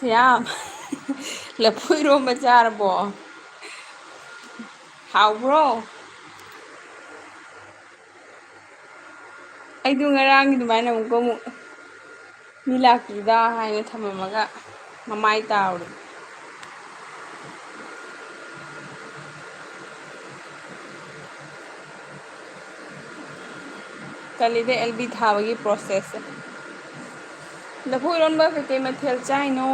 ꯌꯥꯝ ꯂꯐꯨ ꯏꯔꯣꯝꯕ ꯆꯥꯔꯕꯣ? ꯍꯥꯎꯕ꯭ꯔꯣ? ꯑꯩꯗꯣ ꯉꯔꯥꯡꯒꯤ ꯑꯗꯨꯃꯥꯏꯅ ꯑꯃꯨꯛ ꯃꯤ ꯂꯥꯛꯇ꯭ꯔꯤꯗ ꯍꯥꯏꯅ ꯊꯝꯃꯝꯃꯒ ꯃꯃꯥꯏ ꯇꯥꯔꯨꯔꯦ꯫ ꯀꯂꯤꯗ LB ꯊꯥꯕꯒꯤ ꯄ꯭ꯔꯣꯁꯦꯁꯁꯦ꯫ ꯂꯐꯨ ꯏꯔꯣꯟꯕ ꯀꯩꯀꯩ ꯃꯊꯦꯜ ꯆꯥꯏꯅꯣ?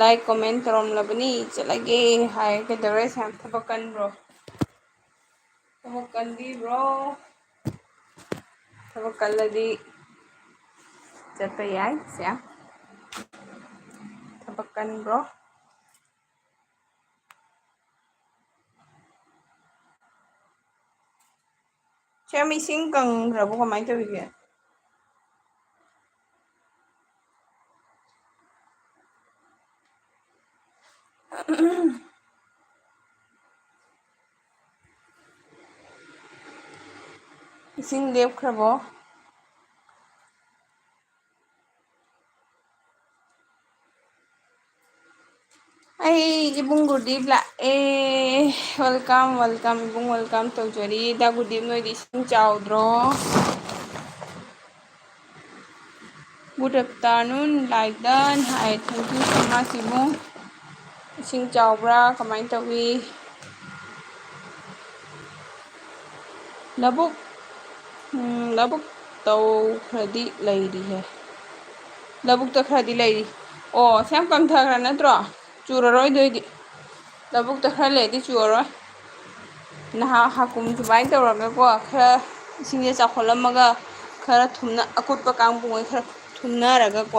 ꯂꯥꯏꯛ ꯀꯣꯃꯦꯟ ꯇꯧꯔꯝꯂꯕꯅꯤ ꯆꯠꯂꯒꯦ ꯍꯥꯏ ꯀꯩꯗꯧꯔꯦ ꯁꯌꯥꯝ ꯊꯕꯛ ꯀꯟꯕ꯭ꯔꯣ? ꯊꯕꯛ ꯀꯟꯕꯤꯕ꯭ꯔꯣ? ꯊꯕꯛ ꯀꯜꯂꯗꯤ ꯆꯠꯄ ꯌꯥꯏ ꯁꯌꯥꯝ꯫ ꯊꯕꯛ ꯀꯟꯕ꯭ꯔꯣ? ꯁꯌꯥꯝ ꯏꯁꯤꯡ ꯀꯪꯈ꯭ꯔꯕꯣ ꯀꯃꯥꯏꯅ ꯇꯧꯔꯤꯒꯦ? ꯏꯁꯤꯡ ꯂꯦꯞꯈ꯭ꯔꯕꯣ? ꯑꯩ ꯏꯕꯨꯡ ꯒꯨꯔꯗꯤꯞ ꯂꯥꯛꯑꯦ ꯋꯦꯜꯀꯝ ꯋꯦꯜꯀꯝ ꯏꯕꯨꯡ ꯋꯦꯜꯀꯝ ꯇꯧꯖꯔꯤ ꯗꯥ ꯒꯨꯔꯗꯤꯞ ꯅꯣꯏꯗꯤ ꯏꯁꯤꯡ ꯆꯥꯎꯗ꯭ꯔꯣ? ꯒꯨꯗ ꯑꯐꯇꯔꯅꯨꯟ ꯂꯥꯏꯗꯟ ꯍꯥꯏ ꯊꯦꯡꯀ꯭ꯌꯨ ꯁꯣ ꯃꯁ ꯏꯕꯨꯡ꯫ ꯏꯁꯤꯡ ꯆꯥꯎꯕ꯭ꯔꯥ ꯀꯃꯥꯏꯅ ꯇꯧꯋꯤ? ꯂꯧꯕꯨꯛ ꯂꯧꯕꯨꯛ ꯇꯧꯈ꯭ꯔꯗꯤ ꯂꯩꯔꯤꯍꯦ꯫ ꯂꯧꯕꯨꯛꯇ ꯈꯔꯗꯤ ꯂꯩꯔꯤ꯫ ꯑꯣ ꯁꯌꯥꯝ ꯀꯪꯊꯈ꯭ꯔ ꯅꯠꯇ꯭ꯔꯣ? ꯆꯨꯔꯔꯣꯏ ꯑꯗꯨꯏꯗꯤ ꯂꯧꯕꯨꯛꯇ ꯈꯔ ꯂꯩꯔꯗꯤ ꯆꯨꯔꯔꯣꯏ꯫ ꯅꯍꯥꯛ ꯍꯥꯀꯨꯝ ꯁꯨꯃꯥꯏꯅ ꯇꯧꯔꯒꯀꯣ ꯈꯔ ꯏꯁꯤꯡꯁꯦ ꯆꯥꯎꯈꯠꯂꯝꯃꯒ ꯈꯔ ꯊꯨꯝꯅ ꯑꯀꯨꯠꯄ ꯀꯥꯡꯕꯨꯉꯩ ꯈꯔ ꯊꯨꯝꯅꯔꯒꯀꯣ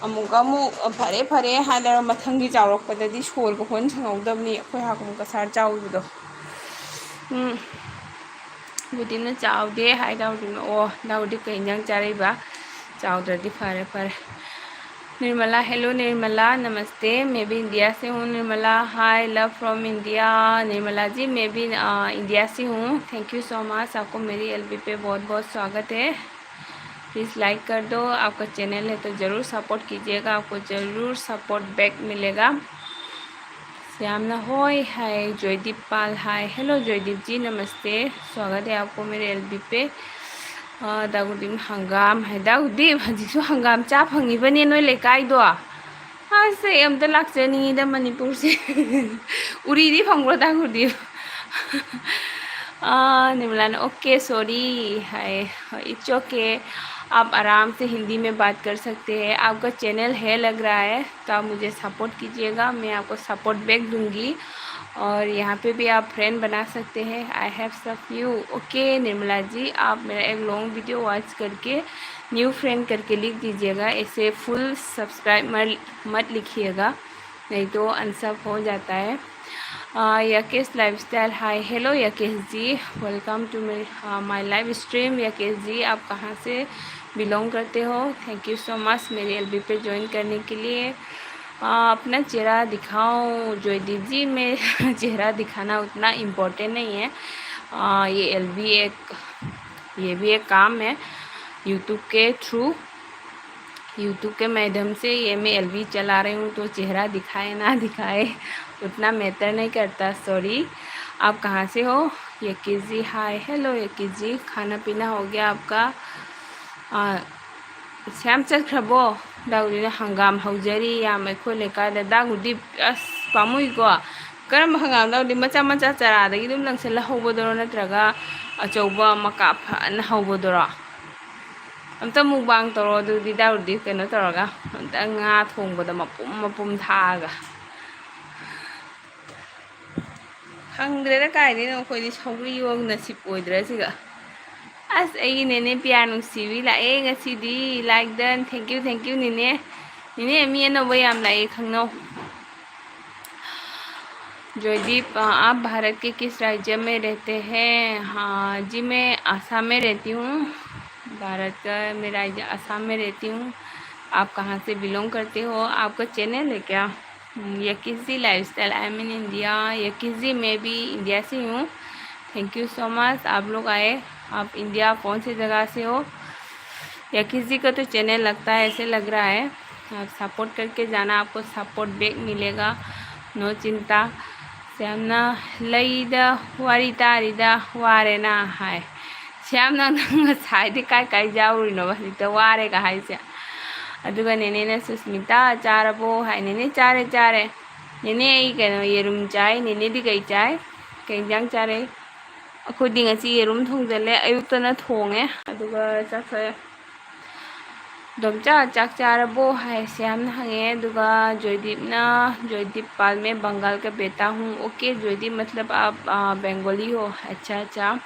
ꯑꯃꯨꯛꯀ ꯑꯃꯨꯛ ꯐꯔꯦ ꯐꯔꯦ ꯍꯥꯏꯅꯔ ꯃꯊꯪꯒꯤ ꯆꯥꯎꯔꯛꯄꯗꯗꯤ ꯁꯣꯔꯒ ꯍꯣꯟ ꯁꯪꯍꯧꯗꯕꯅꯤ ꯑꯩꯈꯣꯏ ꯍꯥꯀꯨꯝ ꯀꯁꯥꯔ ꯆꯥꯎꯈꯤꯕꯗꯣ꯫ ꯒꯨꯗꯤꯞꯅ ꯆꯥꯎꯗꯦ ꯍꯥꯏ ꯗꯥ ꯒꯨꯗꯤꯞꯅ ꯑꯣ ꯗꯥ ꯒꯨꯗꯤꯞ ꯀꯩ ꯏꯟꯖꯥꯡ ꯆꯥꯔꯛꯏꯕ? ꯆꯥꯎꯗ꯭ꯔꯗꯤ ꯐꯔꯦ ꯐꯔꯦ꯫ निर्मला हेलो निर्मला नमस्ते मैं भी इंडिया से हूँ निर्मला हाय love from India Nirmala ji मैं भी इंडिया से हूँ थैंक यू सो मच आपको मेरी LB पे बहुत बहुत स्वागत है प्लीज़ लाइक कर दो आपका चैनल है तो ज़रूर सपोर्ट कीजिएगा आपको ज़रूर सपोर्ट बैक मिलेगा श्यामना होय हाय जयदीप पाल हाय हेलो जयदीप जी नमस्ते स्वागत है आपको मेरे LB पे दा गुदीप हंगाम है दा गुदीप हजिसु हंगाम चा फंगिबने नोय लेकाइदो असे अमता लाक्चनीदा मणिपुर से उरीदी फंगरो दा गुदीप निर्मला ने ओके सॉरी है इट्स ओके आप आराम से हिंदी में बात कर सकते हैं आपका चैनल है लग रहा है तो आप मुझे सपोर्ट कीजिएगा मैं आपको सपोर्ट बैक दूंगी और यहाँ पे भी आप फ्रेंड बना सकते हैं आई हैव सब यू ओके निर्मला जी आप मेरा एक लॉन्ग वीडियो वॉच करके न्यू फ्रेंड करके लिख दीजिएगा ऐसे फुल सब्सक्राइब मत लिखिएगा नहीं तो अनसब हो जाता है Yakesh lifestyle hi hello Yakesh ji welcome to my live stream Yakesh ji आप कहाँ से बिलोंग करते हो थैंक यू सो मच मेरी LB पे ज्वाइन करने के लिए अपना चेहरा दिखाऊं जयदीप जी में चेहरा दिखाना उतना इम्पोर्टेंट नहीं है ये भी एक काम है यूट्यूब के थ्रू यूट्यूब के माध्यम से ये मैं LB चला रही हूँ तो चेहरा दिखाए ना दिखाए उतना मैटर नहीं करता सॉरी आप कहाँ से हो यकीज जी हाय हेलो यकीज जी खाना पीना हो गया आपका श्याम चखबो दागुदी हंगाम हौजरी याम अखोय लेकायदा दागुदी अस पामुइको करम हंगाम दागुदी मचा मचा चरादगी दुम लंगसल हौबदरो नत्रगा अचौबा मका फन हौबदरो अमता मुबांग तरो दुदी दागुदी कनो तरोगा अमता nga थोंबदा मपुम मपुम थागा खंग्रेदा कायदेनो खोइदि सौग्री योग नसीब ओइद्रा सिगा अस आई नेने प्यार नुसीबी लाए ngसीदी लाइक डन थैंक यू नेने नेने मी अनोबा याम लाए खंगनो जयदीप आप भारत के किस राज्य में रहते हैं हाँ जी मैं आसाम में रहती हूँ भारत का मैं राज्य आसाम में रहती हूँ आप कहाँ से बिलोंग करते हो आपका चैनल है क्या यकीजी लाइफस्टाइल आई मीन इंडिया यकीजी मैं भी इंडिया से हूँ थैंक यू सो मच आप लोग आए आप इंडिया कौन सी जगह से हो या किसी का तो चैनल लगता है ऐसे लग रहा है। आप सपोर्ट करके जाना, आपको सपोर्ट बैक मिलेगा, नो चिंता। श्यामना लईदा वारी तारीदा वारेना हाय। श्यामना ngसाꯏꯗꯤ ꯀꯥꯏ ꯌꯥꯎꯔꯤꯅꯣꯕ ꯍꯧꯖꯤꯛꯇ ꯋꯥꯔꯦꯒ ꯍꯥꯏꯁꯦ? ꯑꯗꯨꯒ ꯅꯦꯅꯦꯅ ꯁꯨꯁꯃꯤꯇꯥ ꯆꯥꯔꯕꯣ ꯍꯥꯏ꯫ ꯅꯦꯅꯦ ꯆꯥꯔꯦ ꯆꯥꯔꯦ ꯅꯦꯅꯦ, ꯑꯩ ꯀꯩꯅꯣ ꯌꯦꯔꯨꯝ ꯆꯥꯏ꯫ ꯅꯦꯅꯦꯗꯤ ꯀꯩ ꯆꯥꯏ? ꯀꯩ ꯏꯟꯖꯥꯡ ꯆꯥꯔꯦ? ꯑꯩꯈꯣꯏꯗꯤ ꯉꯁꯤ ꯌꯦꯔꯨꯝ ꯊꯣꯡꯖꯜꯂꯦ, ꯑꯌꯨꯛꯇꯅ ꯊꯣꯡꯉꯦ ꯑꯗꯨꯒ ꯆꯥꯊꯣꯛꯑꯦ꯫ ꯗꯣꯝꯆꯥ ꯆꯥꯛ ꯆꯥꯔꯕꯣ ꯍꯥꯏ श्यामना हंगे। अदुगा जयदीपना जयदीप पाल में बंगाल का बेटा हूँ। ओके जयदीप, मतलब आप बंगाली हो? अच्छा अच्छा।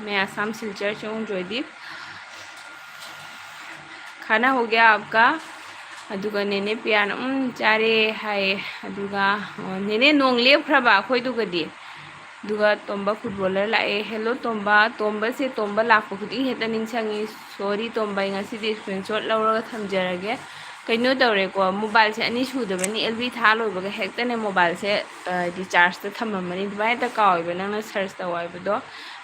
मैं आसाम सिलचर से हूँ जयदीप। खाना हो गया आपका? अदुगा नेने पियान चारे हाय। अदुगा नेने नोंग लेप्खराबा अखोइदुगदि? अदुगा तोम्बा फुटबॉलर लाए। हेलो तोम्बा। तोम्बा से तोम्बा लाखो खुदी हेता निंगसंगी। सॉरी तोम्बा, ngasiदि स्क्रीनशॉट लौरगा थमजरगे। कइनो तौरेको मोबाइल से अनी सुदबनी एलबी था लोइबगा हेक्तने मोबाइल से रिचार्ज त थममनी दुबाय त कावइबा नंगना सर्च तवाइबदो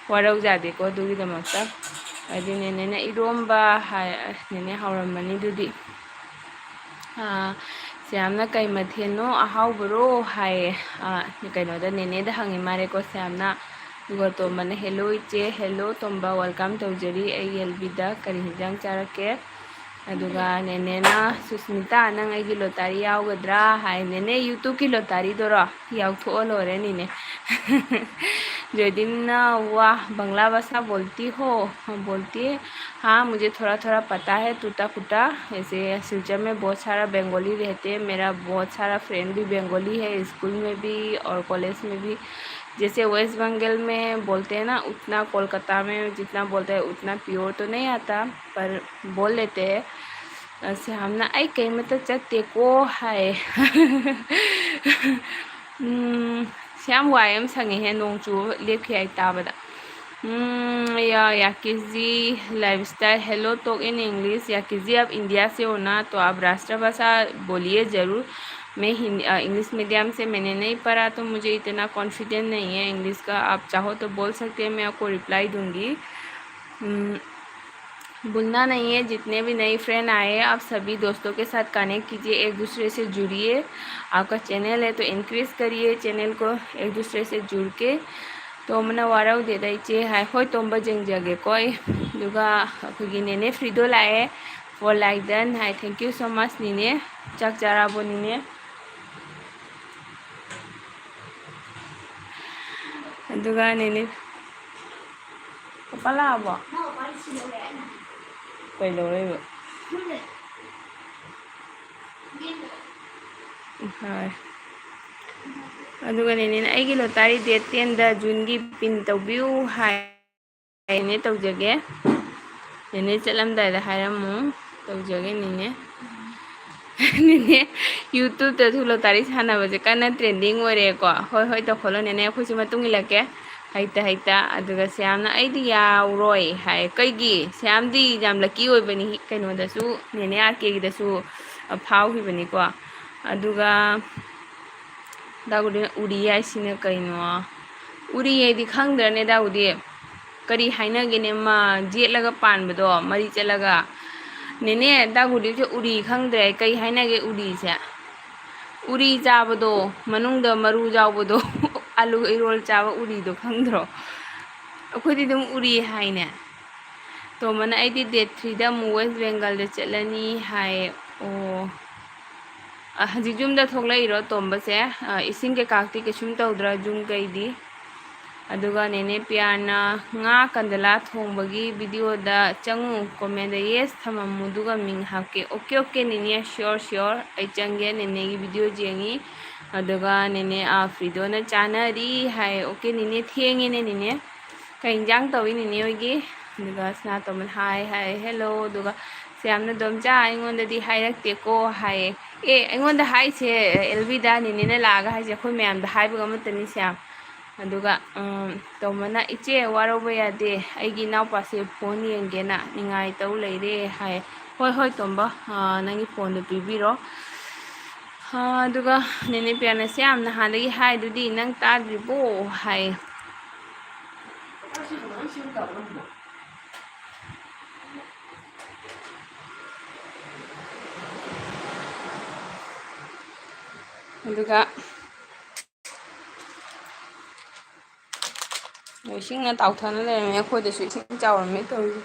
वारौ जादेको दुगिदमक्ता। अदि नेने इरोम्बा हाय। नेने हाउरमनी दुदि श्यामना कई मथेनो अहाउबरो हाय। कइनोदा नेनेदा हंगी मारेको श्यामना। दुगा तोम्बाना हेलो इचे। हेलो तोम्बा, वेलकम तौजरी आई एलबीदा। करी हिंजांग चारके? अदुगा नेनेना सुस्मिता नंग आइगी लोटारी यावगद्रा हाय। नेने यूट्यूब की लोटारी दोरो यावथोओ लोरे नीने। जयदीपना वाह बंगला भाषा बोलती हो? बोलती है हाँ, मुझे थोड़ा थोड़ा पता है, टूटा फूटा। ऐसे सिलचर में बहुत सारा बंगाली रहते हैं, मेरा बहुत सारा फ्रेंड भी बंगाली है, स्कूल में भी और कॉलेज में भी। जैसे वेस्ट बंगाल में बोलते हैं ना, उतना कोलकाता में जितना बोलते हैं उतना प्योर तो नहीं आता, पर बोल लेते हैं। श्यामना आई कहीं मतलब चलते को है। श्याम वायम संगे है नोंचू लेके आई ताबदा। Yakiji lifestyle. Hello talk in English. Yakiji आप इंडिया से हो ना, तो आप राष्ट्रभाषा बोलिए ज़रूर। मैं इंग्लिश मीडियम से मैंने नहीं पढ़ा, तो मुझे इतना कॉन्फिडेंट नहीं है इंग्लिश का। आप चाहो तो बोल सकते हैं, मैं आपको रिप्लाई दूंगी। भूलना नहीं है, जितने भी नए फ्रेंड आए आप सभी दोस्तों के साथ कनेक्ट कीजिए, एक दूसरे से जुड़िए। आपका चैनल है तो इंक्रीज़ करिए चैनल को एक दूसरे से जुड़ के। तो मना वाराउ देदा इचे हाय। होय तोम्बा जंगजगे कोई दुगा अखोगी नेने फ्रीदो लाए फॉर लाइक डन हाय। थैंक यू सो मच नीने। चाक चाराबो नीने? दुगा नेने पला आबो कोई लोरेबो हाय। अदुगा नेने आइगी लोटारी डेट 10 दा जून की पिन तौबियू हाय। ने तौजगे नेने चलमदायदा हायरमु तौजगे नीने। नेने यूट्यूब तू लोटारी सानाबजे कन्ना ट्रेंडिंग ओइरेको। होय होय तौखोलो नेने, अखोइसु मतुंग इलके हाइता हाइता। अदुगा श्यामना आइदी यावरोय हाय। कईगी श्यामदी याम लकी ओइबनी कइनोदसु नेने आरकेगीदसु फावहिबनीको। अदुगा दागुदीना उरी हाइसिना कइनो? उरी हाइदी खंगद्रने दागुदी करी हाइनगेने मा जेटलगा पानबदो मरी चलगा। नेने दागुदी से उरी खंगद्रे कई हाइनगे उरी से? उरी चाबदो मनुंगदा मरु जावबदो आलू इरोल चाबा उरीदो खंगद्रो? अखोइदी दुम उरी हाइने। तो मना आइदी डेट 3 दा मु वेस्ट बेंगल दा चलनी हाय। ओ हजी जुमदा थोगलाइरो तोम्बसे इसिंग के काकती केसुम तौद्रा जुम कईदी। अदुगा नेने पियाना nga कंदला थोंबगी वीडियो दा चंगु कमेंट येस थममु दुगा मिंग हाके। ओके ओके नेने श्योर श्योर आई चंगे नेने की वीडियो जेंगी। अदुगा नेने फ्रीदो ना चानरी हाय। ओके नेने थेंगेने नेने कई इंजांग तवी नेने होगी। अदुगा स्ना तोमन हाय हाय हेलो। अदुगा श्यामना दोमचा अइंगोंददी हाइरक्तेको हाय। ए अइंगोंदा हाइसे एलबीदा नेनेना लागा हाइसे अखोइ मयामदा हाइबगा अमतनी श्याम। अदुगा तोमना इचे वारौबा यादे अइगी नाउपासे फोन येंगेना निंगाई तौ लैरे हाय। होय होय तोम्बा नंगी फोन दो पीबीरो। अदुगा नेने पियाना श्याम नहादगी हाइदुदी नंग ताद्रिबो हाय। ꯑꯗꯨꯒ ꯏꯁꯤꯡꯅ ꯇꯥꯎꯊꯅ ꯂꯩꯔꯝꯃꯦ ꯑꯩꯈꯣꯏꯗꯁꯨ ꯏꯁꯤꯡ ꯆꯥꯎꯔꯝꯃꯦ ꯇꯧꯔꯤꯁꯦ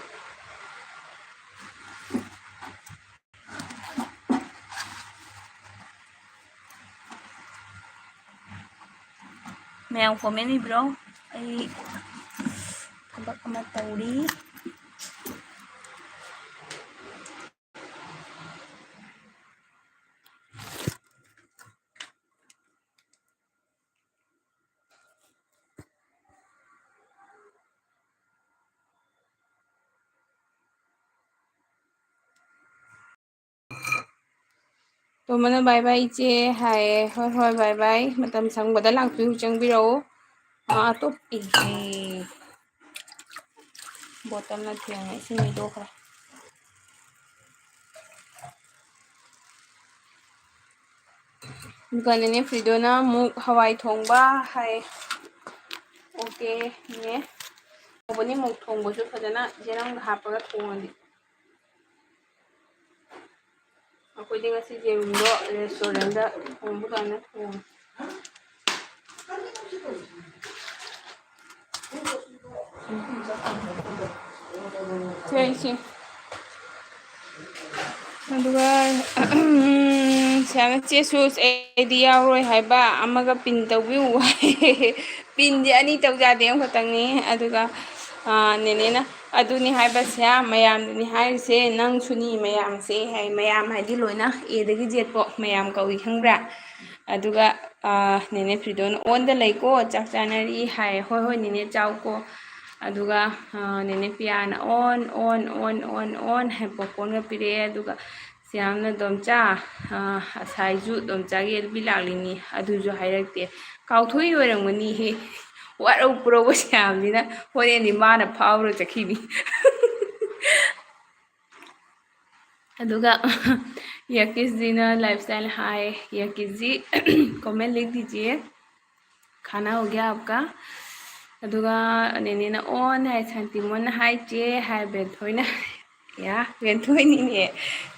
ꯃꯌꯥꯝ ꯀꯣꯃꯦꯟ ꯏꯕ꯭ꯔꯣ ꯑꯩ ꯊꯕꯛ ꯑꯃ ꯇꯧꯔꯤ ꯇꯣꯝꯕꯅ ꯕꯥꯏ ꯕꯥꯏ ꯏꯆꯦ ꯍꯥꯏꯌꯦ ꯍꯣꯏ ꯍꯣꯏ ꯕꯥꯏ ꯕꯥꯏ ꯃꯇꯝ ꯁꯪꯕꯗ ꯂꯥꯛꯄꯤꯌꯨ ꯆꯪꯕꯤꯔꯛꯎ ꯑꯇꯣꯞꯄ ꯕꯣꯇꯜꯅ ꯊꯦꯡꯉꯦ ꯏꯁꯤꯡ ꯍꯩꯗꯣꯛꯈ꯭ꯔꯦ ꯑꯗꯨꯒꯅꯦ ꯐ꯭ꯔꯤꯗꯣꯅ ꯑꯃꯨꯛ ꯍꯋꯥꯏ ꯊꯣꯡꯕ ꯍꯥꯏ ꯑꯣꯀꯦ ꯅꯦ ꯊꯣꯡꯕꯅꯤ ꯑꯃꯨꯛ ꯊꯣꯡꯕꯁꯨ ꯐꯖꯅ ꯌꯦꯔꯪꯗ ꯍꯥꯞꯄꯒ ꯊꯣꯡꯉꯗꯤ ꯑꯩꯈꯣꯏꯗꯤ ꯉꯁꯤ ꯌꯦꯔꯨꯝꯗꯣ ꯔꯦꯁꯇꯨꯔꯦꯟꯗ ꯊꯣꯡꯕ ꯀꯥꯟꯗ ꯊꯣꯡꯉꯦ ꯁꯤ ꯑꯗꯨꯒ ꯆꯦꯁꯨ ꯑꯩꯗꯤ ꯌꯥꯎꯔꯣꯏ ꯍꯥꯏꯕ ꯑꯃꯒ ꯄꯤꯟ ꯇꯧꯕꯤꯌꯨ ꯄꯤꯟꯗꯤ ꯑꯅꯤ ꯇꯧꯖꯗꯦ ꯑꯃꯈꯛꯇꯪꯅꯤ ꯑꯗꯨꯒ ꯅꯦꯅꯦꯅ ꯑꯗꯨꯅꯤ ꯍꯥꯏꯕꯁꯦ ꯃꯌꯥꯝꯗꯨꯅꯤ ꯍꯥꯏꯔꯤꯁꯦ ꯅꯪꯁꯨꯅꯤ ꯃꯌꯥꯝꯁꯦ ꯍꯥꯏ ꯃꯌꯥꯝ ꯍꯥꯏꯗꯤ ꯂꯣꯏꯅ ꯑꯦꯗꯒꯤ ꯖꯦꯠꯄꯣ ꯃꯌꯥꯝ ꯀꯧꯏ ꯈꯪꯕ꯭ꯔꯥ ꯑꯗꯨꯒ ꯅꯦꯅꯦ ꯐ꯭ꯔꯤꯗꯣꯅ ꯑꯣꯟꯗ ꯂꯩꯀꯣ ꯆꯥꯛ ꯆꯥꯅꯔꯤ ꯍꯥꯏ ꯍꯣꯏ ꯍꯣꯏ ꯅꯦꯅꯦ ꯆꯥꯎꯀꯣ ꯑꯗꯨꯒ ꯅꯦꯅꯦ ꯄꯤꯌꯥꯅ ꯑꯣꯟ ꯍꯥꯏ ꯄꯣꯛꯀꯣꯟꯒ ꯄꯤꯔꯛꯑꯦ ꯑꯗꯨꯒ ꯁꯤꯌꯥꯝꯅ ꯗꯣꯝꯆꯥ ꯉꯁꯥꯏꯁꯨ ꯗꯣꯝꯆꯥꯒꯤ ꯑꯦꯜꯕꯤ ꯂꯥꯛꯂꯤꯅꯤ ꯑꯗꯨꯁꯨ ꯍꯥꯏꯔꯛꯇꯦ ꯀꯥꯎꯊꯣꯛꯏ ꯑꯣꯏꯔꯝꯒꯅꯤꯍꯦ ꯋꯥꯔꯧ ꯄꯨꯔꯧꯕ ꯁꯌꯥꯝꯁꯤꯅ ꯍꯣꯔꯦꯟꯗꯤ ꯃꯥꯅ ꯐꯥꯎꯔ ꯆꯠꯈꯤꯅꯤ अदुगा यकीस जी ने लाइफस्टाइल हाय यकीस जी कमेंट लिख दीजिए खाना हो गया आपका अदुगा नेने ना ऑन है शांतिमोन हाय चे हाय बेथोइना या बेथोइ नीने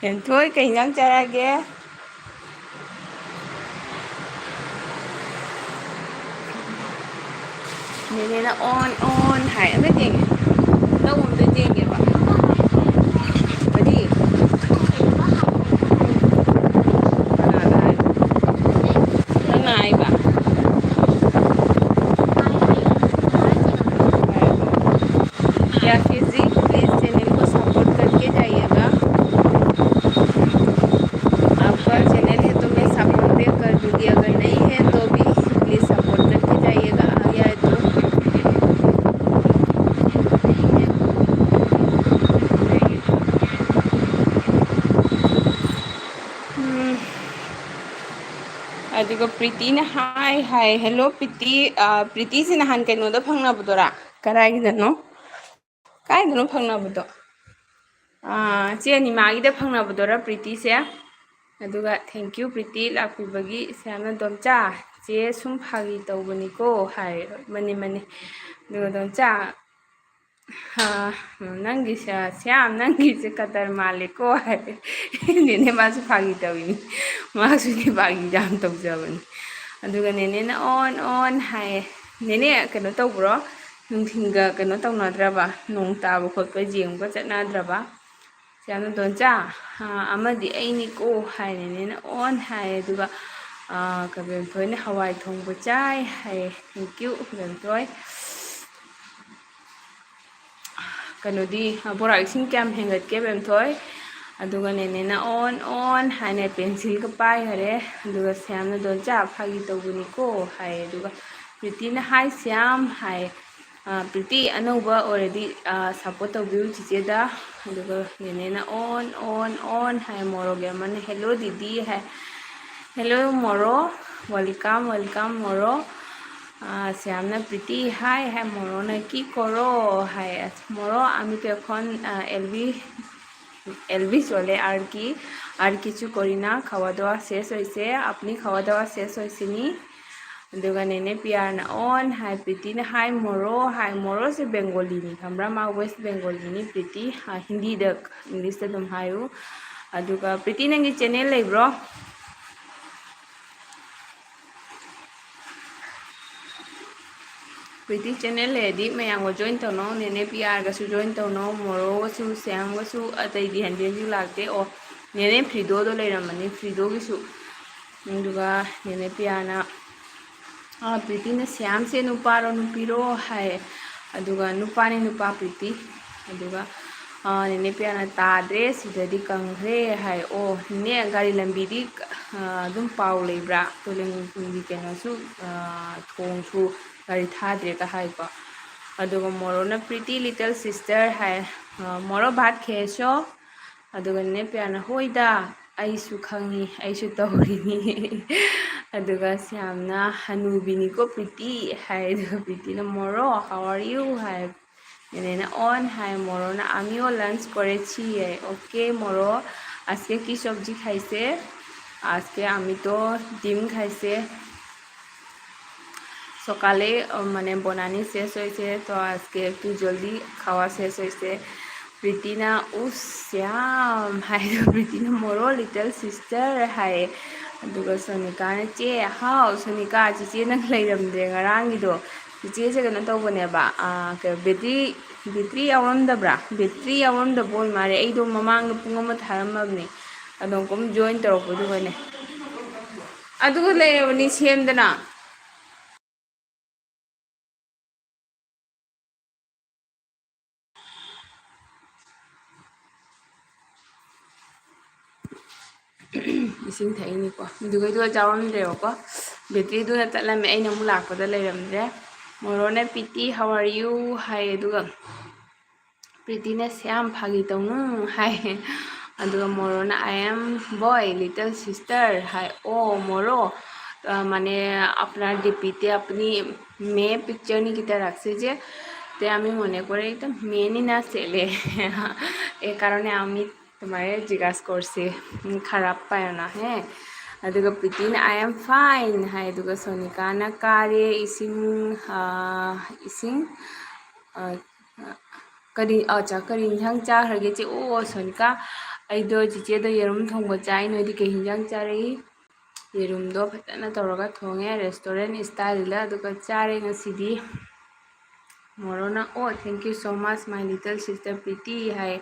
बेथोइ कई इंजांग चारागे नेने ना ऑन हाय अबे देंगे लो उम्दे देंगे बा बड़ी अदुगा प्रीति ने हाय हेलो प्रीति प्रीति से नहान कइनोदा फंगनाबदोरा कराइदनो काइदनो फंगनाबदो चे निमागीदा फंगनाबदोरा प्रीति से अदुगा थैंक यू प्रीति लापिबगी सयाना दोमचा चे सुम फागी तौबनिको हाय मनी मनी अदुगा दोमचा नंगी श्याम नंगी से कतर मालिको है नेने मासु फागी तविनी मासु नि फागी जाम तौजबनी अदुगा नेने ना ऑन हाय नेने कनो तौब्रो नुंथिंगा कनो तौनाद्रबा नोंग ताबो खोटपा जेंगबा चटनाद्रबा श्यामना दोनचा अमदि ऐनिको हाय नेने ना ऑन हाय अदुगा कबेमथोइना हवाई थोंबो चाय हाय थैंक यू बेमथोइ कनोदी बोरा इसिंग क्याम हेंगत के बेमथोय अदुगा नेनेना ऑन हाने पेंसिल का पाई हरे अदुगा श्यामना दोनचा फागी तौबनिको हाय अदुगा प्रीतिना हाय श्याम हाय प्रीति अनौबा ऑलरेडी सपोर्ट तौबिउ चिचेदा अदुगा नेनेना ऑन हाय मोरो गेमन हेलो दीदी हाय हेलो मोरो वेलकम मोरो श्यामना प्रीति हाय मोरो ना की करो हाय मोरो आमी तो एखन एलबी चले आर किछु करिना खावा दावा शेष होइसे अपनी खावा दावा शेष होइसिनी अदुगा नेने पियारना ऑन हाय प्रीति ना हाय मोरो से बेंगोली नि खमरा मा वेस्ट बेंगोली नि प्रीति हिंदी द इंग्लिश द दम हायु अदुगा प्रीति नंगी चैनल लेब्रो ꯄ꯭ꯔꯤꯇꯤ ꯆꯦꯅꯦꯜ ꯂꯩꯔꯗꯤ ꯃꯌꯥꯝꯒ ꯖꯣꯏꯟ ꯇꯧꯅꯧ, ꯅꯦꯅꯦ ꯄꯤ ꯑꯥꯔꯒꯁꯨ ꯖꯣꯏꯟ ꯇꯧꯅꯧ, ꯃꯣꯔꯣꯒꯁꯨ ꯁ꯭ꯌꯥꯝꯒꯁꯨ, ꯑꯇꯩꯗꯤ ꯍꯟꯖꯤꯛ ꯂꯥꯛꯇꯦ꯫ ꯑꯣ ꯅꯦꯅꯦ ꯐ꯭ꯔꯤꯗꯣꯗꯣ ꯂꯩꯔꯝꯃꯅꯤ, ꯐ꯭ꯔꯤꯗꯣꯒꯤꯁꯨ꯫ ꯑꯗꯨꯒ ꯅꯦꯅꯦ ꯄꯤ ꯑꯥꯔꯅ ꯄ꯭ꯔꯤꯇꯤꯅ ꯁ꯭ꯌꯥꯝꯁꯦ ꯅꯨꯄꯥꯔꯣ ꯅꯨꯄꯤꯔꯣ ꯍꯥꯏ, ꯑꯗꯨꯒ ꯅꯨꯄꯥꯅꯤ ꯅꯨꯄꯥ ꯄ꯭ꯔꯤꯇꯤ, ꯑꯗꯨꯒ ꯅꯦꯅꯦ ꯄꯤ ꯑꯥꯔꯅ ꯇꯥꯗ꯭ꯔꯦ ꯁꯤꯗꯗꯤ ꯀꯪꯈ꯭ꯔꯦ ꯍꯥꯏ꯫ ꯑꯣ ꯅꯦ ꯒꯥꯔꯤ ꯂꯝꯕꯤꯗꯤ ꯑꯗꯨꯝ ꯄꯥꯎ ꯂꯩꯕ꯭ꯔꯥ, ꯇꯣꯂꯦꯡꯒꯤ ꯀꯩꯅꯣꯁꯨ ꯊꯣꯡꯁꯨ ꯒꯥꯔꯤ ꯊꯥꯗ꯭ꯔꯦꯒ ꯍꯥꯏꯀꯣ꯫ ꯑꯗꯨꯒ ꯃꯣꯔꯣꯅ ꯄ꯭ꯔꯤꯇꯤ ꯂꯤꯇꯜ ꯁꯤꯁꯇꯔ ꯍꯥꯏ, ꯃꯣꯔꯣ ꯚꯥꯠ ꯈꯦꯁꯣ, ꯑꯗꯨꯒ ꯅꯦꯅꯦ ꯄꯤ ꯑꯥꯔꯅ ꯍꯣꯏꯗ ꯑꯩꯁꯨ ꯈꯪꯉꯤ ꯑꯩꯁꯨ ꯇꯧꯔꯤꯅꯤ ꯑꯗꯨꯒ ꯁ꯭ꯌꯥꯝꯅ ꯍꯅꯨꯕꯤꯅꯤꯀꯣ ꯄ꯭ꯔꯤꯇꯤ ꯍꯥꯏ, ꯑꯗꯨꯒ ꯄ꯭ꯔꯤꯇꯤꯅ ꯃꯣꯔꯣ ꯍꯥꯎ ꯑꯥꯔ ꯌꯨ ꯍꯥꯏ, নেनेना ऑन है, मोरोना आमियो लंच करे छिए। ओके मोरो आज के की सब्जी खाइसे, आज के आमी तो डिम खाइसे, सकाले माने बनानी शेष होइसे, तो आज के तू जल्दी खावा शेष होइसे। प्रीतिना उस श्याम है, प्रीतिना मोरो लिटल सिस्टर है, अदुगा सोनिकाना चे हाउ सोनिका चिचे नंग लेरमद्रे ngaraंगिदो चिचे से कनो तौबनेबा बैटरी यावरमदब्रा, बैटरी यावरमदबो मारे अइदो ममांग पुंग अमा थारमबने, अदों कोम जॉइन तौरपदुगने अदुगा लेरबनी सेमदना। इसिंग थैनिको दुगैदो जावरमद्रेबको, बैटरीदुना चटलमे अइना अमु लाकपदा लेरमद्रे। मोरोने पीती हाउ आर यू हाय, अदुगा प्रीतिना श्याम फागी तौनु हाय, अदुगा मोरोना I am boy little sister हाय। ओ मोरो माने अपना डीपीते अपनी मे पिक्चर नी किता राखছে যে তে আমি মনে করে এটা মেনই না ছেলে এই কারণে আমি তোমারে জিজ্ঞাসা করছি, খারাপ পায় না হ্যাঁ। अदुगा प्रीतिना आई एम फाइन हाय, अदुगा सोनिकाना कारे इसिंग करी अच्छा करी हिंजांग चाखरगे चे। ओ सोनिका अइदो चिचेदो येरुम थोंबो चाइ, नोइदि के हिंजांग चारई, येरुमदो फजना तौरगा थोंगे रेस्टोरेंट स्टाइल अदुगा चारे ngasiदी। मोरोना oh thank you so much my little sister Priti हाय,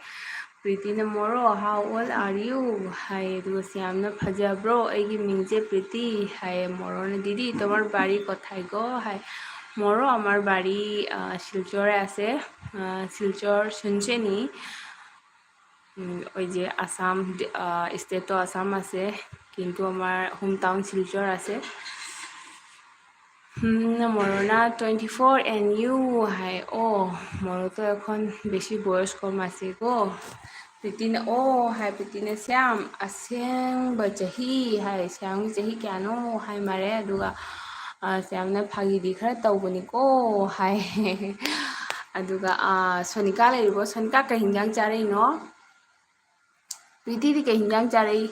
प्रीतिना मोरो हाउ ओल्ड आर यू हाय, अदुगा श्यामना फजब्रो अइगी मिंगजे प्रीति हाय। मोरोना दीदी तोमार बाड़ी कोथाय गो हाय, मोरो आमार बाड़ी शिलचरे आछे, शिलचर सुनचेनी ओई जे आसाम स्टेटो आसाम आछे, किन्तु आमार होम टाउन शिलचर आछे। मोरोना 24 एंड यू हाय। ओ मोरो तो एखन बेशी बयस कम आछे गो। प्रीतिना ओ हाय, प्रीतिना श्याम असेंब चही हाय, श्याम चही क्यानो हाय मारे, अदुगा श्यामना फागीदी खरा तौबनिको हाय अदुगा सोनिका लेरिबो, सोनिका कई हिंजांग चारईनो, प्रीतिदी कई हिंजांग चारई,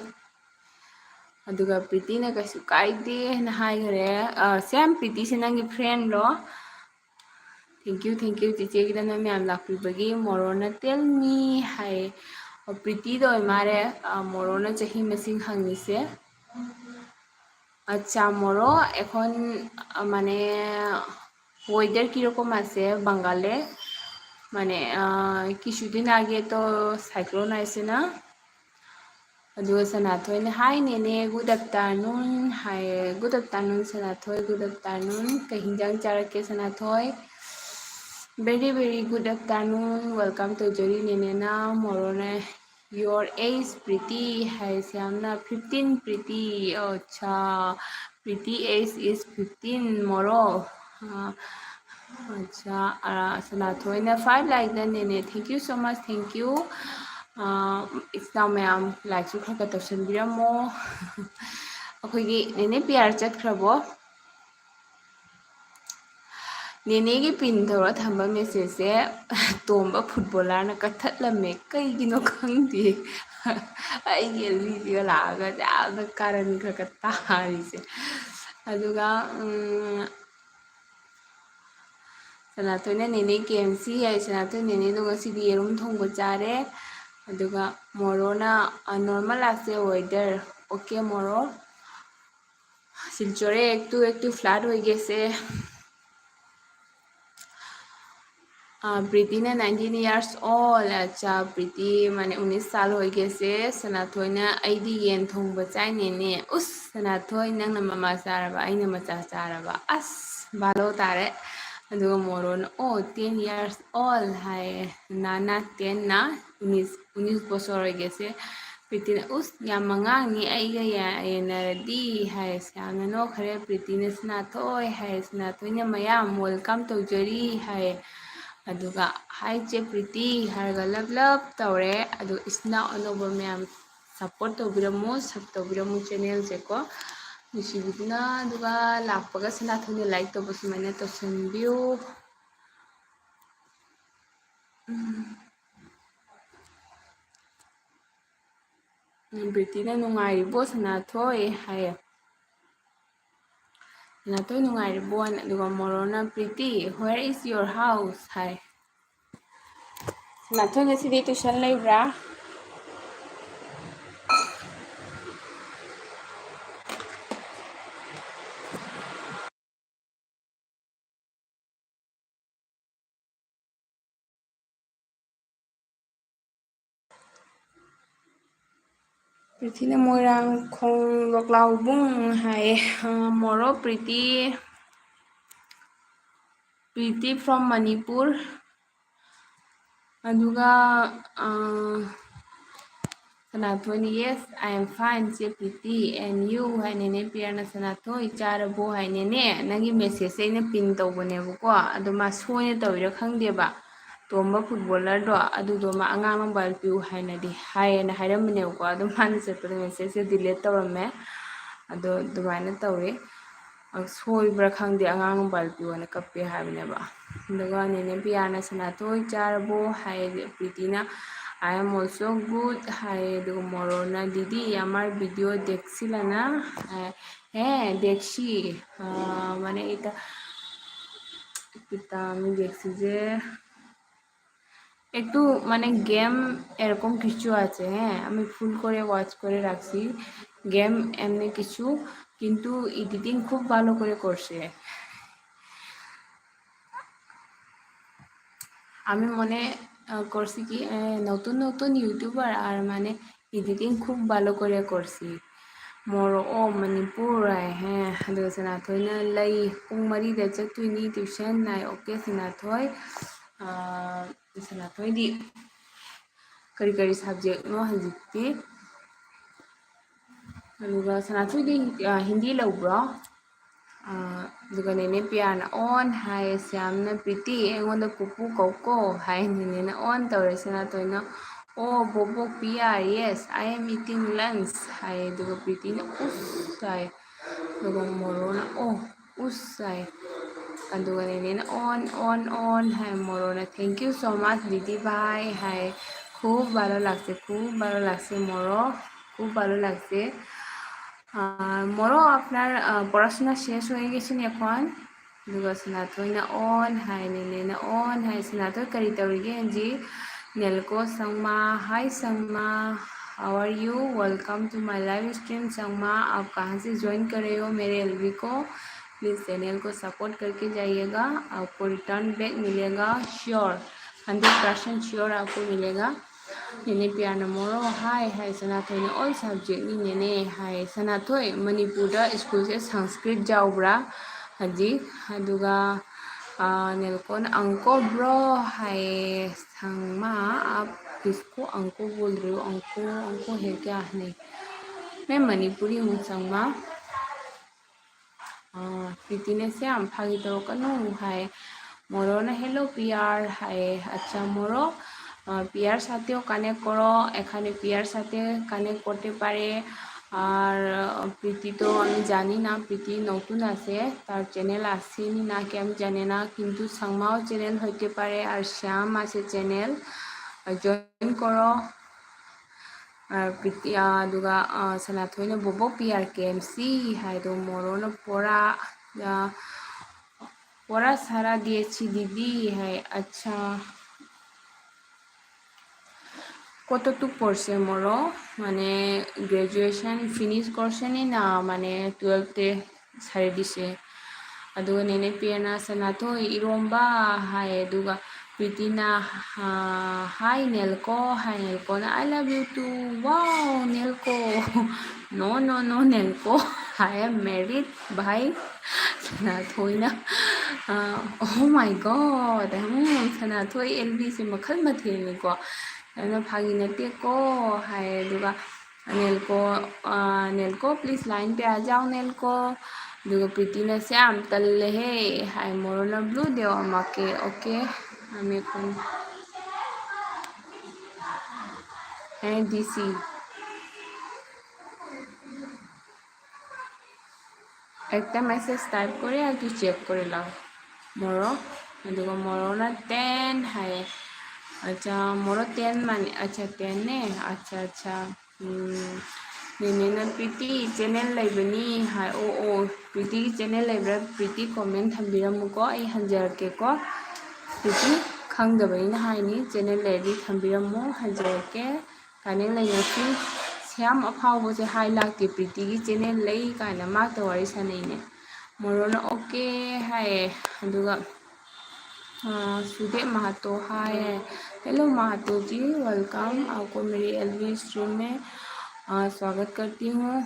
अदुगा प्रीतिना कैसु काइदे ना हायगरे। श्याम प्रीति से नंगी फ्रेंड लो, थैंक यू चिचे की ना मैम लापीबगी। मोरोना टेल मी हाय, और प्रीति दो मारे मोरोना चही मसिंग हंगनिसे। अच्छा मोरो एखन माने वेदार किरकम आछे बांगाले, माने किछुदिन आगे तो साइक्लोन आइसे ना। अदुगा सनाथोयने हाय नेने गुड आफ्टरनून हाय, good afternoon Sanathoi, good afternoon कई हिंजांग चारके Sanathoi, very good afternoon, welcome to Jori नेनेना। मोरोने योर एज प्रीति हाय, श्यामना 15 प्रीति, अच्छा प्रीति एज इज 15 मोरो अच्छा सनाथोयना 5 लाइक द नेने, thank you so much thank you. इतना मैम लाइक खर तौसनबिरमो अखोगी नेने प्यार चतख्रबो। नेने की पिन तौर थम्ब मेसेज से तोंब फुटबॉलर कथलमे कईगिनो खंगदे अइगी एलबीसीगा लागा जादा कारण खर तारीसे। अदुगा सनाथोयना नेने केएमसी है, सनाथोय नेने दो ngasiदी येरुम थोंबो चारे, अदुगा मोरोना नॉर्मल आसे वेदर। ओके मोरो सिलचरे एक टू फ्लैट हो गए से प्रीति ने 19 years old अच्छा प्रीति माने 19 साल हो गेसे सनाथोई ने आईदी येन थोंग बचाइने ने उस सनाथोई नंग न ममा चारबा आइने मचा चारबा अस बालो तारे अदुगा मोरोन ओ 10 years old हाय नाना 10 ना 19 बছर हो गेसे प्रीति ने उस याम मंगांगनी आइगा येनरदी हाय सामने नो खरे प्रीति ने सनाथोई हाय सनाथोई ने मयाम वेलकम तौजरी हाय अदुगा हाय चे प्रीति हारगा लब लब तौरे अदु इसना अनोबा मैम सपोर्ट तौबिरमु चैनल से को निशिबिना अदुगा लापगा सनाथोई लाइक तौबसु मैंने तौसनबियो प्रीति ने नुंगाइबो सनाथोई हाय सनाथोई नुंगाइबो अदुगा मोरोना प्रीति where is your house hi Sanathoi ngasi tuition leibra प्रीति ने मोरंग खोंग लोकलाउबुंग हाय मोरो प्रीति from Manipur अदुगा Sanathoi yes I am fine चे प्रीति and you हाय नेने पियरना सनाथोई चारबो हाय नेने नंगी मेसेज से पिन तौबनेबको अदु मा सोने तौइरा खंगदेबा तोंबा फुटबॉलर दो अदुदो मा अंगांग मोबाइल पिउ हायनदी हायना हायरमनेबको अदु माने चेपद मेसेज से डिलीट तौरमे अदो दुबाइना तौवे सोइब्रा खंगदे अंगांग मोबाइल पिउना कप्पे हायबनेबा अदुगा नेने पियरना सनाथोई चारबो हाय प्रीतिना I am also good हाय अदुगा मोरोना दीदी हमार वीडियो देखसिलाना है देखसी माने इता আমি দেখছি যে একটু মানে গেম এরকম কিছু আছে হ্যাঁ আমি ফুল করে ওয়াচ করে রাখছি গেম এমনি কিছু কিন্তু এডিটিং খুব ভালো করে করছে আমি মনে করছি কি নতুন নতুন ইউটিউবার আর মানে এডিটিং খুব ভালো করে করছি मोरो ओ मणिपुर है अदो सनाथोई लई पुंग मरीदा चतुनी ट्यूशन नाय ओके सनाथोई सनाथोई दी करी करी सब्जेक्ट नो हजिती अदुगा सनाथोई दी हिंदी लौब्रो अदुगा नेने पियाना on hi श्यामना Preeti एंगोंदा पुपु कौको hi Nene on तौरे Sanathoi ना Oh, Bobo Pia, yes, I am eating lunch. Hi, duga Priti na usay. Duga Morona, oh, usay. Duga nene na on. Hi, Morona, thank you so much, Didi. Bye. Hi, खूब ভালো লাগছে মরো খুব ভালো লাগছে মরো আপনার পড়াশোনা শেষ হয়ে গেছে এখন দুগা সনাথোই না অন হাই নেনে না অন হাই সনাথोई करी तौरिगे जी Nelko Sangma, hi Sangma, how are you? Welcome to my live stream Sangma. आप कहाँ से ज्वाइन कर रहे हो मेरे एलवी को प्लीज़ चैनल को सपोर्ट करके जाइएगा आपको रिटर्न बैक मिलेगा श्योर 100% श्योर आपको मिलेगा नेने प्यार मोरो हाय सनाथोई ऑल सब्जेक्ट नेने हाय सनाथोई मणिपुर स्कूल से संस्कृत जाओब्रा हजी अदुगा नेलकोन अंको ब्रो हाय संगमा आप किसको अंको बोल रहे हो अंको है क्या नहीं मैं मणिपुरी हूँ संगमा प्रीति ने से हम फागी तो कनो हाय मोरो ना हेलो पियार हाय अच्छा मोरो पियार साथेও কানেক্ট করো এখানে পিয়ার সাথে কানেক্ট করতে পারে আর প্রীতি তো আমি জানি না প্রীতি নতুন আছে তার চ্যানেল আসেনি না কি আমি জানি না কিন্তু সাংমাও চ্যানেল হইতে পারে আর শ্যাম আছে চ্যানেল জয়েন করো আর প্রীতি দুগা সনাথোইনা ববো পিয়ার কেএমসি হাইদো মোরোনা পড়া সারা দিয়েছি দিদি হ্যাঁ আচ্ছা কতটুক পড়ছে মোরো মানে গ্রাজুয়েশন ফিনিশ করছেনি না মানে 12তে ছাড়ি দিছে अदुगा नेने पियना सनाथोई इरोंबा हाय अदुगा प्रीतिना हाय नेलको, हाय नेलको ना I love you too. Wow Nelko, no no no Nelko, I am married भाई। सनाथोइना oh my God, Sanathoi LB से मखल मथेलनिको, अना फागी नतेको हाय। दुगा नेलको नेलको प्लीज लाइन पे आ जाओ नेलको। दुगा प्रीतिना से आम तल्ले है हाय मोरोना ब्लू देव माके ओके हमें कौन है डीसी একটা মেসেজ টাইপ করে আর কি চেক করে লাও মোরো अदुगा मोरोना 10 है। अच्छा मोरो 10 माने अच्छा 10 ने अच्छा अच्छा नेने प्रीति चैनल लेबनी हाय ओ ओ प्रीति चैनल लेब्रा प्रीति कमेंट थंबिरमुको आई हंजरकेको प्रीति खंगदबैना हायनी चैनल लेदी थंबिरमु हंजरके काने लेयसी श्याम अफावसे हाई लाक्ति प्रीति की चैनल लई काना माक वारी सनैने मोरोना ओके हाय। अदुगा सुदेव महातो हाय है। हेलो महातो जी वेलकम, आपको मेरी एलवी स्ट्रीम में स्वागत करती हूँ।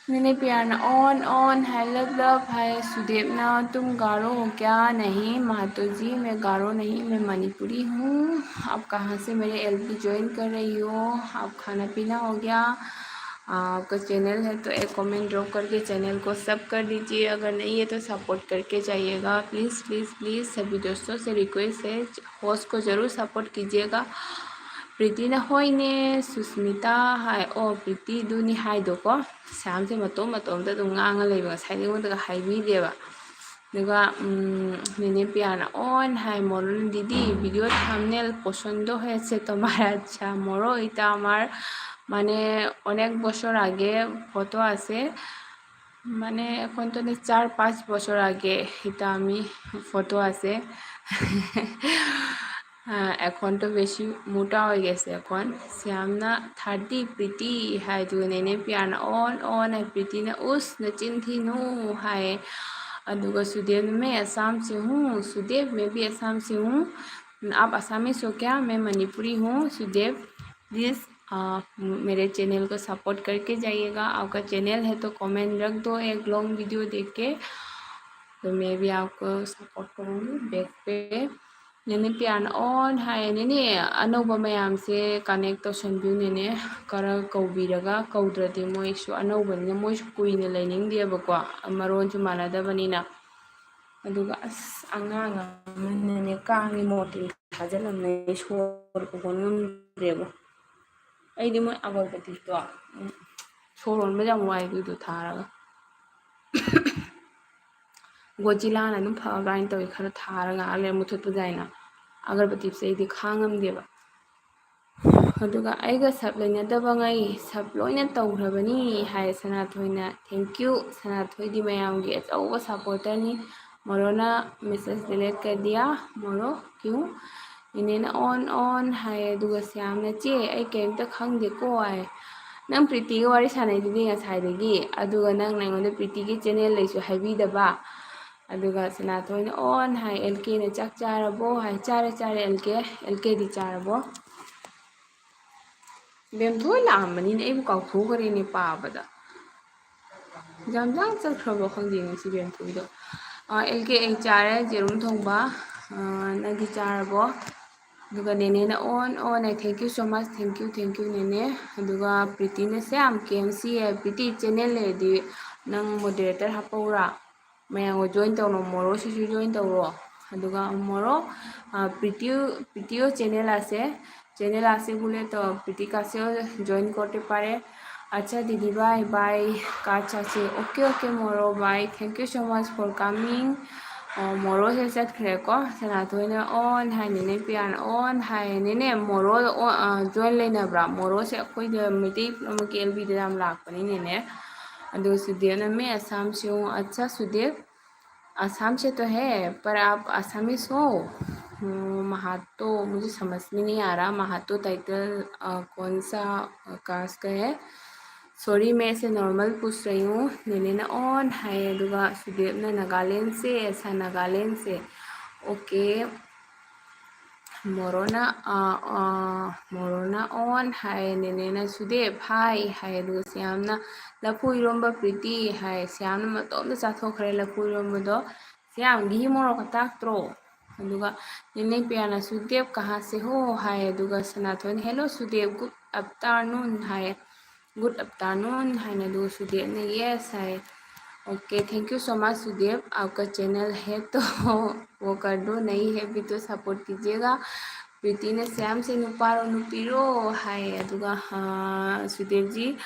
मैंने प्यार ना ऑन ऑन है लव लव है। सुदेव ना तुम गारो हो क्या? नहीं महातो जी मैं गारो नहीं, मैं मणिपुरी हूँ। आप कहाँ से मेरे एलवी ज्वाइन कर रही हो? आप खाना पीना हो गया? आपका चैनल है तो एक कमेंट ड्रॉप करके चैनल को सब कर दीजिए, अगर नहीं है तो सपोर्ट करके जाइएगा प्लीज़ प्लीज़ प्लीज़। सभी दोस्तों से रिक्वेस्ट है होस्ट को ज़रूर सपोर्ट कीजिएगा। प्रीति ना होइने सुष्मिता हाय ओ प्रीति दुनी हाय दो को शाम से मतों मतों तो तुम आंगा लेबा साइड में तो हाई भी देवा दुगा मैंने प्याना ऑन हाय मोरो दीदी वीडियो थंबनेल पसंद है से तुम्हारा अच्छा मोरो इता हमार माने अनेक बছর आगे फोटो आसे माने এখন तो 4-5 বছর आगे इता आमी फोटो आसे এখন তো বেশি মোটা হয়ে গেছে এখন শ্যামনা 30 प्रीति हाय दुनेने प्याना ऑन ऑन है प्रीति ने उस न चिंथिनु हाय। अदुगा सुदेव मैं असम से हूँ, सुदेव मैं भी असम से हूँ। आप असमीस हो क्या? मैं मणिपुरी हूँ। सुदेव प्लीज़ मेरे चैनल को सपोर्ट करके जाइएगा। आपका चैनल है तो कमेंट रख दो एक लॉन्ग वीडियो देख के, तो मैं भी आपको सपोर्ट करूँगी बैक पे। नेने प्यान ऑन हाय नेने अनौबा मयाम से कनेक्ट तौसनबियु नेने करा कौबीरगा कौद्रदि मोइसु अनौबनिना मोइसु कुइना लेनिंगदेबको मरोनसु मानदबनिना अदुगा अस अंगांग नेने कांगी मोटिन थाजलमने सोर कोगोनमद्रेबो अइदि मोय अगरबत्तीतो सोरोनबा जाम वाइदुदु थारागा गोजिलाना नुम फागाइन तोय खरा थारगा आले मुथुत जायना अगरबत्ती से इदि खांगमदेबा अदुगा आइगा सब लेनदबंगाई सब लोइना तौरबनी हाय सनाथोइना थैंक यू सनाथोइदि मयामगी अचौबा सपोर्टरनी मोरोना मैसेज डिलीट कर दिया मोरो क्यों इनेना ऑन हाय अदुगा श्यामना चे आई केमता खंगदेको आय नंग प्रीति की वारी सानाइदुदि ngसाइदगी अदुगा नंग नंगोंदा प्रीति की चैनल लैसु हाइबीदबा अदुगा सनाथोइना ऑन हाय एलके ने चाक चारबो हाय चारे चारे एलके दी चारबो बेमथोइ लामबनिने एबु काउथोगरेने पाबदा जामजां चलख्रबो खंगे ngसी बेमथोइदो एलके ए चारे जेरुम थोंबा नगी चारबो अदुगा नेने ऑन है thank you so much thank you नेने अदुगा प्रीति ने से आम केएमसी है प्रीति चैनल लेदी नंग मॉडरेटर हापौरा मैं जॉइन तौनो मोरो से जॉइन तौरो अदुगा मोरो प्रीतियो चैनल आसे बोले तो प्रीति का से जॉइन करते पारे। अच्छा दीदी बाय बाय काचा से ओके मोरो bye thank you so much for coming मोरो से चतख्रेको सनाथोइना ऑन हाय नेने प्यान ऑन हाय नेने मोरो जॉइन लेनब्रा मोरो से अखोइ मिटी के एलबी दाम लाकपनी नेने अदु सुदेव मैं असम से हूँ। अच्छा सुदेव असम से तो है पर आप असमीस हो? महातो मुझे समझ में नहीं आ रहा महातो टाइटल कौन सा कास्ट का है सॉरी मैं ऐसे नॉर्मल पूछ रही हूँ। नेने ऑन है अदुगा सुदेव नागालैंड से ऐसा नागालैंड से ओके मोरोना ऑन हाय नेनेना सुदेव हाय हाय श्यामना लफू इरोंबा प्रीति हाय श्यामना मतोंदा चाथोखरे लफू इरोंबदो श्याम घी मोरोक ताक्त्रो अदुगा नेने पियाना सुदेव कहाँ से हो हाय अदुगा सनाथोन हेलो सुदेव गुड आफ्टरनून हाय गुड आफ्टरनून हाय अदुगा सुदेव ने यस हाय okay thank you so much Sudev आपका चैनल है तो वो कर दो, नहीं है भी तो सपोर्ट कीजिएगा। प्रीति ने श्याम से नुपारो नुपीरो हाय अदुगा हाँ सुदेव जी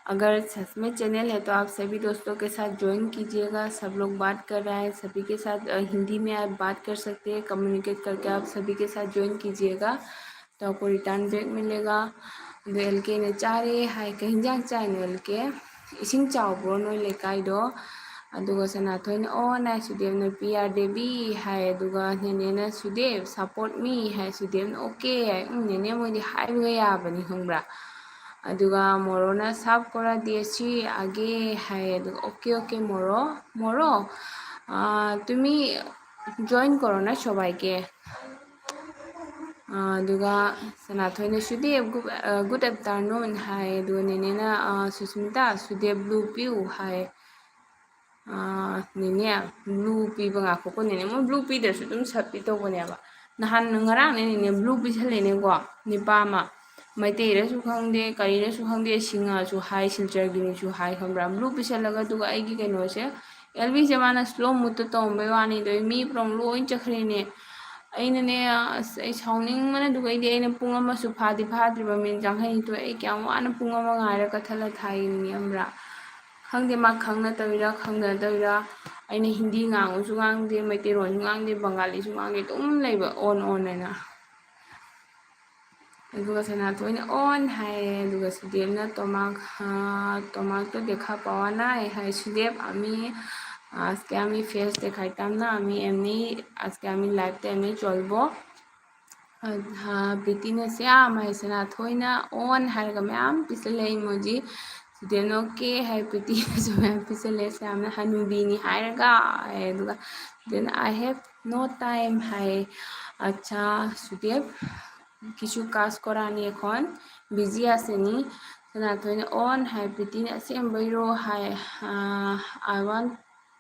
अगर सच में चैनल है तो आप सभी दोस्तों के साथ ज्वाइन कीजिएगा। सब लोग बात कर रहे हैं, सभी के साथ हिंदी में आप बात कर सकते हैं, कम्युनिकेट करके आप सभी के साथ ज्वाइन कीजिएगा तो आपको रिटर्न बैक मिलेगा। एल के ने चारे हाय कहीं जान चाय एल के इसिंग चावब्रो नोई लेकाइदो अदुगा सनाथोन ऑन हाय सुदेव ने पीआर देवी हाय अदुगा नेने सुदेव सपोर्ट मी हाय सुदेव ओके हाय नेने मोदी हाय बगा याबनी खंगब्रा अदुगा मोरोना साफ करा देसी आगे हाय अदुगा ओके ओके मोरो तुमी जॉइन करो ना सबाई के अदुगा सनाथोन सुदेव गुड आफ्टरनून हाय अदुगा नेनेना सुष्मिता सुदेव ब्लू पिउ हाय नेने ब्लू पीबा ngakoko नेने mo blue पीदरसु तुम सब पीतोबनेबा नहान ngarang नेने blue पीसलेनेको निपा मा मैतेरसु खंगदे करीरसु खंगदे सिंगासु हाय सिलचरगिनीसु हाय खंब्रा ब्लू पीसलगा दुगा आइगी कैनोसे एलबी से माना स्लो मुत तोंबे वानी दो मी प्रॉम लोइन चखरेने अइनने साउनिंग मने दुगैदे अइना पुंग अमसु फादी फाद्रिबा मिन जांखैनि तो आई क्याम वाना पुंग अमा गायरा कथला थाइनि अमरा खंगदे मा खंगना तविरा खंगना तविरा अइना Hindi ngangusu ngangde मैतेरोन ngangde Bengali सु ngangde तुम लेबा ऑन हैना अदुगा सनाथोन ऑन हाय अदुगा सुदेवना तोमाक तो देखा पावाना हाय सुदेव आमी आज के आमी फेस देखाइताम ना आमी एमनी आज के आमी लाइव ते एमनी चलबो प्रीति ने श्याम हाय सनाथोन ऑन हायगा मैम पिसले इमोजी सुदेव ओके हाय प्रीति जो मैम पिसले श्याम हनुबीनी हायगा अदुगा then I have no time हाय अच्छा सुदेव किछु काज करानी एखन बिजी आसेनी सनाथोन ऑन हाय प्रीति ने असेंबैरो हाय I want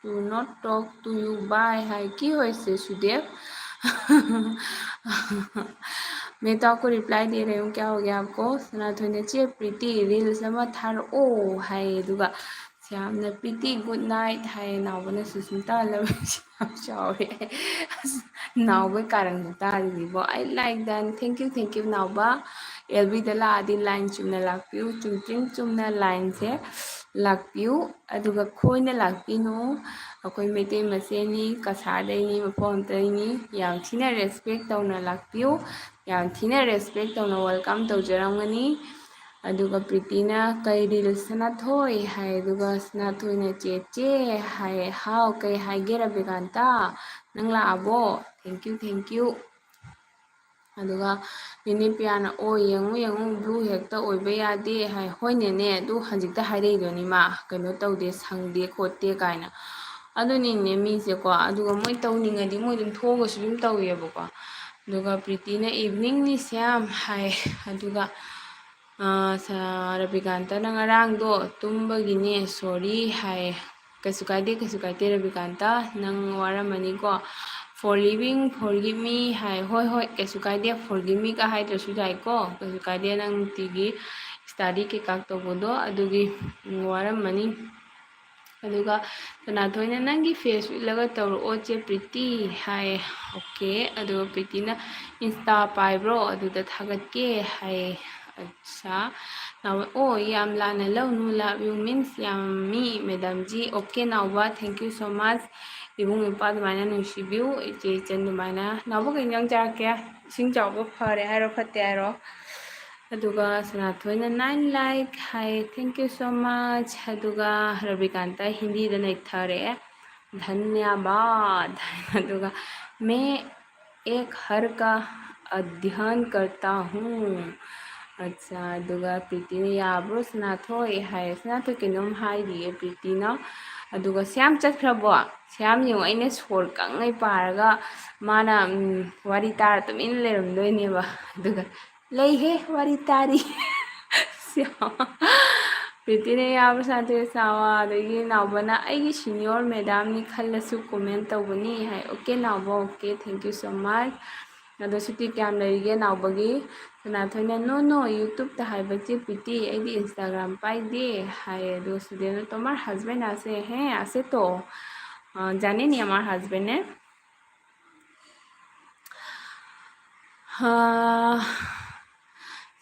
to not talk to you bye हाय की होइसे सुदेव मैं तो आपको रिप्लाई दे रही हूँ, क्या हो गया आपको सनाथोन चे प्रीति रील्स अमा थारो हाय दुगा श्याम ने प्रीति गुड नाइट हाय नावना सुष्मिता लव श्याम चावे नावबे कारण तारिबो I like that thank you नावबा एलबी दला आदि लाइन चुमना लाक्पिउ चुमचिंग चुमना लाइन से लाक्पिउ अदुगा खोइना लाक्पिनो अखोइ मेते मसेनी कसारदैनी मफोंतैनी याम थिना रेस्पेक्ट तौना लाक्पिउ याम थिना रेस्पेक्ट तौना वेलकम तौजरमगनी अदुगा प्रीतिना कई रील्स सनाथोय हाय अदुगा सनाथोयना चेचे हाय हाउ कई हायगेरा बेगांता नंग लाबो थैंक यू अदुगा नेने पियाना ओ यंगु ब्लू हेक्ता ओइबा यादे हाय होय नेने अदु हजिक्ता हाइरेइदोनी मा कनो तौदे संगदे खोते कायना अदुनिने मीसे को अदुगा मोय तौनिंगदि मोय दुम थोगसु दुम तौयेबको अदुगा प्रीतिना इवनिंग नि श्याम हाय अदुगा रविकांता नंग तुम्बगिने सॉरी हाय कैसु कायदे रविकांता नंग वारमनिको फॉर लिविंग फॉरगिव मी हाय होय होय कैसु कायदे फॉरगिव मी का हाइद्रसु जाइको कैसु कायदे नंग तिगी स्टडी के काक तौबदो अदुगी वारमनि अदुगा सनाथोयना नंगी फेस लगा तौरो चे प्रीति हाय ओके अदुगा प्रीतिना इंस्टा पाइब्रो अदुदा थागतके हाय अच्छा ओ याम लाना लवनु लव यू मीन्स यामी मैडम जी ओके नावबा थैंक यू सो मच इबुंग इपा अदुमाइना नुसिबिउ इचे इचन अदुमाइना नावबा कइंजांग चाके इसिंग चावबा फरे हायरो फते हायरो अदुगा सनाथोयना 9 लाइक हाय थैंक यू सो मच अदुगा रविकांता हिंदी दा नैथारे धन्यवाद अदुगा मैं एक हर का अध्ययन करता हूँ अच्छा दुगा प्रीति ने याब्रो सनाथोय हाय सनाथोय केनोम हाय दिए प्रीति ना ꯑꯗꯨꯒ ꯁ꯭ꯌꯥꯝ ꯆꯠꯈ꯭ꯔꯕꯣ? ꯁ꯭ꯌꯥꯝ ꯌꯦꯡꯉꯣ ꯑꯩꯅ ꯁꯣꯔ ꯀꯪꯉꯩ ꯄꯥꯔꯒ ꯃꯥꯅ ꯋꯥꯔꯤ ꯇꯥꯔ ꯇꯨꯃꯤꯟꯅ ꯂꯩꯔꯝꯗꯣꯏꯅꯦꯕ ꯑꯗꯨꯒ ꯂꯩꯍꯦ ꯋꯥꯔꯤ ꯇꯥꯔꯤ ꯁ꯭ꯌꯥꯝ ꯄ꯭ꯔꯤꯇꯤꯅ ꯌꯥꯕ ꯁꯥꯟꯇꯦ ꯆꯥꯋꯥ ꯑꯗꯒꯤ ꯅꯥꯎꯕꯅ ꯑꯩꯒꯤ ꯁꯤꯅꯤꯌꯣꯔ ꯃꯦꯗꯥꯝꯅꯤ ꯈꯜꯂꯁꯨ ꯀꯣꯃꯦꯟ ꯇꯧꯕꯅꯤ ꯍꯥꯏ ꯑꯣꯀꯦ ꯅꯥꯎꯕ ꯑꯣꯀꯦ ꯊꯦꯡꯛ ꯌꯨ ꯁꯣ ꯃꯆ ꯑꯗꯣ ꯁꯨꯇꯤ ꯀꯌꯥꯝ ꯂꯩꯔꯤꯒꯦ ꯅꯥꯎꯕꯒꯤ ꯁꯅꯥꯊꯣꯏꯅ नो यूट्यूब हाइबे प्रीति ऐडी इंस्टाग्राम पाइदे हाय दो स्टूडेंट तुम्हार हस्बैंड आसे हैं आसे तो जाने नहीं हमारे हस्बैंड है हाँ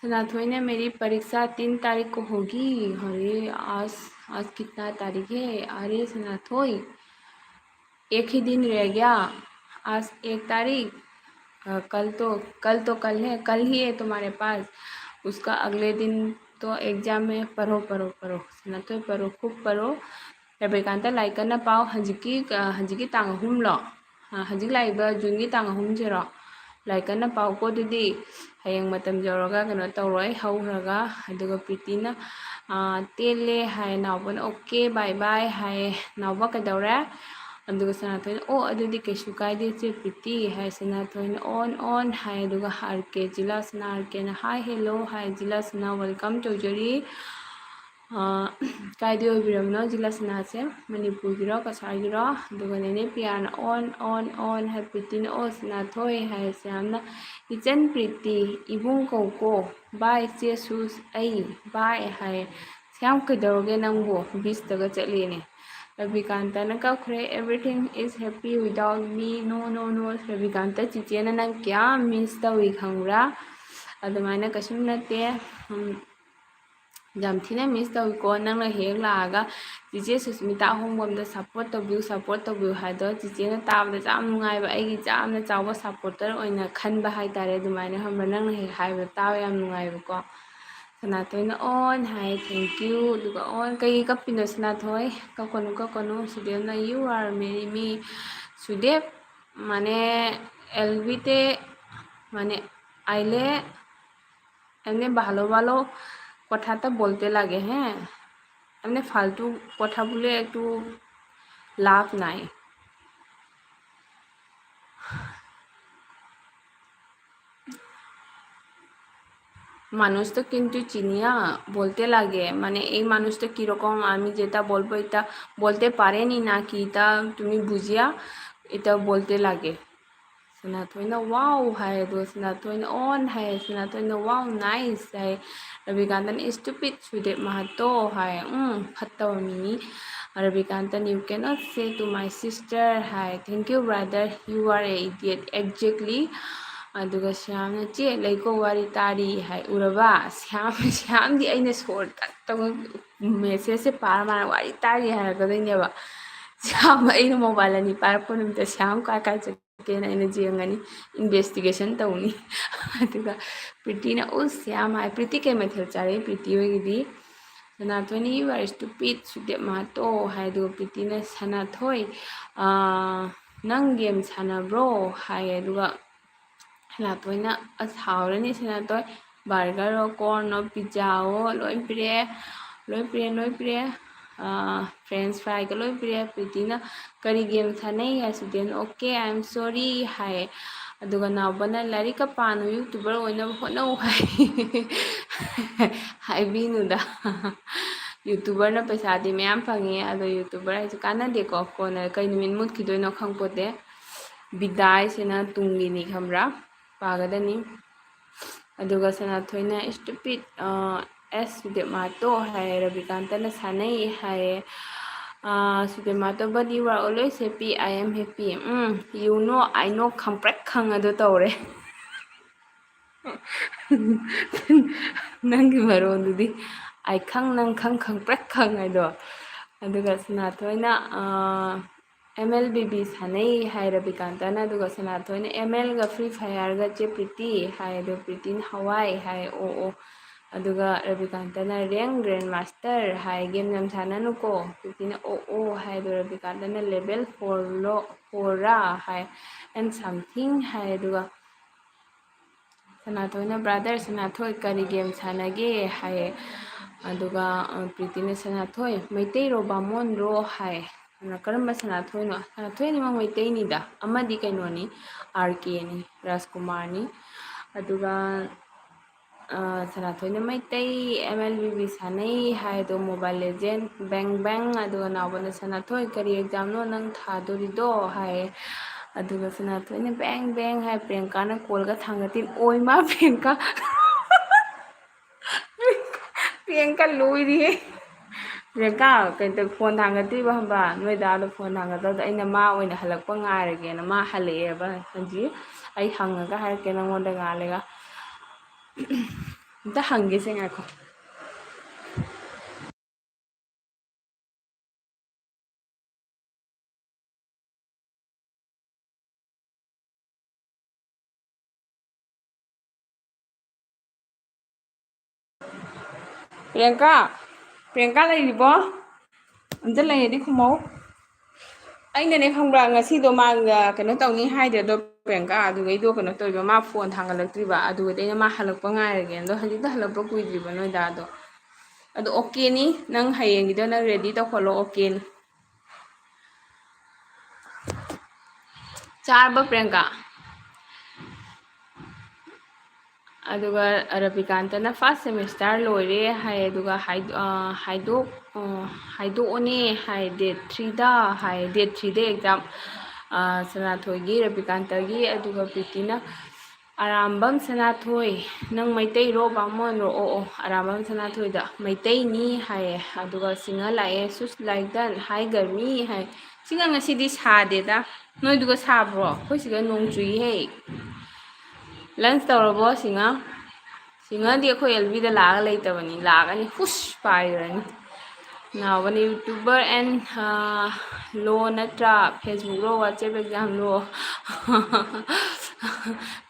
सनाथोई ने मेरी परीक्षा 3 तारीख को होगी। अरे आज आज कितना तारीख है? अरे सनाथोई एक ही दिन रह गया, आज 1 तारीख। कल है, कल ही है तुम्हारे पास। उसका अगले दिन तो एग्जाम है। पढ़ो पढ़ो पढ़ो सनाथोई पढ़ो खूब पढ़ो। रबिकांता लाइक करना पाओ हजिकी तांग अहुम लो हजिक लाइबा जून की तांग अहुम जेरो लाइक करना पाओ को दुदी हयेंग मतम जौरगा कनो तौरोय हौरगा अदुगा प्रीतिना तेले हाय नावबन ओके बाय बाय हाय नावबा कदौरे अदुगा सनाथोइन ओ अदुदी कैसु कायदे चे प्रीति हाय सनाथोइन ऑन हाय अदुगा हारके जिला सना हारके ना हाय हेलो हाय जिला सना वेलकम तौजरी कायदे ओइबिरमनो जिला सना से मणिपुर गिरो कसार गिरो नेने पियान ऑन है प्रीति ओ सनाथोय हाय श्यामना इचन प्रीति इबुंग को बाय चे सूस आई बाय हाय श्याम कदौगे नंगो बीस तक चलेने रविकांता न कखरे everything is happy without me no Ravikanta चिचे नंग क्या मिस तौई खंगरा अदुमाइना कसुम नते जम थीना मिस तौको नंग हेक लागा चिचे सुस्मिता अहोंगबम सपोर्ट तौबिउ हाइदो चिचे न ताबदा जाम नुंगाइबा आइगी जामना चावबा सपोर्टर ओइना खनबा हाइतारे अदुमाइना हमबा नंग हेक हाइबा ताबा याम नुंगाइबको सनाथोइना ऑन हाय थैंक यू दुगा ऑन कई कपिनो सनाथोइ ककोनु सुदेवना यू आर मेरी मी सुदेव माने एलबीते माने आइले एमने ভালো কথা तो बोलते लगे हैं एमने फालतू কথা बोले একটু लाभ নাই মানুষ তো কিন্তু চিনিয়া বলতে লাগে মানে এই মানুষটা কীরকম আমি যেটা বলবো এটা বলতে পারেনি নাকি এটা তুমি বুঝিয়া এটা বলতে লাগে सनाथोइना वाओ हाय दो सनाथोइना ऑन हाय सनाथोइना वाओ नाइस हाय रविकांतन स्टूपिड सुदे महतो हाय फत्तव मिनी रविकांतन you can not say to my sister हाय thank you brother you are a idiot exactly अदुगा श्यामना चे लैको वारी तारी हाय उरबा श्याम दी अइना सोर तक मेसेज से पार मार वारी तारी हाय गदैनेबा श्याम अइना मोबाइल अनि पार पनुमते श्याम का केना इन जेंगनी इन्वेस्टिगेशन तौनी अदुगा प्रीतिना उस श्याम हाय प्रीति के मथेल चारे प्रीति होगिदी सनाथोइनी यू आर स्टूपिड सुदे मातो हाय दो प्रीतिना सनाथोइ नंग गेम सानब्रो हाय अदुगा सनाथोइना अस हावरनी सनाथोइ बर्गर कॉर्न पिज्जा लोइ प्रिय फ्रेंच फ्राई का लोइ प्रिय प्रीतिना करी गेम थाने या student okay I am sorry हाय अदुगा नावबना लारिक पानो यूट्यूबर ओइना होनो हाय हाइबिनुदा यूट्यूबर ना पैसादी मैम फंगे अदो यूट्यूबर है कानादेको कोना कई नुमिन मुतखिदोइनो खंगपोते बिदाय सेना तुंगिनी खमरा पागदनी अदुगा सनाथोइना स्टूपिड एस सुदे मातो हाय रविकांतना सानै हाय सुदे मातो but you are always happy I am happy you know I know खंप्रक खंग अदो तौरे नंगी मरोंदुदी आई खंग नंग खंग खंप्रक खंग अदो अदुगा सनाथोइना MLBB सानै हाय रविकांतना अदुगा सनाथोइना ML गा फ्री फायर गा चे प्रीति हाय अदो प्रीतिन हवाई हाय ओ अदुगा रविकांतना रैंक ग्रैंड मास्टर हाय गेम नम साननुको प्रीतिना ओ हाय अदो रविकांतना लेवल 4 रा हाय एंड समथिंग हाय अदुगा सनाथोइना ब्रदर सनाथोइ करी गेम सानगे हाय अदुगा प्रीतिना सनाथोइ मैतै रो बामोन रो हाय ꯀꯔꯝꯕ ꯁꯅꯥꯊꯣꯏꯅꯣ? ꯁꯅꯥꯊꯣꯏꯅꯤꯃꯛ ꯃꯩꯇꯩꯅꯤꯗ, ꯑꯃꯗꯤ ꯀꯩꯅꯣꯅꯤ, ꯑꯥꯔ ꯀꯦꯅꯤ, ꯔꯥꯖꯀꯨꯃꯥꯔꯅꯤ. ꯑꯗꯨꯒ ꯁꯅꯥꯊꯣꯏꯅ ꯃꯩꯇꯩ, MLBB ꯁꯥꯟꯅꯩ ꯍꯥꯏꯗꯣ ꯃꯣꯕꯥꯏꯜ ꯂꯦꯖꯦꯟ, ꯕꯦꯡ ꯕꯦꯡ. ꯑꯗꯨꯒ ꯅꯥꯎꯕꯅ ꯁꯅꯥꯊꯣꯏ ꯀꯔꯤ ꯑꯦꯛꯖꯥꯝꯅꯣ ꯅꯪ ꯊꯥꯗꯣꯔꯤꯗꯣ ꯍꯥꯏꯌꯦ. ꯑꯗꯨꯒ ꯁꯅꯥꯊꯣꯏꯅ ꯕꯦꯡ ꯕꯦꯡ ꯍꯥꯏ. ꯄ꯭रिꯌꯥꯡꯀꯥꯅ ꯀꯣꯜꯒ ꯊꯥꯡꯒꯠꯇꯦ. ꯑꯣꯏ ꯃꯥ ꯄ꯭रिꯌꯥꯡꯀꯥ ꯄ꯭रिꯌꯥꯡꯀꯥ ꯂꯣꯏꯔꯤꯍꯦ. ꯄ꯭रिꯌꯥꯡꯀꯥ ꯀꯩꯇꯧ ꯐꯣꯟ ꯊꯥꯡꯒꯠꯇ꯭ꯔꯤꯕ ꯈꯪꯕ꯭ꯔꯥ? ꯅꯣꯏ ꯗꯥꯗꯣ ꯐꯣꯟ ꯊꯥꯡꯒꯠꯇꯕꯗ ꯑꯩꯅ ꯃꯥ ꯑꯣꯏꯅ ꯍꯜꯂꯛꯄ ꯉꯥꯏꯔꯒꯦꯅ. ꯃꯥ ꯍꯜꯂꯛꯑꯦꯕ ꯍꯧꯖꯤꯛ. ꯑꯩ ꯍꯪꯉꯒ ꯍꯥꯏꯔꯛꯀꯦ ꯅꯪꯉꯣꯟꯗ ꯉꯥꯜꯂꯦꯒ. ꯑꯝꯇ ꯍꯪꯒꯦꯁꯦ ꯉꯥꯏꯈꯣ. ꯄ꯭रिꯌꯥꯡꯀꯥ, ꯄ꯭रिꯌꯥꯡꯀꯥ ꯂꯩꯔꯤꯕꯣ? ꯑꯝꯇ ꯂꯩꯔꯗꯤ ꯈꯨꯝꯃꯧ. ꯑꯩꯅꯅꯦ ꯈꯪꯕ꯭ꯔꯥ, ꯉꯁꯤꯗꯣ ꯃꯥ ꯀꯩꯅꯣ ꯇꯧꯅꯤ ꯍꯥꯏꯗ꯭ꯔꯗꯣ ꯄ꯭रिꯌꯥꯡꯀꯥ, ꯑꯗꯨꯒꯩꯗꯣ ꯀꯩꯅꯣ ꯇꯧꯔꯤꯕ, ꯃꯥ ꯐꯣꯟ ꯊꯥꯡꯒꯠꯂꯛꯇ꯭ꯔꯤꯕ. ꯑꯗꯨꯒꯗꯤ ꯑꯩꯅ ꯃꯥ ꯍꯜꯂꯛꯄ ꯉꯥꯏꯔꯒꯦ. ꯑꯗꯣ ꯍꯧꯖꯤꯛꯇ ꯍꯜꯂꯛꯄ ꯀꯨꯏꯗ꯭ꯔꯤꯕ ꯅꯣꯏ ꯗꯥꯗꯣ. ꯑꯗꯣ ꯑꯣꯀꯦꯅꯤ, ꯅꯪ ꯍꯌꯦꯡꯒꯤꯗꯣ ꯅꯪ ꯔꯦꯗꯤ ꯇꯧꯈꯠꯂꯣ. ꯑꯣꯀꯦꯅꯤ. ꯆꯥꯔꯕ ꯄ꯭रिꯌꯥꯡꯀꯥ? ꯑꯗꯨꯒ ꯔꯕꯤꯀꯥꯟꯇꯅ ꯐꯥꯔꯁ ꯁꯦꯃꯤꯁꯇꯔ ꯂꯣꯏꯔꯦ ꯍꯥꯏ. ꯑꯗꯨꯒ ꯍꯥꯏꯗꯣꯛꯑꯣꯅꯦ ꯍꯥꯏ ꯗꯦꯠ 3ꯗ ꯍꯥꯏ. ꯗꯦꯠ 3ꯗ ꯑꯦꯛꯖꯥꯝ. ꯁꯅꯥꯊꯣꯏꯒꯤ, ꯔꯕꯤꯀꯥꯟꯇꯒꯤ. ꯑꯗꯨꯒ ꯄ꯭ꯔꯤꯇꯤꯅ ꯑꯔꯥꯝꯕꯝ ꯁꯅꯥꯊꯣꯏ ꯅꯪ ꯃꯩꯇꯩꯔꯣ ꯕꯥꯃꯣꯟꯔꯣ? ꯑꯣ ꯑꯔꯥꯝꯕꯝ ꯁꯅꯥꯊꯣꯏꯗ ꯃꯩꯇꯩꯅꯤ ꯍꯥꯏꯌꯦ. ꯑꯗꯨꯒ ꯁꯤꯡꯍ ꯂꯥꯛꯑꯦ. ꯁꯨꯁ ꯂꯥꯏꯗꯟ ꯍꯥꯏ ꯒꯔꯃꯤ ꯍꯥꯏ. ꯁꯤꯒ ꯉꯁꯤꯗꯤ ꯁꯥꯗꯦꯗ. ꯅꯣꯏꯗꯨꯒ ꯁꯥꯕ꯭ꯔꯣ? ꯑꯩꯈꯣꯏ ꯁꯤꯒ ꯅꯣꯡ ꯆꯨꯏꯍꯦ. ꯂꯟꯁ ꯇꯧꯔꯕꯣ ꯁꯤꯡꯍ? ꯁꯤꯡꯍꯗꯤ ꯑꯩꯈꯣꯏ LBꯗ ꯂꯥꯛꯑꯒ ꯂꯩꯇꯕꯅꯤ. ꯂꯥꯛꯑꯒꯅꯤ ꯍꯨꯁ ꯄꯥꯏꯈ꯭ꯔꯅꯤ. ꯅꯥꯎꯕꯅ ꯌꯨꯇ꯭ꯌꯨꯕꯔ ꯑꯦꯟ ꯂꯣ ꯅꯠꯇ꯭ꯔꯥ? ꯐꯦꯁꯕꯨꯛꯔꯣ ꯋꯥꯆꯦꯞ ꯑꯦꯛꯖꯥꯝꯂꯣ?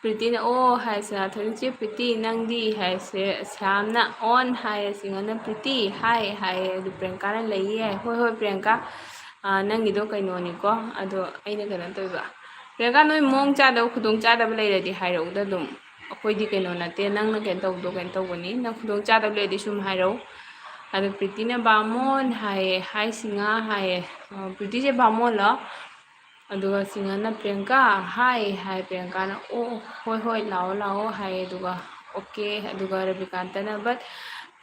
ꯄ꯭ꯔꯤꯇꯤꯅ ꯑꯣ ꯍꯥꯏ. ꯁꯅꯥꯊꯣꯏꯅ ꯆꯦ ꯄ꯭ꯔꯤꯇꯤ ꯅꯪꯗꯤ ꯍꯥꯏꯁꯦ. ꯁ꯭ꯌꯥꯝꯅ ꯑꯣꯟ ꯍꯥꯏꯌꯦ. ꯁꯤꯡꯍꯅ ꯄ꯭ꯔꯤꯇꯤ ꯍꯥꯏ ꯍꯥꯏꯌꯦ. ꯑꯗꯨ ꯄ꯭रिꯌꯥꯡꯀꯥꯅ ꯂꯩꯌꯦ ꯍꯥꯏ. ꯍꯣꯏ ꯍꯣꯏ ꯄ꯭ꯔꯤꯌꯥꯡꯀꯥ, ꯅꯪꯒꯤꯗꯣ ꯀꯩꯅꯣꯅꯤꯀꯣ. ꯑꯗꯣ ꯑꯩꯅ ꯀꯩꯅꯣ ꯇꯧꯕ. ꯄ꯭रिꯌꯥꯡꯀꯥ, ꯅꯣꯏ ꯃꯑꯣꯡ ꯆꯥꯗꯕ, ꯈꯨꯗꯣꯡ ꯆꯥꯗꯕ ꯂꯩꯔꯗꯤ ꯍꯥꯏꯔꯛꯎꯗ ꯑꯗꯨꯝ. ꯑꯩꯈꯣꯏꯗꯤ ꯀꯩꯅꯣ ꯅꯠꯇꯦ. ꯅꯪꯅ ꯀꯩꯅꯣ ꯇꯧꯕꯗꯣ ꯀꯩꯅꯣ ꯇꯧꯕꯅꯤ. ꯅꯪ ꯈꯨꯗꯣꯡ ꯆꯥꯗꯕ ꯂꯩꯔꯗꯤ ꯁꯨꯝ ꯍꯥꯏꯔꯛꯎ. ꯑꯗꯣ ꯄ꯭ꯔꯤꯇꯤꯅ ꯕꯥꯃꯣꯟ ꯍꯥꯏꯌꯦ. ꯍꯥꯏ ꯁꯤꯡꯍ ꯍꯥꯏꯌꯦ. ꯄ꯭ꯔꯤꯇꯤꯁꯦ ꯕꯥꯃꯣꯟꯂꯣ? ꯑꯗꯨꯒ ꯁꯤꯡꯍꯅ ꯄ꯭रिꯌꯥꯡꯀꯥ ꯍꯥꯏ ꯍꯥꯏ. ꯄ꯭ꯔꯤꯌꯥꯡꯀꯥꯅ ꯑꯣ ꯍꯣꯏ ꯍꯣꯏ ꯂꯥꯛꯑꯣ ꯂꯥꯛꯑꯣ ꯍꯥꯏꯌꯦ. ꯑꯗꯨꯒ ꯑꯣꯀꯦ. ꯑꯗꯨꯒ ꯔꯕꯤꯀꯥꯟꯇꯅ but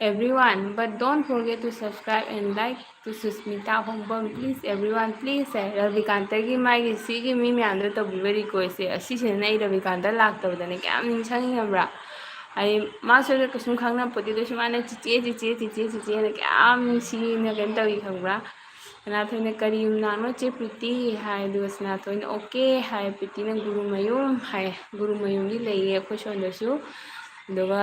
everyone but don't forget to subscribe and like to Sushmita Ahongbam please everyone please. ꯔꯕꯤꯀꯥꯟꯇꯒꯤ ꯃꯥꯒꯤ ꯁꯤꯒꯤ ꯃꯤ ꯃꯌꯥꯝꯗꯣ ꯇꯧꯕꯤꯕ ꯔꯤꯀ꯭ꯋꯦꯁꯁꯦ ꯑꯁꯤꯁꯤꯅ ꯑꯩ ꯔꯕꯤꯀꯥꯟꯇ ꯂꯥꯛꯇꯕꯗꯅꯦ ꯀꯌꯥꯝ ꯅꯤꯡꯁꯤꯡꯉꯕ꯭ꯔꯥ? ꯍꯥꯏꯗꯤ ꯃꯥꯁꯨ ꯀꯩꯁꯨꯝ ꯈꯪꯅꯄꯣꯠꯇꯦ. ꯑꯗꯨꯁꯨ ꯃꯥꯅ ꯆꯤꯆꯦꯅ ꯀꯌꯥꯝ ꯅꯨꯡꯁꯤꯅ ꯀꯩꯅꯣ ꯇꯧꯏ ꯈꯪꯕ꯭ꯔꯥ? ꯁꯅꯥꯊꯣꯏꯅ ꯀꯔꯤ ꯌꯨꯝꯅꯥꯛꯅꯣ ꯆꯦ ꯄ꯭ꯔꯤꯇꯤ ꯍꯥꯏ. ꯑꯗꯨꯒ ꯁꯅꯥꯊꯣꯏꯅ ꯑꯣꯀꯦ ꯍꯥꯏ. ꯄ꯭ꯔꯤꯇꯤꯅ ꯒꯨꯔꯨꯃꯌꯨꯝ ꯍꯥꯏ. ꯒꯨꯔꯨꯃꯌꯨꯝꯗꯤ ꯂꯩꯌꯦ ꯑꯩꯈꯣꯏ ꯁꯣꯝꯗꯁꯨ. ꯑꯗꯨꯒ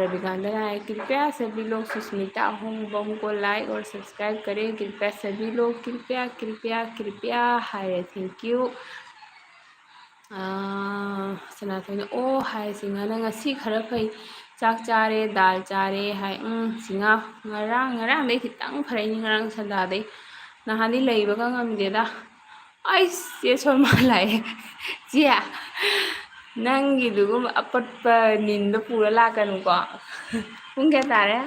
रविकांतन है कृपया सभी लोग सुष्मिता अहोंगबम को लाइक और सब्सक्राइब करें कृपया सभी लोग कृपया कृपया कृपया हाय थैंक यू. सनाथन ओ हाय सिंहना ngasi खरा फै चाक चारे दाल चारे हाय. सिंहा ngaraꯡꯗꯩ खितंग फरैनी ngaraꯡ संदादै नहानी लैबगा ngamdeda. ꯑꯩꯁ ꯆꯦ ꯁꯣꯜꯃꯥ ꯂꯥꯛꯑꯦ. ꯆꯦ ꯅꯪꯒꯤꯗꯨꯒꯨꯝꯕ ꯑꯄꯠꯄ ꯅꯤꯟꯗꯣ ꯄꯨꯔ ꯂꯥꯛꯀꯅꯨꯀꯣ. ꯄꯨꯡ ꯀꯌꯥ ꯇꯥꯔꯦ?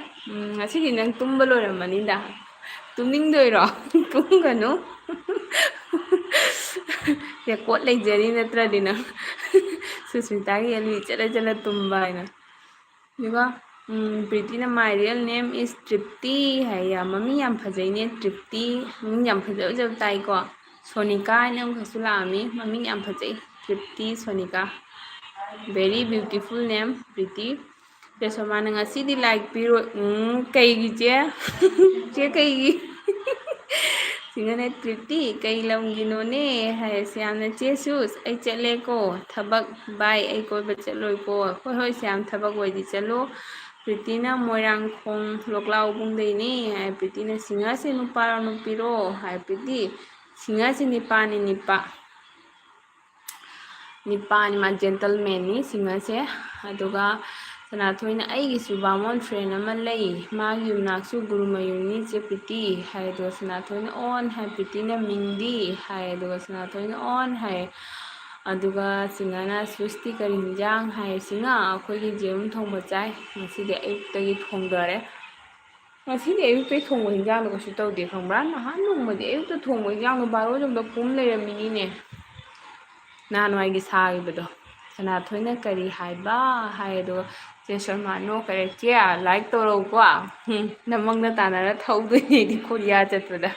ꯉꯁꯤꯗꯤ ꯅꯪ ꯇꯨꯝꯕ ꯂꯣꯏꯔꯝꯃꯅꯤꯗ. ꯇꯨꯝꯅꯤꯡꯗꯣꯏꯔꯣ? ꯇꯨꯝꯒꯅꯨ. ꯔꯦꯀꯣꯔꯠ ꯂꯩꯖꯔꯤ ꯅꯠꯇ꯭ꯔꯗꯤ ꯅꯪ ꯁꯨꯁꯃꯤꯇꯥꯒꯤ LB ꯆꯠꯂ ꯇꯨꯝꯕ ꯍꯥꯏꯅ. ꯑꯗꯨꯒ ꯄ꯭ꯔꯤꯇꯤꯅ ꯃꯥꯏ ꯔꯤꯌꯦꯜ ꯅꯦꯝ ꯏꯁ ꯇ꯭ꯔꯤꯞꯇꯤ ꯍꯥꯏ. ꯃꯃꯤꯡ ꯌꯥꯝ ꯐꯖꯩꯅꯦ ꯇ꯭ꯔꯤꯞꯇꯤ. ꯃꯃꯤꯡ ꯌꯥꯝ ꯐꯖꯕ ꯇꯥꯏꯀꯣ. ꯁꯣꯅꯤꯀꯥ ꯍꯥꯏꯅ ꯑꯃꯈꯛꯁꯨ ꯂꯥꯛꯑꯝꯃꯤ. ꯃꯃꯤꯡ ꯌꯥꯝ ꯐꯖꯩ. Tripti Sonika. Very beautiful name Preeti. ꯄꯦꯁꯣꯃꯥꯅ ꯉꯁꯤꯗꯤ ꯂꯥꯏꯛ ꯄꯤꯔꯣ. ꯀꯩꯒꯤ ꯆꯦ? ꯆꯦ ꯀꯩꯒꯤ? ꯁꯤꯡꯍꯅ ꯇ꯭ꯔꯤꯞꯇꯤ ꯀꯩ ꯂꯝꯒꯤꯅꯣꯅꯦ ꯍꯥꯏꯔꯁꯤ. ꯌꯥꯝꯅ ꯆꯦ ꯁꯨꯁ ꯑꯩ ꯆꯠꯂꯦꯀꯣ ꯊꯕꯛ ꯕꯥꯏ ꯑꯩ ꯀꯣꯏꯕ ꯆꯠꯂꯣꯏꯀꯣ. ꯍꯣꯏ ꯍꯣꯏ ꯁꯌꯥꯝ ꯊꯕꯛ ꯑꯣꯏꯗꯤ ꯆꯠꯂꯣ. ꯄ꯭ꯔꯤꯇꯤꯅ ꯃꯣꯏꯔꯥꯡꯈꯣꯡ ꯂꯣꯛꯂꯥꯎꯕꯨꯡꯗꯩꯅꯤ ꯍꯥꯏ. ꯄ꯭ꯔꯤꯇꯤꯅ ꯁꯤꯡꯍꯁꯦ ꯅꯨꯄꯥꯔꯣ ꯅꯨꯄꯤꯔꯣ ꯍꯥꯏ. ꯄ꯭ꯔꯤꯇꯤ ꯁꯤꯡꯍꯁꯦ ꯅꯤꯄꯥꯅꯤ ꯅꯤꯄꯥꯅꯤ ꯃꯥ ꯖꯦꯟꯇꯜꯃꯦꯟꯅꯤ ꯁꯤꯡꯍꯁꯦ. ꯑꯗꯨꯒ ꯁꯅꯥꯊꯣꯏꯅ ꯑꯩꯒꯤꯁꯨ ꯕꯥꯃꯣꯟ ꯐ꯭ꯔꯦꯟ ꯑꯃ ꯂꯩ ꯃꯥꯒꯤ ꯌꯨꯝꯅꯥꯛꯁꯨ ꯒꯨꯔꯨꯃꯌꯨꯝꯅꯤ ꯆꯦ ꯄ꯭ꯔꯤꯇꯤ ꯍꯥꯏ. ꯑꯗꯨꯒ ꯁꯅꯥꯊꯣꯏꯅ ꯑꯣꯟ ꯍꯥꯏ. ꯄ꯭ꯔꯤꯇꯤꯅ ꯃꯤꯡꯗꯤ ꯍꯥꯏ. ꯑꯗꯨꯒ ꯁꯅꯥꯊꯣꯏꯅ ꯑꯣꯟ ꯍꯥꯏ. ꯑꯗꯨꯒ ꯁꯤꯡꯍꯅ ꯁ꯭ꯋꯤꯁꯇꯤ ꯀꯔꯤ ꯍꯤꯟꯖꯥꯡ ꯍꯥꯏ. ꯁꯤꯡꯍ ꯑꯩꯈꯣꯏꯒꯤ ꯌꯦꯔꯨꯝ ꯊꯣꯡꯕ ꯆꯥꯏ. ꯉꯁꯤꯗꯤ ꯑꯌꯨꯛꯇꯒꯤ ꯊꯣꯡꯗꯔꯦ. ꯉꯁꯤꯗꯤ ꯑꯌꯨꯛꯇꯩ ꯊꯣꯡꯕ ꯍꯤꯟꯖꯥꯡꯗꯣ ꯀꯩꯁꯨ ꯇꯧꯗꯦ ꯈꯪꯕ꯭ꯔꯥ ꯅꯍꯥꯟ ꯅꯣꯡꯃꯗꯤ ꯑꯌꯨꯛꯇ ꯊꯣꯡꯕ ꯍꯤꯟꯖꯥꯡꯗꯣ ꯕꯥꯔꯣ ꯄꯨꯝ ꯂꯩꯔꯝꯃꯤꯅꯤꯅꯦ ꯅꯍꯥꯟꯋꯥꯏꯒꯤ ꯁꯥꯈꯤꯕꯗꯣ ꯁꯅꯥꯊꯣꯏꯅ ꯀꯔꯤ ꯍꯥꯏꯕ ꯍꯥꯏ ꯑꯗꯨꯒ ꯆꯦ ꯁꯔꯃ ꯅꯣꯛꯈꯔꯦ ꯆꯦ ꯂꯥꯏꯛ ꯇꯧꯔꯛꯎꯀꯣ ꯅꯃꯪꯗ ꯇꯥꯟꯅꯔ ꯊꯧꯗꯣꯏꯅꯦꯗꯤ ꯀꯣꯔꯤꯌꯥ ꯆꯠꯄꯗ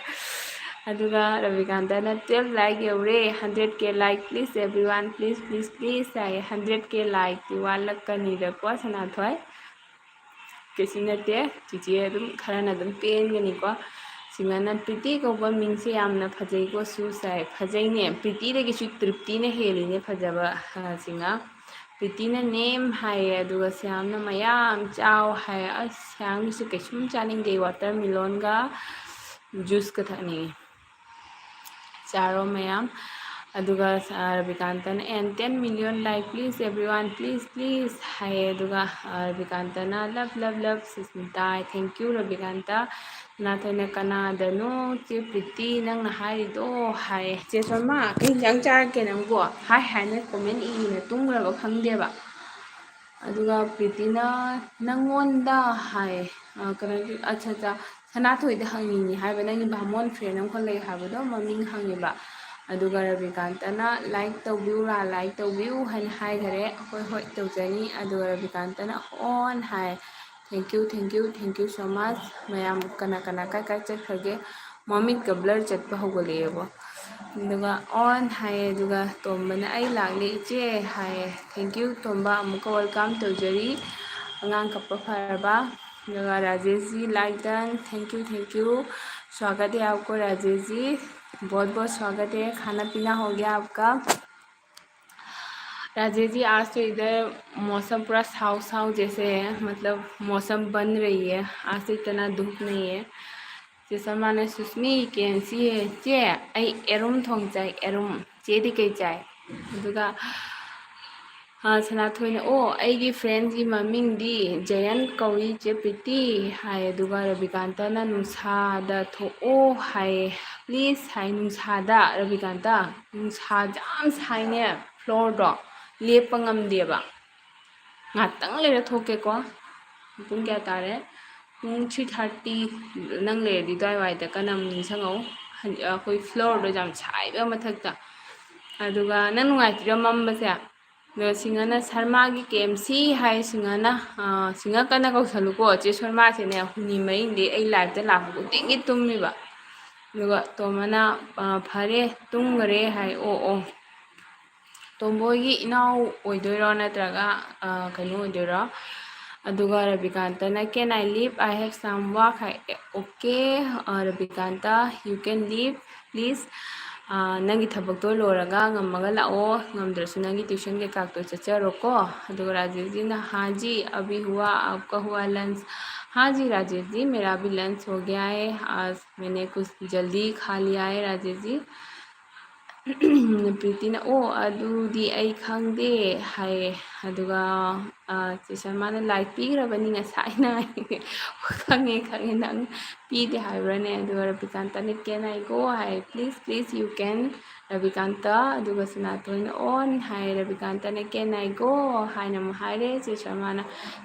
ꯑꯗꯨꯒ ꯔꯕꯤꯀꯥꯟꯇꯅ 12 ꯂꯥꯏꯛ ꯌꯧꯔꯦ 100K like please everyone please please please ꯍꯥꯏ 100K ꯂꯥꯏꯛꯇꯤ ꯋꯥꯠꯂꯛꯀꯅꯤꯗꯀꯣ ꯁꯅꯥꯊꯣꯏ ꯀꯩꯁꯨ ꯅꯠꯇꯦ ꯆꯤꯆꯦ ꯑꯗꯨꯝ ꯈꯔꯅ ꯑꯗꯨꯝ ꯄꯦꯟꯒꯅꯤꯀꯣ ꯁꯤꯡꯒꯅ ꯄ꯭ꯔꯤꯇꯤ ꯀꯧꯕ ꯃꯤꯡꯁꯦ ꯌꯥꯝꯅ ꯐꯖꯩꯀꯣ ꯁꯨꯁ ꯍꯥꯏ ꯐꯖꯩꯅꯦ ꯄ꯭ꯔꯤꯇꯤꯗꯒꯤꯁꯨ ꯇ꯭ꯔꯤꯞꯇꯤꯅ ꯍꯦꯜꯂꯤꯅꯦ ꯐꯖꯕ ꯁꯤꯡꯉ ꯄ꯭ꯔꯤꯇꯤꯅ ꯅꯦꯝ ꯍꯥꯏꯌꯦ ꯑꯗꯨꯒ ꯁ꯭ꯌꯥꯝꯅ ꯃꯌꯥꯝ ꯆꯥꯎ ꯍꯥꯏ ꯑꯁ ꯁ꯭ꯌꯥꯝꯒꯤꯁꯨ ꯀꯩꯁꯨꯝ ꯆꯥꯅꯤꯡꯗꯦ ꯋꯥꯇꯔꯃꯤꯂꯣꯟꯒ ꯖꯨꯁꯀ ꯊꯛꯅꯤꯡꯉꯤ ꯆꯥꯔꯣ ꯃꯌꯥꯝ ꯑꯗꯨꯒ ꯔꯕꯤꯀꯥꯟꯇꯅ 10 million like please everyone please please ꯍꯥꯏꯌꯦ ꯑꯗꯨꯒ ꯔꯕꯤꯀꯥꯟꯇꯅ ꯂꯞ ꯁꯨꯁꯃꯤꯇꯥ ꯊꯦꯡꯛ ꯌꯨ ꯔꯕꯤꯀꯥꯟꯇ ꯁꯅꯥꯊꯣꯏꯅ ꯀꯅꯥꯗꯅꯣ ꯆꯦ ꯄ꯭ꯔꯤꯇꯤ ꯅꯪꯅ ꯍꯥꯏꯔꯤꯗꯣ ꯍꯥꯏꯌꯦ ꯆꯦ ꯁꯔꯃ ꯀꯩ ꯍꯤꯟꯖꯥꯡ ꯆꯥꯔꯛꯀꯦ ꯅꯪꯕꯣ ꯍꯥꯏꯅ ꯀꯣꯃꯦꯟ ꯏꯅ ꯇꯨꯝꯈ꯭ꯔꯕ ꯈꯪꯗꯦꯕ ꯑꯗꯨꯒ ꯄ꯭ꯔꯤꯇꯤꯅ ꯅꯪꯉꯣꯟꯗ ꯍꯥꯏ ꯀꯩꯅꯣ ꯑꯠꯆꯥ ꯁꯅꯥꯊꯣꯏꯗ ꯍꯪꯉꯤꯅꯤ ꯍꯥꯏꯕ ꯅꯪꯒꯤ ꯚꯥꯃꯣꯟ ꯐ꯭ꯔꯦꯟ ꯑꯃꯈꯛ ꯂꯩ ꯍꯥꯏꯕꯗꯣ ꯃꯃꯤꯡ ꯍꯪꯉꯦꯕ ꯑꯗꯨꯒ ꯔꯕꯤꯀꯥꯟꯇꯅ ꯂꯥꯏꯛ ꯇꯧꯕꯤꯌꯨꯔꯥ ꯂꯥꯏꯛ ꯇꯧꯕꯤꯌꯨ ꯍꯥꯏꯅ ꯍꯥꯏꯈꯔꯦ ꯍꯣꯏ ꯇꯧꯖꯅꯤ ꯑꯗꯨꯒ ꯔꯕꯤꯀꯥꯟꯇꯅ ꯑꯣꯟ ꯍꯥꯏ ꯊꯦꯡꯛ ꯌꯨ ꯁꯣ ꯃꯆ ꯃꯌꯥꯝ ꯀꯅꯥ ꯀꯥꯏ ꯆꯠꯈ꯭ꯔꯒꯦ ꯃꯃꯤꯠꯀ ꯕ꯭ꯂꯔ ꯆꯠꯄ ꯍꯧꯒꯠꯂꯛꯑꯦꯕ ꯑꯗꯨꯒ ꯑꯣꯟ ꯍꯥꯏꯌꯦ ꯑꯗꯨꯒ ꯇꯣꯝꯕꯅ ꯑꯩ ꯂꯥꯛꯂꯦ ꯏꯆꯦ ꯍꯥꯏꯌꯦ ꯊꯦꯡꯛ ꯌꯨ ꯇꯣꯝꯕ ꯑꯃꯨꯛꯀ ꯋꯦꯜꯀꯝ ꯇꯧꯖꯔꯤ ꯑꯉꯥꯡ कपड़ा फरबा Rajesh ji like done thank you स्वागत है आपको राजेश जी बहुत बहुत स्वागत है खाना पीना हो गया आपका राजेश जी आज तो इधर मौसम पूरा साव जैसे है मतलब मौसम बन रही है आज तो इतना धूप नहीं है जैसा माने सुस्मी कैसी है चे आई एरुम थोंग चाय एरुम चेदी कई चाय अदुगा सनाथोइने ओ अꯩꯒꯤ फ्रेंड्स ममिंगदी जयन कौई चे प्रीति हाय अदुगा रविकांतना नुसादा थोओ हाय प्लीज हाय नुसादा रविकांता नुसा जाम साइने फ्लोर दो लेप ngamदेबा ngатang लेरे थोकेको पुंग क्या तारे पुंग 3:30 नंग लेदी दाय वाइदा कनम निसंगौ अखोई फ्लोर दो जाम छाइबा मथक्ता अदुगा नंग नुंगाइतिरा मम्बसे सिंगना शर्मा की केएमसी हाय सिंगना सिंगा कना कौसलुको चे शर्मा सेने हुनी मरिंदे ए लाइव ता लाप गुटिंगी तुमिबा दुगा तोमना फरे तुंगरे हाय ओ तोंबोगी इनाउ ओइदोइरो नत्रगा कनो ओइदोइरो अदुगा रविकांतना can I leave I have some work okay Ravikanta you can leave please नंगी थबकतो लोरगा ngamaga lao ngamdrasu nangi tuition के काकतो चचरो को अदुगा राजेश जी ना हाँ जी अभी हुआ आपका हुआ लंच हाँ जी राजेश जी मेरा भी लंच हो गया है आज मैंने कुछ जल्दी खा लिया है राजेश जी प्रीतिना ओ अदुदी आई खंगदे हाय अदुगा शर्माना लाइक पीग्रबनी ngसाइना खंगे नंग पीदे हाइब्रने अदुगा रविकांताने कैन आई गो हाय प्लीज यू कैन रविकांता अदुगा सनाथोइना ऑन हाय रविकांताने कैन आई गो हाय नम हायरे चे शर्माना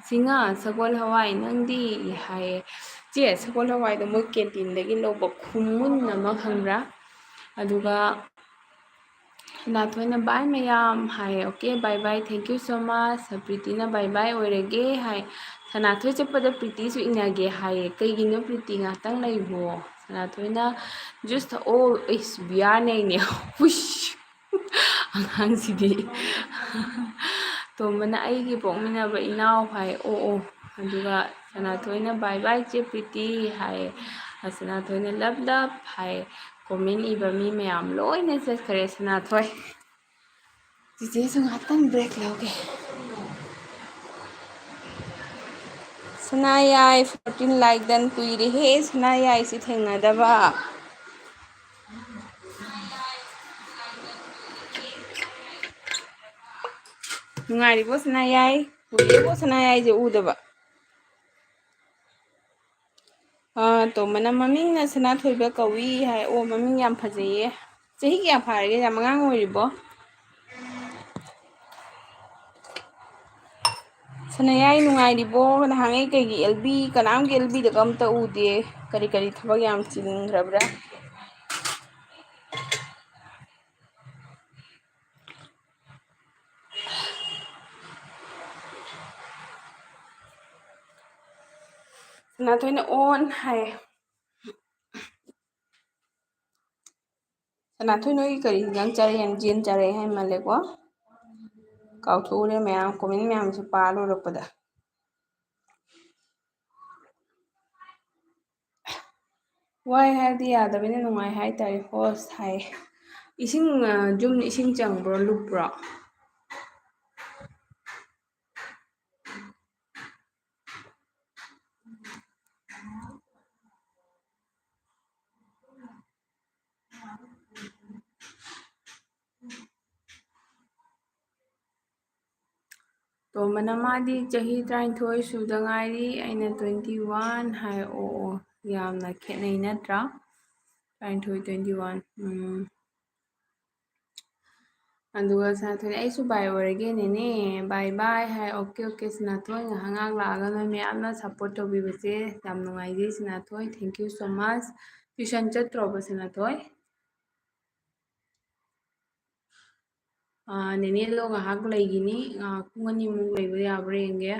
सिंगा सगोल हवाई नंगदी हाय चे सगोल हवाई दो मोय कैंटीन दगी लोबो खुमुन नम खंगब्रा अदुगा सनाथोइना बाय मैयाम हाय okay bye bye thank you so much प्रीतिना बाय बाय ओइरेगे हाय सनाथोइ चपदा प्रीति सु इनागे हाय कईगिनो प्रीति गातंग लइबो सनाथोइना जस्ट ओ इस बियार नेने पुश आंगांसिदी तोमना आइगी पोकमिनाबा इनाव हाय ओ अदुगा सनाथोइना बाय बाय चे प्रीति हाय सनाथोइना love hi comment इबा me ma'am लोइने चखरे सनाथोइ चिचे सु गातंग ब्रेक लौगे सनायाई 14 लाइक दन कुइरे हे सनायाई सि थेंगनादबा नुंगाइरिबो सनायाई कुइरेबो सनायाई जे उदबा तो मना ममिंग ना सनाथोइबा कवी हाय ओ ममिंग याम फजैये चही क्या फारगे याम आंगांग ओइरिबो ꯁꯅꯌꯥꯏ ꯅꯨꯡꯉꯥꯏꯔꯤꯕꯣ ꯅꯍꯥꯟꯉꯩ ꯀꯩꯒꯤ ꯑꯦꯜꯕꯤ ꯀꯅꯥꯝꯒꯤ ꯑꯦꯜꯕꯤꯗꯒ ꯑꯝꯇ ꯎꯗꯦ ꯀꯔꯤ ꯀꯔꯤ ꯊꯕꯛ ꯌꯥꯝ ꯆꯤꯟꯈ꯭ꯔꯕ꯭ꯔꯥ ꯁꯅꯥꯊꯣꯏꯅ ꯑꯣꯟ ꯍꯥꯏꯌꯦ ꯁꯅꯥꯊꯣꯏ ꯅꯣꯏꯒꯤ ꯀꯔꯤ ꯍꯤꯟꯖꯥꯡ ꯆꯥꯔꯛꯑꯦ ꯌꯦꯟ ꯆꯥꯔꯛꯑꯦ ꯍꯥꯏ ꯃꯥꯜꯂꯦꯀꯣ ꯀꯥꯎꯊꯣꯛꯎꯔꯦ ꯃꯌꯥꯝ ꯀꯣꯃꯦꯟ ꯃꯌꯥꯝꯁꯦ ꯄꯥꯂꯣꯏꯔꯛꯄꯗ ꯋꯥꯏ ꯍꯥꯏꯔꯗꯤ ꯌꯥꯗꯕꯅꯤꯅ ꯅꯨꯡꯉꯥꯏ ꯍꯥꯏꯇꯥꯔꯦ ꯍꯣꯁ ꯍꯥꯏꯌꯦ ꯏꯁꯤꯡ ꯌꯨꯝꯗ ꯏꯁꯤꯡ ꯆꯪꯕ꯭ꯔꯣ ꯂꯨꯞꯄ꯭ꯔꯣ ꯇꯣꯝꯕꯅ ꯃꯥꯗꯤ ꯆꯍꯤ 12 ꯁꯨꯗ ꯉꯥꯏꯔꯤ ꯑꯩꯅ 21 ꯍꯥꯏ ꯑꯣ ꯌꯥꯝꯅ ꯈꯦꯠꯅꯩ ꯅꯠꯇ꯭ꯔꯥ 12 21 ꯑꯗꯨꯒ ꯁꯅꯥꯊꯣꯏꯅ ꯑꯩꯁꯨ ꯕꯥꯏ ꯑꯣꯏꯔꯒꯦꯅꯦꯅꯦ ꯕꯥꯏ ꯕꯥꯏ ꯍꯥꯏ ꯑꯣꯀꯦ ꯑꯣꯀꯦ ꯁꯅꯥꯊꯣꯏ ꯉꯥꯏꯍꯥꯛ ꯂꯥꯛꯑꯒ ꯅꯣꯏ ꯃꯌꯥꯝꯅ ꯁꯞꯄꯣꯔꯠ ꯇꯧꯕꯤꯕꯁꯦ ꯌꯥꯝ ꯅꯨꯡꯉꯥꯏꯖꯩ ꯁꯅꯥꯊꯣꯏ ꯊꯦꯡꯀ꯭ꯌꯨ ꯁꯣ ꯃꯆ ꯇ꯭ꯌꯨꯁꯟ ꯆꯠꯇ꯭ꯔꯣꯕ ꯁꯅꯥꯊꯣꯏ ꯅꯦꯅꯦꯗꯣ ꯉꯥꯏꯍꯥꯛ ꯂꯩꯈꯤꯅꯤ ꯉꯥꯏꯍꯥꯛ ꯄꯨꯡ ꯑꯅꯤꯃꯨꯛ ꯂꯩꯕ ꯌꯥꯕ꯭ꯔꯥ ꯌꯦꯡꯒꯦ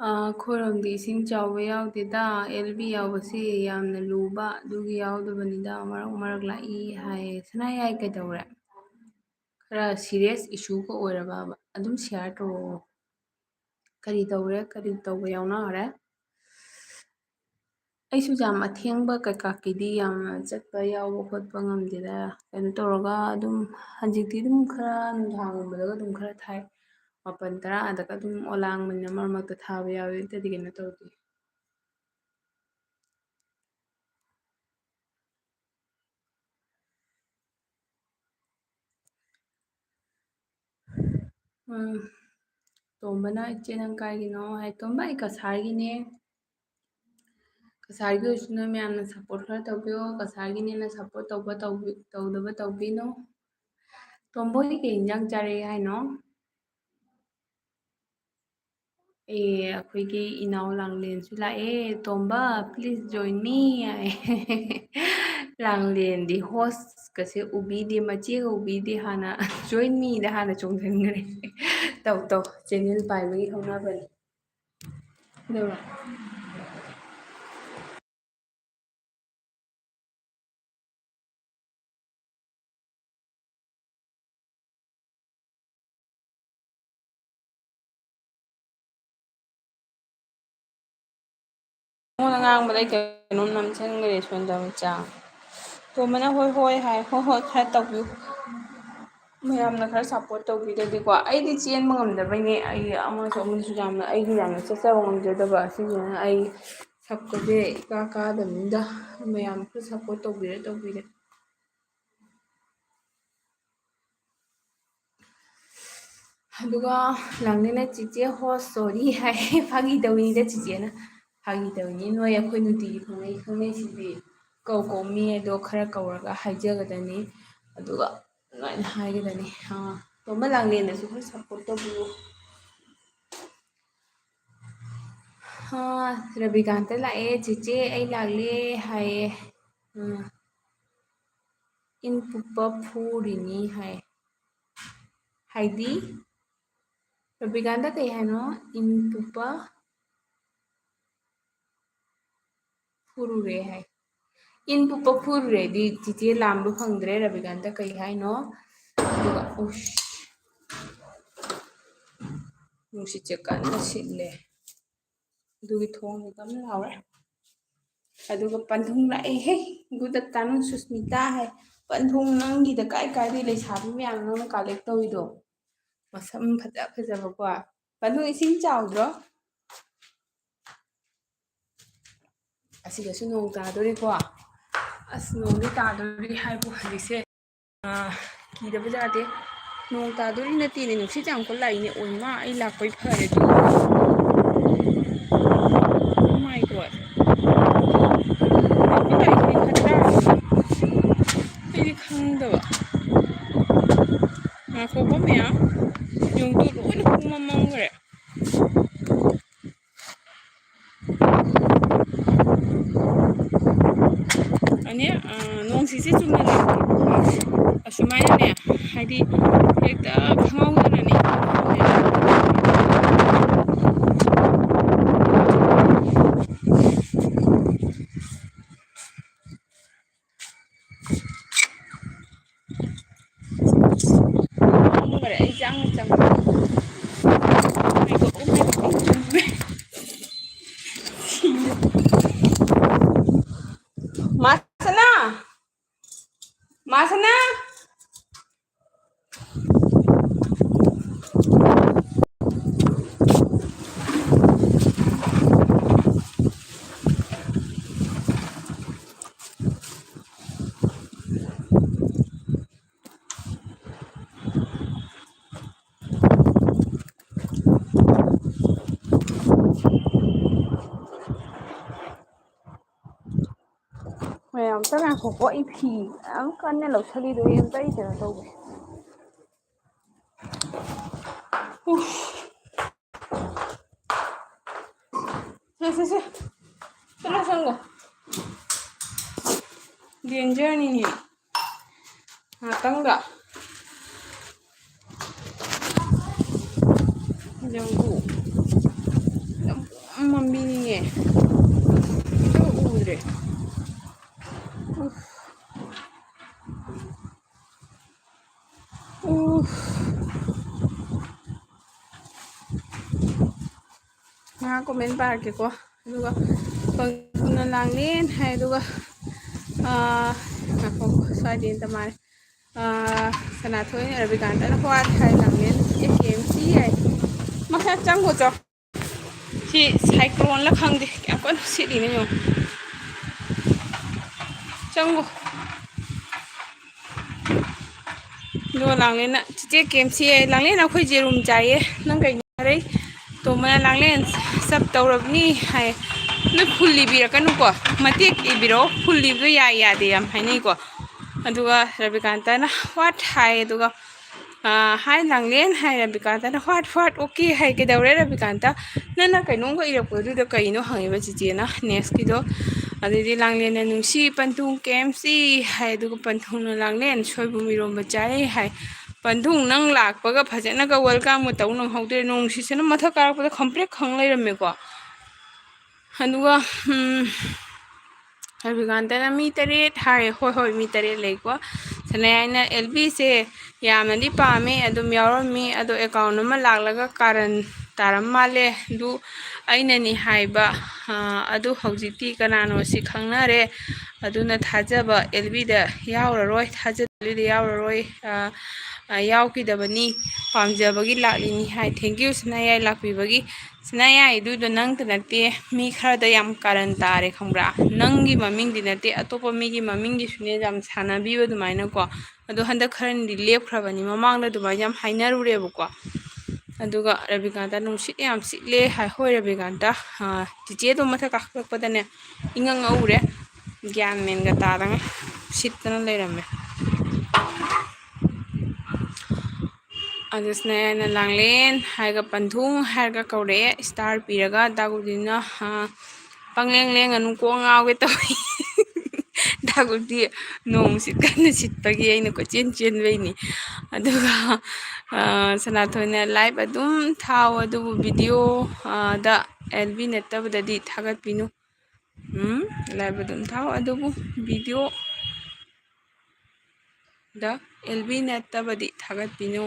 ꯑꯩꯈꯣꯏꯔꯣꯝꯗꯤ ꯏꯁꯤꯡ ꯆꯥꯎꯕ ꯌꯥꯎꯗꯦꯗ ꯑꯦꯜ ꯕꯤ ꯌꯥꯎꯕꯁꯤ ꯌꯥꯝꯅ ꯂꯨꯕ ꯑꯗꯨꯒꯤ ꯌꯥꯎꯗꯕꯅꯤꯗ ꯃꯔꯛ ꯃꯔꯛ ꯂꯥꯛꯏ ꯍꯥꯏꯌꯦ ꯁꯅꯥꯌꯥꯏ ꯀꯩꯗꯧꯔꯦ ꯈꯔ ꯁꯤꯔꯤꯌꯁ ꯏꯁꯨꯒ ꯑꯣꯏꯔꯕꯕ ꯑꯗꯨꯝ ꯁꯤꯌꯥꯔ ꯇꯧꯔꯛꯑꯣ ꯀꯔꯤ ꯇꯧꯔꯦ ꯀꯔꯤ ꯇꯧꯕ ꯌꯥꯎꯅꯈꯔꯦ ꯑꯩꯁꯨ ꯌꯥꯝ ꯑꯊꯦꯡꯕ ꯀꯩꯀꯥꯀꯤꯗꯤ ꯌꯥꯝꯅ ꯆꯠꯄ ꯌꯥꯎꯕ ꯈꯣꯠꯄ ꯉꯝꯗꯦꯗ ꯀꯩꯅꯣ ꯇꯧꯔꯒ ꯑꯗꯨꯝ ꯍꯧꯖꯤꯛꯇꯤ ꯑꯗꯨꯝ ꯈꯔ ꯅꯨꯡꯗꯥꯡꯒꯨꯝꯕꯗꯒ ꯑꯗꯨꯝ ꯈꯔ ꯊꯥꯏ 9 10 ꯑꯗꯨꯝ ꯑꯣꯂꯥꯡꯕꯅꯤꯅ ꯃꯔꯛ ꯃꯔꯛꯇ ꯊꯥꯕ ꯌꯥꯎꯋꯤ ꯑꯗꯨꯗꯤ ꯀꯩꯅꯣ ꯇꯧꯗꯦ ꯇꯣꯝꯕꯅ ꯏꯆꯦ ꯅꯪ ꯀꯥꯏꯒꯤꯅꯣ ꯍꯥꯏ ꯇꯣꯝꯕ ꯑꯩ ꯀꯁꯥꯔꯒꯤꯅꯦ ꯀꯁꯥꯔꯒꯤ ꯑꯣꯏꯔꯁꯨ ꯅꯣꯏ ꯃꯌꯥꯝꯅ ꯁꯞꯄꯣꯔꯠ ꯈꯔ ꯇꯧꯕꯤꯌꯣ ꯀꯁꯥꯔꯒꯤꯅꯦꯅ ꯁꯞꯄꯣꯔꯠ ꯇꯧꯗꯕ ꯇꯧꯕꯤꯅꯣ ꯇꯣꯝꯕꯣꯏꯗꯤ ꯀꯩ ꯏꯟꯖꯥꯡ ꯆꯥꯔꯛꯑꯦ ꯍꯥꯏꯅꯣ ꯑꯩꯈꯣꯏꯒꯤ ꯏꯅꯥꯎ ꯂꯥꯡꯂꯦꯟꯁꯨ ꯂꯥꯛꯑꯦ ꯇꯣꯝꯕ ꯄ꯭ꯂꯤꯁ ꯖꯣꯏꯟ ꯃꯤ ꯍꯥꯏ ꯂꯥꯡꯂꯦꯟꯗꯤ ꯍꯣꯁꯀꯁꯦ ꯎꯕꯤꯗꯦ ꯃꯆꯦꯒ ꯎꯕꯤꯗꯦ ꯍꯥꯟꯅ ꯖꯣꯏꯟ ꯃꯤꯗ ꯍꯥꯟꯅ ꯆꯣꯡꯁꯤꯟꯈ꯭ꯔꯦ ꯇꯧ ꯆꯦꯅꯦꯜ ꯄꯥꯏꯕꯒꯤ ꯍꯧꯅꯕꯅꯤ ꯑꯗꯨꯒ ꯑꯩꯉꯣꯟꯗ ꯉꯥꯡꯕꯗ ꯑꯩ ꯀꯩꯅꯣꯝ ꯅꯝꯁꯤꯟꯈ꯭ꯔꯦ ꯁꯣꯟꯗ ꯃꯆꯥ ꯇꯣꯝꯕꯅ ꯍꯣꯏ ꯍꯣꯏ ꯍꯥꯏ ꯍꯣꯏ ꯍꯣꯏ ꯈꯔ ꯇꯧꯕꯤꯌꯨ ꯃꯌꯥꯝꯅ ꯈꯔ ꯁꯞꯄꯣꯔꯠ ꯇꯧꯕꯤꯔꯗꯤꯀꯣ ꯑꯩꯗꯤ ꯆꯦꯟꯕ ꯉꯝꯗꯕꯩꯅꯦ ꯑꯩ ꯑꯃꯁꯨ ꯌꯥꯝꯅ ꯑꯩꯒꯤ ꯌꯥꯝꯅ ꯆꯠꯆꯕ ꯉꯝꯖꯗꯕ ꯑꯁꯤꯁꯤꯅ ꯑꯩ ꯁꯛꯄꯁꯦ ꯀꯥꯗꯕꯅꯤꯗ ꯃꯌꯥꯝ ꯈꯔ ꯁꯞꯄꯣꯔꯠ ꯇꯧꯕꯤꯔꯦ ꯑꯗꯨꯒ ꯂꯥꯡꯅꯤꯅ ꯆꯤꯆꯦ ꯍꯣꯁ ꯁꯣꯔꯤ ꯍꯥꯏ ꯐꯥꯒꯤ ꯇꯧꯋꯤꯅꯤꯗ ꯆꯤꯆꯦꯅ ꯐꯥꯒꯤ ꯇꯧꯋꯤꯅꯤ ꯅꯣꯏ ꯑꯩꯈꯣꯏ ꯅꯨꯡꯇꯤꯒꯤ ꯈꯪꯅꯩꯁꯤꯗꯤ ꯀꯧ ꯃꯤ ꯑꯗꯣ ꯈꯔ ꯀꯧꯔꯒ ꯍꯥꯏꯖꯒꯗꯅꯤ ꯑꯗꯨꯒ ꯑꯗꯨꯃꯥꯏꯅ ꯍꯥꯏꯒꯗꯅꯤ ꯇꯣꯝꯕ ꯂꯥꯡꯂꯦꯟꯅꯁꯨ ꯈꯔ ꯁꯞꯄꯣꯔꯠ ꯇꯧꯕꯤꯌꯨ ꯔꯕꯤꯀꯥꯟꯇ ꯂꯥꯛꯑꯦ ꯆꯦꯆꯦ ꯑꯩ ꯂꯥꯛꯂꯦ ꯍꯥꯏꯌꯦ ꯏꯟ ꯄꯨꯄ ꯐꯨꯔꯤꯅꯤ ꯍꯥꯏ ꯍꯥꯏꯗꯤ ꯔꯕꯤꯀꯥꯟꯇ ꯀꯩ ꯍꯥꯏꯅꯣ ꯏꯟ ꯄꯨꯄ ꯐꯨꯔꯨꯔꯦ ꯍꯥꯏ ꯏꯟ ꯄꯨꯞꯄ ꯐꯨꯔꯨꯔꯦꯗꯤ ꯆꯤꯆꯦ ꯂꯥꯝꯕ ꯐꯪꯗ꯭ꯔꯦ ꯔꯕꯤꯀꯥꯟꯇ ꯀꯩ ꯍꯥꯏꯅꯣ ꯑꯗꯨꯒ ꯅꯨꯡꯁꯤꯠꯁꯦ ꯀꯟꯅ ꯁꯤꯠꯂꯦ ꯑꯗꯨꯒꯤ ꯊꯣꯡꯁꯦ ꯀꯟꯅ ꯂꯥꯎꯔꯦ ꯑꯗꯨꯒ ꯄꯟꯊꯨꯡ ꯂꯥꯛꯑꯦꯍꯦ ꯒꯨꯗ ꯑꯐꯇꯔꯅꯨꯟ ꯁꯨꯁꯃꯤꯇꯥ ꯍꯥꯏ ꯄꯟꯊꯨꯡ ꯅꯪꯒꯤꯗ ꯀꯥꯏꯗꯩ ꯂꯩꯁꯥꯕꯤ ꯃꯌꯥꯝ ꯅꯪꯅ ꯀꯥꯂꯦꯛ ꯇꯧꯔꯤꯗꯣ ꯃꯁꯝ ꯐꯖꯕꯀꯣ ꯄꯟꯊꯨꯡ ꯏꯁꯤꯡ ꯆꯥꯎꯗ꯭ꯔꯣ ꯑꯁꯤꯗꯁꯨ ꯅꯣꯡ ꯇꯥꯗꯣꯔꯤꯀꯣ ꯑꯁ ꯅꯣꯡꯗꯤ ꯇꯥꯗꯣꯔꯤ ꯍꯥꯏꯕꯨ ꯍꯧꯖꯤꯛꯁꯦ ꯀꯤꯗꯕ ꯌꯥꯗꯦ ꯅꯣꯡ ꯇꯥꯗꯣꯔꯤ ꯅꯠꯇꯦꯅꯦ ꯅꯨꯡꯁꯤꯠ ꯌꯥꯝ ꯀꯟ ꯂꯥꯛꯏꯅꯦ ꯑꯣꯏꯃꯥ ꯑꯩ ꯂꯥꯛꯄꯩ ꯐꯔꯦ ꯃꯥꯏ ꯒꯣꯠ ꯑꯩꯗꯤ ꯈꯪꯗꯕ ꯉꯥꯏꯈꯣꯀꯣ ꯃꯌꯥꯝ ꯌꯣꯡꯗꯣ ꯂꯣꯏꯅ ꯄꯨꯡꯃꯝ ꯃꯝꯈ꯭ꯔꯦ ꯑꯅꯦ ꯅꯣꯡꯁꯤꯁꯦ ꯆꯨꯝꯅ ꯂꯥꯛꯄ ꯑꯁꯨꯃꯥꯏꯅꯅꯦ ꯍꯥꯏꯗꯤ ꯍꯦꯛꯇ ꯈꯪꯍꯧꯗꯅꯅꯦ ꯈꯔꯦ ꯑꯩ ꯆꯪꯉ ꯆꯪꯉ ꯃꯥꯁꯅꯥ ꯃꯥꯁꯅꯥ ꯃꯌꯥꯝ ꯑꯝꯇ ꯉꯥꯏꯈꯣꯀꯣ ꯑꯩ ꯐꯤ ꯌꯥꯝ ꯀꯟꯅ ꯂꯧꯁꯜꯂꯤꯗꯣ ꯑꯝꯇ ꯑꯩ ꯀꯩꯅꯣ ꯇꯧꯒꯦ ꯁꯦ ꯆꯠꯂꯣ ꯆꯪꯒꯣ ꯗꯦꯟꯖꯔꯅꯤꯅꯦ ꯉꯥꯛꯇꯪꯗ ꯖꯪꯕꯨ ꯌꯥꯝ ꯃꯝꯕꯤꯅꯤꯡꯉꯦ ꯎꯗ꯭ꯔꯦ ꯉꯥꯏꯍꯥꯛ ꯀꯣꯃꯦꯟ ꯄꯥꯔꯛꯀꯦꯀꯣ ꯑꯗꯨꯒ ꯄꯪꯊꯨꯅ ꯂꯥꯡꯂꯦꯟ ꯍꯥꯏ ꯑꯗꯨꯒ ꯉꯥꯏꯈꯣ ꯁ꯭ꯋꯥꯏꯗꯤ ꯑꯝꯇ ꯃꯥꯔꯦ ꯁꯅꯥꯊꯣꯏ ꯔꯕꯤꯀꯥꯟꯇꯅ ꯍ꯭ꯋꯥꯠ ꯍꯥꯏ ꯂꯥꯡꯂꯦꯟ AKMC ꯍꯥꯏ ꯃꯈꯥ ꯆꯪꯉꯣ ꯆꯣ ꯁꯤ ꯁꯥꯏꯀ꯭ꯂꯣꯟꯂ ꯈꯪꯗꯦ ꯀꯌꯥꯝ ꯀꯟꯅ ꯁꯤꯠꯂꯤꯅꯣ ꯌꯦꯡꯉꯣ ꯆꯪꯉꯣ ꯑꯗꯨꯒ ꯂꯥꯡꯂꯦꯟꯅ ꯆꯤꯆꯦ KMC ꯂꯥꯡꯂꯦꯟ ꯑꯩꯈꯣꯏ ꯌꯦꯔꯨꯝ ꯆꯥꯏꯌꯦ ꯅꯪ ꯀꯩꯅꯣ ꯍꯥꯏꯔꯩ ꯇꯣꯝꯕꯅ ꯂꯥꯡꯂꯦꯟ ꯁꯞ ꯇꯧꯔꯕꯅꯤ ꯍꯥꯏ ꯅꯣꯏ ꯐꯨꯜ ꯏꯕꯤꯔꯛꯀꯅꯨꯀꯣ ꯃꯇꯦꯛ ꯏꯕꯤꯔꯛꯑꯣ ꯐꯨꯜ ꯏꯕꯗꯣ ꯌꯥꯗꯦ ꯌꯥꯝ ꯍꯥꯏꯅꯩꯀꯣ ꯑꯗꯨꯒ ꯔꯕꯤꯀꯥꯟꯇꯅ ꯍ꯭ꯋꯥꯠ ꯍꯥꯏ ꯑꯗꯨꯒ ꯍꯥꯏ ꯂꯥꯡꯂꯦꯟ ꯍꯥꯏ ꯔꯕꯤꯀꯥꯟꯇꯅ ꯍ꯭ꯋꯥꯠ ꯑꯣꯀꯦ ꯍꯥꯏ ꯀꯩꯗꯧꯔꯦ ꯔꯕꯤꯀꯥꯟꯇ ꯅꯪꯅ ꯀꯩꯅꯣꯝꯒ ꯏꯔꯛꯄꯗꯨꯗ ꯀꯩꯅꯣ ꯍꯪꯉꯤꯕ ꯆꯤꯆꯦꯅ ꯅꯦꯛꯁꯀꯤꯗꯣ ꯑꯗꯩꯗꯤ ꯂꯥꯡꯂꯦꯟꯅ ꯅꯨꯡꯁꯤ ꯄꯟꯊꯨꯡ KMC ꯍꯥꯏ ꯑꯗꯨꯒ ꯄꯟꯊꯨꯡꯅ ꯂꯥꯡꯂꯦꯟ ꯁꯣꯏꯕꯨꯝ ꯏꯔꯣꯝꯕ ꯆꯥꯏ ꯍꯥꯏ ꯄꯟꯊꯨꯡ ꯅꯪ ꯂꯥꯛꯄꯒ ꯐꯖꯅꯒ ꯋꯦꯜꯀꯥꯝꯒ ꯇꯧ ꯅꯪꯍꯧꯗ꯭ꯔꯦ ꯅꯣꯡꯁꯤꯁꯤꯅ ꯃꯊꯛ ꯀꯥꯔꯛꯄꯗ ꯈꯪꯄ꯭ꯔꯦꯛ ꯈꯪ ꯂꯩꯔꯝꯃꯦꯀꯣ ꯑꯗꯨꯒ ꯔꯕꯤꯀꯥꯟꯇꯅ ꯃꯤ 8 ꯍꯥꯏ ꯍꯣꯏ ꯃꯤ 8 ꯂꯩꯀꯣ ꯁꯅꯥꯌꯥꯏꯅ LBꯁꯦ ꯌꯥꯝꯅꯗꯤ ꯄꯥꯝꯃꯦ ꯑꯗꯨꯝ ꯌꯥꯎꯔꯝꯃꯤ ꯑꯗꯣ ꯑꯦꯀꯥꯎꯟ ꯑꯃ ꯂꯥꯛꯂꯒ ꯀꯥꯔꯟ ꯇꯥꯔꯝ ꯃꯥꯜꯂꯦ ꯑꯗꯨ ꯑꯩꯅꯅꯤ ꯍꯥꯏꯕ ꯑꯗꯨ ꯍꯧꯖꯤꯛꯇꯤ ꯀꯅꯥꯅꯣꯁꯤ ꯈꯪꯅꯔꯦ ꯑꯗꯨꯅ ꯊꯥꯖꯕ LBꯗ ꯌꯥꯎꯔꯔꯣꯏ ꯊꯥꯖꯕ ꯌꯥꯎꯔꯔꯣꯏ ꯌꯥꯎꯈꯤꯗꯕꯅꯤ ꯄꯥꯝꯖꯕꯒꯤ ꯂꯥꯛꯂꯤꯅꯤ ꯍꯥꯏ ꯊꯦꯡꯀ꯭ꯌꯨ ꯁꯅꯥꯌꯥꯏ ꯂꯥꯛꯄꯤꯕꯒꯤ ꯁꯅꯥꯌꯥꯏ ꯑꯗꯨꯗꯣ ꯅꯪꯇ ꯅꯠꯇꯦ ꯃꯤ ꯈꯔꯗ ꯌꯥꯝ ꯀꯥꯔꯟ ꯇꯥꯔꯦ ꯈꯪꯕ꯭ꯔꯥ ꯅꯪꯒꯤ ꯃꯃꯤꯡꯗꯤ ꯅꯠꯇꯦ ꯑꯇꯣꯞꯄ ꯃꯤꯒꯤ ꯃꯃꯤꯡꯒꯤꯁꯨꯅꯦ ꯌꯥꯝ ꯁꯥꯟꯅꯕꯤꯕ ꯑꯗꯨꯃꯥꯏꯅꯀꯣ ꯑꯗꯣ ꯍꯟꯗꯛ ꯈꯔꯅꯗꯤ ꯂꯦꯞꯈ꯭ꯔꯕꯅꯤ ꯃꯃꯥꯡꯗ ꯑꯗꯨꯃꯥꯏꯅ ꯌꯥꯝ ꯍꯥꯏꯅꯔꯨꯔꯦꯕꯀꯣ ꯑꯗꯨꯒ ꯔꯕꯤꯀꯥꯟꯇ ꯅꯨꯡꯁꯤꯠ ꯌꯥꯝ ꯁꯤꯠꯂꯦ ꯍꯥꯏ ꯍꯣꯏ ꯔꯕꯤꯀꯥꯟꯇ ꯆꯤꯆꯦꯗꯣ ꯃꯊꯛ ꯀꯥꯈꯠꯂꯛꯄꯗꯅꯦ ꯏꯉꯪ ꯉꯛꯎꯔꯦ ꯒ꯭ꯌꯥꯟ ꯃꯦꯟꯒ ꯇꯥꯗꯉꯩ ꯁꯤꯠꯇꯅ ꯂꯩꯔꯝꯃꯦ ꯑꯗꯨꯁꯤꯅ ꯑꯩꯅ ꯂꯥꯡꯂꯦꯟ ꯍꯥꯏꯔꯒ ꯄꯟꯊꯨꯡ ꯍꯥꯏꯔꯒ ꯀꯧꯔꯛꯑꯦ ꯏꯁꯇꯥꯔ ꯄꯤꯔꯒ ꯗꯥꯒꯨꯗꯤꯅ ꯄꯪꯂꯦꯡ ꯂꯦꯡꯒꯅꯨ ꯀꯣꯛ ꯉꯥꯎꯒꯦ ꯇꯧꯏ ꯗꯥꯒꯨꯗꯤ ꯅꯣꯡꯁꯤ ꯀꯟꯅ ꯁꯤꯠꯄꯒꯤ ꯑꯩꯅ ꯀꯣꯏꯆꯦꯟ ꯆꯦꯟꯕꯩꯅꯤ ꯑꯗꯨꯒ ꯁꯅꯥꯊꯣꯏꯅ ꯂꯥꯏꯚ ꯑꯗꯨꯝ ꯊꯥꯎ ꯑꯗꯨꯕꯨ ꯚꯤꯗꯤꯑꯣꯗ LB ꯅꯠꯇꯕꯗꯗꯤ ꯊꯥꯒꯠꯄꯤꯅꯨ ꯂꯥꯏꯚ ꯑꯗꯨꯝ ꯊꯥꯎ ꯑꯗꯨꯕꯨ ꯚꯤꯗꯤꯑꯣ ꯗ LB ꯅꯠꯇꯕꯗꯤ ꯊꯥꯒꯠꯄꯤꯅꯨ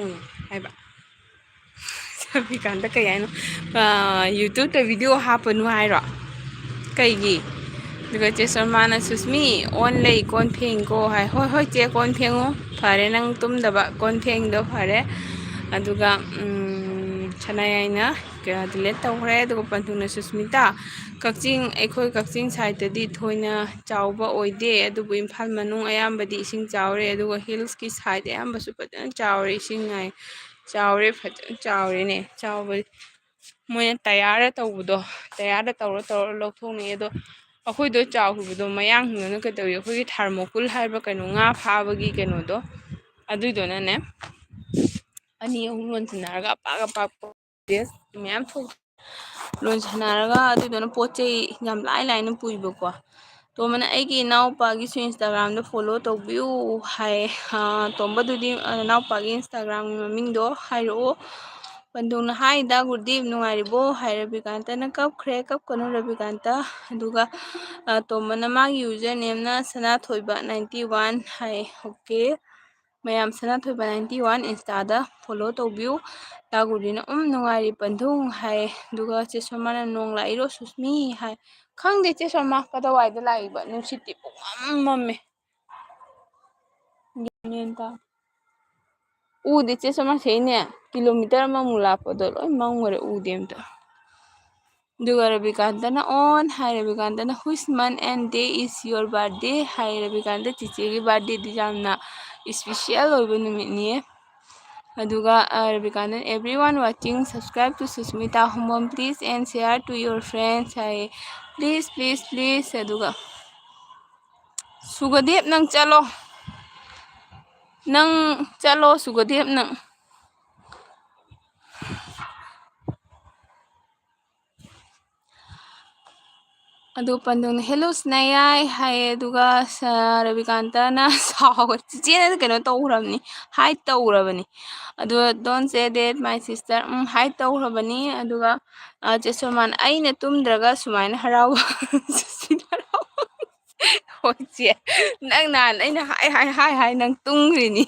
ꯍꯥꯏꯕ ꯔꯕꯤꯀꯥꯟꯇ ꯀꯩ ꯍꯥꯏꯅꯣ ꯌꯨꯇ꯭ꯌꯨꯕꯇ ꯚꯤꯗꯤꯑꯣ ꯍꯥꯞꯄꯅꯨ ꯍꯥꯏꯔꯣ ꯀꯩꯒꯤ ꯑꯗꯨꯒ ꯆꯦ ꯁꯔꯃꯥꯅ ꯁꯨꯁꯃꯤ ꯑꯣꯟ ꯂꯩ ꯀꯣꯟ ꯐꯦꯡꯀꯣ ꯍꯥꯏ ꯍꯣꯏ ꯆꯦ ꯀꯣꯟ ꯐꯦꯡꯉꯨ ꯐꯔꯦ ꯅꯪ ꯇꯨꯝꯗꯕ ꯀꯣꯟ ꯐꯦꯡꯗꯣ ꯐꯔꯦ ꯑꯗꯨꯒ ꯁꯅꯥꯌꯥꯏꯅ ꯗꯤꯂꯦꯠ ꯇꯧꯈ꯭ꯔꯦ ꯑꯗꯨꯒ ꯄꯟꯊꯨꯡꯅ ꯁꯨꯁꯃꯤꯇꯥ ꯀꯛꯆꯤꯡ ꯑꯩꯈꯣꯏ ꯀꯛꯆꯤꯡ ꯁꯥꯏꯠꯇꯗꯤ ꯊꯣꯏꯅ ꯆꯥꯎꯕ ꯑꯣꯏꯗꯦ ꯑꯗꯨꯕꯨ ꯏꯝꯐꯥꯜ ꯃꯅꯨꯡ ꯑꯌꯥꯝꯕꯗꯤ ꯏꯁꯤꯡ ꯆꯥꯎꯔꯦ ꯑꯗꯨꯒ ꯍꯤꯜꯁꯀꯤ ꯁꯥꯏꯠ ꯑꯌꯥꯝꯕꯁꯨ ꯐꯖꯅ ꯆꯥꯎꯔꯦ ꯏꯁꯤꯡ ꯉꯥꯏ ꯆꯥꯎꯔꯦ ꯐꯖꯅ ꯆꯥꯎꯔꯦꯅꯦ ꯆꯥꯎꯕ ꯃꯣꯏꯅ ꯇꯌꯥꯔꯗ ꯇꯧꯕꯗꯣ ꯇꯌꯥꯔꯗ ꯇꯧꯔ ꯂꯧꯊꯣꯛꯅꯩ ꯑꯗꯣ ꯑꯩꯈꯣꯏꯗꯣ ꯆꯥꯎꯈꯤꯕꯗꯣ ꯃꯌꯥꯡꯁꯤꯡꯗꯨꯅ ꯀꯩꯗꯧꯋꯤ ꯑꯩꯈꯣꯏꯒꯤ ꯊꯥꯔꯃꯣꯀꯨꯜ ꯍꯥꯏꯕ ꯀꯩꯅꯣ ꯉꯥ ꯐꯥꯕꯒꯤ ꯀꯩꯅꯣꯗꯣ ꯑꯗꯨꯏꯗꯨꯅꯅꯦ ꯑꯅꯤ ꯑꯍꯨꯝ ꯂꯣꯟꯁꯤꯟꯅꯔꯒ ꯑꯄꯥꯛ ꯃꯌꯥꯝ ꯊꯣꯛ ꯂꯣꯟꯁꯟꯅꯔꯒ ꯑꯗꯨꯗꯨꯅ ꯄꯣꯠ ꯆꯩ ꯌꯥꯝ ꯂꯥꯏꯅ ꯄꯨꯏꯕꯀꯣ ꯇꯣꯝꯕꯅ ꯑꯩꯒꯤ ꯏꯅꯥꯎꯄꯥꯒꯤꯁꯨ ꯏꯟꯁꯇꯥꯒ꯭ꯔꯥꯝꯗ ꯐꯣꯂꯣ ꯇꯧꯕꯤꯌꯨ ꯍꯥꯏ ꯇꯣꯝꯕꯗꯨꯗꯤ ꯏꯅꯥꯎꯄꯥꯒꯤ ꯏꯟꯁꯇꯥꯒ꯭ꯔꯥꯝꯒꯤ ꯃꯃꯤꯡꯗꯣ ꯍꯥꯏꯔꯛꯑꯣ ꯄꯟꯗꯨꯡꯅ ꯍꯥꯏꯗ ꯒꯨꯔꯗꯤꯞ ꯅꯨꯡꯉꯥꯏꯔꯤꯕꯣ ꯍꯥꯏ ꯔꯕꯤꯀꯥꯟꯇꯅ ꯀꯞꯈ꯭ꯔꯦ ꯀꯞꯀꯅꯨ ꯔꯕꯤꯀꯥꯟꯇ ꯑꯗꯨꯒ ꯇꯣꯝꯕꯅ ꯃꯥꯒꯤ ꯌꯨꯖꯔ ꯅꯦꯝꯅ ꯁꯅꯥꯊꯣꯏꯕ 91 ꯍꯥꯏ ꯑꯣꯀꯦ ꯃꯌꯥꯝ ꯁꯅꯥꯊꯣꯏꯕ 91 ꯏꯟꯁꯇꯥꯗ ꯐꯣꯂꯣ ꯇꯧꯕꯤꯌꯨ ꯇꯥꯒꯨꯔꯤꯅ ꯅꯨꯡꯉꯥꯏꯔꯤ ꯄꯟꯊꯨꯡ ꯍꯥꯏ ꯑꯗꯨꯒ ꯆꯦ ꯁꯣꯃꯥꯅ ꯅꯣꯡ ꯂꯥꯛꯏꯔꯣ ꯁꯨꯁꯃꯤ ꯍꯥꯏ ꯈꯪꯗꯦ ꯆꯦ ꯁꯣꯃꯥ ꯀꯗꯥꯋꯥꯏꯗ ꯂꯥꯛꯏꯕ ꯅꯨꯡꯁꯤꯠꯇꯤ ꯄꯨꯡꯃꯝ ꯃꯝꯃꯦ ꯎꯗꯦ ꯆꯦ ꯁꯣꯃꯥ ꯁꯤꯅꯦ ꯀꯤꯂꯣꯃꯤꯇꯔ ꯑꯃꯃꯨꯛ ꯂꯥꯞꯄꯗꯣ ꯂꯣꯏ ꯃꯝꯈꯔꯦ ꯎꯗꯦ ꯑꯝꯇ ꯑꯗꯨꯒ ꯔꯕꯤꯀꯥꯟꯇꯅ ꯑꯣꯟ ꯍꯥꯏ ꯔꯕꯤꯀꯥꯟꯇꯅ ꯍꯨꯏꯁ ꯃꯟ ꯑꯦꯟ ꯗꯦ ꯏꯁ ꯌꯣꯔ ꯕꯥꯔꯗꯦ ꯍꯥꯏ ꯔꯕꯤꯀꯥꯟꯇ ꯆꯤꯆꯦꯒꯤ ꯕꯥꯔꯗꯦꯗꯤ ꯌꯥꯝꯅ ꯏꯁꯄꯤꯁꯦꯜ ꯑꯣꯏꯕ ꯅꯨꯃꯤꯠꯅꯤꯌꯦ ꯑꯗꯨꯒ ꯔꯕꯤꯀꯥꯟꯇꯟ every one watching subscribe to Sushmita ꯑꯍꯣꯡꯕꯝ please and share to your friends ꯍꯥꯏꯌꯦ ꯄ꯭ꯂꯤꯖ ꯑꯗꯨꯒ ꯁꯨꯒꯗꯦꯕ ꯅꯪ ꯆꯠꯂꯣ ꯁꯨꯒꯗꯦꯕ ꯅꯪ ꯑꯗꯨ ꯄꯟꯗꯨꯡꯅ ꯍꯦꯜꯂꯣ ꯁꯅꯦꯌꯥꯏ ꯍꯥꯏꯌꯦ ꯑꯗꯨꯒ ꯔꯕꯤꯀꯥꯟꯇꯅ ꯁꯥꯎꯒ ꯆꯤꯆꯦꯅ ꯀꯩꯅꯣ ꯇꯧꯈ꯭ꯔꯕꯅꯤ ꯍꯥꯏꯠ ꯇꯧꯈ꯭ꯔꯕꯅꯤ ꯑꯗꯨꯒ ꯗꯣꯟ ꯁꯦ ꯗꯦꯠ ꯃꯥꯏ ꯁꯤꯁꯇꯔ ꯍꯥꯏꯠ ꯇꯧꯈ꯭ꯔꯕꯅꯤ ꯑꯗꯨꯒ ꯆꯦ ꯁꯣꯃꯥꯅ ꯑꯩꯅ ꯇꯨꯝꯗ꯭ꯔꯒ ꯁꯨꯃꯥꯏꯅ ꯍꯔꯥꯎꯕ ꯍꯣꯏ ꯆꯦ ꯅꯪ ꯅꯍꯥꯟ ꯑꯩꯅ ꯍꯥꯏ ꯅꯪ ꯇꯨꯝꯈ꯭ꯔꯤꯅꯤ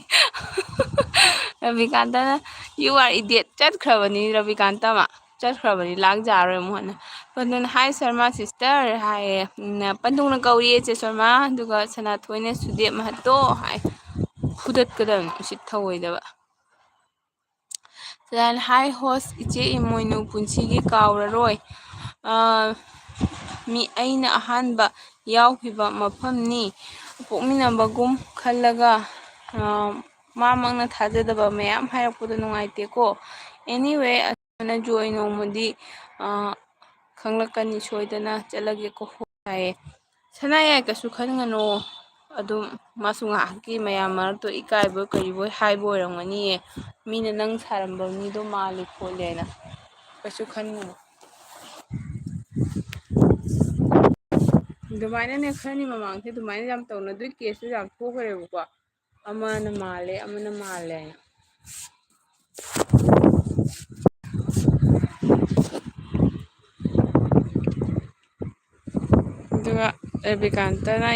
ꯔꯕꯤꯀꯥꯟꯇꯅ ꯌꯨ ꯑꯥꯔ ꯏꯗꯦꯠ ꯆꯠꯈ꯭ꯔꯕꯅꯤ ꯔꯕꯤꯀꯥꯟꯇ ꯑꯃ ꯆꯠꯈ꯭ꯔꯕꯅꯤ ꯂꯥꯛꯖꯥꯔꯣꯏ ꯑꯃꯨꯛ ꯍꯟꯅ ꯄꯟꯗꯨꯅ ꯍꯥꯏ ꯁꯔꯃꯥ ꯁꯤꯁꯇꯔ ꯍꯥꯏꯌꯦ ꯄꯟꯗꯨꯡꯅ ꯀꯧꯔꯤꯌꯦ ꯆꯦ ꯁꯔꯃꯥ ꯑꯗꯨꯒ ꯁꯅꯥꯊꯣꯏꯅ ꯁꯨꯗꯦꯞ ꯃꯍꯠꯇꯣ ꯍꯥꯏ ꯐꯨꯗꯠꯀꯗꯕꯅꯤ ꯎꯁꯤꯠ ꯊꯧꯑꯣꯏꯗꯕ ꯍꯥꯏ ꯍꯣꯁ ꯏꯆꯦ ꯏꯃꯣꯏꯅꯨ ꯄꯨꯟꯁꯤꯒꯤ ꯀꯥꯎꯔꯔꯣꯏ ꯑꯩꯅ ꯑꯍꯥꯟꯕ ꯌꯥꯎꯈꯤꯕ ꯃꯐꯝꯅꯤ ꯄꯣꯛꯃꯤꯟꯅꯕꯒꯨꯝ ꯈꯜꯂꯒ ꯃꯥꯃꯛꯅ ꯊꯥꯖꯗꯕ ꯃꯌꯥꯝ ꯍꯥꯏꯔꯛꯄꯗꯣ ꯅꯨꯡꯉꯥꯏꯇꯦꯀꯣ ꯑꯦꯅꯤꯋꯦ ꯑꯗꯨꯅ ꯖꯣꯏ ꯅꯣꯡꯃꯗꯤ ꯈꯪꯂꯛꯀꯅꯤ ꯁꯣꯏꯗꯅ ꯆꯠꯂꯒꯦꯀꯣ ꯍꯥꯏꯌꯦ ꯁꯅꯥ ꯌꯥꯏ ꯀꯩꯁꯨ ꯈꯟꯒꯅꯣ ꯑꯗꯨꯝ ꯃꯥꯁꯨ ꯉꯥꯏꯍꯥꯛꯀꯤ ꯃꯌꯥꯝ ꯃꯔꯛꯇꯣ ꯏꯀꯥꯏꯕꯣꯏ ꯀꯔꯤꯕꯣꯏ ꯍꯥꯏꯕ ꯑꯣꯏꯔꯝꯒꯅꯤꯌꯦ ꯃꯤꯅ ꯅꯪ ꯁꯥꯔꯝꯕ ꯃꯤꯗꯣ ꯃꯥꯜꯂꯤ ꯈꯣꯠꯂꯦꯅ ꯀꯩꯁꯨ ꯈꯟꯒꯅꯨ ꯑꯗꯨꯃꯥꯏꯅꯅꯦ ꯈꯔꯅꯤ ꯃꯃꯥꯡꯁꯦ ꯑꯗꯨꯃꯥꯏꯅ ꯌꯥꯝ ꯇꯧꯅꯗꯣꯏ ꯀꯦꯁꯁꯨ ꯌꯥꯝ ꯊꯣꯛꯈ꯭ꯔꯦꯕꯀꯣ ꯑꯃꯅ ꯃꯥꯜꯂꯦ ꯑꯃꯅ ꯃꯥꯜꯂꯦ ꯑꯗꯨꯒ ꯔꯕꯤꯀꯥꯟꯇꯅ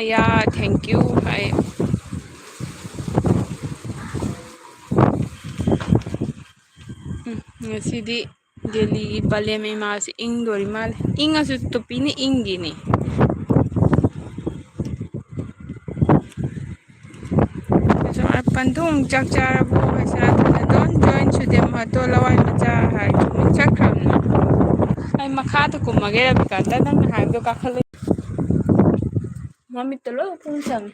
ꯊꯦꯡꯀ꯭ꯌꯨ ꯍꯥꯏ ꯉꯁꯤꯗꯤ ꯗꯦꯜꯂꯤꯒꯤ ꯄꯂꯦꯝ ꯏꯃꯥꯁꯤ ꯏꯪꯗꯣꯔꯤ ꯃꯥꯜꯂꯦ ꯏꯪꯉꯁꯨ ꯇꯨꯄꯤꯅ ꯏꯪꯗꯦꯅꯦ ꯄꯟꯊꯨꯡ ꯆꯥꯛ ꯆꯥꯔꯕꯣ ꯗꯣꯟ ꯖꯣꯏꯟ ꯁꯨꯗꯦꯞ ꯃꯍꯥꯇꯣ ꯂꯋꯥꯏ ꯃꯆꯥ ꯍꯥꯏ ꯆꯠꯈ꯭ꯔꯕꯅꯤ ꯑꯩ ꯃꯈꯥꯗ ꯀꯨꯝꯃꯒꯦ ꯔꯕꯤꯀꯥꯟꯇ ꯅꯪꯅ ꯍꯥꯏꯕꯗꯣ ꯀꯥꯈꯠꯂ ꯃꯃꯤꯠꯇ ꯂꯣꯏ ꯎꯐꯨꯟ ꯆꯪꯉꯦ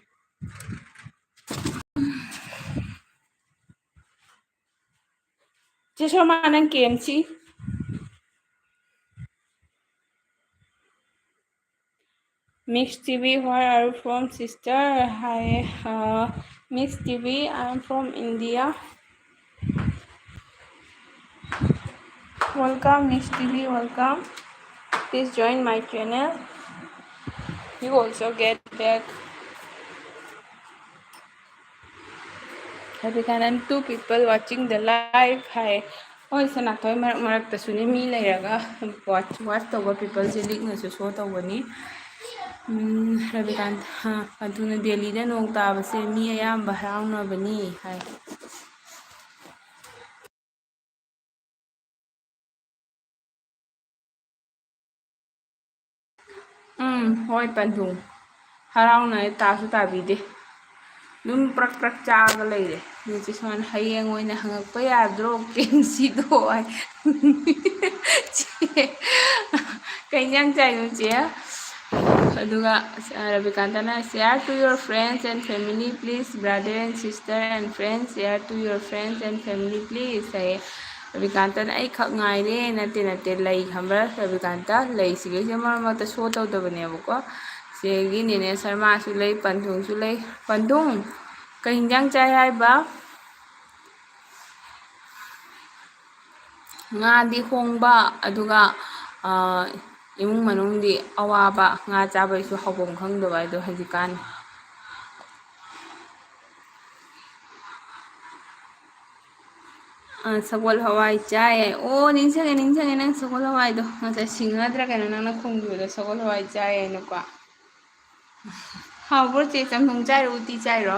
ꯆꯦ ꯁꯣꯃꯥ ꯅꯪ ꯀꯦꯝꯁꯤ Mix TV, where are you from, sister? Hi, Mix TV, I am from India. Welcome, Mix TV, welcome. Please join my channel. You also get back. Happy two people watching the live. Hi. Oi Sanatoy marak mi layraga watch tawba people se link na show tawbani Ravikant aduna Delhi da nong tabase mi ayamba harawnabani hai hoi Pandung harawnai tasu tabide ꯑꯗꯨꯝ ꯄ꯭ꯔꯛ ꯄ꯭ꯔꯛ ꯆꯥꯒ ꯂꯩꯔꯦ ꯅꯨꯡꯆꯤ ꯁꯨꯃꯥꯏꯅ ꯍꯌꯦꯡ ꯑꯣꯏꯅ ꯍꯪꯉꯛꯄ ꯌꯥꯗ꯭ꯔꯣ ꯀꯦꯡꯁꯤꯗꯣ ꯍꯥꯏ ꯀꯩ ꯏꯟꯖꯥꯡ ꯆꯥꯏꯅꯣ ꯆꯦ ꯑꯗꯨꯒ ꯔꯕꯤꯀꯥꯟꯇꯅ share to your friends and family please brother and sister and friends share to your friends and family please ꯍꯥꯏꯌꯦ ꯔꯕꯤꯀꯥꯟꯇꯅ ꯑꯩꯈꯛ ꯉꯥꯏꯔꯦ ꯅꯠꯇꯦ ꯂꯩ ꯈꯪꯕ꯭ꯔꯥ ꯔꯕꯤꯀꯥꯟꯇ ꯂꯩꯁꯤꯒꯩꯁꯦ ꯃꯔꯛ ꯃꯔꯛꯇ ꯁꯣ ꯇꯧꯗꯕꯅꯦꯕꯀꯣ ꯆꯦꯒꯤ ꯅꯦꯅꯦ ꯁꯔꯃꯥꯁꯨ ꯂꯩ ꯄꯟꯊꯨꯡꯁꯨ ꯂꯩ ꯄꯟꯊꯨꯡ ꯀꯩ ꯍꯤꯟꯖꯥꯡ ꯆꯥꯏ ꯍꯥꯏꯕ ꯉꯥꯗꯤ ꯍꯣꯡꯕ ꯑꯗꯨꯒ ꯏꯃꯨꯡ ꯃꯅꯨꯡꯗꯤ ꯑꯋꯥꯕ ꯉꯥ ꯆꯥꯕꯩꯁꯨ ꯍꯧꯐꯝ ꯈꯪꯗꯕ ꯍꯥꯏꯗꯣ ꯍꯧꯖꯤꯛꯀꯥꯟ ꯁꯒꯣꯜ ꯍꯋꯥꯏ ꯆꯥꯏ ꯑꯣ ꯅꯤꯡꯁꯤꯡꯉꯦ ꯅꯪ ꯁꯒꯣꯜ ꯍꯋꯥꯏꯗꯣ ꯉꯁꯥꯏ ꯁꯤꯡꯅꯗ꯭ꯔꯥ ꯀꯩꯅꯣ ꯅꯪꯅ ꯈꯨꯝꯈꯤꯕꯗꯣ ꯁꯒꯣꯜ ꯍꯋꯥꯏ ꯆꯥꯏ ꯍꯥꯏꯅꯀꯣ ꯍꯥꯎꯕ꯭ꯔꯣ ꯆꯦ ꯆꯝꯊꯣꯡ ꯆꯥꯏꯔꯣ ꯎꯇꯤ ꯆꯥꯏꯔꯣ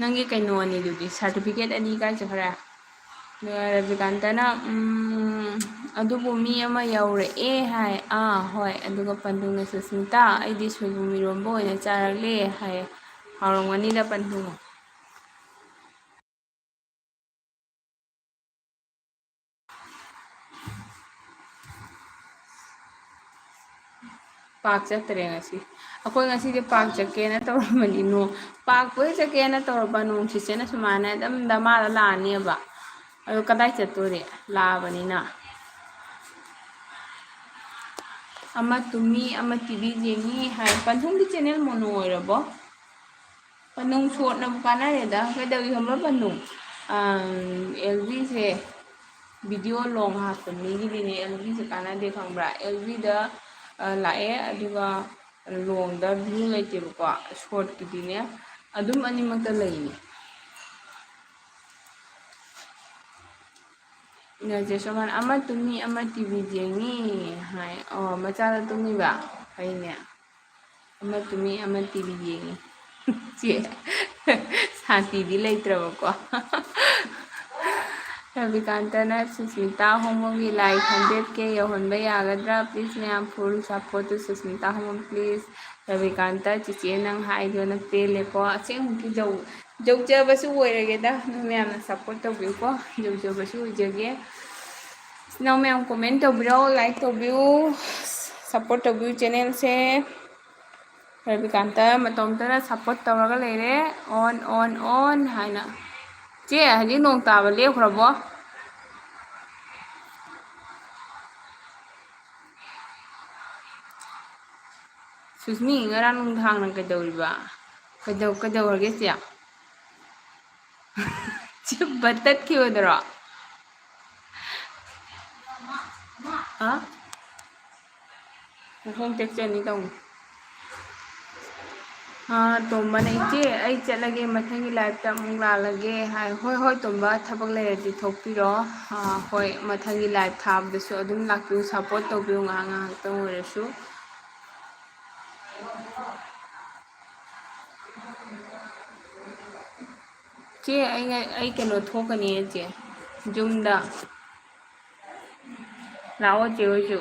ꯅꯪꯒꯤ ꯀꯩꯅꯣ ꯑꯅꯤꯗꯨꯗꯤ ꯁꯥꯔꯇꯤꯐꯤꯀꯦꯠ ꯑꯅꯤ ꯀꯥꯏ ꯆꯠꯈ꯭ꯔꯦ ꯔꯕꯤꯀꯥꯟꯇꯅ ꯑꯗꯨꯕꯨ ꯃꯤ ꯑꯃ ꯌꯧꯔꯛꯑꯦ ꯍꯥꯏ ꯍꯣꯏ ꯑꯗꯨꯒ ꯄꯟꯊꯨꯡꯅ ꯁꯨꯁꯃꯤꯇꯥ ꯑꯩꯗꯤ ꯁꯣꯏꯕꯨꯝ ꯏꯔꯣꯝꯕ ꯑꯣꯏꯅ ꯆꯥꯔꯛꯂꯦ ꯍꯥꯏ ꯍꯥꯎꯔꯝꯒꯅꯤꯗ ꯄꯟꯊꯨꯡ ꯄꯥꯛ ꯆꯠꯇ꯭ꯔꯦ ꯉꯁꯤ ꯑꯩꯈꯣꯏ ꯉꯁꯤꯗꯤ ꯄꯥꯛ ꯆꯠꯀꯦꯅ ꯇꯧꯔꯝꯕꯅꯤ ꯄꯥꯛꯄꯨꯗꯤ ꯆꯠꯀꯦꯅ ꯇꯧꯔꯕ ꯅꯣꯡꯁꯤꯁꯦꯅ ꯁꯨꯃꯥꯏꯅ ꯑꯗꯨꯝ ꯗꯃꯥꯗ ꯂꯥꯛꯑꯅꯦꯕ ꯑꯗꯨ ꯀꯗꯥꯏ ꯆꯠꯇꯣꯔꯤ ꯂꯥꯛꯑꯕꯅꯤꯅ ꯑꯃ ꯇꯨꯝꯃꯤ ꯑꯃ ꯇꯤꯚꯤ ꯌꯦꯡꯉꯤ ꯍꯥꯏ ꯄꯟꯊꯨꯡꯒꯤ ꯆꯦꯅꯦꯜ ꯃꯣꯅꯣ ꯑꯣꯏꯔꯕꯣ ꯄꯟꯊꯨꯡ ꯁꯣꯠꯅꯕꯨ ꯀꯥꯟꯅꯔꯦꯗ ꯀꯩꯗꯧꯏ ꯈꯪꯕ꯭ꯔꯥ ꯄꯟꯊꯨꯡ ꯑꯦꯜꯕꯤꯁꯦ ꯚꯤꯗꯤꯑꯣ ꯂꯣꯡ ꯍꯥꯞꯄ ꯃꯤꯒꯤꯗꯤꯅꯦ ꯑꯦꯜꯕꯤꯁꯦ ꯀꯥꯟꯅꯗꯦ ꯈꯪꯕ꯭ꯔꯥ ꯑꯦꯜꯕꯤꯗ ꯂꯥꯛꯑꯦ ꯑꯗꯨꯒ ꯂꯣꯡꯗ ꯚ꯭ꯌꯨ ꯂꯩꯇꯦꯕꯀꯣ ꯁꯣꯔꯠꯀꯤꯗꯤꯅꯦ ꯑꯗꯨꯝ ꯑꯅꯤꯃꯛꯇ ꯂꯩꯅꯤ ꯆꯦꯁꯣꯃꯥꯅ ꯑꯃ ꯇꯨꯝꯃꯤ ꯑꯃ ꯇꯤꯚꯤ ꯌꯦꯡꯉꯤ ꯍꯥꯏ ꯃꯆꯥꯗ ꯇꯨꯝꯃꯤꯕ ꯐꯩꯅꯦ ꯑꯃ ꯇꯨꯝꯃꯤ ꯑꯃ ꯇꯤꯚꯤ ꯌꯦꯡꯉꯤ ꯆꯦ ꯁꯥꯟꯇꯤꯗꯤ ꯂꯩꯇ꯭ꯔꯕꯀꯣ ꯔꯕꯤꯀꯥꯟꯇꯅ ꯁꯨꯁꯃꯤꯇꯥ ꯑꯍꯣꯡꯕꯝꯒꯤ ꯂꯥꯏꯛ 100K ꯌꯧꯍꯟꯕ ꯌꯥꯒꯗ꯭ꯔꯥ ꯄ꯭ꯂꯤꯖ ꯃꯌꯥꯝ ꯐꯨꯜ ꯁꯞꯄꯣꯔꯠ ꯇꯨ ꯁꯨꯁꯃꯤꯇꯥ ꯑꯍꯣꯡꯕꯝ ꯄ꯭ꯂꯤꯖ ꯔꯕꯤꯀꯥꯟꯇ ꯆꯤꯆꯦ ꯅꯪ ꯍꯥꯏꯗꯣꯅ ꯄꯦꯜꯂꯦꯀꯣ ꯑꯁꯦꯡꯃꯛꯀꯤ ꯌꯧꯖꯕꯁꯨ ꯑꯣꯏꯔꯒꯦꯗ ꯅꯣꯏ ꯃꯌꯥꯝꯅ ꯁꯞꯄꯣꯔꯠ ꯇꯧꯕꯤꯌꯨꯀꯣ ꯌꯧꯖꯕꯁꯨ ꯑꯣꯏꯖꯒꯦ ꯏꯅꯥꯎ ꯃꯌꯥꯝ ꯀꯣꯃꯦꯟ ꯇꯧꯕꯤꯔꯣ ꯂꯥꯏꯛ ꯇꯧꯕꯤꯌꯨ ꯁꯞꯄꯣꯔꯠ ꯇꯧꯕꯤꯌꯨ ꯆꯦꯅꯦꯜꯁꯦ ꯔꯕꯤꯀꯥꯟꯇ ꯃꯇꯣꯝꯇꯅ ꯁꯞꯄꯣꯔꯠ ꯇꯧꯔꯒ ꯂꯩꯔꯦ ꯑꯣꯟ ꯍꯥꯏꯅ ꯆꯦ ꯍꯧꯖꯤꯛ ꯅꯣꯡ ꯇꯥꯕ ꯂꯦꯞꯈ꯭ꯔꯕꯣ ꯁꯨꯁꯃꯤ ꯉꯔꯥꯡ ꯅꯨꯡꯗꯥꯡꯅ ꯀꯩꯗꯧꯔꯤꯕ ꯀꯩꯗꯧꯔꯒꯦ ꯆꯦ ꯕꯠ ꯇꯠꯈꯤꯕꯗꯨꯔꯣ ꯃꯈꯣꯡ ꯇꯦꯛꯆꯅꯤ ꯇꯧꯅꯤ ꯇꯣꯝꯕꯅ ꯏꯆꯦ ꯑꯩ ꯆꯠꯂꯒꯦ ꯃꯊꯪꯒꯤ ꯂꯥꯏꯐꯇ ꯑꯃꯨꯛ ꯂꯥꯛꯂꯒꯦ ꯍꯥꯏ ꯍꯣꯏ ꯇꯣꯝꯕ ꯊꯕꯛ ꯂꯩꯔꯗꯤ ꯊꯣꯛꯄꯤꯔꯣ ꯍꯣꯏ ꯃꯊꯪꯒꯤ ꯂꯥꯏꯐ ꯊꯥꯕꯗꯁꯨ ꯑꯗꯨꯝ ꯂꯥꯛꯄꯤꯌꯨ ꯁꯞꯄꯣꯔꯠ ꯇꯧꯕꯤꯌꯨ ꯉꯥꯏꯍꯥꯛꯇꯪ ꯑꯣꯏꯔꯁꯨ ꯆꯦ ꯑꯩ ꯀꯩꯅꯣ ꯊꯣꯛꯀꯅꯤꯌꯦ ꯆꯦ ꯌꯨꯝꯗ ꯂꯥꯛꯑꯣ ꯆꯦ ꯍꯣꯏꯁꯨ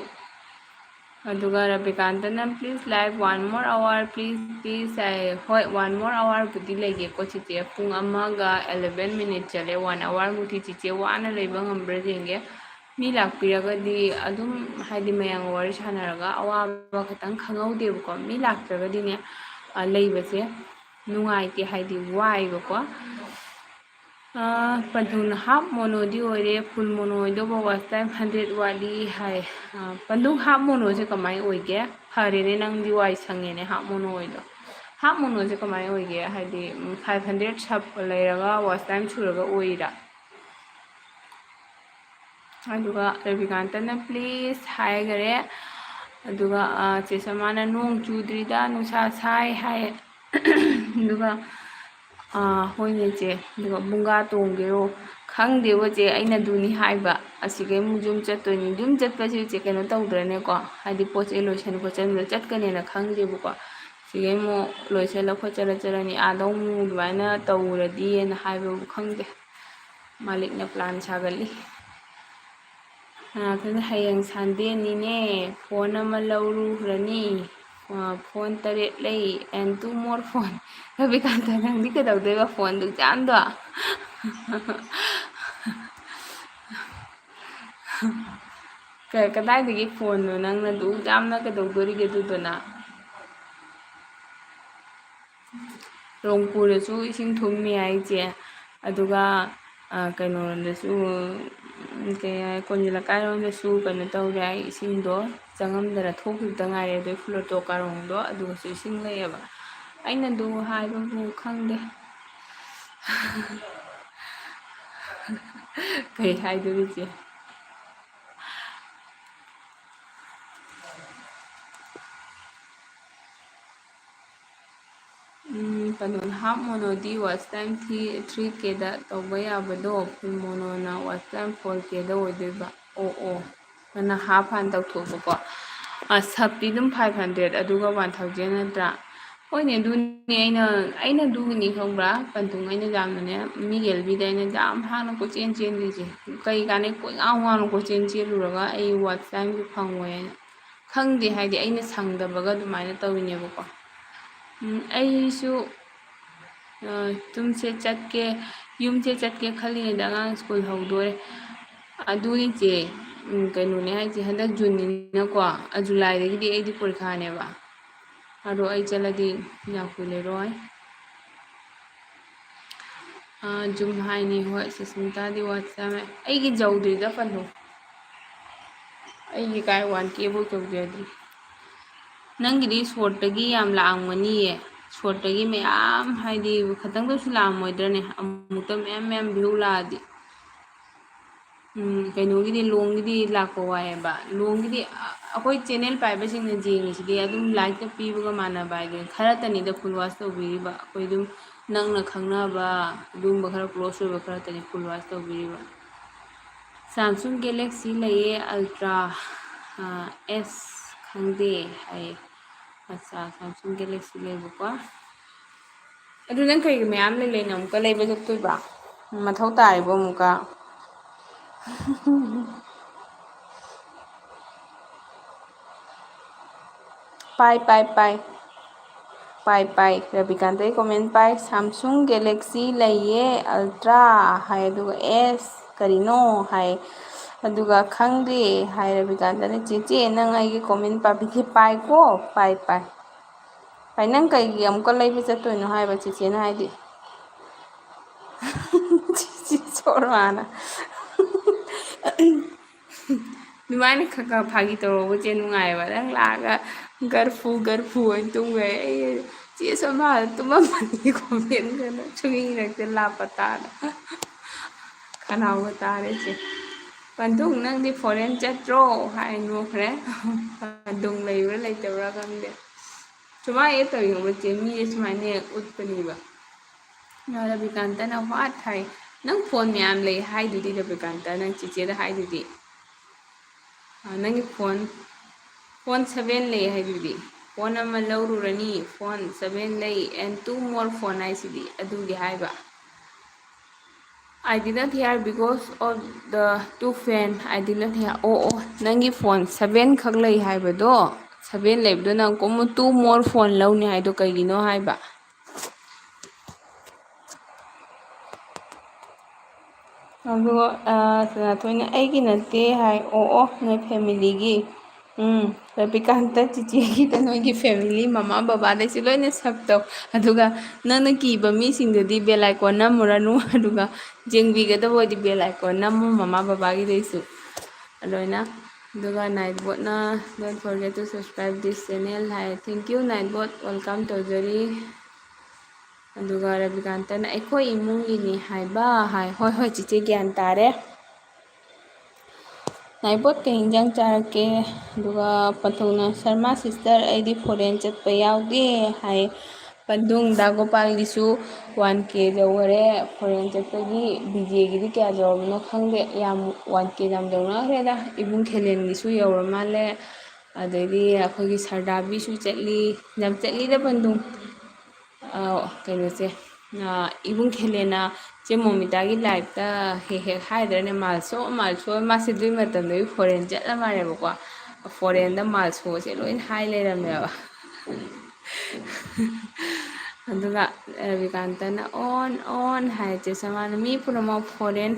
ꯑꯗꯨꯒ ꯔꯕꯤꯀꯥꯟꯇꯅ please live 1 more hour please ꯍꯣꯏ 1 more hourꯕꯨꯗꯤ ꯂꯩꯒꯦꯀꯣ ꯆꯤꯆꯦ ꯄꯨꯡ 1:11 ꯆꯠꯂꯦ 1 hourꯃꯨꯛꯇꯤ ꯆꯤꯆꯦ ꯋꯥꯅ ꯂꯩꯕ ꯉꯝꯕ꯭ꯔꯥ ꯌꯦꯡꯒꯦ ꯃꯤ ꯂꯥꯛꯄꯤꯔꯒꯗꯤ ꯑꯗꯨꯝ ꯍꯥꯏꯗꯤ ꯃꯌꯥꯝꯒ ꯋꯥꯔꯤ ꯁꯥꯟꯅꯔꯒ ꯑꯋꯥꯕ ꯈꯤꯇꯪ ꯈꯪꯍꯧꯗꯦꯕꯀꯣ ꯃꯤ ꯂꯥꯛꯇ꯭ꯔꯒꯗꯤꯅꯦ ꯂꯩꯕꯁꯦ ꯅꯨꯡꯉꯥꯏꯇꯦ ꯍꯥꯏꯗꯤ ꯋꯥꯏꯕꯀꯣ ꯄꯟꯊꯨꯡꯅ ꯍꯥꯞ ꯃꯣꯅꯣꯗꯤ ꯑꯣꯏꯔꯦ ꯐꯨꯜ ꯃꯣꯅꯣ ꯑꯣꯏꯗꯧꯕ ꯋꯥꯆ ꯇꯥꯏꯝ 100 ꯋꯥꯠꯂꯤ ꯍꯥꯏ ꯄꯟꯊꯨꯡ ꯍꯥꯞ ꯃꯣꯅꯣꯁꯦ ꯀꯃꯥꯏꯅ ꯑꯣꯏꯒꯦ ꯐꯔꯦꯅꯦ ꯅꯪꯗꯤ ꯋꯥꯏ ꯁꯪꯉꯦꯅꯦ ꯍꯥꯞ ꯃꯣꯅꯣ ꯑꯣꯏꯗꯣ ꯍꯥꯞ ꯃꯣꯅꯣꯁꯦ ꯀꯃꯥꯏꯅ ꯑꯣꯏꯒꯦ ꯍꯥꯏꯗꯤ 500 ꯁꯞ ꯂꯩꯔꯒ ꯋꯥꯆ ꯇꯥꯏꯝ ꯁꯨꯔꯒ ꯑꯣꯏꯔꯥ ꯑꯗꯨꯒ ꯔꯕꯤꯀꯥꯟꯇꯅ ꯄ꯭ꯂꯤꯖ ꯍꯥꯏꯈꯔꯦ ꯑꯗꯨꯒ ꯆꯦ ꯃꯥꯅ ꯅꯣꯡ ꯆꯨꯗ꯭ꯔꯤꯗ ꯅꯨꯡꯁꯥ ꯁꯥꯏ ꯍꯥꯏ ꯑꯗꯨꯒ ꯍꯣꯏꯅꯦ ꯆꯦ ꯑꯗꯨꯒ ꯕꯨꯡꯒꯥ ꯇꯣꯡꯒꯦꯔꯣ ꯈꯪꯗꯦꯕ ꯆꯦ ꯑꯩꯅ ꯑꯗꯨꯅꯤ ꯍꯥꯏꯕ ꯑꯁꯤꯈꯩ ꯑꯃꯨꯛ ꯌꯨꯝ ꯆꯠꯇꯣꯏꯅꯤ ꯌꯨꯝ ꯆꯠꯄꯁꯤ ꯆꯦ ꯀꯩꯅꯣ ꯇꯧꯗ꯭ꯔꯅꯦꯀꯣ ꯍꯥꯏꯗꯤ ꯄꯣꯠ ꯆꯩ ꯂꯣꯏꯁꯟ ꯈꯣꯠꯆꯟꯕꯗ ꯆꯠꯀꯅꯦꯅ ꯈꯪꯗꯦꯕꯀꯣ ꯁꯤꯈꯩ ꯑꯃꯨꯛ ꯂꯣꯏꯁꯤꯜꯂ ꯈꯣꯠꯆꯜꯂ ꯆꯠꯂꯅꯤ ꯑꯥꯗ ꯑꯃꯨꯛ ꯑꯗꯨꯃꯥꯏꯅ ꯇꯧꯔꯗꯤꯅ ꯍꯥꯏꯕꯕꯨ ꯈꯪꯗꯦ ꯃꯥꯂꯤꯛꯅ ꯄ꯭ꯂꯥꯟ ꯁꯥꯒꯠꯂꯤ ꯍꯌꯦꯡ ꯁꯟꯗꯦꯅꯤꯅꯦ ꯐꯣꯟ ꯑꯃ ꯂꯧꯔꯨꯈ꯭ꯔꯅꯤ ꯐꯣꯟ 8 ꯂꯩ ꯑꯦꯟ 2 more ꯐꯣꯟ ꯔꯕꯤꯀꯥꯟꯇ ꯅꯪꯗꯤ ꯀꯩꯗꯧꯗꯣꯏꯕ ꯐꯣꯟ ꯗꯨꯛꯌꯥꯝꯗꯣ ꯀꯗꯥꯏꯗꯒꯤ ꯐꯣꯟꯅꯣ ꯅꯪꯅ ꯑꯗꯨꯛ ꯌꯥꯝꯅ ꯀꯩꯗꯧꯗꯣꯔꯤꯒꯦ ꯑꯗꯨꯗꯨꯅ ꯔꯣꯡꯄꯨꯔꯗꯁꯨ ꯏꯁꯤꯡ ꯊꯨꯝꯃꯤ ꯍꯥꯏꯁꯦ ꯑꯗꯨꯒ ꯀꯩꯅꯣꯔꯣꯝꯗꯁꯨ ꯀꯣꯟꯖꯤꯜ ꯂꯩꯀꯥꯏꯔꯣꯝꯗꯁꯨ ꯀꯩꯅꯣ ꯇꯧꯔꯦ ꯍꯥꯏ ꯏꯁꯤꯡꯗꯣ ꯆꯪꯉꯝꯗꯅ ꯊꯣꯛꯈꯤꯕꯇ ꯉꯥꯏꯔꯦ ꯑꯗꯨꯏ ꯐ꯭ꯂꯣꯇꯣ ꯀꯥꯔꯣꯡꯗꯣ ꯑꯗꯨꯒꯁꯨ ꯏꯁꯤꯡ ꯂꯩꯌꯦꯕ ꯑꯩꯅ ꯑꯗꯨ ꯍꯥꯏꯕꯕꯨ ꯈꯪꯗꯦ ꯀꯩ ꯍꯥꯏꯗꯣꯔꯤꯒꯦ ꯀꯩꯅꯣ ꯍꯥꯞ ꯃꯣꯅꯣꯗꯤ ꯋꯥꯆ ꯇꯥꯏꯝ 3Kꯗ ꯇꯧꯕ ꯌꯥꯕꯗꯣ ꯐꯨꯜ ꯃꯣꯅꯣꯅ ꯋꯥꯆ ꯇꯥꯏꯝ 4Kꯗ ꯑꯣꯏꯗꯣꯏꯕ ꯑꯣ ꯅꯪꯅ ꯍꯥꯞ ꯍꯥꯟꯅ ꯇꯧꯊꯣꯛꯄꯀꯣ ꯁꯞꯇꯤ ꯑꯗꯨꯝ 500 ꯑꯗꯨꯒ 1000 ꯅꯠꯇ꯭ꯔꯥ ꯍꯣꯏꯅꯦ ꯑꯗꯨꯅꯦ ꯑꯩꯅ ꯑꯗꯨꯒꯤꯅꯤ ꯈꯪꯕ꯭ꯔꯥ ꯄꯟꯊꯨꯡ ꯑꯩꯅ ꯌꯥꯝꯅꯅꯦ ꯃꯤꯒꯤ ꯑꯦꯜꯕꯤꯗ ꯑꯩꯅ ꯌꯥꯝ ꯍꯥꯡꯅ ꯀꯣꯏꯆꯦꯟ ꯆꯦꯟꯂꯤꯁꯦ ꯀꯩ ꯀꯥꯟꯅꯩ ꯀꯣꯏꯉꯥꯎ ꯉꯥꯎꯅ ꯀꯣꯏꯆꯦꯟ ꯆꯦꯜꯂꯨꯔꯒ ꯑꯩ ꯋꯥꯆ ꯇꯥꯏꯝꯁꯨ ꯐꯪꯉꯣꯏꯅ ꯈꯪꯗꯦ ꯍꯥꯏꯗꯤ ꯑꯩꯅ ꯁꯪꯗꯕꯒ ꯑꯗꯨꯃꯥꯏꯅ ꯇꯧꯔꯤꯅꯦꯕꯀꯣ ꯑꯩꯁꯨ ꯌꯨꯝꯁꯦ ꯆꯠꯀꯦ ꯈꯜꯂꯤꯉꯩꯗ ꯑꯉꯥꯡ ꯁ꯭ꯀꯨꯜ ꯍꯧꯗꯣꯔꯦ ꯑꯗꯨꯅꯤꯆꯦ ꯀꯩꯅꯣꯅꯦ ꯍꯥꯏꯁꯦ ꯍꯟꯗꯛ ꯖꯨꯟꯅꯤꯅꯀꯣ ꯖꯨꯂꯥꯏꯗꯒꯤꯗꯤ ꯑꯩꯗꯤ ꯄꯔꯤꯈꯥꯅꯦꯕ ꯑꯗꯣ ꯑꯩ ꯆꯠꯂꯗꯤ ꯌꯥꯝ ꯀꯨꯏꯔꯔꯣꯏ ꯖꯨꯝ ꯍꯥꯏꯅꯤ ꯍꯣꯏ ꯁꯨꯁꯃꯤꯇꯥꯗꯤ ꯋꯥꯠꯆ ꯑꯩꯒꯤ ꯌꯧꯗ꯭ꯔꯤꯗ ꯄꯟꯊꯨꯡ ꯑꯩꯒꯤ ꯀꯥꯏ 1Kꯐꯧ ꯌꯧꯖꯗ꯭ꯔꯤ ꯅꯪꯒꯤꯗꯤ ꯁꯣꯔꯠꯇꯒꯤ ꯌꯥꯝ ꯂꯥꯛꯑꯝꯒꯅꯤꯌꯦ ꯁꯣꯔꯠꯇꯒꯤ ꯃꯌꯥꯝ ꯍꯥꯏꯗꯤ ꯈꯇꯪꯗꯁꯨ ꯂꯥꯛꯑꯝꯃꯣꯏꯗ꯭ꯔꯅꯦ ꯑꯃꯨꯛꯇ ꯃꯌꯥꯝ ꯚ꯭ꯌꯨ ꯂꯥꯛꯑꯗꯤ ꯀꯩꯅꯣꯒꯤꯗꯤ ꯂꯣꯡꯒꯤꯗꯤ ꯂꯥꯛꯄ ꯋꯥꯏꯑꯦꯕ ꯂꯣꯡꯒꯤꯗꯤ ꯑꯩꯈꯣই ꯆꯦꯅꯦꯜ ꯄꯥꯏꯕꯁꯤꯡꯅ ꯌꯦꯡꯉꯤꯁꯤꯗꯤ ꯑꯗꯨꯝ ꯂꯥꯏꯛꯇ ꯄꯤꯕꯒ ꯃꯥꯟꯅꯕ ꯍꯥꯏꯗꯨꯅꯤ ꯈꯔꯇꯅꯤꯗ ꯐꯨꯜ ꯋꯥꯁ ꯇꯧꯕꯤꯔꯤꯕ ꯑꯩꯈꯣꯏ ꯑꯗꯨꯝ ꯅꯪꯅ ꯈꯪꯅꯕ ꯑꯗꯨꯝꯕ ꯈꯔ ꯀ꯭ꯂꯣꯁ ꯑꯣꯏꯕ ꯈꯔꯇꯅꯤ ꯐꯨꯜ ꯋꯥꯁ ꯇꯧꯕꯤꯔꯤꯕ ꯁꯥꯝꯁꯨꯡ ꯒꯦꯂꯦꯛꯁꯤ ꯂꯩꯌꯦ ꯑꯜꯇ꯭ꯔꯥ ꯑꯦꯁ ꯈꯪꯗꯦ ꯍꯥꯏꯌꯦ ꯑꯠꯆꯥ ꯁꯥꯝꯁꯨꯡ ꯒꯦꯂꯦꯛꯁꯤ ꯂꯩꯕꯀꯣ ꯑꯗꯨ ꯅꯪ ꯀꯩꯒꯤ ꯃꯌꯥꯝ ꯂꯩꯅ ꯑꯃꯨꯛꯀ ꯂꯩꯕ ꯆꯠꯇꯣꯏꯕ ꯃꯊꯧ ꯇꯥꯔꯤꯕꯣ ꯑꯃꯨꯛꯀ ꯄꯥꯏ ꯔꯕꯤꯀꯥꯟꯇꯒꯤ ꯀꯣꯃꯦꯟ ꯄꯥꯏ ꯁꯥꯝꯁꯨꯡ ꯒꯦꯂꯦꯛꯁꯤ ꯂꯩꯌꯦ ꯑꯜꯇ꯭ꯔꯥ ꯍꯥꯏ ꯑꯗꯨꯒ ꯑꯦꯁ ꯀꯔꯤꯅꯣ ꯍꯥꯏ ꯑꯗꯨꯒ ꯈꯪꯗꯦ ꯍꯥꯏ ꯔꯕꯤꯀꯥꯟꯇꯅ ꯆꯦꯆꯦ ꯅꯪ ꯑꯩꯒꯤ ꯀꯣꯃꯦꯟ ꯄꯥꯕꯤꯈꯤ ꯄꯥꯏꯀꯣ ꯄꯥꯏ ꯅꯪ ꯀꯩꯒꯤ ꯑꯃꯨꯛꯀ ꯂꯩꯕ ꯆꯠꯇꯣꯏꯅꯣ ꯍꯥꯏꯕ ꯆꯦꯆꯦꯅ ꯍꯥꯏꯗꯤ ꯁꯣꯔꯃꯥꯅ ꯑꯗꯨꯃꯥꯏꯅ ꯈꯔ ꯐꯥꯒꯤ ꯇꯧꯔꯧꯕꯁꯦ ꯅꯨꯡꯉꯥꯏꯑꯕ ꯅꯪ ꯂꯥꯛꯑꯒ ꯒꯔꯐꯨ ꯑꯣꯏꯅ ꯇꯨꯝꯈ꯭ꯔꯦ ꯑꯩ ꯆꯦ ꯁꯣꯃꯥꯗ ꯇꯨꯝꯃꯝꯃꯅꯤ ꯀꯣꯃꯦꯟꯒꯅ ꯁꯨꯡꯏ ꯏꯔꯛꯇꯦ ꯂꯥꯞꯄ ꯇꯥꯅ ꯈꯅꯥꯎꯒ ꯇꯥꯔꯦꯁꯦ ꯄꯟꯊꯨꯡ ꯅꯪꯗꯤ ꯐꯣꯔꯦꯟ ꯆꯠꯇ꯭ꯔꯣ ꯍꯥꯏ ꯅꯣꯛꯈ꯭ꯔꯦ ꯄꯟꯊꯨꯡ ꯂꯩꯕ꯭ꯔꯥ ꯂꯩꯇꯕ꯭ꯔꯥ ꯈꯪꯗꯦ ꯁꯨꯃꯥꯏꯅ ꯍꯦꯛ ꯇꯧꯏ ꯆꯦ ꯃꯤꯁꯦ ꯁꯨꯃꯥꯏꯅ ꯍꯦꯛ ꯎꯠꯄꯅꯦꯕ ꯔꯕꯤꯀꯥꯟꯇꯅ ꯋꯥꯠ ꯍꯥꯏ ꯅꯪ ꯐꯣꯟ ꯃꯌꯥꯝ ꯂꯩ ꯍꯥꯏꯗꯨꯗꯤ ꯔꯕꯤꯀꯥꯟꯇ ꯅꯪ ꯆꯤꯆꯦꯗ ꯍꯥꯏꯗꯨꯗꯤ ꯅꯪꯒꯤ ꯐꯣꯟ 7 ꯂꯩ ꯍꯥꯏꯗꯨꯗꯤ ꯐꯣꯟ ꯑꯃ ꯂꯧꯔꯨꯔꯅꯤ ꯐꯣꯟ 7 ꯂꯩ ꯑꯦꯟ 2 more ꯐꯣꯟ ꯍꯥꯏꯁꯤꯗꯤ ꯑꯗꯨꯒꯤ ꯍꯥꯏꯕ I didn't hear because of the two fan I didn't hear ꯑꯣ ꯅꯪꯒꯤ ꯐꯣꯟ 7 ꯈꯛ ꯂꯩ ꯍꯥꯏꯕꯗꯣ 7 ꯂꯩꯕꯗꯣ ꯅꯪ ꯀꯣꯃꯨ 2 more ꯐꯣꯟ ꯂꯧꯅꯤ ꯍꯥꯏꯗꯣ ꯀꯩꯒꯤꯅꯣ ꯍꯥꯏꯕ ꯑꯗꯨꯒ ꯁꯅꯥꯊꯣꯏꯅ ꯑꯩꯒꯤ ꯅꯠꯇꯦ ꯍꯥꯏ ꯑꯣ ꯅꯣꯏ ꯐꯦꯃꯤꯂꯤꯒꯤ ꯔꯕꯤꯀꯥꯟꯇ ꯆꯤꯆꯦꯒꯤꯗ ꯅꯣꯏꯒꯤ ꯐꯦꯃꯤꯂꯤ ꯃꯃꯥ ꯕꯕꯥꯗꯩꯁꯨ ꯂꯣꯏꯅ ꯁꯞ ꯇꯧ ꯑꯗꯨꯒ ꯅꯪꯅ ꯀꯤꯕ ꯃꯤꯁꯤꯡꯗꯨꯗꯤ ꯕꯦꯂꯥꯏꯀꯣꯟ ꯅꯝꯃꯨꯔꯅꯨ ꯑꯗꯨꯒ ꯌꯦꯡꯕꯤꯒꯗꯕ ꯑꯣꯏꯗꯤ ꯕꯦꯂꯥꯏꯀꯣꯟ ꯅꯝꯃꯨ ꯃꯃꯥ ꯕꯕꯥꯒꯤꯗꯩꯁꯨ ꯑꯗꯨꯃꯥꯏꯅ ꯑꯗꯨꯒ ꯅꯥꯏꯠꯕꯣꯠꯅ don't forget to subscribe this channel ꯍꯥꯏ ꯊꯦꯡꯀ꯭ꯌꯨ ꯅꯥꯏꯠꯕꯣꯠ ꯋꯦꯜꯀꯝ ꯇꯧꯖꯔꯤ ꯑꯗꯨꯒ ꯔꯕꯤꯀꯥꯟꯇꯅ ꯑꯩꯈꯣꯏ ꯏꯃꯨꯡꯒꯤꯅꯤ ꯍꯥꯏꯕ ꯍꯥꯏ ꯍꯣꯏ ꯆꯤꯆꯦ ꯒ꯭ꯌꯥꯟ ꯇꯥꯔꯦ ꯅꯥꯏꯕꯣꯠ ꯀꯩ ꯏꯟꯖꯥꯡ ꯆꯥꯔꯛꯀꯦ ꯑꯗꯨꯒ ꯄꯟꯊꯧꯅ ꯁꯔꯃꯥ ꯁꯤꯁꯇꯔ ꯑꯩꯗꯤ ꯐꯣꯔꯦꯟ ꯆꯠꯄ ꯌꯥꯎꯗꯦ ꯍꯥꯏ ꯄꯟꯊꯨꯡ ꯗꯥꯒꯣꯄꯥꯜꯒꯤꯁꯨ 1K ꯌꯧꯈꯔꯦ ꯐꯣꯔꯦꯟ ꯆꯠꯄꯒꯤ ꯕꯤꯖꯦꯒꯤꯗꯤ ꯀꯌꯥ ꯌꯧꯔꯕꯅꯣ ꯈꯪꯗꯦ ꯌꯥꯝ 1K ꯌꯥꯝ ꯌꯧꯅꯈ꯭ꯔꯦꯗ ꯏꯕꯨꯡ ꯊꯦꯂꯦꯟꯒꯤꯁꯨ ꯌꯧꯔ ꯃꯥꯜꯂꯦ ꯑꯗꯩꯗꯤ ꯑꯩꯈꯣꯏꯒꯤ ꯁꯔꯗꯥꯕꯤꯁꯨ ꯆꯠꯂꯤ ꯌꯥꯝ ꯆꯠꯂꯤꯗ ꯄꯟꯊꯨꯡ ꯀꯩꯅꯣꯁꯦ ꯏꯕꯨꯡ ꯈꯦꯂꯦꯅ ꯆꯦ ꯃꯣꯃꯤꯇꯥꯒꯤ ꯂꯥꯏꯐꯇ ꯍꯦꯛ ꯍꯥꯏꯗ꯭ꯔꯅꯦ ꯃꯥꯜꯁꯣ ꯃꯥꯁꯦ ꯑꯗꯨꯏ ꯃꯇꯝꯗꯒꯤ ꯐꯣꯔꯦꯟ ꯆꯠꯂ ꯃꯥꯜꯂꯦꯕꯀꯣ ꯐꯣꯔꯦꯟꯗ ꯃꯥꯜ ꯁꯣꯁꯦ ꯂꯣꯏ ꯍꯥꯏ ꯂꯩꯔꯝꯃꯦꯕ ꯑꯗꯨꯒ ꯔꯕꯤꯀꯥꯟꯇꯅ ꯑꯣꯟ ꯍꯥꯏ ꯆꯦꯁꯃꯥꯅ ꯃꯤ ꯄꯨꯝꯅꯃꯛ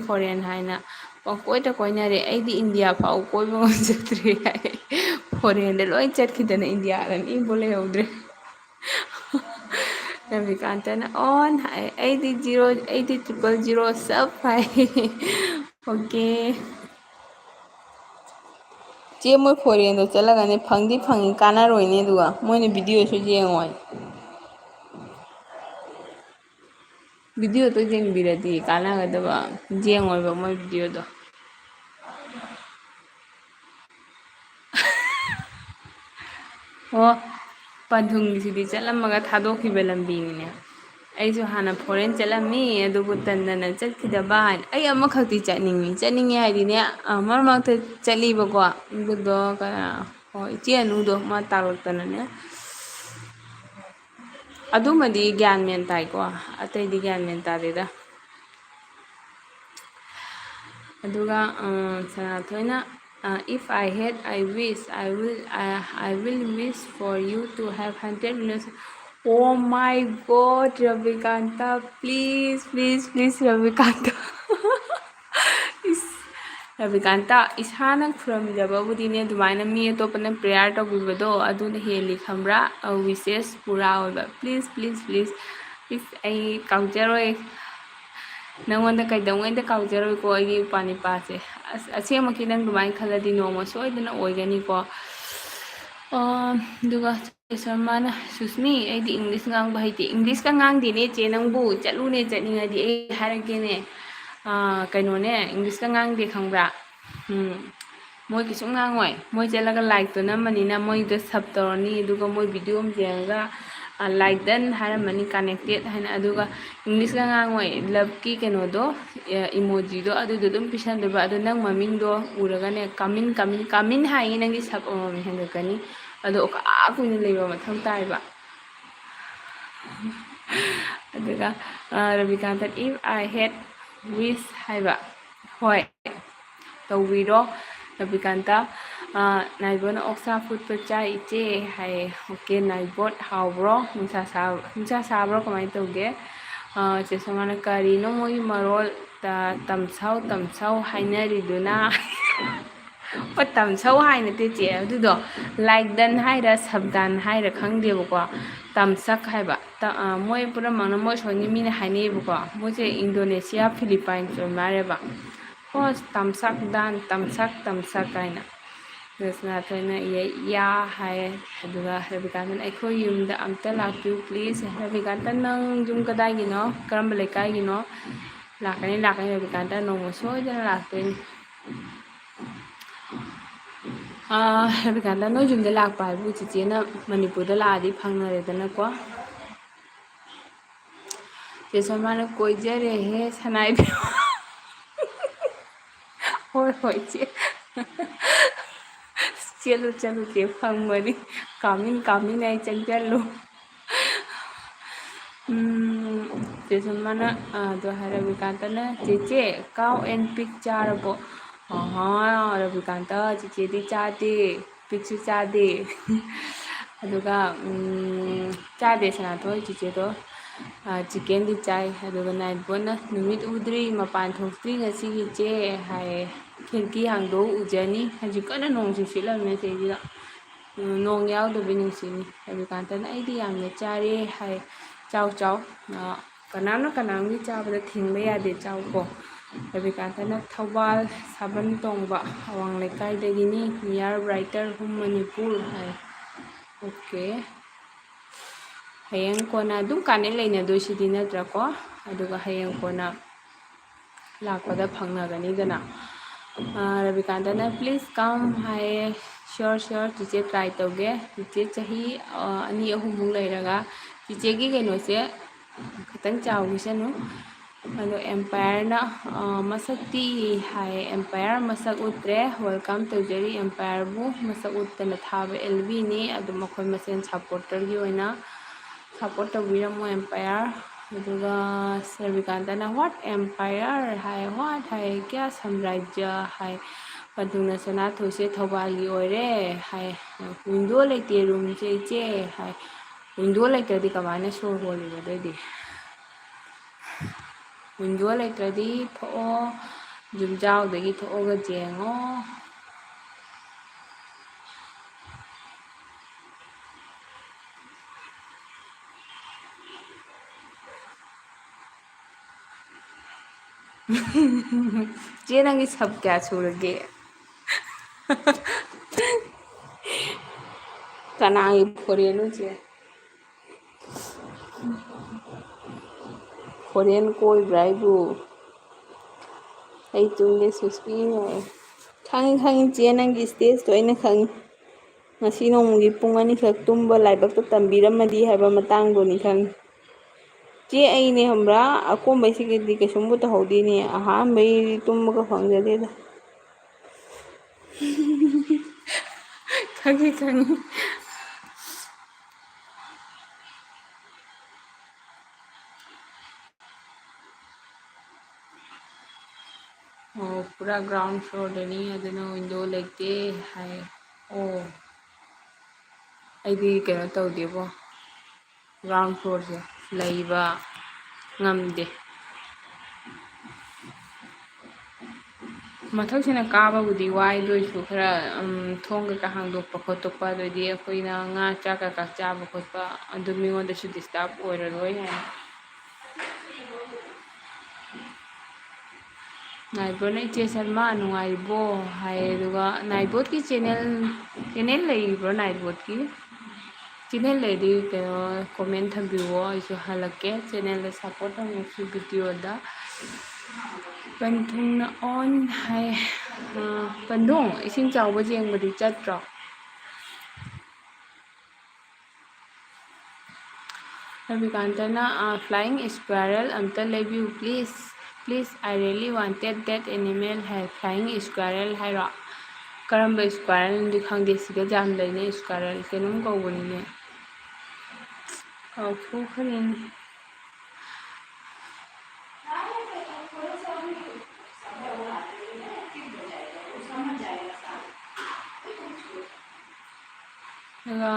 ꯐꯣꯔꯦꯟ ꯍꯥꯏꯅ ꯄꯪꯀꯣꯏꯗ ꯀꯣꯏꯅꯔꯦ ꯑꯩꯗꯤ ꯏꯟꯗꯤꯌꯥ ꯐꯥꯎ ꯀꯣꯏꯕ ꯉꯝꯖꯗ꯭ꯔꯦ ꯍꯥꯏ ꯐꯣꯔꯦꯟꯗ ꯂꯣꯏ ꯆꯠꯈꯤꯗꯅ ꯏꯟꯗꯤꯌꯥꯗ ꯃꯤꯕꯨ ꯂꯩꯍꯧꯗ꯭ꯔꯦ ꯔꯕꯤꯀꯥꯟꯇꯅ ꯑꯣꯟ ꯍꯥꯏ ꯑꯩꯗꯤ 000 ꯁꯞ ꯍꯥꯏ ꯑꯣꯀꯦ ꯆꯦ ꯃꯣꯏ ꯐꯣꯔꯦꯟꯗꯣ ꯆꯠꯂꯒꯅꯦ ꯐꯪꯗꯤ ꯐꯪꯉꯤ ꯀꯥꯟꯅꯔꯣꯏꯅꯦ ꯑꯗꯨꯒ ꯃꯣꯏꯅ ꯚꯤꯗꯤꯑꯣꯁꯨ ꯌꯦꯡꯉꯣꯏ ꯚꯤꯗꯤꯑꯣꯗꯣ ꯌꯦꯡꯕꯤꯔꯗꯤ ꯀꯥꯟꯅꯒꯗꯕ ꯌꯦꯡꯉꯣꯏꯕ ꯃꯣꯏ ꯚꯤꯗꯤꯑꯣꯗꯣ ꯑꯣ ꯄꯟꯊꯨꯡꯒꯤꯁꯤꯗꯤ ꯆꯠꯂꯝꯃꯒ ꯊꯥꯗꯣꯛꯈꯤꯕ ꯂꯝꯕꯤꯅꯤꯅꯦ ꯑꯩꯁꯨ ꯍꯥꯟꯅ ꯐꯣꯔꯦꯟ ꯆꯠꯂꯝꯃꯤ ꯑꯗꯨꯕꯨ ꯇꯟꯗꯅ ꯆꯠꯈꯤꯗꯕ ꯍꯥꯏꯅ ꯑꯩ ꯑꯃꯈꯛꯇꯤ ꯆꯠꯅꯤꯡꯉꯦ ꯍꯥꯏꯗꯤꯅꯦ ꯃꯔꯛ ꯃꯔꯛꯇ ꯆꯠꯂꯤꯕꯀꯣ ꯑꯗꯨꯗꯣ ꯍꯣꯏ ꯏꯆꯦ ꯑꯅꯨꯗꯣ ꯃꯥ ꯇꯥꯔꯛꯇꯅꯅꯦ ꯑꯗꯨꯃꯗꯤ ꯒ꯭ꯌꯥꯟ ꯃꯦꯟ ꯇꯥꯏꯀꯣ ꯑꯇꯩꯗꯤ ꯒ꯭ꯌꯥꯟ ꯃꯦꯟ ꯇꯥꯗꯦꯗ ꯑꯗꯨꯒ ꯁꯅꯥꯊꯣꯏꯅ if I had I wish I will wish for you to have 100 million. Oh my God, Ravikanta, please, Ravikanta. Rabikanta ꯏꯁꯥꯅ ꯈꯨꯔꯨꯝꯖꯕꯕꯨꯗꯤꯅꯦ ꯑꯗꯨꯃꯥꯏꯅ ꯃꯤ ꯑꯇꯣꯞꯄꯅ ꯄ꯭ꯔꯦꯌꯥꯔ ꯇꯧꯕꯤꯕꯗꯣ ꯑꯗꯨꯅ ꯍꯦꯜꯂꯤ ꯈꯪꯕ꯭ꯔꯥ ꯋꯤꯁꯦꯁ ꯄꯨꯔꯥ ꯑꯣꯏꯕ ꯄ꯭ꯂꯤꯖ ꯑꯩ ꯀꯥꯎꯖꯔꯣꯏ ꯅꯪꯉꯣꯟꯗ ꯀꯩꯗꯧꯉꯩꯗ ꯀꯥꯎꯖꯔꯣꯏꯀꯣ ꯑꯩꯒꯤ ꯏꯄꯥ ꯅꯤꯄꯥꯁꯦ ꯑꯁ ꯑꯁꯦꯡꯃꯛꯀꯤ ꯅꯪ ꯑꯗꯨꯃꯥꯏꯅ ꯈꯜꯂꯗꯤ ꯅꯣꯡꯃ ꯁꯣꯏꯗꯅ ꯑꯣꯏꯒꯅꯤꯀꯣ ꯑꯗꯨꯒ ꯁꯔꯃꯅ ꯁꯨꯁꯃꯤ ꯑꯩꯗꯤ ꯏꯪꯂꯤꯁ ꯉꯥꯡꯕ ꯍꯩꯇꯦ ꯏꯪꯂꯤꯁꯀ ꯉꯥꯡꯗꯦꯅꯦ ꯆꯦ ꯅꯪꯕꯨ ꯆꯠꯂꯨꯅꯦ ꯆꯠꯅꯤꯡꯉꯗꯤ ꯑꯩ ꯍꯥꯏꯔꯛꯀꯦꯅꯦ ꯀꯩꯅꯣꯅꯦ ꯏꯪꯂꯤꯁꯀ ꯉꯥꯡꯗꯦ ꯈꯪꯕ꯭ꯔꯥ ꯃꯣꯏ ꯀꯩꯁꯨꯝ ꯉꯥꯡꯉꯣꯏ ꯃꯣꯏ ꯆꯠꯂꯒ ꯂꯥꯏꯛꯇꯣ ꯅꯝꯃꯅꯤꯅ ꯃꯣꯏꯗ ꯁꯞ ꯇꯧꯔꯅꯤ ꯑꯗꯨꯒ ꯃꯣꯏ ꯚꯤꯗꯤꯑꯣ ꯑꯃ ꯌꯦꯡꯉꯒ ꯂꯥꯏꯛ ꯗꯟ ꯍꯥꯏꯔꯝꯃꯅꯤ ꯀꯅꯦꯛꯇꯦꯠ ꯍꯥꯏꯅ ꯑꯗꯨꯒ ꯏꯪꯂꯤꯁꯀ ꯉꯥꯡꯉꯣꯏ ꯂꯞꯀꯤ ꯀꯩꯅꯣꯗꯣ ꯏꯃꯣꯖꯤꯗꯣ ꯑꯗꯨꯗꯣ ꯑꯗꯨꯝ ꯄꯤꯁꯟꯗꯣꯏꯕ ꯑꯗꯣ ꯅꯪ ꯃꯃꯤꯡꯗꯣ ꯎꯔꯒꯅꯦ ꯀꯥꯃꯤꯟ ꯍꯥꯏꯌꯦ ꯅꯪꯒꯤ ꯁꯞ ꯑꯃꯃꯝ ꯍꯦꯟꯒꯠꯀꯅꯤ ꯑꯗꯣ ꯀꯨꯏꯅ ꯂꯩꯕ ꯃꯊꯧ ꯇꯥꯏꯕ ꯑꯗꯨꯒ Rabikanta if I had wish ꯍꯥꯏꯕ ꯍꯣꯏ ꯇꯧꯕꯤꯔꯣ ꯔꯕꯤꯀꯥꯟꯇ ꯅꯥꯏꯕꯣꯠꯅ ꯑꯣꯛꯁꯥ ꯐꯨꯠꯄ ꯆꯥꯏ ꯏꯆꯦ ꯍꯥꯏꯌꯦ ꯑꯣꯀꯦ ꯅꯥꯏꯕꯣꯠ ꯍꯥꯎꯕ꯭ꯔꯣ ꯅꯨꯡꯁꯥ ꯁꯥꯕ꯭ꯔꯣ ꯀꯃꯥꯏꯅ ꯇꯧꯒꯦ ꯆꯦ ꯁꯣꯃꯥꯅ ꯀꯔꯤꯅꯣ ꯃꯣꯏꯒꯤ ꯃꯔꯣꯜ ꯇꯝꯁꯧ ꯍꯥꯏꯅꯔꯤꯗꯨꯅ ꯍꯣꯏ ꯇꯝꯁꯧ ꯍꯥꯏꯅꯠꯇꯦ ꯆꯦ ꯑꯗꯨꯗꯣ ꯂꯥꯏꯛ ꯗꯟ ꯍꯥꯏꯔ ꯁꯞꯗꯥꯟ ꯍꯥꯏꯔ ꯈꯪꯗꯦꯕꯀꯣ ꯇꯝꯁꯛ ꯍꯥꯏꯕ ꯃꯣꯏ ꯄꯨꯝꯅꯃꯛꯅ ꯃꯣꯏ ꯁꯣꯏꯒꯤ ꯃꯤꯅ ꯍꯥꯏꯅꯩꯌꯦꯕꯀꯣ ꯃꯣꯏꯁꯦ ꯏꯟꯗꯣꯅꯦꯁꯤꯌꯥ ꯐꯤꯂꯤꯄꯥꯏꯟꯁ ꯑꯣꯏ ꯃꯥꯜꯂꯦꯕ ꯍꯣꯏ ꯇꯝꯁꯛ ꯀꯥꯏꯅ ꯁꯅꯥꯊꯣꯏꯅ ꯌꯥ ꯍꯥꯏꯌꯦ ꯑꯗꯨꯒ ꯔꯕꯤꯀꯥꯟꯇꯅ ꯑꯩꯈꯣꯏ ꯌꯨꯝꯗ ꯑꯝꯇ ꯂꯥꯛꯄꯤꯌꯨ ꯄ꯭ꯂꯤꯖ ꯔꯕꯤꯀꯥꯟꯇ ꯅꯪ ꯌꯨꯝ ꯀꯗꯥꯏꯒꯤꯅꯣ ꯀꯔꯝꯕ ꯂꯩꯀꯥꯏꯒꯤꯅꯣ ꯂꯥꯛꯀꯅꯤ ꯔꯕꯤꯀꯥꯟꯇ ꯅꯣꯡꯃ ꯁꯣꯏꯗꯅ ꯂꯥꯛꯇꯣꯏꯅꯤ ꯔꯕꯤꯀꯥꯟꯇ ꯅꯣꯏ ꯌꯨꯝꯗ ꯂꯥꯛꯄ ꯍꯥꯏꯕꯨ ꯆꯤꯆꯦꯅ ꯃꯅꯤꯄꯨꯔꯗ ꯂꯥꯛꯑꯗꯤ ꯐꯪꯅꯔꯦꯗꯅꯀꯣ ꯆꯦ ꯁꯣꯃꯥꯅ ꯀꯣꯏꯖꯔꯦꯍꯦ ꯁꯅꯥ ꯏꯕꯦꯝꯃ ꯍꯣꯏ ꯆꯦ ꯆꯦꯜꯂꯨ ꯆꯦ ꯐꯪꯕꯅꯤ ꯀꯥꯃꯤꯟ ꯑꯩ ꯆꯪꯁꯤꯜꯂꯨ ꯆꯦ ꯁꯣꯃꯥꯅ ꯑꯗꯣ ꯔꯕꯤꯀꯥꯟꯇꯅ ꯆꯦꯆꯦ ꯀꯥꯎ ꯑꯦꯟ ꯄꯤꯛ ꯆꯥꯔꯕꯣ ꯔꯕꯤꯀꯥꯟꯇ ꯆꯤꯆꯦꯗꯤ ꯆꯥꯗꯦ ꯄꯤꯛꯁꯨ ꯆꯥꯗꯦ ꯑꯗꯨꯒ ꯆꯥꯗꯦ ꯁꯅꯥꯊꯣꯏ ꯆꯤꯆꯦꯗꯣ ꯆꯤꯛꯀꯦꯟꯗꯤ ꯆꯥꯏ ꯑꯗꯨꯒ ꯅꯥꯏꯠꯕꯣꯠꯅ ꯅꯨꯃꯤꯠ ꯎꯗ꯭ꯔꯤ ꯃꯄꯥꯟ ꯊꯣꯛꯇ꯭ꯔꯤ ꯉꯁꯤꯒꯤ ꯆꯦ ꯍꯥꯏꯌꯦ ꯈꯤꯔꯀꯤ ꯍꯥꯡꯗꯣꯛ ꯎꯖꯅꯤ ꯍꯧꯖꯤꯛ ꯀꯟꯅ ꯅꯣꯡꯁꯤ ꯁꯤꯠꯂꯝꯃꯦ ꯁꯤꯁꯤꯗ ꯅꯣꯡ ꯌꯥꯎꯗꯕꯤ ꯅꯨꯡꯁꯤꯅꯤ ꯔꯕꯤꯀꯥꯟꯇꯅ ꯑꯩꯗꯤ ꯌꯥꯝꯅ ꯆꯥꯔꯦ ꯍꯥꯏ ꯆꯥꯎ ꯀꯅꯥꯝꯒꯤ ꯆꯥꯕꯗ ꯊꯤꯡꯕ ꯌꯥꯗꯦ ꯆꯥꯎꯀꯣ ꯔꯕꯤꯀꯥꯟꯇꯅ ꯊꯧꯕꯥꯜ ꯁꯥꯕꯜ ꯇꯣꯡꯕ ꯑꯋꯥꯡ ꯂꯩꯀꯥꯏꯗꯒꯤꯅꯤ ꯅꯤꯌꯔ ꯕ꯭ꯔꯥꯏꯇꯔ ꯍꯣꯝ ꯃꯅꯤꯄꯨꯔ ꯍꯥꯏ ꯑꯣꯀꯦ ꯍꯌꯦꯡ ꯀꯣꯟꯅ ꯑꯗꯨꯝ ꯀꯥꯟꯅꯩ ꯂꯩꯅꯗꯣꯏꯁꯤꯗꯤ ꯅꯠꯇ꯭ꯔꯥꯀꯣ ꯑꯗꯨꯒ ꯍꯌꯦꯡ ꯀꯣꯟꯅ ꯂꯥꯛꯄꯗ ꯐꯪꯅꯒꯅꯤꯗꯅ ꯔꯕꯤꯀꯥꯟꯇꯅ ꯄ꯭ꯂꯤꯖ ꯀꯝ ꯍꯥꯏꯌꯦ ꯁꯤꯌꯣꯔ ꯆꯤꯆꯦ ꯇ꯭ꯔꯥꯏ ꯇꯧꯒꯦ ꯆꯤꯆꯦ ꯆꯍꯤ 2-3 ꯂꯩꯔꯒ ꯆꯤꯆꯦꯒꯤ ꯀꯩꯅꯣꯁꯦ ꯈꯤꯇꯪ ꯆꯥꯎꯈꯤꯁꯅꯨ ꯑꯗꯣ ꯑꯦꯝꯄꯥꯌꯔꯅ ꯃꯁꯛꯇꯤ ꯍꯥꯏꯌꯦ ꯑꯦꯝꯄꯥꯌꯔ ꯃꯁꯛ ꯎꯠꯇ꯭ꯔꯦ ꯋꯦꯜꯀꯝ ꯇꯧꯖꯔꯤ ꯑꯦꯝꯄꯥꯌꯔꯕꯨ ꯃꯁꯛ ꯎꯠꯇꯅ ꯊꯥꯕ LVꯅꯤ ꯑꯗꯨꯝ ꯃꯈꯣꯏ ꯃꯁꯦꯟ ꯁꯞꯄꯣꯔꯇꯔꯒꯤ ꯑꯣꯏꯅ ꯁꯞꯄꯣꯔꯠ ꯇꯧꯕꯤꯔꯝꯃꯣ ꯑꯦꯝꯄꯥꯌꯔ ꯑꯗꯨꯒ ꯔꯕꯤꯀꯥꯟꯇꯅ ꯋꯥꯠ ꯑꯦꯝꯄꯥꯌꯔ ꯍꯥꯏ ꯋꯥꯠ ꯍꯥꯏ ꯀꯌꯥ ꯁꯝꯔꯥꯖ꯭ꯌ ꯍꯥꯏ ꯑꯗꯨꯅ ꯁꯅꯥꯊꯣꯏꯁꯦ ꯊꯧꯕꯥꯜꯒꯤ ꯑꯣꯏꯔꯦ ꯍꯥꯏ ꯋꯤꯟꯗꯣ ꯂꯩꯇꯦ ꯔꯨꯝꯁꯦ ꯏꯆꯦ ꯍꯥꯏ ꯋꯤꯟꯗꯣ ꯂꯩꯇ꯭ꯔꯗꯤ ꯀꯃꯥꯏꯅ ꯁꯣꯔ ꯍꯣꯜꯂꯤꯕ ꯑꯗꯨꯏꯗꯤ ꯋꯤꯟꯗꯣ ꯂꯩꯇ꯭ꯔꯗꯤ ꯊꯣꯛꯑꯣ ꯌꯨꯝꯖꯥꯎꯗꯒꯤ ꯊꯣꯛꯑꯒ ꯌꯦꯡꯉꯣ ꯆꯦ ꯅꯪꯒꯤ ꯁꯞ ꯀꯌꯥ ꯁꯨꯔꯒꯦ ꯀꯅꯥꯒꯤ ꯐꯣꯔꯦꯟꯅꯣ ꯆꯦ ꯐꯣꯔꯦꯟ ꯀꯣꯏꯕ꯭ꯔꯥ ꯑꯩꯕꯨ ꯑꯩ ꯇꯨꯡꯗ ꯁꯨꯁꯃꯤ ꯍꯥꯏ ꯈꯪꯉꯤ ꯈꯪꯉꯤ ꯆꯦ ꯅꯪꯒꯤ ꯏꯁꯇꯦꯖꯇꯣ ꯑꯩꯅ ꯈꯪꯉꯤ ꯉꯁꯤ ꯅꯣꯡꯃꯒꯤ ꯄꯨꯡ ꯑꯅꯤꯈꯛ ꯇꯨꯝꯕ ꯂꯥꯏꯕꯛꯇ ꯇꯝꯕꯤꯔꯝꯃꯗꯤ ꯍꯥꯏꯕ ꯃꯇꯥꯡꯗꯨꯅꯤ ꯈꯪꯉꯤ ꯆꯦ ꯑꯩꯅꯦ ꯈꯪꯕ꯭ꯔꯥ ꯑꯀꯣꯟꯕꯩꯁꯤꯒꯗꯤ ꯀꯩꯁꯨꯝꯕꯨ ꯇꯧꯍꯧꯗꯦꯅꯦ ꯑꯍꯥꯟꯕꯩ ꯇꯨꯝꯕꯒ ꯐꯪꯖꯗꯦꯗ ꯈꯪꯉꯤ ꯈꯪꯉꯤ ꯑꯣ ꯄꯨꯔꯥ ꯒ꯭ꯔꯥꯎꯟ ꯐ꯭ꯂꯣꯔꯗꯅꯤ ꯑꯗꯨꯅ ꯋꯤꯟꯗꯣ ꯂꯩꯇꯦ ꯍꯥꯏ ꯑꯣ ꯑꯩꯗꯤ ꯀꯩꯅꯣ ꯇꯧꯗꯦꯕꯣ ꯒ꯭ꯔꯥꯎꯟ ꯐ꯭ꯂꯣꯔꯁꯦ ꯂꯩꯕ ꯉꯝꯗꯦ ꯃꯊꯛꯁꯤꯅ ꯀꯥꯕꯕꯨꯗꯤ ꯋꯥꯏ ꯑꯗꯨꯏꯁꯨ ꯈꯔ ꯊꯣꯡ ꯀꯩꯀꯥ ꯍꯥꯡꯗꯣꯛꯄ ꯈꯣꯠꯇꯣꯛꯄ ꯑꯗꯩꯗꯤ ꯑꯩꯈꯣꯏꯅ ꯉꯥ ꯆꯥꯛ ꯀꯩꯀꯥ ꯆꯥꯕ ꯈꯣꯠꯄ ꯑꯗꯨ ꯃꯤꯉꯣꯟꯗꯁꯨ ꯗꯤꯁꯇꯥꯔꯕ ꯑꯣꯏꯔꯔꯣꯏ ꯍꯥꯏꯅ ꯅꯥꯏꯕꯣꯠꯅ ꯏꯆꯦ ꯁꯔꯃ ꯅꯨꯡꯉꯥꯏꯔꯤꯕꯣ ꯍꯥꯏ ꯑꯗꯨꯒ ꯅꯥꯏꯕꯣꯠꯀꯤ ꯆꯦꯅꯦꯜ ꯂꯩꯕ꯭ꯔꯣ ꯅꯥꯏꯕꯣꯠꯀꯤ ꯆꯦꯅꯦꯜ ꯂꯩꯔꯗꯤ ꯀꯩꯅꯣ ꯀꯣꯃꯦꯟ ꯊꯝꯕꯤꯌꯣ ꯑꯩꯁꯨ ꯍꯜꯂꯛꯀꯦ ꯆꯦꯅꯦꯜꯗ ꯁꯞꯄꯣꯔꯠ ꯇꯧꯅꯁꯨ ꯚꯤꯗꯤꯑꯣꯗ ꯄꯟꯊꯨꯡꯅ ꯑꯣꯟ ꯍꯥꯏ ꯄꯟꯊꯨꯡ ꯏꯁꯤꯡ ꯆꯥꯎꯕ ꯌꯦꯡꯕꯗꯤ ꯆꯠꯇ꯭ꯔꯣ ꯔꯕꯤꯀꯥꯟꯇꯅ ꯐ꯭ꯂꯥꯏꯌꯤꯡ ꯏꯁꯀ꯭ꯋꯥꯔꯦꯜ ꯑꯝꯇ ꯂꯩꯕꯤꯌꯨ please please I really wanted that animal ꯍꯥꯏ ꯐ꯭ꯂꯥꯏꯌꯤꯡ ꯏꯁꯀ꯭ꯋꯥꯔꯦꯜ ꯍꯥꯏꯔꯣ ꯀꯔꯝꯕ ꯏꯁꯀ꯭ꯋꯥꯔꯦꯜꯅꯗꯤ ꯈꯪꯗꯦ ꯁꯤꯗ ꯌꯥꯝ ꯂꯩꯅꯦ ꯏꯁꯀ꯭ꯋꯥꯔꯦꯜ ꯀꯩꯅꯣꯝ ꯀꯧꯕꯅꯤꯅꯦ ꯀꯥꯎꯊꯣꯛꯈ꯭ꯔꯦꯅꯦ ꯑꯗꯨꯒ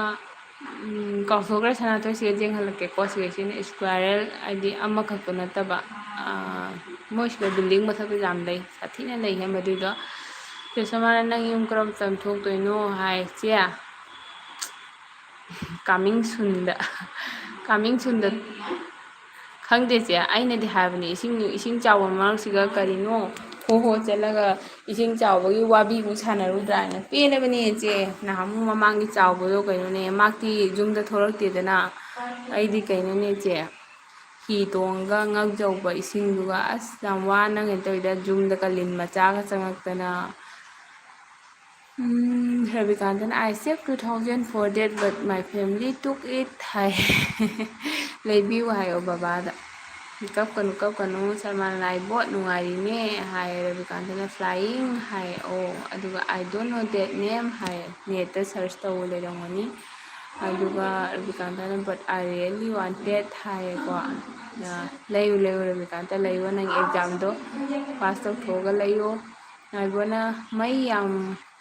ꯀꯥꯎꯊꯣꯛꯈ꯭ꯔꯦ ꯁꯅꯥꯇꯣꯏꯁꯤꯒ ꯌꯦꯡꯍꯜꯂꯛꯀꯦꯀꯣ ꯁꯤꯒꯩꯁꯤꯅ ꯏꯁꯀ꯭ꯋꯥꯔꯦꯜ ꯍꯥꯏꯗꯤ ꯑꯃꯈꯛꯇ ꯅꯠꯇꯕ ꯃꯣꯏꯁꯤꯗ ꯕꯤꯜꯗꯤꯡ ꯃꯊꯛꯇ ꯌꯥꯝ ꯂꯩ ꯁꯥꯊꯤꯅ ꯂꯩꯍꯦ ꯃꯗꯨꯏꯗꯣ ꯆꯦꯁꯃꯥꯅ ꯅꯪ ꯌꯨꯝ ꯀꯔꯝ ꯆꯪꯊꯣꯛꯇꯣꯏꯅꯣ ꯍꯥꯏ ꯆꯦ ꯀꯥꯃꯤꯡ ꯁꯨꯟꯗ ꯀꯥꯃꯤꯡ ꯁꯨꯟꯗ ꯈꯪꯗꯦꯆꯦ ꯑꯩꯅꯗꯤ ꯍꯥꯏꯕꯅꯦ ꯏꯁꯤꯡ ꯆꯥꯎꯕ ꯃꯔꯛꯁꯤꯒ ꯀꯔꯤꯅꯣ ꯍꯣ ꯍꯣ ꯆꯠꯂꯒ ꯏꯁꯤꯡ ꯆꯥꯎꯕꯒꯤ ꯋꯥꯕꯤꯃꯨꯛ ꯁꯥꯟꯅꯔꯨꯗ꯭ꯔꯥ ꯍꯥꯏꯅ ꯄꯦꯜꯂꯕꯅꯦ ꯏꯆꯦ ꯅꯍꯥꯟꯃꯨꯛ ꯃꯃꯥꯡꯒꯤ ꯆꯥꯎꯕꯗꯣ ꯀꯩꯅꯣꯅꯦ ꯃꯥꯛꯇꯤ ꯌꯨꯝꯗ ꯊꯣꯛꯂꯛꯇꯦꯗꯅ ꯑꯩꯗꯤ ꯀꯩꯅꯣꯅꯦ ꯏꯆꯦ ꯍꯤ ꯇꯣꯡꯉꯒ ꯉꯛ ꯌꯧꯕ ꯏꯁꯤꯡꯗꯨꯒ ꯑꯁ ꯌꯥꯝ ꯋꯥꯅ ꯀꯩꯅꯣ ꯇꯧꯋꯤꯗ ꯌꯨꯝꯗꯒ ꯂꯤꯟ ꯃꯆꯥꯒ ꯆꯪꯉꯛꯇꯅ ꯔꯕꯤꯀꯥꯟꯇꯅ I save 2000 for that but my family took it ꯍꯥꯏ ꯂꯩꯕꯤꯌꯨ ꯍꯥꯏꯌꯣ ꯕꯕꯥꯗ ꯀꯞꯀꯅꯨ ꯀꯞꯀꯅꯨ ꯁꯜꯃꯥꯟ ꯂꯥꯏꯕꯣꯠ ꯅꯨꯡꯉꯥꯏꯔꯤꯅꯦ ꯍꯥꯏ ꯔꯕꯤꯀꯥꯟꯇꯅ ꯐ꯭ꯂꯥꯏꯌꯤꯡ ꯍꯥꯏ ꯑꯣ ꯑꯗꯨꯒ ꯑꯥꯏ ꯗꯣꯟ ꯅꯣ ꯗꯦꯠ ꯅꯦꯝ ꯍꯥꯏ ꯅꯦꯠꯇ ꯁꯔꯁ ꯇꯧꯕ ꯂꯩꯔꯝꯒꯅꯤ ꯑꯗꯨꯒ ꯔꯕꯤꯀꯥꯟꯇꯅ ꯕꯠ ꯑꯥꯏ ꯔꯤꯌꯦꯂꯤ ꯋꯥꯟꯇꯦꯠ ꯍꯥꯏꯌꯦꯀꯣ ꯂꯩꯌꯨ ꯂꯩꯌꯨ ꯔꯕꯤꯀꯥꯟꯇ ꯂꯩꯌꯣ ꯅꯪ ꯑꯦꯛꯖꯥꯝꯗꯣ ꯄꯥꯁ ꯇꯧꯊꯣꯛꯑꯒ ꯂꯩꯌꯣ ꯉꯥꯏꯕꯣꯅ ꯃꯩ ꯌꯥꯝ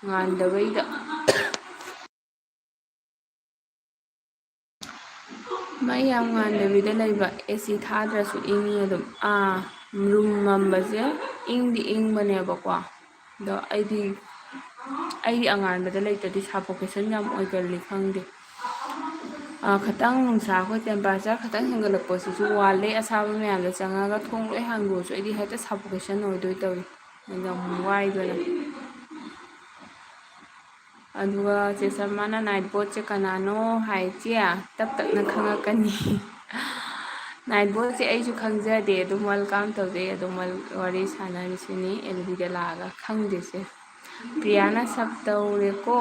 ꯉꯥꯟꯗꯕꯩꯗ ꯃꯩ ꯌꯥꯝ ꯉꯥꯟꯗꯕꯤꯗ ꯂꯩꯕ ꯑꯦꯁꯤ ꯊꯥꯗ꯭ꯔꯁꯨ ꯏꯪꯉꯤ ꯑꯗꯨꯝ ꯔꯨꯝ ꯃꯝꯕꯁꯦ ꯏꯪꯗꯤ ꯏꯪꯕꯅꯦꯕꯀꯣ ꯑꯗꯣ ꯑꯩꯗꯤ ꯑꯉꯥꯟꯕꯗ ꯂꯩꯇ꯭ꯔꯗꯤ ꯁꯥꯄꯣꯀꯦꯁꯟ ꯌꯥꯝ ꯑꯣꯏꯒꯜꯂꯤ ꯈꯪꯗꯦ ꯈꯤꯇꯪ ꯅꯨꯡꯁꯥ ꯑꯩꯈꯣꯏ ꯇꯦꯝꯄꯔꯦꯆꯔ ꯈꯤꯇꯪ ꯍꯦꯟꯒꯠꯂꯛꯄꯁꯤꯁꯨ ꯋꯥꯜꯂꯦ ꯑꯁꯥꯕ ꯃꯌꯥꯝꯗꯣ ꯆꯪꯉꯒ ꯊꯣꯡ ꯂꯣꯏ ꯍꯥꯡꯗꯣꯛꯑꯁꯨ ꯑꯩꯗꯤ ꯍꯦꯛꯇ ꯁꯥꯄꯣꯀꯦꯁꯟ ꯑꯣꯏꯗꯣꯏ ꯇꯧꯏ ꯌꯥꯝ ꯋꯥꯏꯗꯅ ꯑꯗꯨꯒ ꯆꯦ ꯁꯔꯃꯅ ꯅꯥꯏꯠ ꯕꯣꯠꯁꯦ ꯀꯅꯥꯅꯣ ꯍꯥꯏ ꯆꯦ ꯇꯞ ꯇꯞꯅ ꯈꯪꯉꯛꯀꯅꯤ ꯅꯥꯏꯠ ꯕꯣꯠꯁꯦ ꯑꯩꯁꯨ ꯈꯪꯖꯗꯦ ꯑꯗꯨꯝ ꯋꯦꯜꯀꯝ ꯇꯧꯖꯩ ꯑꯗꯨꯝ ꯋꯥꯔꯤ ꯁꯥꯟꯅꯔꯤꯁꯤꯅꯤ ꯑꯦꯜꯕꯤꯗ ꯂꯥꯛꯑꯒ ꯈꯪꯗꯦꯁꯦ ꯄ꯭ꯔꯤꯌꯥꯅ ꯁꯞ ꯇꯧꯔꯦꯀꯣ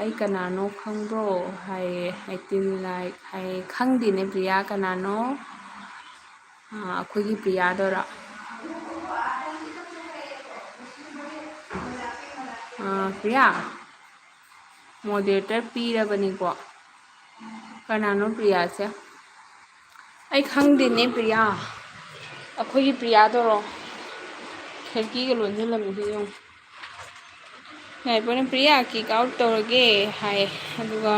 ꯑꯩ ꯀꯅꯥꯅꯣ ꯈꯪꯕ꯭ꯔꯣ ꯍꯥꯏꯌꯦ 18 ꯂꯥꯏꯛ ꯍꯥꯏꯌꯦ ꯈꯪꯗꯦꯅꯦ ꯄ꯭ꯔꯤꯌꯥ ꯀꯅꯥꯅꯣ ꯑꯩꯈꯣꯏꯒꯤ ꯄ꯭ꯔꯤꯌꯥꯗꯨꯔꯣ ꯄ꯭ꯔꯤꯌꯥ ꯃꯣꯗꯦꯔꯦꯇꯔ ꯄꯤꯔꯕꯅꯤꯀꯣ ꯀꯅꯥꯅꯣ ꯄ꯭ꯔꯤꯌꯥꯁꯦ ꯑꯩ ꯈꯪꯗꯦꯅꯦ ꯄ꯭ꯔꯤꯌꯥ ꯑꯩꯈꯣꯏꯒꯤ ꯄ꯭ꯔꯤꯌꯥꯗꯨꯔꯣ ꯈꯦꯔꯀꯤꯒ ꯂꯣꯟꯁꯤꯜꯂꯝꯃꯤꯁꯦ ꯌꯦꯡꯉꯨ ꯉꯥꯏꯕꯣꯅ ꯄ꯭ꯔꯤꯌꯥ ꯀꯤꯛ ꯑꯥꯎꯠ ꯇꯧꯔꯒꯦ ꯍꯥꯏ ꯑꯗꯨꯒ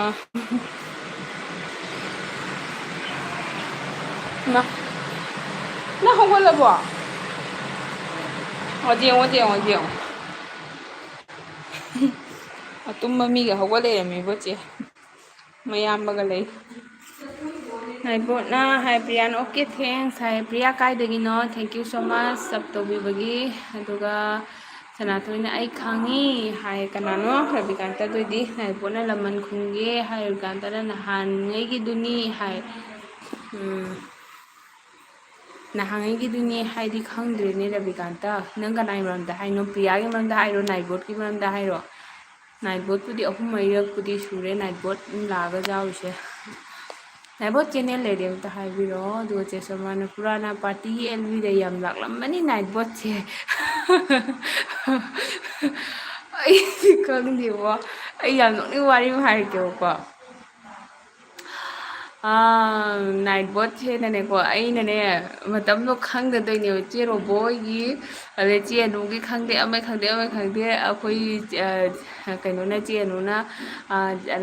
ꯅꯪ ꯍꯧꯒꯠꯂꯕꯣ ꯍꯧꯖꯤꯛ ꯑꯇꯨꯝꯕ ꯃꯤꯒ ꯍꯧꯒꯠ ꯂꯩꯔꯝꯃꯤꯕꯣ ꯆꯦ ꯃꯌꯥꯝꯕꯒ ꯂꯩ ꯉꯥꯏꯕꯣꯠꯅ ꯍꯥꯏ ꯄ꯭ꯔꯤꯌꯥꯅ ꯑꯣꯀꯦ ꯊꯦꯡꯁ ꯍꯥꯏ ꯄ꯭ꯔꯤꯌꯥ ꯀꯥꯏꯗꯒꯤꯅꯣ ꯊꯦꯡꯀ꯭ꯌꯨ ꯁꯣ ꯃꯁ ꯁꯞ ꯇꯧꯕꯤꯕꯒꯤ ꯑꯗꯨꯒ ꯁꯅꯥꯊꯣꯏꯅ ꯑꯩ ꯈꯪꯉꯤ ꯍꯥꯏ ꯀꯅꯥꯅꯣ ꯔꯕꯤꯀꯥꯟꯇꯗꯣꯏꯗꯤ ꯉꯥꯏꯕꯣꯠꯅ ꯂꯃꯟ ꯈꯨꯝꯒꯦ ꯍꯥꯏ ꯔꯕꯤꯀꯥꯟꯇꯅ ꯅꯍꯥꯟꯉꯩꯒꯤꯗꯨꯅꯤ ꯍꯥꯏ ꯅꯍꯥꯟꯉꯩꯒꯤꯗꯨꯅꯤ ꯍꯥꯏꯗꯤ ꯈꯪꯗ꯭ꯔꯦꯅꯦ ꯔꯕꯤꯀꯥꯟꯇ ꯅꯪ ꯀꯅꯥꯒꯤ ꯃꯔꯝꯗ ꯍꯥꯏꯅꯣ ꯄ꯭ꯔꯤꯌꯥꯒꯤ ꯃꯔꯝꯗ ꯍꯥꯏꯔꯣ ꯅꯥꯏꯕꯣꯠꯀꯤ ꯃꯔꯝꯗ ꯍꯥꯏꯔꯣ ꯅꯥꯏꯠꯕꯣꯠꯄꯨꯗꯤ 3-4ꯔꯛꯄꯨꯗꯤ ꯁꯨꯔꯦ ꯅꯥꯏꯠꯕꯣꯠ ꯂꯥꯛꯑꯒ ꯌꯥꯎꯔꯤꯁꯦ ꯅꯥꯏꯕꯣꯠ ꯆꯦꯅꯦꯜ ꯂꯩꯔꯦ ꯑꯝꯇ ꯍꯥꯏꯕꯤꯔꯛꯑꯣ ꯑꯗꯨꯒ ꯆꯦ ꯁꯣꯃꯥꯅ ꯄꯨꯔꯥꯅ ꯄꯥꯔꯇꯤꯒꯤ ꯑꯦꯜꯕꯤꯗ ꯌꯥꯝ ꯂꯥꯛꯂꯝꯕꯅꯤ ꯅꯥꯏꯠꯕꯣꯠꯁꯦ ꯑꯩꯗꯤ ꯈꯪꯗꯦꯕꯣ ꯑꯩ ꯌꯥꯝ ꯅꯣꯛꯅꯤꯡ ꯋꯥꯔꯤ ꯑꯃ ꯍꯥꯏꯔꯛꯀꯦꯕꯀꯣ ꯅꯥꯏꯠ ꯕꯣꯠꯁꯦꯅꯅꯦꯀꯣ ꯑꯩꯅꯅꯦ ꯃꯇꯝꯗꯣ ꯈꯪꯗꯗꯣꯏꯅꯦꯕ ꯆꯦ ꯔꯣꯕꯣꯒꯤ ꯑꯗꯩ ꯆꯦ ꯑꯅꯨꯒꯤ ꯈꯪꯗꯦ ꯑꯃ ꯈꯪꯗꯦ ꯑꯩꯈꯣꯏ ꯀꯩꯅꯣꯅ ꯆꯦ ꯑꯅꯨꯅ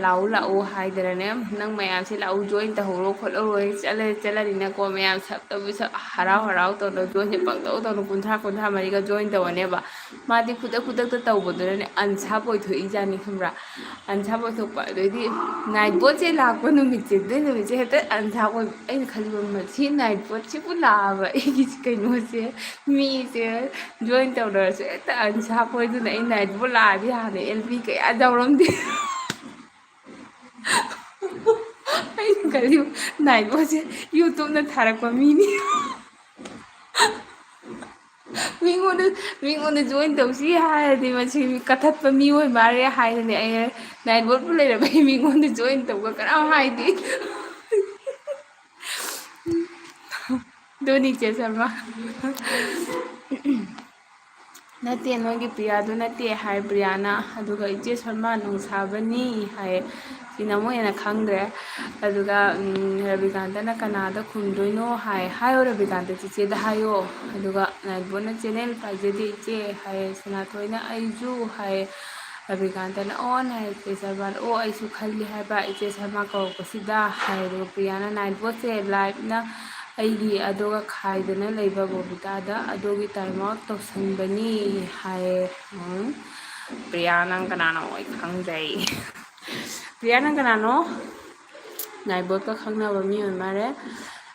ꯂꯥꯛꯎ ꯂꯥꯛꯎ ꯍꯥꯏꯗꯅꯅꯦ ꯅꯪ ꯃꯌꯥꯝꯁꯦ ꯂꯥꯛꯎ ꯖꯣꯏꯟ ꯇꯧꯍꯧꯔꯣ ꯈꯣꯠꯍꯧꯔꯣ ꯆꯠꯂꯅꯤꯅꯀꯣ ꯃꯌꯥꯝ ꯁꯞꯇꯕꯨ ꯍꯔꯥꯎ ꯍꯔꯥꯎ ꯇꯧꯅ ꯖꯣꯏꯟꯁꯦ ꯄꯪꯇꯧ ꯇꯧꯅ 30-35ꯃꯔꯤꯒ ꯖꯣꯏꯟ ꯇꯧꯔꯅꯦꯕ ꯃꯥꯗꯤ ꯈꯨꯗꯛꯇ ꯇꯧꯕꯗꯨꯅꯅꯦ ꯑꯟꯁꯥꯞ ꯑꯣꯏꯊꯣꯛꯏꯖꯥꯠꯅꯤ ꯈꯪꯕ꯭ꯔꯥ ꯑꯟꯁꯥꯞ ꯑꯣꯏꯊꯣꯛꯄ ꯑꯗꯩꯗꯤ ꯅꯥꯏꯠ ꯕꯣꯠꯁꯦ ꯂꯥꯛꯄ ꯅꯨꯃꯤꯠꯁꯦ ꯑꯗꯨꯏ ꯅꯨꯃꯤꯠꯁꯦ ꯍꯦꯛꯇ ꯑꯟꯁꯥꯞ ꯑꯣꯏꯕ ꯑꯩꯅ ꯈꯜꯂꯤꯕ ꯃꯁꯤ ꯅꯥꯏꯠ ꯕꯣꯠꯁꯤꯕꯨ ꯂꯥꯛꯑꯕ ꯑꯩꯒꯤ ꯀꯩꯅꯣꯁꯦ ꯃꯤꯁꯦ ꯖꯣꯏꯟ ꯇꯧꯅꯔꯁꯨ ꯍꯦꯛꯇ ꯑꯟꯁꯥꯞ ꯑꯣꯏꯗꯅ ꯑꯩ ꯅꯥꯏꯠ ꯕꯣꯠ ꯂꯥꯛꯑꯗꯤ ꯍꯥꯟꯅ ꯑꯦꯜꯕꯤ ꯀꯌꯥ ꯌꯥꯎꯔꯝꯗꯦ ꯑꯩꯅ ꯈꯜꯂꯤꯕ ꯅꯥꯏꯠ ꯕꯣꯠꯁꯦ ꯌꯨꯇꯨꯞꯅ ꯊꯥꯔꯛꯄ ꯃꯤꯅꯤ ꯃꯤꯉꯣꯟꯗ ꯖꯣꯏꯟ ꯇꯧꯁꯤ ꯍꯥꯏꯔꯗꯤ ꯃꯁꯤ ꯀꯊꯠꯄ ꯃꯤꯑꯣꯏ ꯃꯥꯜꯂꯦ ꯍꯥꯏꯗꯅꯦ ꯑꯩꯅ ꯅꯥꯏꯠ ꯕꯣꯠꯄꯨ ꯂꯩꯔꯝꯃꯦ ꯃꯤꯉꯣꯟꯗ ꯖꯣꯏꯟ ꯇꯧꯕ ꯀꯅꯥꯝ ꯍꯥꯏꯗꯦ ꯗꯣꯅꯤ ꯆꯦ ꯁꯔꯃ ꯅꯠꯇꯦ ꯅꯣꯏꯒꯤ ꯄ꯭ꯔꯤꯌꯥꯗꯨ ꯅꯠꯇꯦ ꯍꯥꯏ ꯄ꯭ꯔꯤꯌꯥꯅ ꯑꯗꯨꯒ ꯏꯆꯦ ꯁꯔꯃ ꯅꯨꯡꯁꯥꯕꯅꯤ ꯍꯥꯏ ꯁꯤꯅ ꯑꯃꯨꯛ ꯍꯦꯟꯅ ꯈꯪꯗ꯭ꯔꯦ ꯑꯗꯨꯒ ꯔꯕꯤꯀꯥꯟꯇꯅ ꯀꯅꯥꯗ ꯈꯨꯝꯗꯣꯏꯅꯣ ꯍꯥꯏꯌꯣ ꯔꯕꯤꯀꯥꯟꯇ ꯆꯤꯆꯦꯗ ꯍꯥꯏꯌꯣ ꯑꯗꯨꯒ ꯅꯥꯏꯠꯕꯣꯠꯅ ꯆꯦꯅꯦꯜ ꯄꯥꯏꯖꯗꯦ ꯏꯆꯦ ꯍꯥꯏ ꯁꯅꯥꯊꯣꯏꯅ ꯑꯩꯁꯨ ꯍꯥꯏ ꯔꯕꯤꯀꯥꯟꯇꯅ ꯑꯣꯟ ꯍꯥꯏ ꯏꯆꯦ ꯁꯔꯃꯅ ꯑꯣ ꯑꯩꯁꯨ ꯈꯜꯂꯤ ꯍꯥꯏꯕ ꯏꯆꯦ ꯁꯔꯃ ꯀꯧꯔꯛꯄꯁꯤꯗ ꯍꯥꯏ ꯑꯗꯨꯒ ꯄ꯭ꯔꯤꯌꯥꯅ ꯅꯥꯏꯠꯕꯣꯠꯁꯦ ꯂꯥꯏꯞꯅ ꯑꯩꯒꯤ ꯑꯗꯨꯒ ꯈꯥꯏꯗꯅ ꯂꯩꯕ ꯕꯣꯕꯤꯇꯥꯗ ꯑꯗꯨꯒꯤ ꯇꯥꯏꯝ ꯑꯥꯎꯠ ꯇꯧꯁꯟꯕꯅꯤ ꯍꯥꯏꯌꯦ ꯄ꯭ꯔꯤꯌꯥ ꯅꯪ ꯀꯅꯥꯅꯣ ꯑꯩ ꯈꯪꯖꯩ ꯄ꯭ꯔꯤꯌꯥ ꯅꯪ ꯀꯅꯥꯅꯣ ꯅꯥꯏꯠꯕꯣꯠꯀ ꯈꯪꯅꯕ ꯃꯤ ꯑꯣꯏ ꯃꯥꯜꯂꯦ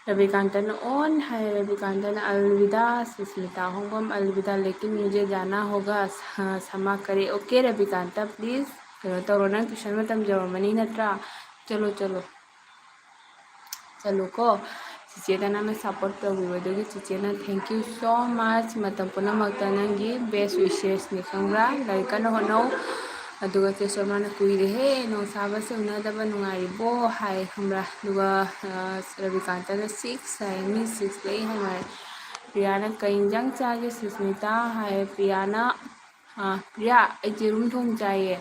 रविकांतन ऑन है रविकांतन अलविदा सुष्मिता अहोंगबम अलविदा लेकिन मुझे जाना होगा क्षमा करे ओके रविकांता प्लीज़ कहो तौरो नंग ट्यूशन में तमजरमनी नत्रा चलो चलो चलो को चिचेदा नंग सपोर्ट तौबिबदुगी चिचेना थैंक यू सो मच मतम पुनमक्ता नंगी बेस्ट विशेस नि खंग्रा लाइक न होनो अदुगा चेसोमाना कुइरेहे नोसाबसे उनादबा नुंगाइबो हाय खंग्रा दुगा रविकांतन 6 हाय मी 6 लई हाय माय प्रियाना कइंजंग चागे सुस्मिता हाय प्रियाना प्रिया जेरूम थोंग चाइए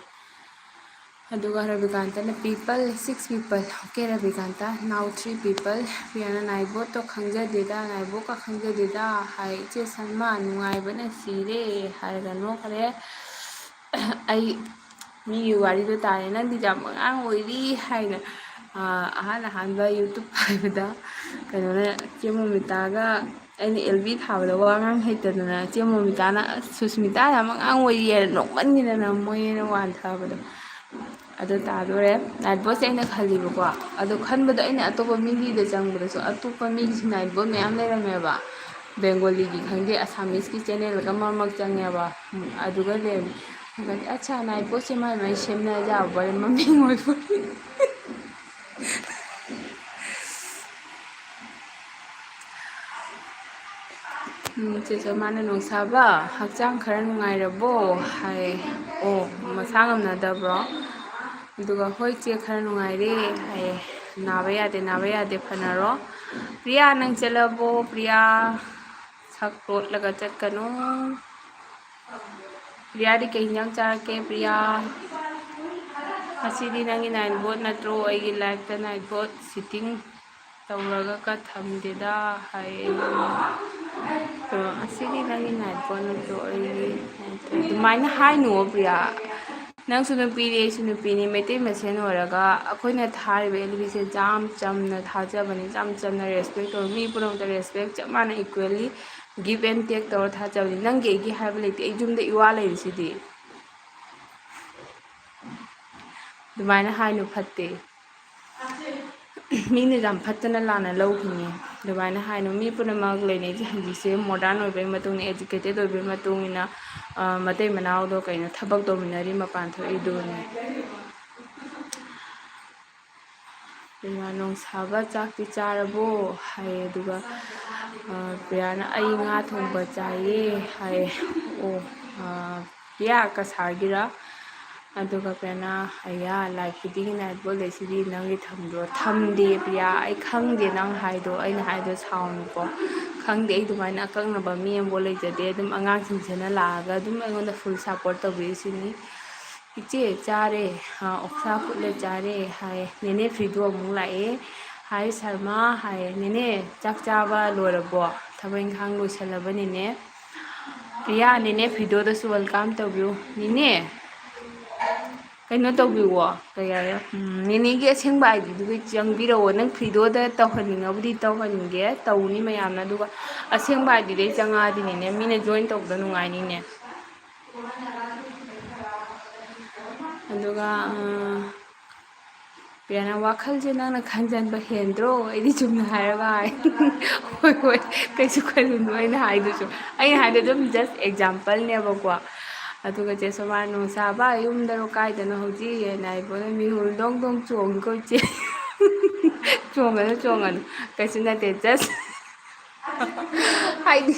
अदुगा रविकांतन people 6 people okay Ravikanta now 3 people प्रियाना नाइबोट तो खंगजदेदा नाइबो का खंगजदेदा हाय चे सन्मा नुंगाइबना सीरे हायगा नो खरे आई मी वारीदो तारे नंदी जाम आंग ओइरी हायना अहान यूट्यूब पाइबदा कनोना चेमोमितागा अꯩꯅ एलबी थाबदा वा ngang ꯍꯩꯇꯗꯅ ꯆꯦꯃꯣꯃꯤꯇꯥꯅ ꯁꯨꯁꯃꯤꯇꯥ ꯌꯥꯝ ꯑꯉꯥꯡ ꯑꯣꯏꯔꯤꯌꯦ ꯅꯣꯛꯃꯟꯒꯤꯗꯅ ꯃꯣꯏꯅ ꯋꯥꯟꯊꯕꯗꯣ ꯑꯗꯨ ꯇꯥꯗꯣꯔꯦ ꯅꯥꯏꯠ ꯕꯣꯠꯁꯦ ꯑꯩꯅ ꯈꯜꯂꯤꯕꯀꯣ ꯑꯗꯣ ꯈꯟꯕꯗꯣ ꯑꯩꯅ ꯑꯇꯣꯞꯄ ꯃꯤꯒꯤꯗ ꯆꯪꯕꯗꯁꯨ ꯑꯇꯣꯞꯄ ꯃꯤꯒꯤ ꯅꯥꯏꯠ ꯕꯣꯠ ꯃꯌꯥꯝ ꯂꯩꯔꯝꯃꯦꯕ ꯕꯦꯡꯒꯣꯂꯤꯒꯤ ꯈꯪꯗꯦ ꯑꯁꯥꯃꯤꯁꯀꯤ ꯆꯦꯅꯦꯜꯒ ꯃꯔꯛ ꯆꯪꯉꯦꯕ ꯑꯗꯨꯒ ꯂꯩꯔꯝꯃꯦ ꯑꯠꯆꯥ ꯅꯥꯏꯠ ꯕꯣꯠꯁꯦ ꯃꯥꯏ ꯃꯥꯏ ꯁꯦꯝꯅ ꯌꯥꯕ ꯃꯃꯤꯡ ꯑꯣꯏꯕꯒꯤ ꯆꯦꯆꯣ ꯃꯥꯅ ꯅꯨꯡꯁꯥꯕ ꯍꯛꯆꯥꯡ ꯈꯔ ꯅꯨꯡꯉꯥꯏꯔꯕꯣ ꯍꯥꯏ ꯑꯣ ꯃꯁꯥ ꯉꯝꯅꯗꯕ꯭ꯔꯣ ꯑꯗꯨꯒ ꯍꯣꯏ ꯆꯦ ꯈꯔ ꯅꯨꯡꯉꯥꯏꯔꯦ ꯍꯥꯏꯌꯦ ꯅꯥꯕ ꯌꯥꯗꯦ ꯐꯅꯔꯣ ꯄ꯭ꯔꯤꯌꯥ ꯅꯪ ꯆꯠꯂꯕꯣ ꯄ꯭ꯔꯤꯌꯥ ꯁꯛ ꯇꯣꯠꯂꯒ ꯆꯠꯀꯅꯨ ꯄ꯭ꯔꯤꯌꯥꯗꯤ ꯀꯩ ꯏꯟꯖꯥꯡ ꯆꯥꯔꯛꯀꯦ ꯄ꯭ꯔꯤꯌꯥ ꯉꯁꯤꯗꯤ ꯅꯪꯒꯤ ꯅꯥꯏꯠ ꯕꯣꯠ ꯅꯠꯇ꯭ꯔꯣ ꯑꯩꯒꯤ ꯂꯥꯏꯐꯇ ꯅꯥꯏꯠ ꯕꯣꯠ ꯁꯤꯠꯇꯤꯡ ꯇꯧꯔꯒ ꯊꯝꯗꯦꯗ ꯍꯥꯏꯌꯦ ꯑꯁꯤꯗꯤ ꯅꯪꯒꯤ ꯅꯥꯏꯠ ꯕꯣꯠ ꯅꯠꯇ꯭ꯔꯣ ꯑꯩꯒꯤ ꯑꯗꯨꯃꯥꯏꯅ ꯍꯥꯏꯅꯨꯋꯣ ꯄ꯭ꯔꯤꯌꯥ ꯅꯪꯁꯨ ꯅꯨꯄꯤꯅꯤ ꯑꯩꯁꯨ ꯅꯨꯄꯤꯅꯤ ꯃꯩꯇꯩ ꯃꯁꯦꯟ ꯑꯣꯏꯔꯒ ꯑꯩꯈꯣꯏꯅ ꯊꯥꯔꯤꯕ ꯑꯦꯜꯕꯤꯁꯦ ꯌꯥꯝ ꯆꯝꯅ ꯊꯥꯖꯕꯅꯤ ꯌꯥꯝ ꯆꯝꯅ ꯔꯦꯁꯄꯦꯛ ꯇꯧꯔ ꯃꯤ ꯄꯨꯝꯅꯃꯛꯇ ꯔꯦꯁꯄꯦꯛ ꯆꯞ ꯃꯥꯟꯅ ꯏꯀ꯭ꯋꯦꯜꯂꯤ ꯒꯤꯞ ꯑꯦꯟ ꯇꯦꯛ ꯇꯧꯔ ꯊꯥꯖꯕꯅꯤ ꯅꯪꯒꯤ ꯑꯩꯒꯤ ꯍꯥꯏꯕ ꯂꯩꯇꯦ ꯑꯩ ꯌꯨꯝꯗ ꯏꯋꯥ ꯂꯩꯔꯤꯁꯤꯗꯤ ꯑꯗꯨꯃꯥꯏꯅ ꯍꯥꯏꯅꯨ ꯐꯠꯇꯦ ꯃꯤꯅ ꯌꯥꯝ ꯐꯠꯇꯅ ꯂꯥꯟꯅ ꯂꯧꯈꯤꯅꯤ ꯑꯗꯨꯃꯥꯏꯅ ꯍꯥꯏꯅꯨ ꯃꯤ ꯄꯨꯝꯅꯃꯛ ꯂꯩꯅꯩꯁꯦ ꯍꯧꯖꯤꯛꯁꯦ ꯃꯣꯗꯔꯟ ꯑꯣꯏꯕꯒꯤ ꯃꯇꯨꯡ ꯏꯟꯅ ꯑꯦꯖꯨꯀꯦꯇꯦꯠ ꯑꯣꯏꯕꯒꯤ ꯃꯇꯨꯡ ꯏꯟꯅ ꯃꯇꯩ ꯃꯅꯥꯎꯗꯣ ꯀꯩꯅꯣ ꯊꯕꯛ ꯇꯧꯃꯤꯟꯅꯔꯤ ꯃꯄꯥꯟ ꯊꯣꯛꯏꯗꯨꯅꯤ ꯅꯣꯡꯁꯥꯕ ꯆꯥꯛꯇꯤ ꯆꯥꯔꯕꯣ ꯍꯥꯏꯌꯦ ꯑꯗꯨꯒ ꯄ꯭ꯔꯤꯌꯥꯅ ꯑꯩ ꯉꯥ ꯊꯣꯡꯕ ꯆꯥꯏꯌꯦ ꯍꯥꯏꯌꯦ ꯑꯣ ꯄ꯭ꯔꯤꯌꯥ ꯀꯁꯥꯔꯒꯤꯔ ꯑꯗꯨꯒ ꯄ꯭ꯔꯤꯌꯥꯅ ꯑꯌꯥ ꯂꯥꯏ ꯈꯨꯗꯤꯡꯒꯤ ꯅꯥꯏꯠꯕꯣꯜ ꯂꯩꯁꯤꯗꯤ ꯅꯪꯒꯤ ꯊꯝꯗ꯭ꯔꯣ ꯊꯝꯗꯦ ꯄ꯭ꯔꯤꯌꯥ ꯑꯩ ꯈꯪꯗꯦ ꯅꯪ ꯍꯥꯏꯗꯣ ꯑꯩꯅ ꯍꯥꯏꯗꯣ ꯁꯥꯎꯅꯨꯀꯣ ꯈꯪꯗꯦ ꯑꯩ ꯑꯗꯨꯃꯥꯏꯅ ꯑꯀꯛꯅꯕ ꯃꯤ ꯑꯃꯐꯥꯎ ꯂꯩꯖꯗꯦ ꯑꯗꯨꯝ ꯑꯉꯥꯡꯁꯤꯡꯁꯤꯅ ꯂꯥꯛꯑꯒ ꯑꯗꯨꯝ ꯑꯩꯉꯣꯟꯗ ꯐꯨꯜ ꯁꯞꯄꯣꯔꯠ ꯇꯧꯕꯤꯔꯤꯁꯤꯅꯤ ꯏꯆꯦ ꯆꯥꯔꯦ ꯑꯣꯛꯁꯥ ꯐꯨꯠꯂꯦ ꯆꯥꯔꯦ ꯍꯥꯏ ꯅꯦꯅꯦ ꯐ꯭ꯔꯤꯗꯣ ꯑꯃꯨꯛ ꯂꯥꯛꯑꯦ ꯍꯥꯏ ꯁꯔꯃ ꯍꯥꯏ ꯅꯦꯅꯦ ꯆꯥꯛ ꯆꯥꯕ ꯂꯣꯏꯔꯕꯣ ꯊꯕꯛ ꯏꯪꯈꯥꯡ ꯂꯣꯏꯁꯜꯂꯕꯅꯤꯅꯦ ꯄ꯭ꯔꯤꯌꯥ ꯅꯦꯅꯦ ꯐꯤꯗꯣꯗꯁꯨ ꯋꯦꯜꯀꯥꯝ ꯇꯧꯕꯤꯌꯨ ꯅꯦꯅꯦ ꯀꯩꯅꯣ ꯇꯧꯕꯤꯋꯣ ꯀꯩ ꯍꯥꯏꯔꯦ ꯅꯦꯅꯦꯒꯤ ꯑꯁꯦꯡꯕ ꯑꯥꯏꯗꯤꯗꯨꯒ ꯆꯪꯕꯤꯔꯛꯑꯣ ꯅꯪ ꯐ꯭ꯔꯤꯗꯣꯗ ꯇꯧꯍꯟꯅꯤꯡꯉꯕꯨꯗꯤ ꯇꯧꯍꯟꯒꯦ ꯇꯧꯅꯤ ꯃꯌꯥꯝꯅ ꯑꯗꯨꯒ ꯑꯁꯦꯡꯕ ꯑꯥꯏꯗꯤꯗꯩ ꯆꯪꯉꯛꯑꯗꯤꯅꯦ ꯃꯤꯅ ꯖꯣꯏꯟ ꯇꯧꯕꯗ ꯅꯨꯡꯉꯥꯏꯅꯤꯅꯦ ꯑꯗꯨꯒ ꯄ꯭ꯔꯤꯌꯥꯅ ꯋꯥꯈꯜꯁꯦ ꯅꯪꯅ ꯈꯟꯖꯟꯕ ꯍꯦꯟꯗ꯭ꯔꯣ ꯑꯩꯗꯤ ꯆꯨꯝꯅ ꯍꯥꯏꯔꯒ ꯍꯥꯏ ꯍꯣꯏ ꯍꯣꯏ ꯀꯩꯁꯨ ꯈꯜꯂꯨꯅꯨ ꯑꯩꯅ ꯍꯥꯏꯗꯨꯁꯨ ꯑꯩꯅ ꯍꯥꯏꯗꯣ ꯑꯗꯨꯝ ꯖꯁ ꯑꯦꯛꯖꯥꯝꯄꯜꯅꯦꯕꯀꯣ ꯑꯗꯨꯒ ꯆꯦ ꯁꯣꯃꯥ ꯅꯨꯡꯁꯥꯕ ꯌꯨꯝꯗꯔꯣ ꯀꯥꯏꯗꯅꯣ ꯍꯧꯖꯤꯛ ꯍꯥꯏꯅ ꯍꯥꯏꯕꯣꯅ ꯃꯤꯍꯨꯜ ꯗꯣꯡ ꯗꯣꯡ ꯆꯣꯡꯉꯤꯀꯣ ꯏꯆꯦ ꯆꯣꯡꯉꯅꯨ ꯆꯣꯡꯉꯅꯨ ꯀꯩꯁꯨ ꯅꯠꯇꯦ ꯖꯁ ꯍꯥꯏꯗꯤ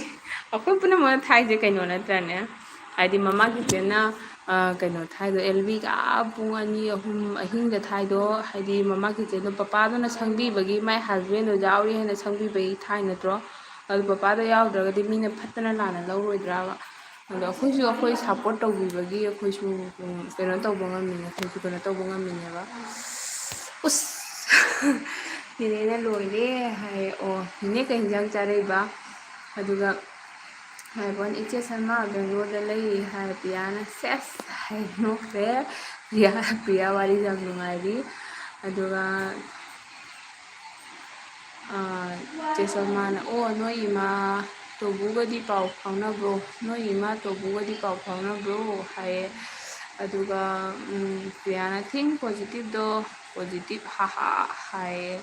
ꯑꯩꯈꯣꯏ ꯄꯨꯝꯅꯃꯛꯅ ꯊꯥꯏꯁꯦ ꯀꯩꯅꯣ ꯅꯠꯇ꯭ꯔꯅꯦ ꯍꯥꯏꯗꯤ ꯃꯃꯥ ꯀꯤꯆꯦꯟꯅ ꯀꯩꯅꯣ ꯊꯥꯏꯗꯣ ꯑꯦꯜꯕꯤꯒ ꯄꯨꯡ 2-3 ꯑꯍꯤꯡꯗ ꯊꯥꯏꯗꯣ ꯍꯥꯏꯗꯤ ꯃꯃꯥ ꯀꯤꯆꯦꯟꯗꯣ ꯄꯄꯥꯗꯨꯅ ꯁꯪꯕꯤꯕꯒꯤ ꯃꯥꯏ ꯍꯁꯕꯦꯟꯗꯣ ꯌꯥꯎꯔꯤ ꯍꯥꯏꯅ ꯁꯪꯕꯤꯕꯒꯤ ꯊꯥꯏ ꯅꯠꯇ꯭ꯔꯣ ꯑꯗꯨ ꯄꯄꯥꯗꯣ ꯌꯥꯎꯗ꯭ꯔꯒꯗꯤ ꯃꯤꯅ ꯐꯠꯇꯅ ꯂꯥꯟꯅ ꯂꯧꯔꯣꯏꯗ꯭ꯔꯥꯕ ꯑꯗꯣ ꯑꯩꯈꯣꯏꯁꯨ ꯑꯩꯈꯣꯏ ꯁꯞꯄꯣꯔꯠ ꯇꯧꯕꯤꯕꯒꯤ ꯑꯩꯈꯣꯏꯁꯨ ꯀꯩꯅꯣ ꯇꯧꯕ ꯉꯝꯃꯤꯅꯦ ꯑꯩꯈꯣꯏꯁꯨ ꯀꯩꯅꯣ ꯇꯧꯕ ꯉꯝꯃꯤꯅꯦꯕ ꯎꯁ ꯅꯦꯅꯦꯅ ꯂꯣꯏꯔꯦ ꯍꯥꯏ ꯑꯣ ꯅꯦꯅꯦ ꯀꯩ ꯌꯦꯟꯖꯥꯡ ꯆꯥꯔꯛꯏꯕ ꯑꯗꯨꯒ ꯍꯥꯏꯕꯣꯟ ꯏꯆꯦ ꯁꯔꯃ ꯕꯦꯡꯒ꯭ꯂꯣꯔꯗ ꯂꯩ ꯍꯥꯏ ꯄ꯭ꯔꯤꯌꯥꯅ ꯁꯦꯁ ꯍꯥꯏ ꯅꯣꯛꯈ꯭ꯔꯦ ꯄ꯭ꯔꯤꯌꯥ ꯋꯥꯔꯤ ꯌꯥꯝ ꯅꯨꯡꯉꯥꯏꯔꯤ ꯑꯗꯨꯒ ꯆꯦ ꯁꯜꯃꯥꯅ ꯑꯣ ꯅꯣꯏ ꯏꯃꯥ ꯇꯣꯕꯨꯒꯗꯤ ꯄꯥꯎ ꯐꯥꯎꯅꯕ꯭ꯔꯣ ꯅꯣꯏ ꯏꯃꯥ ꯇꯣꯕꯨꯒꯗꯤ ꯄꯥꯎ ꯐꯥꯎꯅꯕ꯭ꯔꯣ ꯍꯥꯏꯌꯦ ꯑꯗꯨꯒ ꯄ꯭ꯔꯤꯌꯥꯅ ꯊꯤꯡ ꯄꯣꯖꯤꯇꯤꯚꯗꯣ ꯄꯣꯖꯤꯇꯤꯚ ꯍꯥꯍꯥ ꯍꯥꯏꯌꯦ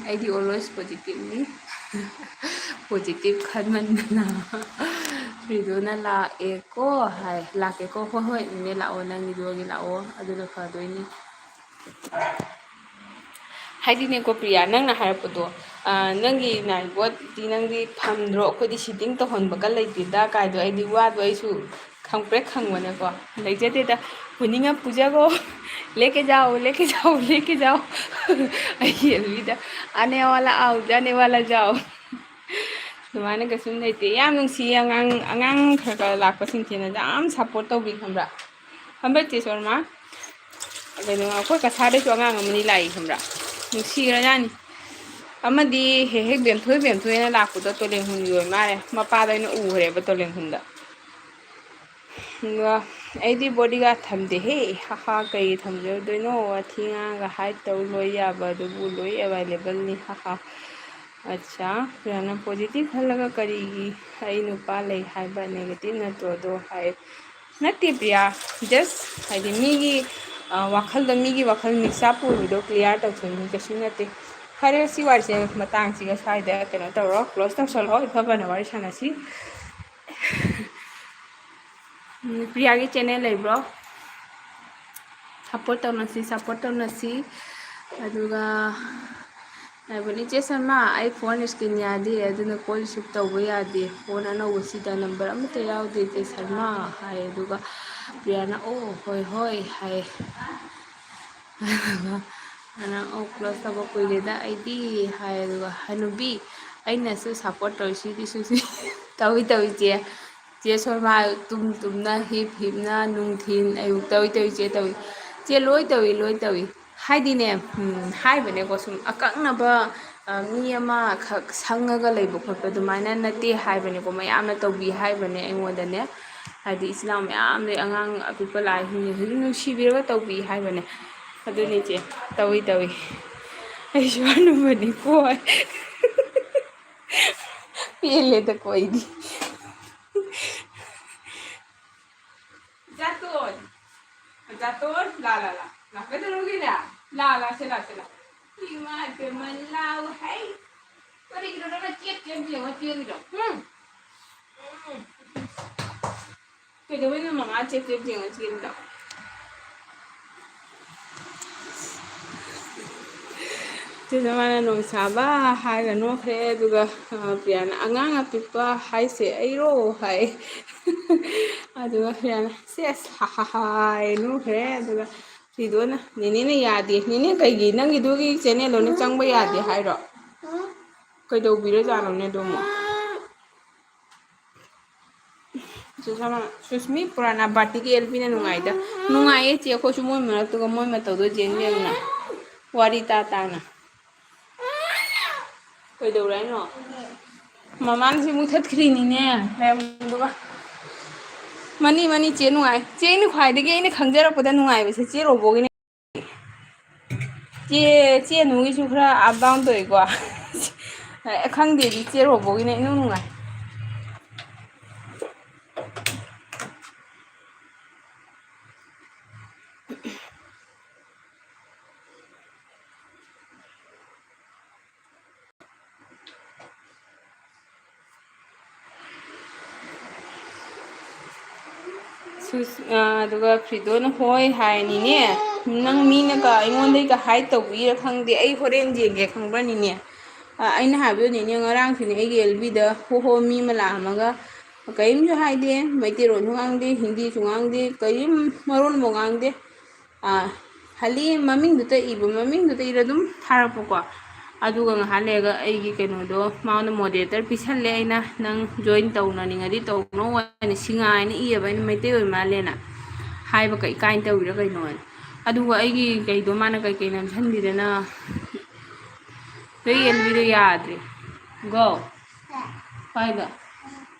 ꯑꯩꯗꯤ ꯑꯣꯜꯋꯦꯁ ꯄꯣꯖꯤꯇꯤꯚꯅꯤ ꯄꯣꯖꯤꯇꯤꯚ ꯈꯟꯃꯟꯗꯅ ꯐ꯭ꯔꯤꯗꯣꯅ ꯂꯥꯛꯑꯦꯀꯣ ꯍꯥꯏ ꯂꯥꯛꯀꯦꯀꯣ ꯍꯣꯏ ꯍꯣꯏ ꯅꯦꯅꯦ ꯂꯥꯛꯑꯣ ꯅꯪꯒꯤꯗꯨꯒꯤ ꯂꯥꯛꯑꯣ ꯑꯗꯨꯅ ꯐꯗꯣꯏꯅꯤ ꯍꯥꯏꯗꯤꯅꯦꯀꯣ ꯄ꯭ꯔꯤꯌꯥ ꯅꯪꯅ ꯍꯥꯏꯔꯛꯄꯗꯣ ꯅꯪꯒꯤ ꯅꯥꯏꯠꯕꯣꯠꯇꯤ ꯅꯪꯗꯤ ꯊꯝꯗ꯭ꯔꯣ ꯑꯩꯈꯣꯏꯗꯤ ꯁꯤꯇꯤꯡ ꯇꯧꯍꯟꯕꯒ ꯂꯩꯇꯦꯗ ꯀꯥꯏꯗꯣ ꯑꯩꯗꯤ ꯋꯥꯗꯣ ꯑꯩꯁꯨ ꯈꯪꯄ꯭ꯔꯦꯛ ꯈꯪꯕꯅꯦꯀꯣ ꯂꯩꯖꯗꯦꯗ ꯄꯨꯅꯤꯡꯉ ꯄꯨꯖꯈꯣ ꯂꯦꯛꯀꯦ ꯖꯥꯎ ꯂꯦꯛꯀꯦ ꯖꯥꯎ ꯂꯦꯛꯀꯦ ꯖꯥꯎ ꯑꯩꯒꯤ ꯑꯦꯜꯕꯤꯗ ꯑꯅꯦ ꯋꯥꯂꯥ ꯑꯥꯎ ꯖꯥꯅꯦ ꯋꯥꯂꯥ ꯖꯥꯎ ꯑꯗꯨꯃꯥꯏꯅ ꯀꯩꯁꯨꯝ ꯂꯩꯇꯦ ꯌꯥꯝ ꯅꯨꯡꯁꯤꯌꯦ ꯑꯉꯥꯡ ꯈꯔ ꯈꯔ ꯂꯥꯛꯄꯁꯤꯡꯁꯤꯅ ꯌꯥꯝ ꯁꯞꯄꯣꯔꯠ ꯇꯧꯕꯤ ꯈꯪꯕ꯭ꯔꯥ ꯆꯦ ꯁꯣꯔꯃꯥ ꯀꯩꯅꯣ ꯑꯩꯈꯣꯏ ꯀꯁꯥꯔꯗꯁꯨ ꯑꯉꯥꯡ ꯑꯃꯅꯤ ꯂꯥꯛꯏ ꯈꯪꯕ꯭ꯔꯥ ꯅꯨꯡꯁꯤꯒ꯭ꯔꯖꯥꯠꯅꯤ ꯑꯃꯗꯤ ꯍꯦꯛ ꯍꯦꯛ ꯕꯦꯝꯊꯣꯏꯅ ꯂꯥꯛꯄꯗꯣ ꯇꯣꯂꯦꯡꯍꯨꯟꯒꯤ ꯑꯣꯏ ꯃꯥꯜꯂꯦ ꯃꯄꯥꯗꯣ ꯑꯩꯅ ꯎꯈ꯭ꯔꯦꯕ ꯇꯣꯂꯦꯡꯍꯨꯟꯗ ꯑꯗꯨꯒ ꯑꯩꯗꯤ ꯕꯣꯗꯤꯒꯥꯔꯗ ꯊꯝꯗꯦꯍꯦ ꯍꯥꯍꯥ ꯀꯩ ꯊꯝꯖꯔꯨꯗꯣꯏꯅꯣ ꯋꯥꯊꯤ ꯉꯥꯡꯒ ꯍꯥꯏꯠ ꯇꯧ ꯂꯣꯏ ꯌꯥꯕ ꯑꯗꯨꯕꯨ ꯂꯣꯏ ꯑꯦꯕꯥꯏꯂꯦꯕꯜꯅꯤ ꯍꯥꯍꯥ ꯑꯠꯆꯥ ꯄ꯭ꯔꯤꯌꯥꯅ ꯄꯣꯖꯤꯇꯤꯚ ꯈꯜꯂꯒ ꯀꯔꯤꯒꯤ ꯑꯩ ꯅꯨꯄꯥ ꯂꯩ ꯍꯥꯏꯕ ꯅꯦꯒꯦꯇꯤꯚ ꯅꯠꯇ꯭ꯔꯣꯗꯣ ꯍꯥꯏ ꯅꯠꯇꯦ ꯄ꯭ꯔꯤꯌꯥ ꯖꯁ ꯍꯥꯏꯗꯤ ꯃꯤꯒꯤ ꯋꯥꯈꯜꯗ ꯃꯤꯒꯤ ꯋꯥꯈꯜ ꯃꯤꯛꯁꯑꯞ ꯑꯣꯏꯕꯗꯣ ꯀ꯭ꯂꯤꯌꯥꯔ ꯇꯧꯁꯟꯕ ꯀꯩꯁꯨ ꯅꯠꯇꯦ ꯐꯔꯦ ꯁꯤ ꯋꯥꯔꯤꯁꯦ ꯃꯇꯥꯡꯁꯤꯒ ꯁ꯭ꯋꯥꯏꯗ ꯀꯩꯅꯣ ꯇꯧꯔꯣ ꯀ꯭ꯂꯣꯖ ꯇꯧꯁꯜꯂꯣ ꯏꯐ-ꯐꯅ ꯋꯥꯔꯤ ꯁꯥꯟꯅꯁꯤ ꯄ꯭ꯔꯤꯌꯥꯒꯤ ꯆꯦꯅꯦꯜ ꯂꯩꯕ꯭ꯔꯣ ꯁꯞꯄꯣꯔꯠ ꯇꯧꯅꯁꯤ ꯑꯗꯨꯒ ꯍꯥꯏꯕꯅꯤ ꯏꯆꯦ ꯁꯔꯃ ꯑꯩ ꯐꯣꯟ ꯏꯁꯀ꯭ꯔꯤꯟ ꯌꯥꯗꯦ ꯑꯗꯨꯅ ꯀꯣꯜ ꯔꯤꯁꯤꯞ ꯇꯧꯕ ꯌꯥꯗꯦ ꯐꯣꯟ ꯑꯅꯧꯕꯁꯤꯗ ꯅꯝꯕꯔ ꯑꯃꯠꯇ ꯌꯥꯎꯗꯦ ꯏꯆꯦ ꯁꯔꯃ ꯍꯥꯏ ꯑꯗꯨꯒ ꯄ꯭ꯔꯤꯌꯥꯅ ꯑꯣ ꯍꯣꯏ ꯍꯣꯏ ꯍꯥꯏ ꯑꯗꯨꯒ ꯑꯣ ꯀ꯭ꯂꯣꯖ ꯇꯧꯕ ꯀꯨꯏꯔꯦꯗ ꯑꯩꯗꯤ ꯍꯥꯏ ꯑꯗꯨꯒ ꯍꯅꯨꯕꯤ ꯑꯩꯅꯁꯨ ꯁꯞꯄꯣꯔꯠ ꯇꯧꯔꯤꯁꯤꯗꯤꯁꯨ ꯇꯧꯏ ꯆꯦ ꯁꯣꯔꯃꯥ ꯇꯨꯝꯅ ꯍꯤꯞꯅ ꯅꯨꯡꯊꯤꯟ ꯑꯌꯨꯛ ꯇꯧꯏ ꯆꯦ ꯂꯣꯏ ꯇꯧꯏ ꯍꯥꯏꯗꯤꯅꯦ ꯍꯥꯏꯕꯅꯦꯀꯣ ꯁꯨꯝ ꯑꯀꯛꯅꯕ ꯃꯤ ꯑꯃꯈꯛ ꯁꯪꯉꯒ ꯂꯩꯕ ꯈꯣꯠꯄ ꯑꯗꯨꯃꯥꯏꯅ ꯅꯠꯇꯦ ꯍꯥꯏꯕꯅꯦꯀꯣ ꯃꯌꯥꯝꯅ ꯇꯧꯕꯤ ꯍꯥꯏꯕꯅꯦ ꯑꯩꯉꯣꯟꯗꯅꯦ ꯍꯥꯏꯗꯤ ꯏꯆꯤꯜ ꯏꯅꯥꯎ ꯃꯌꯥꯝ ꯂꯩ ꯑꯉꯥꯡ ꯑꯄꯤꯛꯄ ꯂꯥꯛꯏꯁꯤꯡꯁꯦ ꯍꯧꯖꯤꯛ ꯅꯨꯡꯁꯤꯕꯤꯔꯒ ꯇꯧꯕꯤ ꯍꯥꯏꯕꯅꯦ ꯑꯗꯨꯅꯤ ꯏꯆꯦ ꯇꯧꯏ ꯑꯩꯁꯨ ꯍꯅꯨꯕꯅꯤꯀꯣ ꯄꯦꯜꯂꯦꯗꯀꯣ ꯑꯩꯗꯤ जातोन जातोन ला ला ला ला कदरोगी ना ला चला चला इमाते मल्लाव है परी गिरो ना चेक गिरो कदों ममा चेक गिरो ꯃꯥꯅ ꯅꯣꯡꯁꯥꯕ ꯍꯥꯏꯔꯒ ꯅꯣꯛꯈ꯭ꯔꯦ ꯑꯗꯨꯒ ꯄ꯭ꯔꯤꯌꯥꯅ ꯑꯉꯥꯡ ꯑꯄꯤꯛꯄ ꯍꯥꯏꯁꯦ ꯑꯩꯔꯣ ꯍꯥꯏ ꯑꯗꯨꯒ ꯄ꯭ꯔꯤꯌꯥꯅ ꯁꯦꯁ ꯍꯥꯏ ꯅꯣꯛꯈ꯭ꯔꯦ ꯑꯗꯨꯒ ꯐ꯭ꯔꯤꯗꯣꯅ ꯅꯦꯅꯦꯅ ꯌꯥꯗꯦ ꯅꯦꯅꯦ ꯀꯩꯒꯤ ꯅꯪꯒꯤꯗꯨꯒꯤ ꯆꯦꯅꯦꯜꯗꯣꯅꯦ ꯆꯪꯕ ꯌꯥꯗꯦ ꯍꯥꯏꯔꯣ ꯀꯩꯗꯧꯕꯤꯔꯖꯥꯠꯅꯣꯅꯦ ꯑꯗꯨꯃꯣ ꯁꯨꯁꯃꯤ ꯄꯨꯔꯥꯅꯥ ꯕꯥꯔꯇꯤꯒꯤ ꯑꯦꯜꯕꯤꯅ ꯅꯨꯡꯉꯥꯏꯌꯦ ꯆꯦ ꯑꯩꯈꯣꯏꯁꯨ ꯃꯣꯏ ꯃꯔꯛꯇꯨꯒ ꯃꯣꯏ ꯃꯇꯧꯗꯣ ꯌꯦꯡꯅ ꯋꯥꯔꯤ ꯇꯥꯅ ꯀꯩꯗꯧꯔꯦ ꯍꯥꯏꯅꯣ ꯃꯃꯥꯅ ꯁꯤ ꯃꯨꯊꯠꯈ꯭ꯔꯤꯅꯤꯅꯦ ꯂꯩꯔꯝꯕꯗꯨꯒ ꯃꯅꯤ ꯆꯦ ꯅꯨꯡꯉꯥꯏ ꯆꯦ ꯑꯩꯅ ꯈ꯭ꯋꯥꯏꯗꯒꯤ ꯑꯩꯅ ꯈꯪꯖꯔꯛꯄꯗ ꯅꯨꯡꯉꯥꯏꯕꯁꯦ ꯆꯦ ꯔꯣꯕꯣꯒꯤꯅꯦ ꯆꯦ ꯅꯨꯡꯒꯤꯁꯨ ꯈꯔ ꯑꯞ ꯗꯥꯎꯟ ꯇꯧꯏꯀꯣ ꯈꯪꯗꯦꯗꯤ ꯆꯦ ꯔꯣꯕꯣꯒꯤꯅ ꯏꯅꯨꯡ ꯅꯨꯡꯉꯥꯏ ꯑꯗꯨꯒ ꯐ꯭ꯔꯤꯗꯣꯅ ꯍꯣꯏ ꯍꯥꯏꯅꯤꯅꯦ ꯅꯪ ꯃꯤꯅꯒ ꯑꯩꯉꯣꯟꯗꯩꯒ ꯍꯥꯏꯠ ꯇꯧꯕꯤꯔ ꯈꯪꯗꯦ ꯑꯩ ꯍꯣꯔꯦꯟ ꯌꯦꯡꯒꯦ ꯈꯪꯕ꯭ꯔꯅꯤꯅꯦ ꯑꯩꯅ ꯍꯥꯏꯕꯗꯨꯅꯤꯅꯦ ꯉꯔꯥꯡꯁꯤꯅꯦ ꯑꯩꯒꯤ ꯑꯦꯜꯕꯤꯗ ꯍꯣ ꯃꯤ ꯑꯃ ꯂꯥꯛꯑꯝꯃꯒ ꯀꯔꯤꯝꯁꯨ ꯍꯥꯏꯗꯦ ꯃꯩꯇꯩꯔꯣꯟꯁꯨ ꯉꯥꯡꯗꯦ ꯍꯤꯟꯗꯤꯁꯨ ꯉꯥꯡꯗꯦ ꯀꯔꯤꯝ ꯃꯔꯣꯟꯐꯥꯎ ꯉꯥꯡꯗꯦ ꯍꯜꯂꯤ ꯃꯃꯤꯡꯗꯨꯇ ꯏꯔ ꯑꯗꯨꯝ ꯊꯥꯔꯛꯄꯀꯣ ꯑꯗꯨꯒ ꯉꯥꯏꯍꯥꯛ ꯂꯩꯔꯒ ꯑꯩꯒꯤ ꯀꯩꯅꯣꯗꯣ ꯃꯉꯣꯟꯗ ꯃꯣꯗꯦꯔꯦꯇꯔ ꯄꯤꯁꯜꯂꯦ ꯑꯩꯅ ꯅꯪ ꯖꯣꯏꯟ ꯇꯧꯅꯅꯤꯡꯉꯗꯤ ꯇꯧꯅꯣ ꯍꯥꯏꯅ ꯁꯤꯡꯉꯥꯏꯅ ꯏꯑꯕ ꯑꯩꯅ ꯃꯩꯇꯩ ꯑꯣꯏ ꯃꯥꯜꯂꯦꯅ ꯍꯥꯏꯕ ꯀꯩ ꯀꯥꯏꯅ ꯇꯧꯔꯤꯔ ꯀꯩꯅꯣ ꯑꯗꯨꯒ ꯑꯩꯒꯤ ꯀꯩꯗꯣ ꯃꯥꯅ ꯀꯩꯀꯩ ꯅꯝꯁꯤꯟꯕꯤꯗꯅ ꯅꯣꯏ ꯑꯦꯜꯕꯤꯗꯣ ꯌꯥꯗ꯭ꯔꯦ ꯒꯣ ꯀꯥꯏꯗ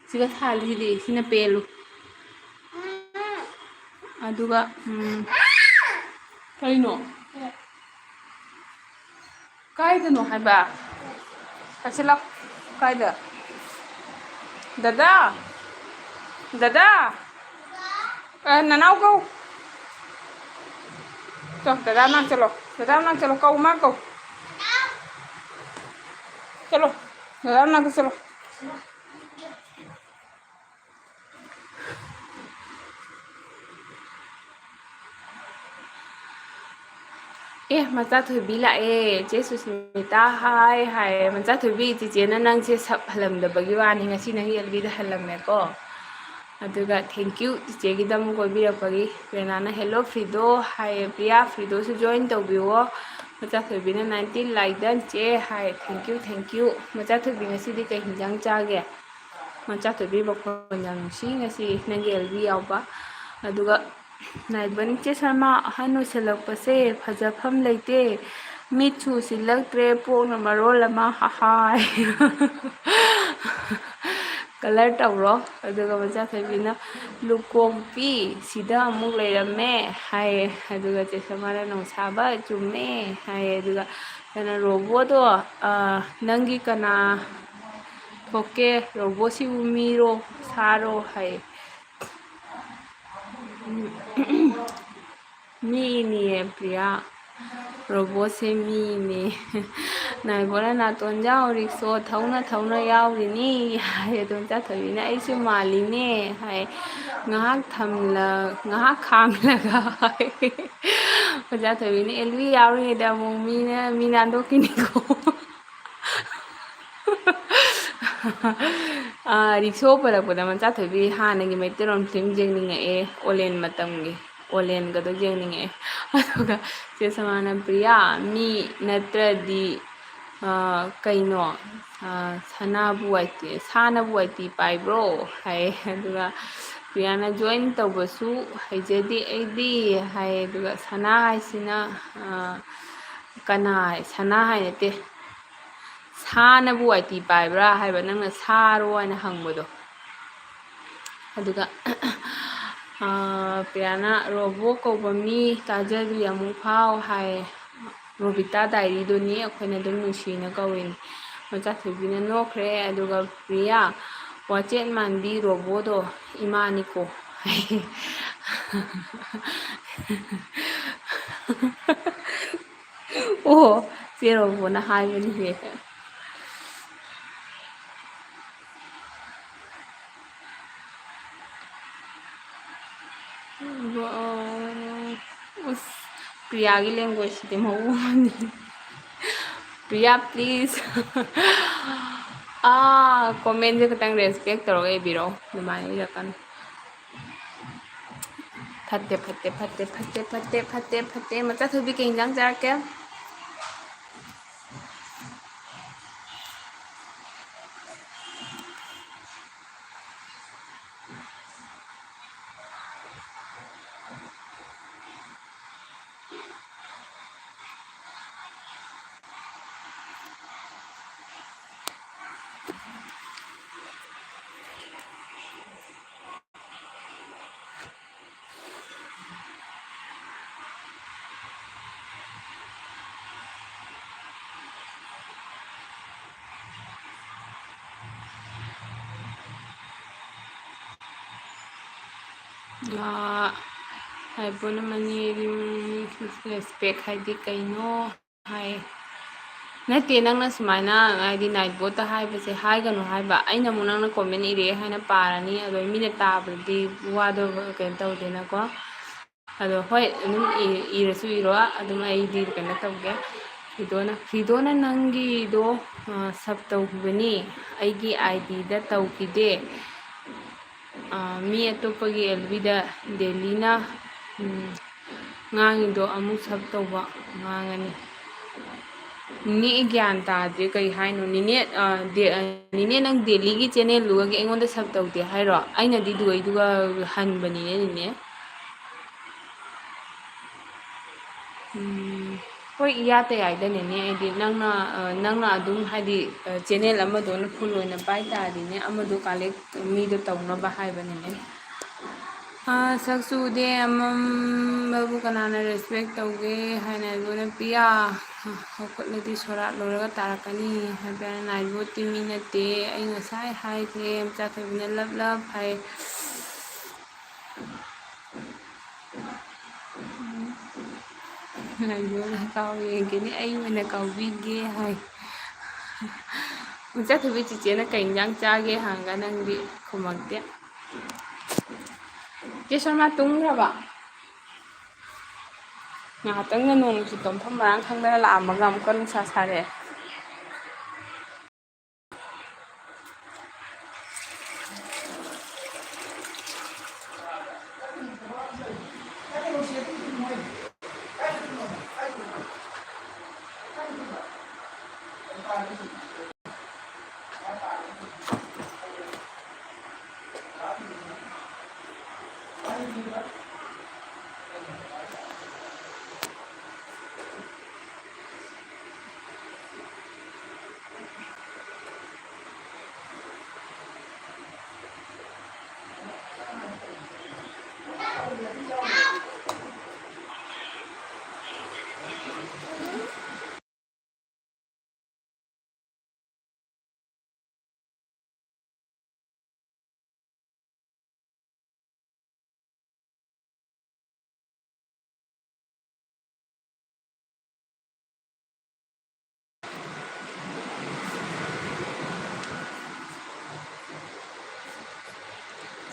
ꯁꯤꯒ ꯊꯥꯜꯂꯤꯁꯤꯗꯤ ꯁꯤꯅ ꯄꯦꯜꯂꯨ ꯑꯗꯨꯒ ꯀꯩꯅꯣ ꯀꯥꯏꯗꯅꯣ ꯍꯥꯏꯕ ꯆꯠꯁꯤꯂꯥꯎ ꯀꯥꯏꯗ ꯗꯗꯥ ꯅꯅꯥꯎ ꯀꯧ ꯗꯗꯥ ꯃꯅꯥꯛ ꯆꯠꯂꯣ ꯀꯧ ꯃꯥ ꯀꯧ चलो दादा मनाके चलो ꯃꯆꯥ ꯊꯣꯏꯕꯤ ꯂꯥꯛꯑꯦ ꯆꯦ ꯁꯨꯁꯃꯤꯇꯥ ꯍꯥꯏ ꯃꯆꯥ ꯊꯣꯏꯕꯤ ꯆꯤꯆꯦꯅ ꯅꯪꯁꯦ ꯁꯞ ꯍꯜꯂꯝꯗꯕꯒꯤ ꯋꯥꯅꯤ ꯉꯁꯤ ꯅꯪꯒꯤ ꯑꯦꯜꯕꯤꯗ ꯍꯜꯂꯝꯃꯦꯀꯣ ꯑꯗꯨꯒ ꯊꯦꯡꯀ꯭ꯌꯨ ꯆꯤꯆꯦꯒꯤꯗꯃꯛ ꯀꯣꯏꯕꯤꯔꯛꯄꯒꯤ ꯄ꯭ꯔꯦꯔꯅꯥꯅ ꯍꯦꯜꯂꯣ ꯐ꯭ꯔꯤꯗꯣ ꯍꯥꯏꯌꯦ ꯄ꯭ꯔꯤꯌꯥ ꯐ꯭ꯔꯤꯗꯣꯁꯨ ꯖꯣꯏꯟ ꯇꯧꯕꯤꯌꯣ ꯃꯆꯥ ꯊꯣꯏꯕꯤꯅ 19 ꯂꯥꯏꯛꯗꯟ ꯆꯦ ꯍꯥꯏ ꯊꯦꯡꯀ꯭ꯌꯨ ꯃꯆꯥ ꯊꯣꯏꯕꯤ ꯉꯁꯤꯗꯤ ꯀꯩ ꯍꯤꯟꯖꯥꯡ ꯆꯥꯒꯦ ꯃꯆꯥ ꯊꯣꯏꯕꯤ ꯃꯈꯣꯟ ꯌꯥꯝ ꯅꯨꯡꯁꯤ ꯉꯁꯤ ꯅꯪꯒꯤ ꯑꯦꯜꯕꯤ ꯌꯥꯎꯕ ꯑꯗꯨꯒ ꯅꯥꯏꯕꯟ ꯆꯦ ꯁꯔꯃ ꯑꯍꯟ ꯑꯣꯏꯁꯜꯂꯛꯄꯁꯦ ꯐꯖꯐꯝ ꯂꯩꯇꯦ ꯃꯤꯠꯁꯨ ꯎꯁꯤꯜꯂꯛꯇ꯭ꯔꯦ ꯄꯣꯛꯅ ꯃꯔꯣꯜ ꯑꯃ ꯍꯥꯏ ꯀꯂꯔ ꯇꯧꯔꯣ ꯑꯗꯨꯒ ꯃꯆꯥ ꯊꯣꯏꯕꯤꯅ ꯂꯨꯀꯣꯛꯄꯤ ꯁꯤꯗ ꯑꯃꯨꯛ ꯂꯩꯔꯝꯃꯦ ꯍꯥꯏꯌꯦ ꯑꯗꯨꯒ ꯆꯦ ꯁꯔꯃꯅ ꯅꯣꯡꯁꯥꯕ ꯆꯨꯝꯃꯦ ꯍꯥꯏꯌꯦ ꯑꯗꯨꯒ ꯀꯩꯅꯣ ꯔꯣꯕꯣꯗꯣ ꯅꯪꯒꯤ ꯀꯅꯥ ꯊꯣꯛꯀꯦ ꯔꯣꯕꯣꯠꯁꯤꯕꯨ ꯃꯤꯔꯣ ꯁꯥꯔꯣ ꯍꯥꯏꯌꯦ ꯃꯤꯅꯤꯌꯦ ꯄ꯭ꯔꯤꯌꯥ ꯔꯣꯕꯣꯠꯁꯦ ꯃꯤꯅꯦ ꯅꯥꯏꯕꯣꯅ ꯅꯥꯇꯣꯟꯖꯥꯎ ꯔꯤꯛꯁꯣ ꯊꯧꯅ ꯌꯥꯎꯔꯤꯅꯤ ꯍꯥꯏ ꯑꯗꯨꯝ ꯆꯥꯊꯣꯏꯕꯤꯅ ꯑꯩꯁꯨ ꯃꯥꯜꯂꯤꯅꯦ ꯍꯥꯏ ꯉꯥꯏꯍꯥꯛ ꯈꯥꯝꯂꯒ ꯑꯣꯖꯥ ꯊꯣꯏꯕꯤꯅ ꯑꯦꯜꯕꯤ ꯌꯥꯎꯔꯤꯉꯩꯗ ꯑꯃꯨꯛ ꯃꯤ ꯅꯥꯟꯗꯣꯛꯈꯤꯅꯤꯀꯣ ꯔꯤꯛꯁꯣ ꯄꯜꯂꯛꯄꯗ ꯃꯆꯥ ꯊꯣꯏꯕꯤ ꯍꯥꯟꯅꯒꯤ ꯃꯩꯇꯩꯂꯣꯟ ꯐꯤꯂꯝ ꯌꯦꯡꯅꯤꯡꯉꯛꯑꯦ ꯑꯣꯂꯦꯟ ꯃꯇꯝꯒꯤ ꯑꯣꯂꯦꯟꯒꯗꯣ ꯌꯦꯡꯅꯤꯡꯉꯛꯑꯦ ꯑꯗꯨꯒ ꯆꯦ ꯁꯃꯥꯅ ꯄ꯭ꯔꯤꯌꯥ ꯃꯤ ꯅꯠꯇ꯭ꯔꯗꯤ ꯀꯩꯅꯣ ꯁꯥꯅꯕꯨ ꯋꯥꯏꯇꯤ ꯄꯥꯏꯕ꯭ꯔꯣ ꯍꯥꯏꯌꯦ ꯑꯗꯨꯒ ꯄ꯭ꯔꯤꯌꯥꯅ ꯖꯣꯏꯟ ꯇꯧꯕꯁꯨ ꯍꯩꯖꯗꯦ ꯑꯩꯗꯤ ꯍꯥꯏꯌꯦ ꯑꯗꯨꯒ ꯁꯅꯥ ꯍꯥꯏꯁꯤꯅ ꯀꯅꯥ ꯁꯅꯥ ꯍꯥꯏ ꯅꯠꯇꯦ ꯁꯥꯅꯕꯨ ꯋꯥꯏꯇꯤ ꯄꯥꯏꯕ꯭ꯔꯥ ꯍꯥꯏꯕ ꯅꯪꯅ ꯁꯥꯔꯣ ꯍꯥꯏꯅ ꯍꯪꯕꯗꯣ ꯑꯗꯨꯒ ꯄ꯭ꯔꯤꯌꯥꯅ ꯔꯣꯕꯣ ꯀꯧꯕ ꯃꯤ ꯇꯥꯖꯗ꯭ꯔꯤ ꯑꯃꯨꯛ ꯐꯥꯎ ꯍꯥꯏ ꯔꯣꯕꯤꯇꯥ ꯗꯥꯏꯔꯤꯗꯨꯅꯤ ꯑꯩꯈꯣꯏꯅ ꯑꯗꯨꯝ ꯅꯨꯡꯁꯤꯅ ꯀꯧꯏꯅꯤ ꯃꯆꯥꯊꯣꯏꯕꯤꯅ ꯅꯣꯛꯈ꯭ꯔꯦ ꯑꯗꯨꯒ ꯄ꯭ꯔꯤꯌꯥ ꯋꯥꯆꯦꯠ ꯃꯥꯟꯕꯤ ꯔꯣꯕꯣꯗꯣ ꯏꯃꯥꯅꯤꯀꯣ ꯑꯣ ꯆꯦ ꯔꯣꯕꯣꯅ ꯍꯥꯏꯕꯅꯤꯍꯦ ꯑꯁ ꯄ꯭ꯔꯤꯌꯥꯒꯤ ꯂꯦꯡꯒ꯭ꯋꯦꯖꯁꯤꯗꯤ ꯃꯑꯣꯡ ꯑꯃꯅꯤ ꯄ꯭ꯔꯤꯌꯥ ꯄ꯭ꯂꯤꯖ ꯀꯣꯃꯦꯟꯁꯦ ꯈꯤꯇꯪ ꯔꯦꯁꯄꯦꯛ ꯇꯧꯔꯒ ꯏꯕꯤꯔꯛꯑꯣ ꯑꯗꯨꯃꯥꯏꯅ ꯏꯔꯛꯀꯅꯨ ꯐꯠꯇꯦ ꯐꯠꯇꯦ ꯐꯠꯇꯦ ꯐꯠꯇꯦ ꯐꯠꯇꯦ ꯐꯠꯇꯦ ꯐꯠꯇꯦ ꯃꯆꯥꯊꯣꯏꯕꯤ ꯀꯩ ꯏꯟꯖꯥꯡ ꯆꯥꯔꯛꯀꯦ ꯍꯥꯏꯕꯣꯅꯃꯅꯤ ꯔꯦꯁꯄꯦꯛ ꯍꯥꯏꯗꯤ ꯀꯩꯅꯣ ꯍꯥꯏ ꯅꯠꯇꯦ ꯅꯪꯅ ꯁꯨꯃꯥꯏꯅ ꯍꯥꯏꯗꯤ ꯅꯥꯏꯠ ꯕꯣꯠꯇ ꯍꯥꯏꯕꯁꯦ ꯍꯥꯏꯒꯅꯨ ꯍꯥꯏꯕ ꯑꯩꯅ ꯑꯃꯨꯛ ꯅꯪꯅ ꯀꯣꯃꯦꯟ ꯏꯔꯛꯑꯦ ꯍꯥꯏꯅ ꯄꯥꯔꯅꯤ ꯑꯗꯣ ꯃꯤꯅ ꯇꯥꯕꯗꯗꯤ ꯋꯥꯗꯣ ꯀꯩꯅꯣ ꯇꯧꯗꯦꯅꯀꯣ ꯑꯗꯣ ꯍꯣꯏ ꯑꯗꯨꯝ ꯏꯔꯁꯨ ꯏꯔꯣ ꯑꯗꯨꯝ ꯑꯩꯗꯤ ꯀꯩꯅꯣ ꯇꯧꯒꯦ ꯐꯤꯗꯣꯅ ꯅꯪꯒꯤꯗꯣ ꯁꯞ ꯇꯧꯈꯤꯕꯅꯤ ꯑꯩꯒꯤ ꯑꯥꯏ ꯗꯤꯗ ꯇꯧꯈꯤꯗꯦ ꯃꯤ ꯑꯇꯣꯞꯄꯒꯤ ꯑꯦꯜꯕꯤꯗ ꯗꯦꯜꯂꯤꯅ ꯉꯥꯡꯉꯤꯗꯣ ꯑꯃꯨꯛ ꯁꯞ ꯇꯧꯕ ꯉꯥꯡꯉꯅꯤ ꯅꯦ ꯒ꯭ꯌꯥꯟ ꯇꯥꯗ꯭ꯔꯦ ꯀꯩ ꯍꯥꯏꯅꯣ ꯅꯤꯅꯦ ꯅꯪ ꯗꯦꯜꯂꯤꯒꯤ ꯆꯦꯅꯦꯜꯗꯨꯒꯒꯤ ꯑꯩꯉꯣꯟꯗ ꯁꯞ ꯇꯧꯗꯦ ꯍꯥꯏꯔꯣ ꯑꯩꯅꯗꯤ ꯗꯨꯒꯩꯗꯨꯒ ꯍꯟꯕꯅꯤꯅꯦ ꯅꯤꯅꯦ ꯍꯣꯏ ꯏꯌꯥꯗ ꯌꯥꯏꯗꯅꯦꯅꯦ ꯑꯩꯗꯤ ꯅꯪꯅ ꯑꯗꯨꯝ ꯍꯥꯏꯗꯤ ꯆꯦꯅꯦꯜ ꯑꯃꯗꯣꯅ ꯐꯨꯜ ꯑꯣꯏꯅ ꯄꯥꯏ ꯇꯥꯔꯗꯤꯅꯦ ꯑꯃꯗꯣ ꯀꯥꯂꯦꯛ ꯃꯤꯗꯣ ꯇꯧꯅꯕ ꯍꯥꯏꯕꯅꯤꯅꯦ ꯁꯛꯁꯨ ꯎꯗꯦ ꯑꯃꯝꯕꯕꯨ ꯀꯅꯥꯅ ꯔꯦꯁꯄꯦꯛ ꯇꯧꯒꯦ ꯍꯥꯏꯅ ꯑꯩꯉꯣꯟꯗ ꯄꯤꯌꯥ ꯍꯧꯀꯠꯂꯗꯤ ꯁꯣꯔꯥꯠ ꯂꯣꯏꯔꯒ ꯇꯥꯔꯛꯀꯅꯤ ꯍꯥꯏꯕ ꯅꯥꯏꯠꯕꯣꯠꯇꯤ ꯃꯤ ꯅꯠꯇꯦ ꯑꯩ ꯉꯁꯥꯏ ꯍꯥꯏꯈ꯭ꯔꯦ ꯃꯆꯥꯊꯣꯏꯕꯤꯅ ꯂꯞ ꯂꯞ ꯍꯥꯏ ꯂꯩꯕꯣꯅ ꯀꯥꯎ ꯌꯦꯡꯈꯤꯅꯤ ꯑꯩ ꯑꯣꯏꯅ ꯀꯥꯎꯕꯤꯒꯦ ꯍꯥꯏ ꯃꯆꯥꯊꯣꯏꯕꯤ ꯆꯤꯆꯦꯅ ꯀꯩ ꯏꯟꯖꯥꯡ ꯆꯥꯒꯦ ꯍꯪꯉꯒ ꯅꯪꯗꯤ ꯈꯨꯝꯃꯛꯇꯦ ꯆꯦ ꯁꯣꯔꯃꯥ ꯇꯨꯝꯈ꯭ꯔꯕ ꯉꯥꯏꯍꯥꯛꯇꯪꯅ ꯅꯣꯡꯁꯨ ꯇꯣꯝꯐꯝ ꯃꯔꯥꯡ ꯈꯪꯗꯅ ꯂꯥꯛꯑꯝꯃꯒ ꯑꯃꯨꯛꯀ ꯅꯨꯡꯁꯥ ꯁꯥꯔꯛꯑꯦ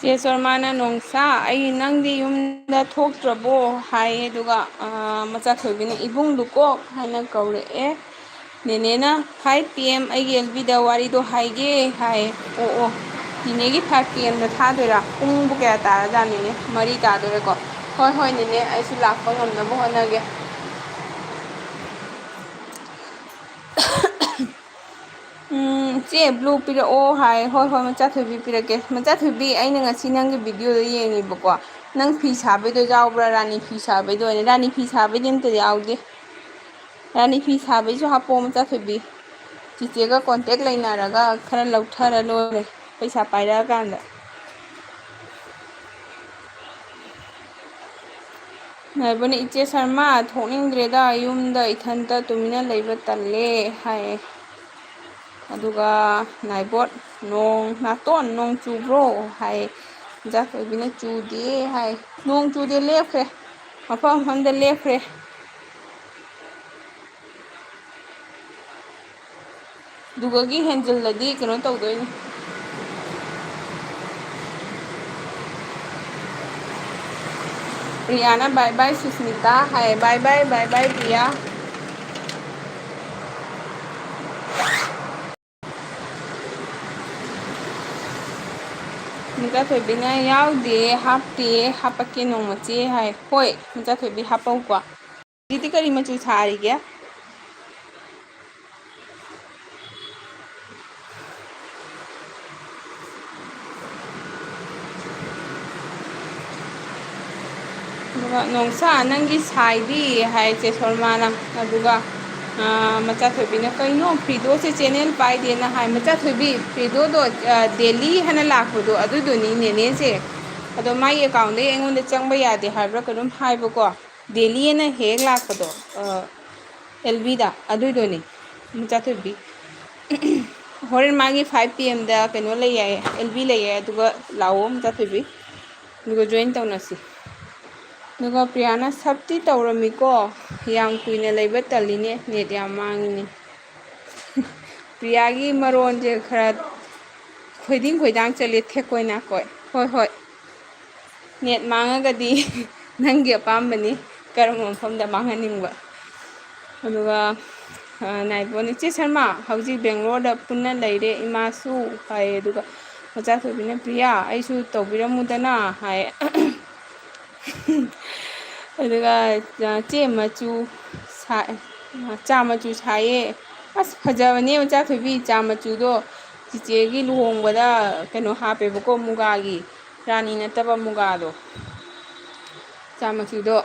ꯆꯦ ꯁꯣꯔꯃꯥꯅ ꯅꯣꯡꯁꯥ ꯑꯩ ꯅꯪꯗꯤ ꯌꯨꯝꯗ ꯊꯣꯛꯇ꯭ꯔꯕꯣ ꯍꯥꯏꯌꯦ ꯑꯗꯨꯒ ꯃꯆꯥꯊꯣꯏꯕꯤꯅ ꯏꯕꯨꯡꯗꯨ ꯀꯣꯛ ꯍꯥꯏꯅ ꯀꯧꯔꯛꯑꯦ ꯅꯦꯅꯦꯅ 5 PM ꯑꯩꯒꯤ ꯑꯦꯜꯕꯤꯗ ꯋꯥꯔꯤꯗꯣ ꯍꯥꯏꯒꯦ ꯍꯥꯏꯌꯦ ꯑꯣ ꯑꯣ ꯅꯦꯅꯦꯒꯤ 5 PMꯗ ꯊꯥꯗꯣꯏꯔꯥ ꯄꯨꯡꯕꯨ ꯀꯌꯥ ꯇꯥꯔꯖꯥꯠꯅꯤꯅꯦ 3 ꯇꯥꯗꯣꯏꯔꯦꯀꯣ ꯍꯣꯏ ꯍꯣꯏ ꯅꯦꯅꯦ ꯑꯩꯁꯨ ꯂꯥꯛꯄ ꯉꯝꯅꯕ ꯍꯣꯠꯅꯒꯦ ꯆꯦ ꯕ꯭ꯂꯨ ꯄꯤꯔꯛꯑꯣ ꯍꯥꯏ ꯍꯣꯏ ꯍꯣꯏ ꯃꯆꯥꯊꯣꯏꯕꯤ ꯄꯤꯔꯛꯀꯦ ꯃꯆꯥꯊꯣꯏꯕꯤ ꯑꯩꯅ ꯉꯁꯤ ꯅꯪꯒꯤ ꯚꯤꯗꯤꯑꯣꯗꯣ ꯌꯦꯡꯉꯤꯕꯀꯣ ꯅꯪ ꯐꯤ ꯁꯥꯕꯩꯗꯣ ꯌꯥꯎꯕ꯭ꯔꯥ ꯔꯥꯅꯤ ꯐꯤ ꯁꯥꯕꯩꯗꯣ ꯑꯣꯏꯅ ꯔꯥꯅꯤ ꯐꯤ ꯁꯥꯕꯩꯗꯤ ꯑꯝꯇ ꯌꯥꯎꯗꯦ ꯔꯥꯅꯤ ꯐꯤ ꯁꯥꯕꯩꯁꯨ ꯍꯥꯞꯄꯛꯑꯣ ꯃꯆꯥꯊꯣꯏꯕꯤ ꯆꯤꯆꯦꯒ ꯀꯣꯟꯇꯦꯛ ꯂꯩꯅꯔꯒ ꯈꯔ ꯂꯧꯊꯔ ꯂꯣꯏꯔꯦ ꯄꯩꯁꯥ ꯄꯥꯏꯔꯛꯑꯀꯥꯟꯗ ꯅꯥꯏꯕꯅ ꯏꯆꯦ ꯁꯔꯃ ꯊꯣꯛꯅꯤꯡꯗ꯭ꯔꯦꯗ ꯌꯨꯝꯗ ꯏꯊꯟꯇ ꯇꯨꯃꯤꯟꯅ ꯂꯩꯕ ꯇꯜꯂꯦ ꯍꯥꯏꯌꯦ ꯑꯗꯨꯒ ꯅꯥꯏꯕꯣꯠ ꯅꯣꯡ ꯅꯥꯇꯣꯟ ꯅꯣꯡ ꯆꯨꯕ꯭ꯔꯣ ꯍꯥꯏ ꯏꯟꯖꯥꯊꯣꯏꯕꯤꯅ ꯆꯨꯗꯦ ꯍꯥꯏ ꯅꯣꯡ ꯆꯨꯗꯦ ꯂꯦꯞꯈ꯭ꯔꯦ ꯃꯐꯝ ꯃꯐꯝꯗ ꯂꯦꯞꯈ꯭ꯔꯦ ꯑꯗꯨꯒꯒꯤ ꯍꯦꯟꯖꯤꯜꯂꯗꯤ ꯀꯩꯅꯣ ꯇꯧꯗꯣꯏꯅꯤ प्रियाना बाय बाय सुष्मिता हाय बाय बाय प्रिया ꯃꯆꯥ ꯊꯣꯏꯕꯤꯅ ꯌꯥꯎꯗꯦ ꯍꯥꯞꯇꯦ ꯍꯥꯞꯄꯛꯀꯦ ꯅꯣꯡꯃꯆꯦ ꯍꯥꯏ ꯍꯣꯏ ꯃꯆꯥ ꯊꯣꯏꯕꯤ ꯍꯥꯞꯄꯧꯀꯣ ꯍꯧꯖꯤꯛꯇꯤ ꯀꯔꯤ ꯃꯆꯨ ꯁꯥꯔꯤꯒꯦ ꯑꯗꯨꯒ ꯅꯣꯡꯁꯥ ꯅꯪꯒꯤ ꯁꯥꯏꯗꯤ ꯍꯥꯏꯁꯦ ꯁꯣꯔꯃꯥꯅ ꯑꯗꯨꯒ ꯃꯆꯥ ꯊꯣꯏꯕꯤꯅ ꯀꯩꯅꯣ ꯐ꯭ꯔꯤꯗꯣꯁꯦ ꯆꯦꯟꯅꯦꯜ ꯄꯥꯏꯗꯦꯅ ꯍꯥꯏ ꯃꯆꯥ ꯊꯣꯏꯕꯤ ꯐ꯭ꯔꯤꯗꯣꯗꯣ ꯗꯦꯜꯂꯤ ꯍꯥꯏꯅ ꯂꯥꯛꯄꯗꯣ ꯑꯗꯨꯗꯨꯅꯤ ꯅꯦꯅꯦꯁꯦ ꯑꯗꯣ ꯃꯥꯒꯤ ꯑꯦꯀꯥꯎꯟꯗꯩ ꯑꯩꯉꯣꯟꯗ ꯆꯪꯕ ꯌꯥꯗꯦ ꯍꯥꯏꯕ꯭ꯔꯥ ꯀꯩꯅꯣꯝ ꯍꯥꯏꯕꯀꯣ ꯗꯦꯜꯂꯤꯅ ꯍꯦꯛ ꯂꯥꯛꯄꯗꯣ ꯑꯦꯜꯕꯤꯗ ꯑꯗꯨꯏꯗꯨꯅꯤ ꯃꯆꯥ ꯊꯣꯏꯕꯤ ꯍꯣꯔꯦꯟ ꯃꯥꯒꯤ 5 PM ꯀꯩꯅꯣ ꯂꯩ ꯌꯥꯏ ꯑꯦꯜꯕꯤ ꯂꯩ ꯌꯥꯏ ꯑꯗꯨꯒ ꯂꯥꯛꯑꯣ ꯃꯆꯥ ꯊꯣꯏꯕꯤ ꯑꯗꯨꯒ ꯖꯣꯏꯟ ꯇꯧꯅꯁꯤ ꯑꯗꯨꯒ ꯄ꯭ꯔꯤꯌꯥꯅ ꯁꯞꯇꯤ ꯇꯧꯔꯝꯃꯤꯀꯣ ꯌꯥꯝ ꯀꯨꯏꯅ ꯂꯩꯕ ꯇꯜꯂꯤꯅꯦ ꯅꯦꯠ ꯌꯥꯝ ꯃꯥꯡꯉꯤꯅꯦ ꯄ꯭ꯔꯤꯌꯥꯒꯤ ꯃꯔꯣꯟꯁꯦ ꯈꯔ ꯈꯣꯏꯗꯤꯡ ꯈꯣꯏꯗꯥꯡ ꯆꯠꯂꯦ ꯊꯦꯛꯀꯣꯏ ꯅꯥꯀꯣꯏ ꯍꯣꯏ ꯍꯣꯏ ꯅꯦꯠ ꯃꯥꯡꯉꯒꯗꯤ ꯅꯪꯒꯤ ꯑꯄꯥꯝꯕꯅꯤ ꯀꯔꯝꯕ ꯃꯐꯝꯗ ꯃꯥꯡꯍꯟꯅꯤꯡꯕ ꯑꯗꯨꯒ ꯅꯥꯏꯕꯣꯟ ꯏꯆꯦ ꯁꯔꯃ ꯍꯧꯖꯤꯛ ꯕꯦꯡꯒ꯭ꯂꯣꯔꯗ ꯄꯨꯟꯅ ꯂꯩꯔꯦ ꯏꯃꯥꯁꯨ ꯍꯥꯏ ꯑꯗꯨꯒ ꯃꯆꯥ ꯊꯣꯏꯕꯤꯅ ꯄ꯭ꯔꯤꯌꯥ ꯑꯩꯁꯨ ꯇꯧꯕꯤꯔꯝꯃꯨꯗꯅ ꯍꯥꯏ ꯑꯗꯨꯒ ꯆꯦ ꯃꯆꯨ ꯆꯥ ꯃꯆꯨ ꯁꯥꯏꯌꯦ ꯑꯁ ꯐꯖꯕꯅꯦ ꯃꯆꯥ ꯊꯣꯏꯕꯤ ꯆꯥ ꯃꯆꯨꯗꯣ ꯆꯤꯆꯦꯒꯤ ꯂꯨꯍꯣꯡꯕꯗ ꯀꯩꯅꯣ ꯍꯥꯞꯄꯦꯕꯀꯣ ꯃꯨꯒꯥꯒꯤ ꯔꯥꯅꯤ ꯅꯠꯇꯕ ꯃꯨꯒꯥꯗꯣ ꯆꯥ ꯃꯆꯨꯗꯣ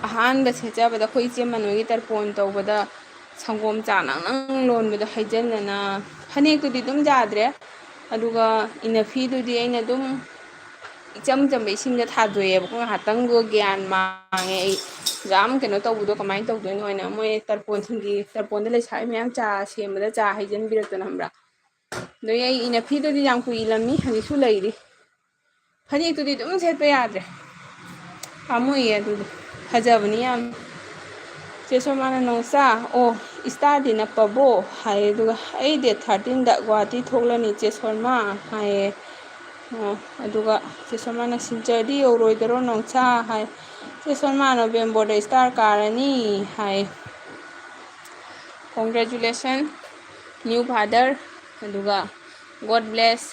ꯑꯍꯥꯟꯕ ꯁꯦꯠꯆꯕꯗ ꯑꯩꯈꯣꯏ ꯏꯆꯦ ꯃꯅꯣꯏꯒꯤ ꯇꯔꯄꯣꯟ ꯇꯧꯕꯗ ꯁꯪꯒꯣꯝ ꯆꯥ ꯅꯪ ꯅꯪ ꯂꯣꯟꯕꯗꯣ ꯍꯩꯖꯤꯟꯗꯅ ꯐꯅꯦꯛꯇꯨꯗꯤ ꯑꯗꯨꯝ ꯌꯥꯗ꯭ꯔꯦ ꯑꯗꯨꯒ ꯏꯟꯅꯐꯤꯗꯨꯗꯤ ꯑꯩꯅ ꯑꯗꯨꯝ ꯏꯆꯝ ꯆꯝꯕ ꯏꯁꯤꯡꯗ ꯊꯥꯗꯣꯛꯑꯦꯕꯀꯣ ꯉꯥꯏꯍꯥꯛꯇꯪꯗꯣ ꯒ꯭ꯌꯥꯟ ꯃꯥꯡꯉꯦ ꯑꯩ ꯌꯥꯝ ꯀꯩꯅꯣ ꯇꯧꯕꯗꯣ ꯀꯃꯥꯏꯅ ꯇꯧꯗꯣꯏꯅꯣ ꯍꯥꯏꯅ ꯃꯣꯏ ꯇꯔꯄꯣꯟꯗ ꯂꯩꯁꯥꯕꯤ ꯃꯌꯥꯝ ꯆꯥ ꯁꯦꯝꯕꯗ ꯆꯥ ꯍꯩꯖꯤꯟꯕꯤꯔꯛꯇꯅ ꯈꯪꯕ꯭ꯔꯥ ꯑꯗꯩ ꯑꯩ ꯏꯅꯐꯤꯗꯨꯗꯤ ꯌꯥꯝ ꯀꯨꯏꯂꯝꯃꯤ ꯍꯧꯖꯤꯛꯁꯨ ꯂꯩꯔꯤ ꯐꯅꯦꯛꯇꯨꯗꯤ ꯑꯗꯨꯝ ꯁꯦꯠꯄ ꯌꯥꯗ꯭ꯔꯦ ꯄꯥꯝꯃꯨꯏꯌꯦ ꯑꯗꯨꯗꯤ ꯐꯖꯕꯅꯤ ꯌꯥꯝ ꯆꯦ ꯁꯣꯃꯥꯅ ꯅꯣꯡꯆꯥ ꯑꯣ ꯏꯁꯇꯥꯔꯗꯤ ꯅꯞꯄꯕꯣ ꯍꯥꯏꯌꯦ ꯑꯗꯨꯒ ꯑꯩ ꯗꯦꯠ 13 ꯒꯨꯍꯥꯇꯤ ꯊꯣꯛꯂꯅꯤ ꯆꯦ ꯁꯣꯔꯃ ꯍꯥꯏꯌꯦ ꯑꯗꯨꯒ ꯆꯦ ꯁꯣꯃꯥꯅ ꯁꯤꯜꯆꯔꯗꯤ ꯌꯧꯔꯣꯏꯗꯔꯣ ꯅꯣꯡꯆꯥ ꯍꯥꯏ ꯆꯦ ꯁꯣꯃꯥ ꯅꯣꯕꯦꯝꯕꯔꯗ ꯏꯁꯇꯥꯔ ꯀꯥꯔꯅꯤ ꯍꯥꯏ ꯀꯣꯡꯒ꯭ꯔꯦꯆꯨꯂꯦꯁꯟ ꯅ꯭ꯌꯨ ꯐꯥꯗꯔ ꯑꯗꯨꯒ ꯒꯣꯗ ꯕ꯭ꯂꯦꯁ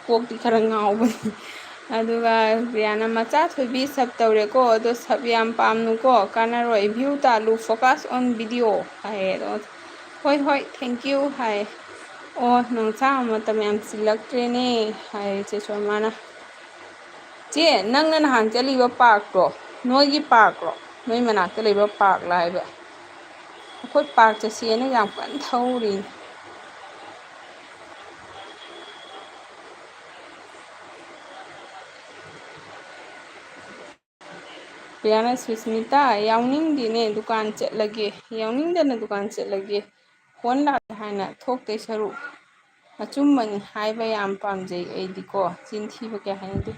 ꯀꯣꯛꯇꯤ ꯈꯔ ꯉꯥꯎꯕꯅꯤ ꯑꯗꯨꯒ ꯄ꯭ꯔꯤꯌꯥꯅ ꯃꯆꯥ ꯊꯣꯏꯕꯤ ꯁꯞ ꯇꯧꯔꯦꯀꯣ ꯑꯗꯣ ꯁꯞ ꯌꯥꯝ ꯄꯥꯝꯅꯨꯀꯣ ꯀꯥꯟꯅꯔꯣꯏ ꯚ꯭ꯌꯨ ꯇꯥꯜꯂꯨ ꯐꯣꯀꯥꯁ ꯑꯣꯟ ꯚꯤꯗꯤꯑꯣ ꯍꯥꯏꯌꯦ ꯑꯗꯣ ꯍꯣꯏ ꯍꯣꯏ ꯊꯦꯡꯀ꯭ꯌꯨ ꯍꯥꯏ ꯑꯣ ꯅꯣꯡꯆꯥ ꯃꯇꯝ ꯌꯥꯝ ꯆꯤꯜꯂꯛꯇ꯭ꯔꯦꯅꯦ ꯍꯥꯏ ꯆꯦ ꯁꯣꯃꯥꯅ ꯆꯦ ꯅꯪꯅ ꯅꯍꯥꯟ ꯆꯠꯂꯤꯕ ꯄꯥꯔꯛꯇꯣ ꯅꯣꯏꯒꯤ ꯄꯥꯔꯛꯂꯣ ꯅꯣꯏ ꯃꯅꯥꯛꯇ ꯂꯩꯕ ꯄꯥꯔꯛꯂ ꯍꯥꯏꯕ ꯑꯩꯈꯣꯏ ꯄꯥꯔꯛ ꯆꯠꯁꯦꯅ ꯌꯥꯝ ꯀꯟꯅ ꯊꯧꯔꯤ ꯄ꯭ꯔꯤꯌꯥꯅ ꯁꯨꯁꯃꯤꯇꯥ ꯌꯥꯎꯅꯤꯡꯗꯦꯅꯦ ꯗꯨꯀꯥꯟ ꯆꯠꯂꯒꯦ ꯌꯥꯎꯅꯤꯡꯗꯅ ꯗꯨꯀꯥꯟ ꯆꯠꯂꯒꯦ ꯐꯣꯟ ꯂꯥꯛꯑꯦ ꯍꯥꯏꯅ ꯊꯣꯛꯇꯣꯏ ꯁꯔꯨꯛ ꯑꯆꯨꯝꯕꯅꯤ ꯍꯥꯏꯕ ꯌꯥꯝ ꯄꯥꯝꯖꯩ ꯑꯩꯗꯤꯀꯣ ꯆꯤꯟꯊꯤꯕ ꯀꯌꯥ ꯍꯥꯏꯅꯗꯦ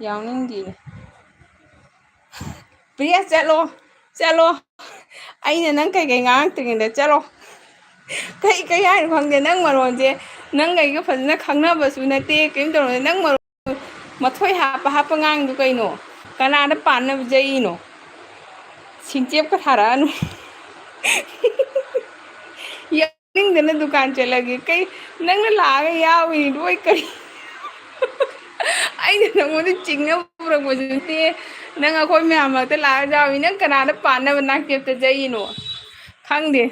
ꯌꯥꯎꯅꯤꯡꯗꯦꯅꯦ ꯄ꯭ꯔꯤꯌꯥ ꯆꯠꯂꯣ ꯆꯠꯂꯣ ꯑꯩꯅ ꯅꯪ ꯀꯩꯀꯩ ꯉꯥꯡꯉꯛꯇ꯭ꯔꯤꯉꯩꯗ ꯆꯠꯂꯣ ꯀꯩ ꯍꯥꯏꯅꯣ ꯈꯪꯗꯦ ꯅꯪ ꯃꯔꯣꯟꯁꯦ ꯅꯪ ꯑꯩꯒ ꯐꯖꯅ ꯈꯪꯅꯕꯁꯨ ꯅꯠꯇꯦ ꯀꯔꯤꯝ ꯇꯧꯔꯦ ꯅꯪ ꯃꯔꯣꯟ ꯃꯊꯣꯏ ꯍꯥꯞꯄ ꯉꯥꯡꯗꯨ ꯀꯩꯅꯣ ꯀꯅꯥꯗ ꯄꯥꯟꯅꯕ ꯆꯩꯅꯣ ꯁꯤꯡꯆꯦꯞꯀ ꯊꯥꯔꯛꯑꯅꯨ ꯌꯥꯎꯅꯤꯡꯗꯅ ꯗꯨꯀꯥꯟ ꯆꯠꯂꯒꯦ ꯀꯩ ꯅꯪꯅ ꯂꯥꯛꯑꯒ ꯌꯥꯎꯏꯅꯤ ꯂꯣꯏ ꯀꯔꯤ ꯑꯩꯅ ꯅꯪꯉꯣꯟꯗ ꯆꯤꯡꯅꯕ ꯄꯨꯔꯛꯄꯁꯨ ꯅꯠꯇꯦ ꯅꯪ ꯑꯩꯈꯣꯏ ꯃꯌꯥꯝ ꯃꯔꯛꯇ ꯂꯥꯛꯑꯒ ꯌꯥꯎꯏ ꯅꯪ ꯀꯅꯥꯗ ꯄꯥꯟꯅꯕ ꯅꯥꯛꯆꯦꯞꯇ ꯆꯩꯅꯣ ꯈꯪꯗꯦ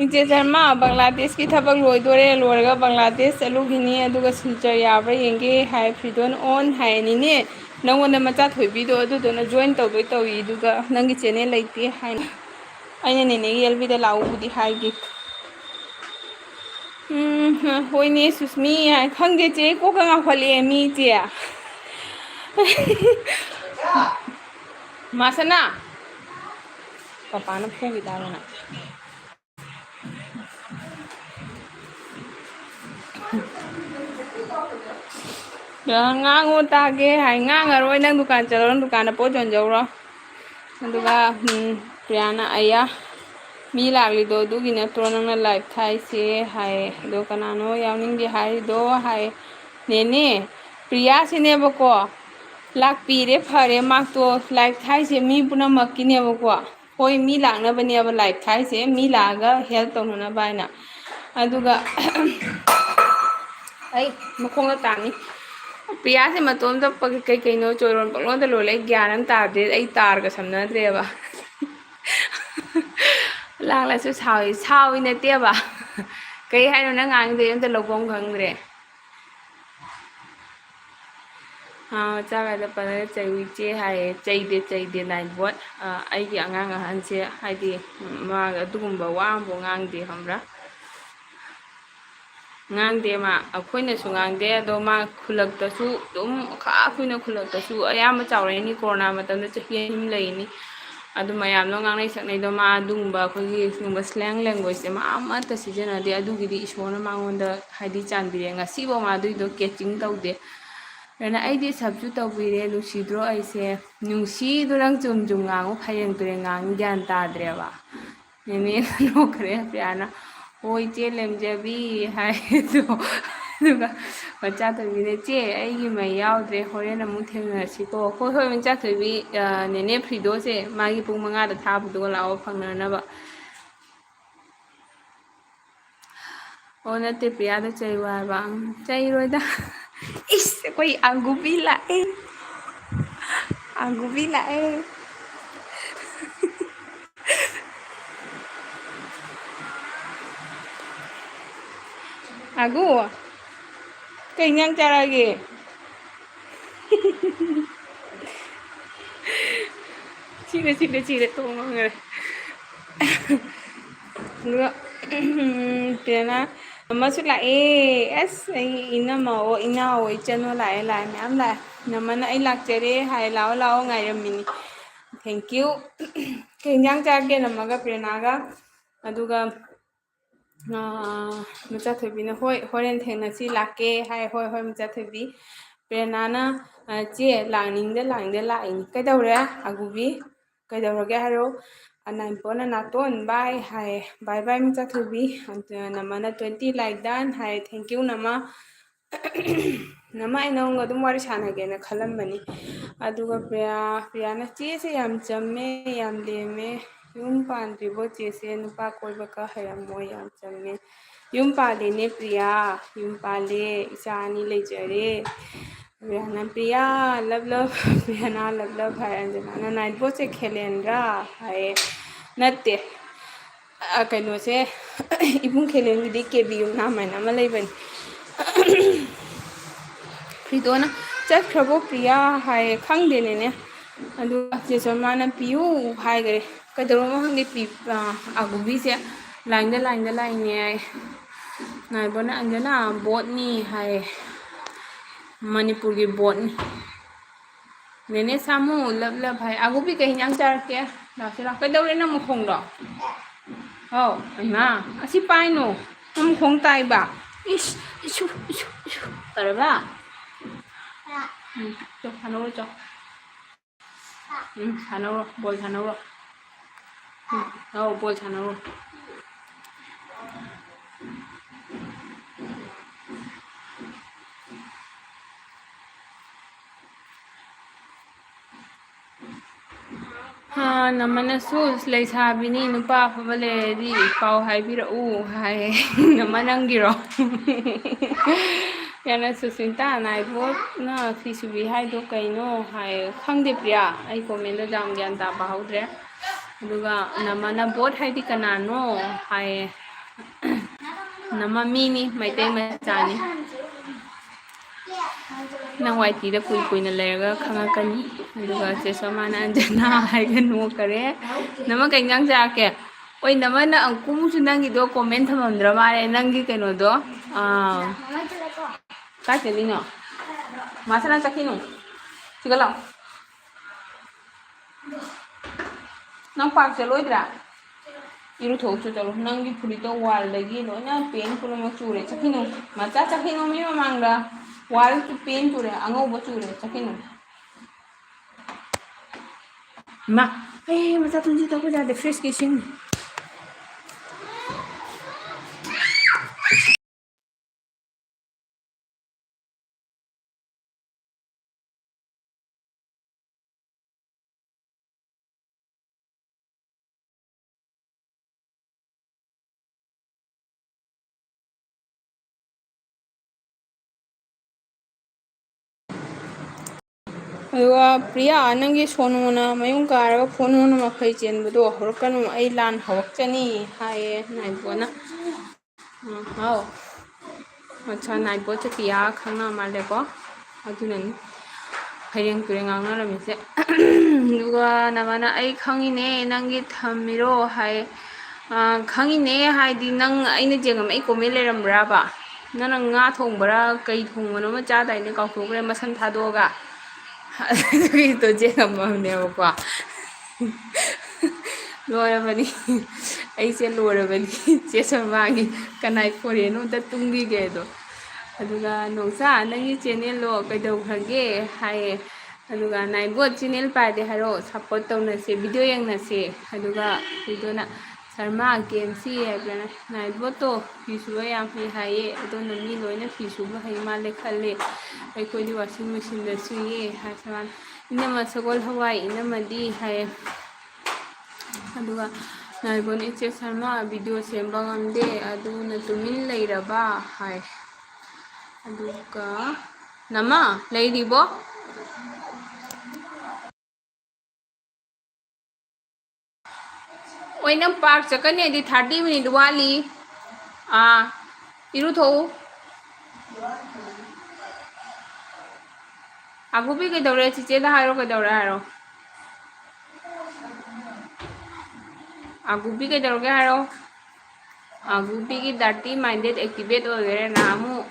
ꯏꯆꯦ ꯁꯔꯃ ꯕꯪꯒ꯭ꯂꯥꯗꯦꯁꯀꯤ ꯊꯕꯛ ꯂꯣꯏꯗꯣꯔꯦ ꯂꯣꯏꯔꯒ ꯕꯪꯒ꯭ꯂꯥꯗꯦꯁ ꯆꯠꯂꯨꯈꯤꯅꯤ ꯑꯗꯨꯒ ꯁꯤꯜꯆꯔ ꯌꯥꯕ꯭ꯔꯥ ꯌꯦꯡꯒꯦ ꯍꯥꯏ ꯐ꯭ꯔꯤꯗꯣꯟ ꯑꯣꯟ ꯍꯥꯏꯅꯤꯅꯦ ꯅꯪꯉꯣꯟꯗ ꯃꯆꯥ ꯊꯣꯏꯕꯤꯗꯣ ꯑꯗꯨꯗꯨꯅ ꯖꯣꯏꯟ ꯇꯧꯗꯣꯏ ꯇꯧꯏ ꯑꯗꯨꯒ ꯅꯪꯒꯤ ꯆꯦꯅꯦꯜ ꯂꯩꯇꯦ ꯍꯥꯏꯅ ꯑꯩꯅ ꯅꯦꯅꯦꯒꯤ ꯑꯦꯜꯕꯤꯗ ꯂꯥꯛꯎꯕꯨꯗꯤ ꯍꯥꯏꯒꯤ ꯍꯣꯏꯅꯦ ꯁꯨꯁꯃꯤ ꯍꯥꯏ ꯈꯪꯗꯦ ꯆꯦ ꯀꯣꯛꯀ ꯉꯥꯎꯈꯠꯂꯛꯑꯦ ꯃꯤ ꯆꯦ ꯃꯥꯁꯅꯥ ꯄꯄꯥꯅ ꯐꯨꯒꯤꯇꯥꯔꯦ ꯅꯪ ꯉꯥꯡꯉꯣ ꯇꯥꯒꯦ ꯍꯥꯏ ꯉꯥꯡꯉꯔꯣꯏ ꯅꯪ ꯗꯨꯀꯥꯟ ꯆꯠꯂꯣ ꯅꯪ ꯗꯨꯀꯥꯟꯗ ꯄꯣꯠ ꯌꯣꯟꯖꯧꯔꯣ ꯑꯗꯨꯒ ꯄ꯭ꯔꯤꯌꯥꯅ ꯑꯌꯥ ꯃꯤ ꯂꯥꯛꯂꯤꯗꯣ ꯑꯗꯨꯒꯤ ꯅꯠꯇ꯭ꯔꯣ ꯅꯪꯅ ꯂꯥꯏꯚ ꯊꯥꯏꯁꯦ ꯍꯥꯏꯌꯦ ꯑꯗꯣ ꯀꯅꯥꯅꯣ ꯌꯥꯎꯅꯤꯡꯗꯦ ꯍꯥꯏꯔꯤꯗꯣ ꯍꯥꯏ ꯅꯦꯅꯦ ꯄ꯭ꯔꯤꯌꯥꯁꯤꯅꯦꯕꯀꯣ ꯂꯥꯛꯄꯤꯔꯦ ꯐꯔꯦ ꯃꯥꯛꯇꯣ ꯂꯥꯏꯚ ꯊꯥꯏꯁꯦ ꯃꯤ ꯄꯨꯝꯅꯃꯛꯀꯤꯅꯦꯕꯀꯣ ꯍꯣꯏ ꯃꯤ ꯂꯥꯛꯅꯕꯅꯦꯕ ꯂꯥꯏꯚ ꯊꯥꯏꯁꯦ ꯃꯤ ꯂꯥꯛꯑꯒ ꯍꯦꯜꯞ ꯇꯧꯅꯅꯕ ꯍꯥꯏꯅ ꯑꯗꯨꯒ ꯑꯩ ꯃꯈꯣꯡꯒ ꯇꯥꯅꯤ ꯄ꯭ꯔꯤꯌꯥꯁꯦ ꯃꯇꯣꯝꯇ ꯀꯩꯀꯩꯅꯣ ꯆꯣꯏꯔꯣꯟ ꯄꯛꯂꯣꯟꯗ ꯂꯣꯜꯂꯦ ꯑꯩ ꯒ꯭ꯌꯥꯟ ꯑꯃ ꯇꯥꯗ꯭ꯔꯦ ꯑꯩ ꯇꯥꯔꯒ ꯁꯝꯅꯗ꯭ꯔꯦꯕ ꯂꯥꯛꯂꯁꯨ ꯁꯥꯎꯏ ꯅꯠꯇꯦꯕ ꯀꯩ ꯍꯥꯏꯅꯣ ꯅꯪ ꯉꯥꯡꯉꯤꯗꯣ ꯑꯝꯇ ꯂꯧꯕꯝ ꯈꯪꯗ꯭ꯔꯦ ꯃꯆꯥꯒꯗ ꯄꯜꯂꯒ ꯆꯩꯌꯨ ꯏꯆꯦ ꯍꯥꯏꯌꯦ ꯆꯩꯗꯦ ꯅꯥꯏꯠꯕꯣꯠ ꯑꯩꯒꯤ ꯑꯉꯥꯡ ꯑꯍꯟꯁꯦ ꯍꯥꯏꯗꯤ ꯃꯥꯒ ꯑꯗꯨꯒꯨꯝꯕ ꯋꯥ ꯑꯃꯐꯥꯎ ꯉꯥꯡꯗꯦ ꯈꯪꯕ꯭ꯔꯥ ꯉꯥꯡꯗꯦ ꯃꯥ ꯑꯩꯈꯣꯏꯅꯁꯨ ꯉꯥꯡꯗꯦ ꯑꯗꯣ ꯃꯥ ꯈꯨꯜꯂꯛꯇꯁꯨ ꯑꯗꯨꯝ ꯈꯥ ꯀꯨꯏꯅ ꯈꯨꯜꯂꯛꯇꯁꯨ ꯑꯌꯥꯝꯕ ꯆꯥꯎꯔꯛꯏꯅꯤ ꯀꯣꯔꯣꯅꯥ ꯃꯇꯝꯗ ꯆꯍꯤ 2 ꯂꯩꯅꯤ ꯑꯗꯨ ꯃꯌꯥꯝꯅꯣ ꯉꯥꯡꯅꯩ ꯁꯛꯅꯩꯗꯣ ꯃꯥ ꯑꯗꯨꯒꯨꯝꯕ ꯑꯩꯈꯣꯏꯒꯤ ꯁꯤꯒꯨꯝꯕ ꯁ꯭ꯂꯦꯡ ꯂꯦꯡꯒ꯭ꯋꯦꯖꯁꯦ ꯃꯥ ꯑꯃꯠꯇ ꯁꯤꯖꯤꯟꯅꯗꯦ ꯑꯗꯨꯒꯤꯗꯤ ꯏꯁꯣꯔꯅ ꯃꯉꯣꯟꯗ ꯍꯥꯏꯗꯤ ꯆꯥꯟꯕꯤꯔꯦ ꯉꯁꯤꯐꯥꯎ ꯃꯥ ꯑꯗꯨꯏꯗꯣ ꯀꯦꯆꯤꯡ ꯇꯧꯗꯦ ꯑꯗꯨꯅ ꯑꯩꯗꯤ ꯁꯞꯁꯨ ꯇꯧꯕꯤꯔꯦ ꯅꯨꯡꯁꯤꯗ꯭ꯔꯣ ꯑꯩꯁꯦ ꯅꯨꯡꯁꯤꯗꯨ ꯅꯪ ꯆꯨꯝ ꯉꯥꯡꯉꯨ ꯐꯩꯔꯦꯡ ꯇꯨꯔꯦꯡ ꯉꯥꯡꯉꯨ ꯒ꯭ꯌꯥꯟ ꯇꯥꯗ꯭ꯔꯦꯕ ꯅꯦꯅꯦꯅ ꯅꯣꯛꯈ꯭ꯔꯦ ꯄ꯭ꯔꯤꯌꯥꯅ ꯍꯣꯏ ꯏꯆꯦ ꯂꯦꯝꯖꯕꯤ ꯍꯥꯏꯗꯣ ꯑꯗꯨꯒ ꯃꯆꯥꯊꯣꯏꯕꯤꯅ ꯆꯦ ꯑꯩꯒꯤ ꯃꯩ ꯌꯥꯎꯗ꯭ꯔꯦ ꯍꯣꯔꯦꯟ ꯑꯃꯨꯛ ꯊꯦꯡꯅꯔꯁꯤꯀꯣ ꯍꯣꯏ ꯃꯆꯥꯊꯣꯏꯕꯤ ꯅꯦꯅꯦ ꯐ꯭ꯔꯤꯗꯣꯁꯦ ꯃꯥꯒꯤ ꯄꯨꯡ 5ꯗ ꯊꯥꯕꯗꯨꯒ ꯂꯥꯛꯑꯣ ꯐꯪꯅꯅꯕ ꯑꯣ ꯅꯠꯇꯦ ꯄ꯭ꯔꯤꯌꯥꯗ ꯆꯩꯌꯨ ꯍꯥꯏꯕ ꯆꯩꯔꯣꯏꯗ ꯏꯁ ꯑꯩꯈꯣꯏ ꯑꯪꯒꯨꯕꯤ ꯂꯥꯛꯑꯦ ꯑꯪꯒꯨꯕꯤ ꯂꯥꯛꯑꯦ ꯑꯒꯨ ꯀꯩ ꯏꯟꯖꯥꯡ ꯆꯥꯔꯒꯦ ꯁꯤꯔꯦ ꯇꯣꯡꯉꯔꯦ ꯑꯗꯨꯒ ꯄꯦꯅ ꯑꯃꯁꯨ ꯂꯥꯛꯑꯦ ꯑꯁ ꯑꯩ ꯏꯅꯝꯃ ꯏꯅꯥꯎ ꯏꯆꯟꯅꯣ ꯂꯥꯛꯑꯦ ꯃꯌꯥꯝ ꯂꯥꯛꯑꯦ ꯅꯃꯅ ꯑꯩ ꯂꯥꯛꯆꯔꯦ ꯍꯥꯏ ꯂꯥꯛꯑꯣ ꯉꯥꯏꯔꯝꯃꯤꯅꯤ ꯊꯦꯡꯀ꯭ꯌꯨ ꯀꯩ ꯏꯟꯖꯥꯡ ꯆꯥꯒꯦ ꯅꯝꯃꯒ ꯄ꯭ꯔꯦꯔꯅꯥꯒ ꯑꯗꯨꯒ ꯃꯆꯥꯊꯣꯏꯕꯤꯅ ꯍꯣꯏ ꯍꯣꯔꯦꯟ ꯊꯦꯡꯅꯁꯤ ꯂꯥꯛꯀꯦ ꯍꯥꯏ ꯍꯣꯏ ꯃꯆꯥꯊꯣꯏꯕꯤ ꯄ꯭ꯔꯦꯔꯅꯥꯅ ꯆꯦ ꯂꯥꯛꯅꯤꯡꯗ ꯂꯥꯛꯏꯅꯤ ꯀꯩꯗꯧꯔꯦ ꯑꯒꯨꯕꯤ ꯀꯩꯗꯧꯔꯒꯦ ꯍꯥꯏꯔꯣ ꯑꯅꯥꯟꯄꯣꯠꯅ ꯅꯥꯇꯣꯟ ꯕꯥꯏ ꯍꯥꯏ ꯕꯥꯏ ꯃꯆꯥꯊꯣꯏꯕꯤ ꯅꯃꯅ 20 ꯂꯥꯏꯛ ꯗꯥꯟ ꯍꯥꯏ ꯊꯦꯡꯀ꯭ꯌꯨ ꯅꯃ ꯅꯃ ꯑꯩ ꯅꯪꯒ ꯑꯗꯨꯝ ꯋꯥꯔꯤ ꯁꯥꯟꯅꯒꯦꯅ ꯈꯜꯂꯝꯕꯅꯤ ꯑꯗꯨꯒ ꯄ꯭ꯔꯤꯌꯥꯅ ꯆꯦꯁꯦ ꯌꯥꯝ ꯆꯝꯃꯦ ꯌꯥꯝ ꯂꯦꯝꯃꯦ ꯌꯨꯝ ꯄꯥꯟꯗ꯭ꯔꯤꯕꯣ ꯆꯦꯁꯦ ꯅꯨꯄꯥ ꯀꯣꯏꯕꯀ ꯍꯩꯔꯝꯃꯣꯏ ꯌꯥꯝ ꯆꯝꯃꯦ ꯌꯨꯝ ꯄꯥꯜꯂꯦꯅꯦ ꯄ꯭ꯔꯤꯌꯥ ꯌꯨꯝ ꯄꯥꯜꯂꯦ ꯏꯆꯥ 2 ꯂꯩꯖꯔꯦ ꯄ꯭ꯔꯤꯌꯥꯅ ꯄ꯭ꯔꯤꯌꯥ ꯂꯞ ꯄ꯭ꯔꯤꯌꯥꯅꯥ ꯂꯞ ꯍꯥꯏ ꯑꯟꯖꯅꯥꯅ ꯅꯥꯏꯠꯕꯣꯠꯁꯦ ꯈꯦꯂꯦꯟꯗ꯭ꯔꯥ ꯍꯥꯏꯌꯦ ꯅꯠꯇꯦ ꯀꯩꯅꯣꯁꯦ ꯏꯕꯨꯡ ꯈꯦꯂꯦꯟꯒꯤꯗꯤ ꯀꯦꯕꯤ ꯌꯨꯝꯅꯥꯝ ꯍꯥꯏꯅ ꯑꯃ ꯂꯩꯕꯅꯤ ꯐ꯭ꯔꯤꯗꯣꯅ ꯆꯠꯈ꯭ꯔꯕꯣ ꯄ꯭ꯔꯤꯌꯥ ꯍꯥꯏꯌꯦ ꯈꯪꯗꯦꯅꯦꯅꯦ ꯑꯗꯨꯒ ꯆꯦꯆꯝꯃꯥꯅ ꯄꯤꯌꯨ ꯍꯥꯏꯈꯔꯦ ꯀꯩꯗꯧꯔꯝꯃꯣ ꯈꯪꯗꯦ ꯑꯒꯨꯕꯤꯁꯦ ꯂꯥꯏꯟꯗ ꯂꯥꯛꯏꯅꯦ ꯅꯥꯏꯕꯣꯠꯅ ꯑꯟꯖꯅꯥ ꯕꯣꯠꯅꯤ ꯍꯥꯏꯌꯦ ꯃꯅꯤꯄꯨꯔꯒꯤ ꯕꯣꯠꯅꯤ ꯅꯦꯅꯦ ꯁꯥꯃꯨ ꯂꯞ ꯍꯥꯏ ꯑꯒꯨꯕꯤ ꯀꯩ ꯏꯟꯖꯥꯡ ꯆꯥꯔꯛꯀꯦ ꯂꯥꯛꯑꯣ ꯀꯩꯗꯧꯔꯦ ꯅꯪ ꯃꯈꯣꯡꯗꯣ ꯑꯧ ꯍꯩꯃꯥ ꯑꯁꯤ ꯄꯥꯏꯅꯣ ꯅꯪ ꯃꯈꯣꯡ ꯇꯥꯏꯕ ꯏꯁꯨ ꯇꯧꯔꯕ ꯁꯥꯟꯅꯧꯔꯣ ꯆꯣ ꯁꯥꯟꯅꯧꯔꯣ ꯕꯣꯜ ꯁꯥꯟꯅꯧꯔꯣ ꯕꯣꯜ ꯁꯥꯟꯅꯧꯔꯣ ꯅꯃꯅꯁꯨ ꯂꯩꯁꯥꯕꯤꯅꯤ ꯅꯨꯄꯥ ꯑꯐꯕ ꯂꯩꯔꯗꯤ ꯄꯥꯎ ꯍꯥꯏꯕꯤꯔꯛꯎ ꯍꯥꯏꯌꯦ ꯅꯃ ꯅꯪꯒꯤꯔꯣ ꯌꯥꯅ ꯁꯨꯁꯃꯤꯇꯥ ꯅꯥꯏꯠꯕꯣꯠꯅ ꯐꯤ ꯁꯨꯕꯤ ꯍꯥꯏꯗꯣ ꯀꯩꯅꯣ ꯍꯥꯏ ꯈꯪꯗꯦ ꯄ꯭ꯔꯤꯌꯥ ꯑꯩ ꯀꯣꯃꯦꯟꯗꯣ ꯌꯥꯝ ꯒ꯭ꯌꯥꯟ ꯇꯥꯕ ꯍꯧꯗ꯭ꯔꯦ ꯑꯗꯨꯒ ꯅꯃꯅ ꯕꯣꯠ ꯍꯥꯏꯗꯤ ꯀꯅꯥꯅꯣ ꯍꯥꯏꯌꯦ ꯅꯃ ꯃꯤꯅꯤ ꯃꯩꯇꯩ ꯃꯆꯥꯅꯤ ꯅꯪ ꯋꯥꯏꯇꯤꯗ ꯀꯨꯏꯅ ꯂꯩꯔꯒ ꯈꯪꯉꯛꯀꯅꯤ ꯑꯗꯨꯒ ꯆꯦꯁꯣꯃꯥꯅ ꯑꯟꯖꯅꯥ ꯍꯥꯏꯒ ꯅꯣꯛꯈꯔꯦ ꯅꯃ ꯀꯩ ꯏꯟꯖꯥꯡ ꯆꯥꯔꯛꯀꯦ oi namana angkumusu nangi do comment thamamdra mare nangi kaino do ka chelino masana chakino sigala nang pak cheloidra iru thochu chalo nangi phurito wall lagi no na pen puno mo chure chakino macha chakino mi mamangda wall ki pen chure angau bo chure chakino ma macha tunji to ko jade fresh kissing ꯑꯗꯨꯒ ꯄ꯭ꯔꯤꯌꯥ ꯅꯪꯒꯤ ꯁꯣꯅꯨꯅ ꯃꯌꯨꯝ ꯀꯥꯔꯒ phone ꯃꯈꯩ ꯆꯦꯟꯕꯗꯣ ꯍꯧꯔꯛꯀꯅꯨ ꯑꯩ ꯂꯥꯟ ꯍꯧꯔꯛꯆꯅꯤ ꯍꯥꯏꯌꯦ ꯅꯥꯏꯕꯣꯅ ꯍꯥꯎ ꯑꯠꯆꯥ ꯅꯥꯏꯕꯣꯠꯁꯦ ꯄ꯭ꯔꯤꯌꯥ ꯈꯪꯅ ꯃꯥꯜꯂꯦꯀꯣ ꯑꯗꯨꯅꯅꯤ ꯐꯩꯔꯦꯡ ꯇꯨꯔꯦꯡ ꯉꯥꯡꯅꯔꯝꯃꯤꯁꯦ ꯑꯗꯨꯒ ꯅꯃꯥꯅ ꯑꯩ ꯈꯪꯉꯤꯅꯦ ꯅꯪꯒꯤ ꯊꯝꯃꯤꯔꯣ ꯍꯥꯏ ꯈꯪꯉꯤꯅꯦ ꯍꯥꯏꯗꯤ ꯅꯪ ꯑꯩꯅ ꯌꯦꯡꯉꯝꯃ ꯑꯩ ꯀꯣꯃꯦꯟ ꯂꯩꯔꯝꯕ꯭ꯔꯥꯕ ꯅꯪꯅ ꯉꯥ ꯊꯣꯡꯕ꯭ꯔꯥ ꯀꯩ ꯊꯣꯡꯕꯅꯣꯃ ꯆꯥꯗꯥꯏꯅꯦ ꯀꯥꯎꯊꯣꯛꯈ꯭ꯔꯦ ꯃꯁꯝ ꯊꯥꯗꯣꯛꯑꯒ ꯑꯗꯨꯒꯤꯗꯣ ꯌꯦꯡꯉꯝꯃꯕꯅꯦꯕꯀꯣ ꯂꯣꯏꯔꯕꯅꯤ ꯑꯩꯁꯦ ꯂꯣꯏꯔꯕꯅꯤ ꯆꯦ ꯁꯔꯃꯥꯒꯤ ꯀꯅꯥꯏ ꯐꯣꯔꯦꯅꯣ ꯑꯝꯇ ꯇꯨꯡꯕꯤꯒꯦ ꯑꯗꯣ ꯑꯗꯨꯒ ꯅꯣꯡꯁꯥ ꯅꯪꯒꯤ ꯆꯦꯅꯦꯜꯗꯣ ꯀꯩꯗꯧꯈ꯭ꯔꯒꯦ ꯍꯥꯏꯌꯦ ꯑꯗꯨꯒ ꯅꯥꯏꯕꯣꯠ ꯆꯦꯅꯦꯜ ꯄꯥꯏꯗꯦ ꯍꯥꯏꯔꯣ ꯁꯞꯄꯣꯔꯠ ꯇꯧꯅꯁꯦ ꯚꯤꯗꯤꯑꯣ ꯌꯦꯡꯅꯁꯦ ꯑꯗꯨꯒ ꯚꯤꯗꯤꯑꯣꯅ ꯁꯔꯃꯥ ꯀꯦꯝꯁꯤ ꯍꯥꯏꯕꯅ ꯅꯥꯏꯕꯣꯠꯇꯣ ꯐꯤ ꯁꯨꯕ ꯌꯥꯝ ꯍꯩ ꯍꯥꯏꯌꯦ ꯑꯗꯨꯅ ꯃꯤ ꯂꯣꯏꯅ ꯐꯤ ꯁꯨꯕ ꯍꯩ ꯃꯥꯜꯂꯦ ꯈꯜꯂꯦ ꯑꯩꯈꯣꯏꯗꯤ ꯋꯥꯁꯤꯡ ꯃꯦꯆꯤꯟꯗ ꯁꯨꯏꯌꯦ ꯍꯥꯏ ꯁꯔꯃꯥ ꯏꯅꯝꯃ ꯁꯒꯣꯜ ꯍꯋꯥꯏ ꯏꯅꯝꯃꯗꯤ ꯍꯥꯏꯌꯦ ꯑꯗꯨꯒ ꯅꯥꯏꯕꯣꯟ ꯏꯆꯦ ꯁꯔꯃꯥ ꯚꯤꯗꯤꯑꯣ ꯁꯦꯝꯕ ꯉꯝꯗꯦ ꯑꯗꯨꯅ ꯇꯨꯃꯤꯟ ꯂꯩꯔꯕ ꯍꯥꯏ ꯑꯗꯨꯒ ꯅꯃꯥ ꯂꯩꯔꯤꯕꯣ ꯑꯣꯏ ꯅꯪ ꯄꯥꯔꯛ ꯆꯠꯀꯅꯤ ꯍꯥꯏꯗꯤ 30 ꯃꯤꯅꯤꯠ ꯋꯥꯠꯂꯤ 이루ꯊꯣꯛꯎ ꯑꯒꯨꯕꯤ ꯀꯩꯗꯧꯔꯦ ꯆꯤꯆꯦꯗ ꯍꯥꯏꯔꯣ ꯀꯩꯗꯧꯔꯦ ꯍꯥꯏꯔꯣ ꯑꯒꯨꯕꯤ ꯀꯩꯗꯧꯔꯒꯦ ꯍꯥꯏꯔꯣ ꯑꯒꯨꯕꯤꯒꯤ ꯗꯥꯔꯇꯤ ꯃꯥꯏꯟꯗꯦꯠ ꯑꯦꯛꯇꯤꯚꯦꯠ ꯑꯣꯏꯈꯔꯦ ꯅꯍꯥꯟꯃꯨꯛ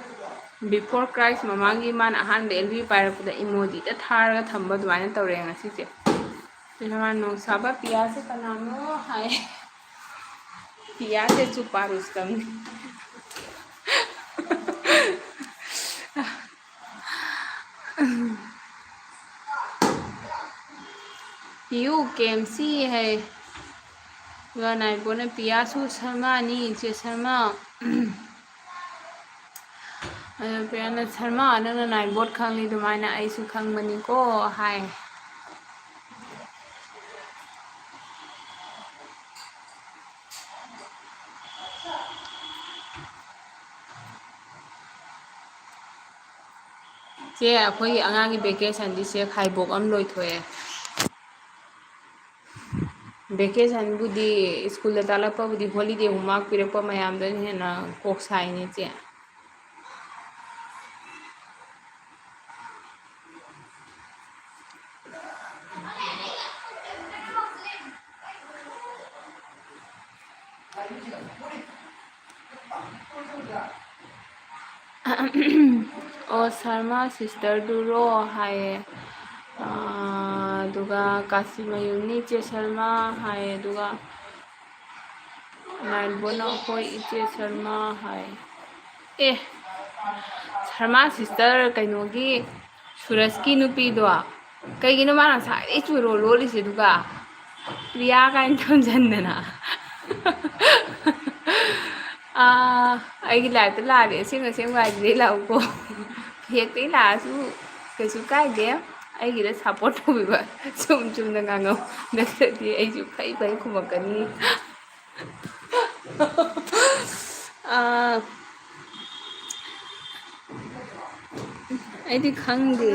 ꯕꯤꯐꯣꯔ ꯀ꯭ꯔꯥꯏꯁ ꯃꯃꯥꯡꯒꯤ ꯃꯥꯅ ꯑꯍꯥꯟꯕ ꯑꯦꯜꯕꯤ ꯄꯥꯏꯔꯛꯄꯗ ꯏꯃꯣꯖꯤꯗ ꯊꯥꯔꯒ ꯊꯝꯕ ꯑꯗꯨꯃꯥꯏꯅ ꯇꯧꯔꯦ ꯉꯁꯤꯁꯦ ꯅꯍꯥꯟ ꯅꯣꯡꯁꯥꯕ ꯄꯤꯌꯥꯁꯦ ꯀꯅꯥꯅꯣ ꯍꯥꯏ ꯄꯤꯌꯥꯁꯦ ꯆꯨꯄꯥ ꯔꯨꯁꯇꯝꯅꯤ पीयू केएमसी है नाइबो ने पियासु शर्मा नी चे शर्मा पियाना शर्मा नंगा नाइबोट खंगी दुमाइना आइसु खंगबनी को हाय चे अखोई अंगांगी वेकेशन दिसे खाइबोक अम लोइथोए वेकेशन बुदी स्कूल तालपा बुदी हॉलीडे होमवर्क पिरप मयाम दन हेना कोक साइने चे ओ शर्मा सिस्टर दुरो हाय दुगा काशीमयुनी चे शर्मा हाय दुगा नाइबोना होय इचे शर्मा हाय ए शर्मा सिस्टर कइनोगी सूरज की नुपीदो कईगिनो माना सारे चुरो लोलिसे दुगा प्रिया काइन थमजनना ꯑꯩꯒꯤ ꯂꯥꯏꯐꯇ ꯂꯥꯛꯑꯗꯤ ꯑꯁꯦꯡ ꯑꯁꯦꯡꯕ ꯍꯥꯏꯗꯨꯗꯤ ꯂꯥꯛꯎꯀꯣ ꯐꯦꯛꯇꯩ ꯂꯥꯛꯑꯁꯨ ꯀꯩꯁꯨ ꯀꯥꯏꯗꯦ ꯑꯩꯒꯤꯗ ꯁꯞꯄꯣꯔꯠ ꯇꯧꯕꯤꯕ ꯆꯨꯝꯅ ꯉꯥꯡꯉꯧ ꯅꯠꯇ꯭ꯔꯗꯤ ꯑꯩꯁꯨ ꯐꯩ ꯐꯩ ꯈꯨꯝꯃꯛꯀꯅꯤ ꯑꯩꯗꯤ ꯈꯪꯗꯦ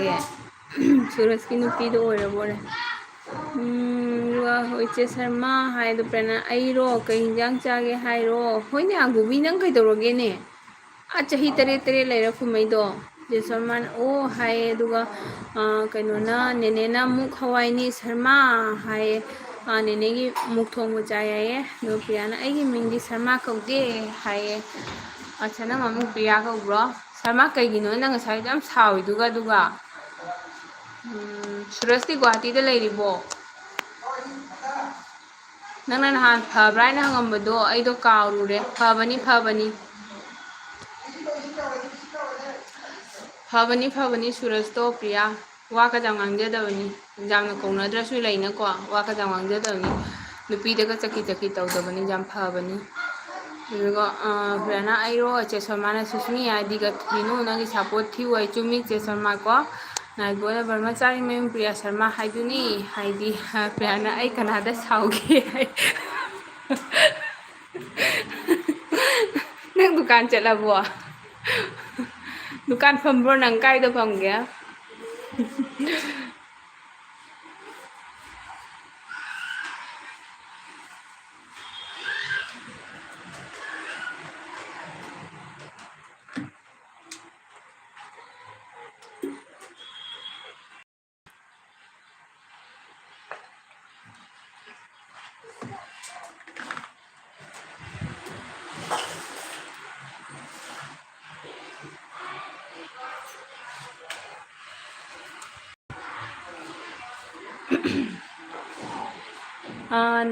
ꯁꯨꯔꯖꯀꯤ ꯅꯨꯄꯤꯗꯣ ꯑꯣꯏꯔꯕꯣꯔꯦ ꯏꯆꯦ ꯁꯔꯃꯥ ꯍꯥꯏꯗꯣ ꯄ꯭ꯔꯦꯅ ꯑꯩꯔꯣ ꯀꯩ ꯍꯤꯟꯖꯥꯡ ꯆꯥꯒꯦ ꯍꯥꯏꯔꯣ ꯍꯣꯏꯅꯦ ꯑꯒꯨꯕꯤ ꯅꯪ ꯀꯩꯗꯧꯔꯒꯦꯅꯦ ꯆꯍꯤ ꯇꯔꯦꯠ ꯂꯩꯔ ꯀꯨꯝꯃꯩꯗꯣ ꯏꯆꯦ ꯁꯔꯃꯥꯅ ꯑꯣ ꯍꯥꯏꯌꯦ ꯑꯗꯨꯒ ꯀꯩꯅꯣꯅ ꯅꯦꯅꯦꯅ ꯑꯃꯨꯛ ꯍꯋꯥꯏꯅꯤ ꯁꯔꯃꯥ ꯍꯥꯏꯌꯦ ꯅꯦꯅꯦꯒꯤ ꯃꯨꯛ ꯊꯣꯡꯕ ꯆꯥꯏ ꯍꯥꯏꯌꯦ ꯑꯗꯣ ꯄ꯭ꯔꯤꯌꯥꯅ ꯑꯩꯒꯤ ꯃꯤꯡꯗꯤ ꯁꯔꯃꯥ ꯀꯧꯗꯦ ꯍꯥꯏꯌꯦ ꯑꯠꯆꯥ ꯅꯪ ꯃꯃꯤꯡ ꯄ꯭ꯔꯤꯌꯥ ꯀꯧꯕ꯭ꯔꯣ ꯁꯔꯃꯥ ꯀꯩꯒꯤꯅꯣ ꯅꯪ ꯉꯁꯥꯏꯗꯣ ꯌꯥꯝ ꯁꯥꯎꯋꯤꯗꯨꯒ ꯑꯗꯨꯒ ꯁꯨꯔꯁꯇꯤ ꯒꯨꯍꯥꯇꯤꯗ ꯂꯩꯔꯤꯕꯣ ꯅꯪꯅ ꯅꯍꯥꯟ ꯐꯕ꯭ꯔꯥ ꯍꯥꯏꯅ ꯍꯪꯉꯝꯕꯗꯣ ꯑꯩꯗꯣ ꯀꯥꯎꯔꯨꯔꯦ ꯐꯕꯅꯤ ꯐꯕꯅꯤ ꯐꯕꯅꯤ ꯐꯕꯅꯤ ꯁꯨꯔꯖꯇꯣ ꯄ꯭ꯔꯤꯌꯥ ꯋꯥ ꯈꯖ ꯉꯥꯡꯖꯗꯕꯅꯤ ꯌꯥꯝꯅ ꯀꯧꯅꯗ꯭ꯔꯁꯨ ꯂꯩꯅꯀꯣ ꯋꯥ ꯈꯖ ꯉꯥꯡꯖꯗꯕꯅꯤ ꯅꯨꯄꯤꯗꯒ ꯆꯀꯤ ꯆꯀꯤ ꯇꯧꯗꯕꯅꯤ ꯌꯥꯝ ꯐꯕꯅꯤ ꯑꯗꯨꯒ ꯄ꯭ꯔꯤꯌꯥꯅ ꯑꯩꯔꯣ ꯆꯦ ꯁꯜꯃꯥꯅ ꯁꯨꯁꯃꯤ ꯍꯥꯏꯗꯤꯒ ꯊꯤꯅꯨ ꯅꯪꯒꯤ ꯁꯥꯄꯣꯠ ꯊꯤꯌꯨ ꯑꯩ ꯆꯨꯝꯃꯤ ꯆꯦ ꯁꯜꯃꯥ ꯀꯣ ꯅꯥꯏꯕꯣꯅ ꯕ꯭ꯔꯍꯃꯆꯥꯔꯤ ꯃꯌꯨꯝ ꯄ꯭ꯔꯤꯌꯥ ꯁꯔꯃ ꯍꯥꯏꯗꯨꯅꯤ ꯍꯥꯏꯗꯤ ꯄ꯭ꯔꯤꯌꯥꯅ ꯑꯩ ꯀꯅꯥꯗ ꯁꯥꯎꯒꯦ ꯍꯥꯏ ꯅꯪ ꯗꯨꯀꯥꯟ ꯆꯠꯂꯕꯣ ꯗꯨꯀꯥꯟ ꯐꯝꯕ꯭ꯔꯣ ꯅꯪ ꯀꯥꯏꯗ ꯐꯝꯒꯦ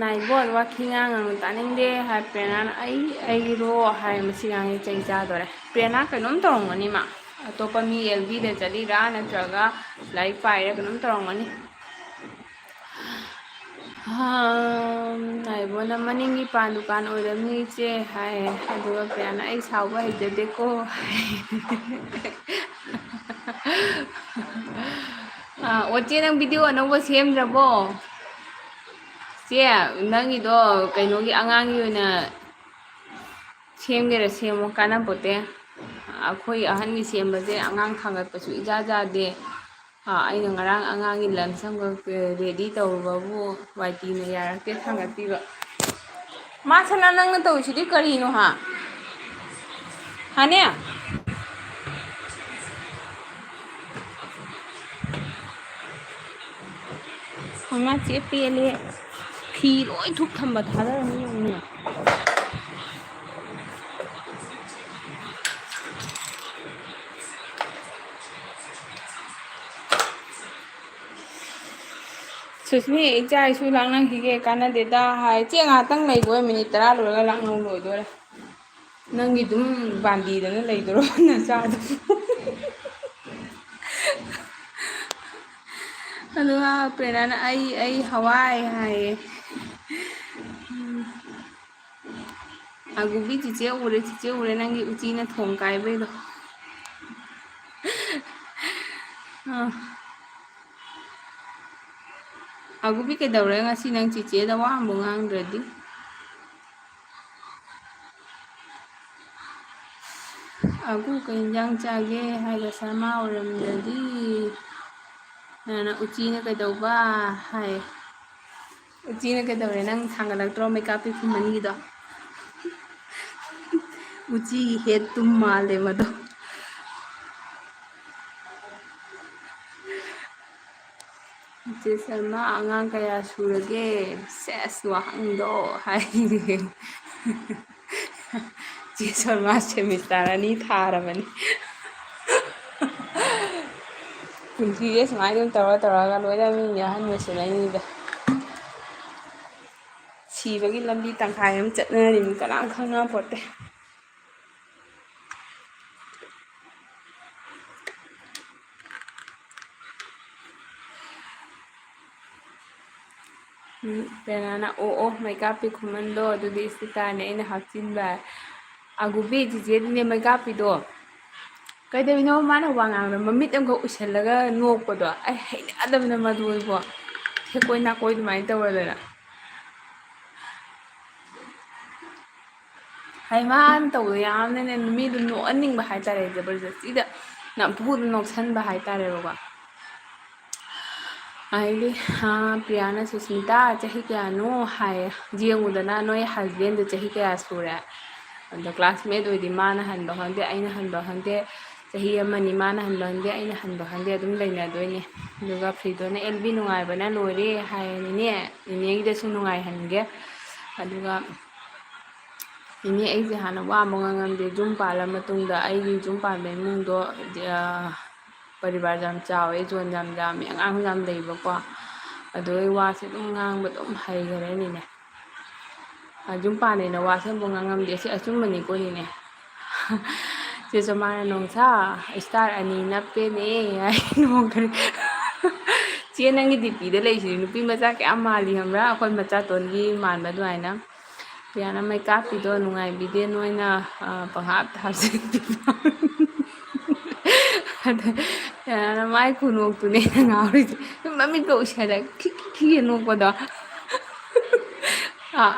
ꯅꯥꯏꯕꯣꯠ ꯋꯥꯊꯤ ꯉꯥꯡꯉꯅꯨ ꯇꯥꯅꯤꯡꯗꯦ ꯍꯥꯏ ꯄ꯭ꯔꯦꯔꯅꯥꯅ ꯑꯩꯔꯣ ꯍꯥꯏ ꯃꯁꯤ ꯉꯥꯡꯉꯤ ꯆꯩ ꯆꯥꯗꯣꯔꯦ ꯄ꯭ꯔꯦꯔꯅꯥ ꯀꯩꯅꯣꯝ ꯇꯧꯔꯝꯒꯅꯤ ꯃꯥ ꯑꯇꯣꯞꯄ ꯃꯤ ꯑꯦꯜꯕꯤꯗ ꯆꯠꯂꯤꯔꯥ ꯅꯠꯇ꯭ꯔꯒ ꯂꯥꯏꯔꯤꯛ ꯄꯥꯏꯔ ꯀꯩꯅꯣꯝ ꯇꯧꯔꯝꯒꯅꯤ ꯅꯥꯏꯕꯣꯅ ꯃꯅꯤꯡꯒꯤ ꯄꯥꯟ ꯗꯨꯀꯥꯟ ꯑꯣꯏꯔꯝꯅꯤ ꯏꯆꯦ ꯍꯥꯏ ꯑꯗꯨꯒ ꯄ꯭ꯔꯤꯌꯥꯅ ꯑꯩ ꯁꯥꯎꯕ ꯍꯩꯖꯗꯦꯀꯣ ꯍꯥꯏ ꯑꯣꯆꯦ ꯅꯪ ꯚꯤꯗꯤꯑꯣ ꯑꯅꯧꯕ ꯁꯦꯝꯗ꯭ꯔꯕꯣ ꯆꯦ ꯅꯪꯒꯤꯗꯣ ꯀꯩꯅꯣꯒꯤ ꯑꯉꯥꯡꯒꯤ ꯑꯣꯏꯅ ꯁꯦꯝꯒꯦꯔꯥ ꯁꯦꯝꯃꯣ ꯀꯥꯟꯅꯄꯣꯠꯇꯦ ꯑꯩꯈꯣꯏ ꯑꯍꯟꯒꯤ ꯁꯦꯝꯕꯁꯦ ꯑꯉꯥꯡ ꯊꯥꯡꯒꯠꯄꯁꯨ ꯏꯖꯥ ꯖꯥꯗꯦ ꯑꯩꯅ ꯉꯔꯥꯡ ꯑꯉꯥꯡꯒꯤ ꯂꯟꯁ ꯑꯃꯈꯛ ꯔꯦꯗꯤ ꯇꯧꯔꯨꯕꯕꯨ ꯋꯥꯏꯇꯤꯅ ꯌꯥꯔꯛꯇꯦ ꯊꯥꯡꯒꯠꯄꯤꯕ ꯃꯥ ꯁꯅꯥ ꯅꯪꯅ ꯇꯧꯔꯤꯁꯤꯗꯤ ꯀꯔꯤꯅꯣ ꯍꯥꯅꯦ ꯃꯃꯥ ꯆꯦ ꯄꯦꯜꯂꯦ ꯐꯤ ꯂꯣꯏ ꯊꯨꯞ ꯊꯝꯕ ꯊꯥꯗꯔꯅꯤ ꯌꯦꯡꯉꯨꯅꯦ ꯁꯨꯁꯃꯤ ꯏꯆꯥ ꯏꯁꯨ ꯂꯥꯛꯅꯈꯤꯒꯦ ꯀꯥꯟꯅꯗꯦꯗ ꯍꯥꯏ ꯆꯦ ꯉꯥꯏꯍꯥꯛꯇꯪ ꯂꯩꯈꯣ ꯃꯤꯅꯤꯠ 10 ꯂꯣꯏꯔꯒ ꯂꯥꯛꯅꯧ ꯂꯣꯏꯗꯣꯔꯦ ꯅꯪꯒꯤ ꯑꯗꯨꯝ ꯕꯥꯟꯗꯤꯗꯅ ꯂꯩꯗꯣꯔꯣ ꯅꯆꯥꯗꯣ ꯑꯗꯨꯒ ꯄ꯭ꯔꯦꯔꯅꯥꯅ ꯑꯩ ꯍꯋꯥꯏ ꯍꯥꯏꯌꯦ ꯑꯒꯨꯕꯤ ꯆꯤꯆꯦ ꯎꯔꯦ ꯅꯪꯒꯤ ꯎꯆꯤꯅ ꯊꯣꯡ ꯀꯥꯏꯕꯩꯗꯣ ꯑꯒꯨꯕꯤ ꯀꯩꯗꯧꯔꯦ ꯉꯁꯤ ꯅꯪ ꯆꯤꯆꯦꯗ ꯋꯥ ꯑꯃꯕꯨ ꯉꯥꯡꯗ꯭ꯔꯗꯤ ꯑꯒꯨ ꯀꯩ ꯏꯟꯖꯥꯡ ꯆꯥꯒꯦ ꯍꯥꯏꯒ ꯁꯔꯃꯥ ꯑꯣꯏꯔꯝꯗ꯭ꯔꯗꯤ ꯅ ꯎꯆꯤꯅ ꯀꯩꯗꯧꯕ ꯍꯥꯏ ꯎꯆꯤꯅ ꯀꯩꯗꯧꯔꯦ ꯅꯪ ꯊꯥꯡꯒꯠꯂꯛꯇ꯭ꯔꯣ ꯃꯩꯀꯥꯞꯄꯤ ꯈꯨꯃꯟꯒꯤꯗꯣ ꯎꯆꯤꯒꯤ ꯍꯦꯠ ꯇꯨꯝ ꯃꯥꯜꯂꯦ ꯃꯗꯣ ꯏꯆꯦ ꯁꯜꯃꯥ ꯑꯉꯥꯡ ꯀꯌꯥ ꯁꯨꯔꯒꯦ ꯁꯦꯁ ꯋꯥꯍꯪꯗꯣ ꯍꯥꯏꯔꯦ ꯆꯦ ꯁꯜꯃꯥ ꯁꯦꯃꯤꯁꯇꯔ 2 ꯊꯥꯔꯕꯅꯤ ꯄꯨꯟꯁꯤꯁꯦ ꯁꯨꯃꯥꯏꯅ ꯑꯗꯨꯝ ꯇꯧꯔꯒ ꯂꯣꯏꯅ ꯃꯤꯒꯤ ꯑꯍꯟ ꯑꯣꯏꯁꯤꯜꯂꯛꯏꯅꯤꯗ ꯁꯤꯕꯒꯤ ꯂꯝꯕꯤ ꯇꯪꯈꯥꯏ ꯑꯃ ꯆꯠꯅꯔꯤꯅꯤ ꯀꯅꯥꯝ ꯈꯪꯉꯄꯣꯠꯇꯦ ꯄꯦꯅꯥꯅ ꯑꯣ ꯃꯩꯀꯥꯞꯄꯤ ꯈꯨꯃꯟꯗꯣ ꯑꯗꯨꯗꯤ ꯏꯁꯇꯤꯀꯥꯔꯅꯦ ꯑꯩꯅ ꯍꯥꯞꯆꯤꯟꯕ ꯑꯒꯨꯕꯤ ꯆꯤꯆꯦꯗꯤꯅꯦ ꯃꯩꯀꯥꯞꯄꯤꯗꯣ ꯀꯩꯗꯧꯅꯣ ꯃꯥꯅ ꯋꯥ ꯉꯥꯡꯕꯗ ꯃꯃꯤꯠ ꯑꯃꯈꯛ ꯎꯏꯁꯜꯂꯒ ꯅꯣꯛꯄꯗꯣ ꯑꯩ ꯍꯩꯅꯗꯕꯅ ꯃꯗꯨ ꯑꯣꯏꯕꯣ ꯊꯦꯛꯀꯣꯏ ꯅꯥꯀꯣꯏ ꯑꯗꯨꯃꯥꯏꯅ ꯇꯧꯔꯗꯅ ꯍꯩꯃꯥꯅ ꯇꯧꯕꯗꯣ ꯌꯥꯝꯅꯅꯦ ꯃꯤꯗꯨ ꯅꯣꯛꯍꯟꯅꯤꯡꯕ ꯍꯥꯏꯇꯥꯔꯦ ꯖꯕꯔꯗꯁꯇꯤꯗ ꯅꯝꯐꯨꯗ ꯅꯣꯛꯁꯟꯕ ꯍꯥꯏꯇꯥꯔꯦꯕꯀꯣ ꯍꯥꯏꯗꯤ ꯄ꯭ꯔꯤꯌꯥꯅ ꯁꯨꯁꯃꯤꯇꯥ ꯆꯍꯤ ꯀꯌꯥꯅꯣ ꯍꯥꯏꯌꯦ ꯌꯦꯡꯉꯨꯗꯅ ꯅꯣꯏ ꯍꯁꯕꯦꯟꯗꯣ ꯆꯍꯤ ꯀꯌꯥ ꯁꯨꯔꯦ ꯑꯗꯣ ꯀ꯭ꯂꯥꯁꯃꯦꯠ ꯑꯣꯏꯗꯤ ꯃꯥꯅ ꯍꯟꯕ ꯈꯪꯗꯦ ꯑꯩꯅ ꯍꯟꯕ ꯈꯪꯗꯦ ꯆꯍꯤ ꯑꯃꯅꯤ ꯃꯥꯅ ꯍꯟꯕ ꯈꯪꯗꯦ ꯑꯩꯅ ꯍꯟꯕ ꯈꯪꯗꯦ ꯑꯗꯨꯝ ꯂꯩꯅꯗꯣꯏꯅꯦ ꯑꯗꯨꯒ ꯐ꯭ꯔꯤꯗꯣꯅ ꯑꯦꯜꯕꯤ ꯅꯨꯡꯉꯥꯏꯕꯅ ꯂꯣꯏꯔꯦ ꯍꯥꯏꯔꯅꯤꯅꯦ ꯅꯦꯅꯦꯒꯤꯗꯁꯨ ꯅꯨꯡꯉꯥꯏꯍꯟꯒꯦ ꯑꯗꯨꯒ ꯅꯦꯅꯦ ꯑꯩꯁꯦ ꯍꯥꯟꯅ ꯋꯥ ꯑꯃ ꯉꯥꯡꯉꯝꯗꯦ ꯌꯨꯝ ꯄꯥꯜꯂ ꯃꯇꯨꯡꯗ ꯑꯩꯒꯤ ꯌꯨꯝ ꯄꯥꯟꯕ ꯏꯃꯨꯡꯗꯣ ꯄꯔꯤꯕꯥꯔ ꯌꯥꯝ ꯆꯥꯎꯋꯦ ꯖꯣꯟ ꯌꯥꯝ ꯌꯥꯝꯃꯦ ꯑꯉꯥꯡ ꯌꯥꯝ ꯂꯩꯕꯀꯣ ꯑꯗꯨꯒꯤ ꯋꯥꯁꯦ ꯑꯗꯨꯝ ꯉꯥꯡꯕ ꯑꯗꯨꯝ ꯍꯩꯈꯔꯦꯅꯤꯅꯦ ꯌꯨꯝ ꯄꯥꯟꯅꯩꯅ ꯋꯥꯁꯦ ꯑꯃꯐꯥꯎ ꯉꯥꯡꯉꯝꯗꯦ ꯁꯤ ꯑꯆꯨꯝꯕꯅꯤꯀꯣ ꯅꯤꯅꯦ ꯁꯤꯁꯨ ꯃꯥꯅ ꯅꯣꯡꯁꯥ ꯏꯁꯇꯥꯔ 2 ꯅꯞꯄꯦꯅꯦ ꯍꯥꯏ ꯅꯣꯡꯈ꯭ꯔꯦ ꯆꯦ ꯅꯪꯒꯤ ꯗꯤꯄꯤꯗ ꯂꯩꯁꯤꯗꯤ ꯅꯨꯄꯤ ꯃꯆꯥ ꯀꯌꯥꯝ ꯃꯥꯜꯂꯤ ꯈꯪꯕ꯭ꯔꯥ ꯑꯩꯈꯣꯏ ꯃꯆꯥꯇꯣꯟꯒꯤ ꯃꯥꯟꯕ ꯑꯗꯨꯃꯥꯏꯅ ꯄꯤꯌꯥꯅ ꯃꯩꯀꯥꯞꯄꯤꯗꯣ ꯅꯨꯡꯉꯥꯏꯕꯤꯗꯦ ꯅꯣꯏꯅ ꯄꯪꯍꯥꯞꯇ ꯍꯥꯞꯆꯤꯟꯕꯤꯕ ꯑꯗ ꯃꯥꯏ ꯈꯨꯅꯣꯛꯇꯨꯅꯦ ꯉꯥꯎꯔꯤꯁꯦ ꯃꯃꯤꯠꯀ ꯎꯏꯁꯜꯂꯒ ꯈꯤꯈꯤꯈꯤꯒ ꯅꯣꯛꯄꯗꯣ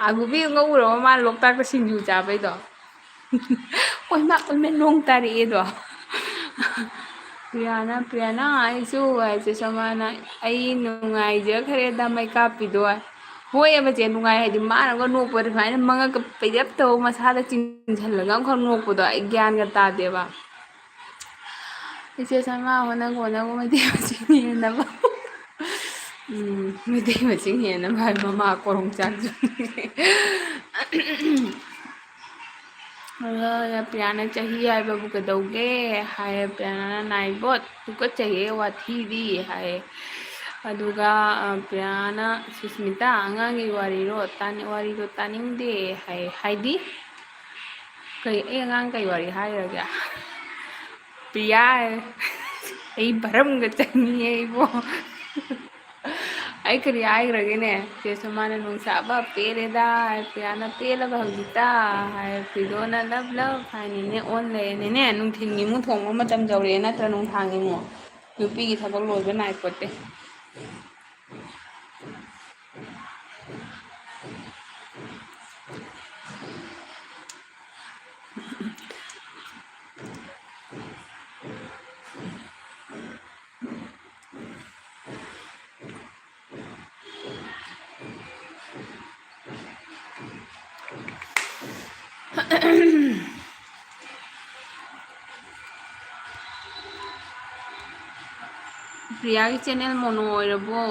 ꯑꯃꯨꯕꯤ ꯉꯧꯔꯕ ꯃꯥꯅ ꯂꯣꯛꯇꯥꯛꯇ ꯁꯤꯡꯖꯨ ꯆꯥꯕꯩꯗꯣ ꯑꯣꯏꯃꯥ ꯑꯣꯏꯃꯥ ꯅꯣꯡ ꯇꯥꯔꯛꯑꯦꯗꯣ ꯄ꯭ꯔꯤꯌꯥꯅ ꯑꯩꯁꯨ ꯍꯥꯏꯁꯦ ꯁꯃꯥꯅ ꯑꯩ ꯅꯨꯡꯉꯥꯏꯖꯈ꯭ꯔꯦꯗ ꯃꯩꯀꯥꯞꯄꯤꯗꯣ ꯍꯣꯏ ꯆꯦ ꯅꯨꯡꯉꯥꯏ ꯍꯥꯏꯗꯤ ꯃꯥꯅꯒ ꯅꯣꯛꯄꯗ ꯁꯨꯃꯥꯏꯅ ꯃꯉꯛꯀ ꯄꯩꯔꯞ ꯇꯧꯕ ꯃꯁꯥꯗ ꯆꯤꯡꯁꯤꯜꯂꯒ ꯑꯃꯈꯛ ꯅꯣꯛꯄꯗꯣ ꯑꯩ ꯒ꯭ꯌꯥꯟꯒ ꯇꯥꯗꯦꯕ ꯏꯆꯦ ꯁꯃꯥ ꯍꯣꯠꯅꯒ ꯃꯩꯇꯩ ꯃꯆꯤꯟ ꯍꯦꯟꯅꯕ ꯃꯩꯇꯩ ꯃꯁꯤꯡ ꯍꯦꯟꯅꯕ ꯍꯥꯏ ꯃꯃꯥ ꯀꯣꯔꯣꯡ ꯆꯥꯛꯁꯨ ꯄ꯭ꯔꯤꯌꯥꯅ ꯆꯍꯤ ꯍꯥꯏꯕꯕꯨ ꯀꯩꯗꯧꯒꯦ ꯍꯥꯏꯌꯦ ꯄ꯭ꯔꯤꯌꯥꯅ ꯅꯥꯏꯕꯣꯠ ꯇꯨꯀꯠꯆꯩꯌꯦ ꯋꯥꯊꯤꯗꯤ ꯍꯥꯏꯌꯦ ꯑꯗꯨꯒ ꯄ꯭ꯔꯤꯌꯥꯅ ꯁꯨꯁꯃꯤꯇꯥ ꯑꯉꯥꯡꯒꯤ ꯋꯥꯔꯤꯗꯣ ꯇꯥꯅꯤꯡꯗꯦ ꯍꯥꯏꯗꯤ ꯀꯩ ꯑꯩ ꯑꯉꯥꯡ ꯀꯩ ꯋꯥꯔꯤ ꯍꯥꯏꯔꯒꯦ ꯄ꯭ꯔꯤꯌꯥ ꯑꯩ ꯚꯔꯝꯒ ꯆꯪꯉꯤꯌꯦ ꯏꯕꯣ ꯑꯩ ꯀꯔꯤ ꯍꯥꯏꯈ꯭ꯔꯒꯦꯅꯦ ꯆꯦꯁꯨ ꯃꯥꯅ ꯅꯨꯡꯁꯥꯕ ꯄꯦꯜꯂꯦꯗ ꯄ꯭ꯔꯤꯌꯥꯅ ꯄꯦꯜꯂꯕ ꯍꯧꯖꯤꯛꯇ ꯍꯥꯏ ꯐꯤꯗꯣꯅ ꯂꯞ ꯍꯥꯏꯅꯤꯅꯦ ꯑꯣꯟ ꯂꯩꯔꯅꯤꯅꯦ ꯅꯨꯡꯊꯤꯟꯒꯤ ꯑꯃꯨꯛ ꯊꯣꯡꯕ ꯃꯇꯝ ꯌꯧꯔꯛꯑꯦ ꯅꯠꯇ꯭ꯔ ꯅꯨꯡꯊꯥꯡꯒꯤ ꯑꯃꯨꯛ ꯅꯨꯄꯤꯒꯤ ꯊꯕꯛ ꯂꯣꯏꯕ ꯅꯥꯏꯄꯣꯠꯇꯦ ꯄ꯭ꯔꯤꯌꯥꯒꯤ ꯆꯦꯅꯦꯜ ꯃꯣꯅꯣ ꯑꯣꯏꯔꯕꯣ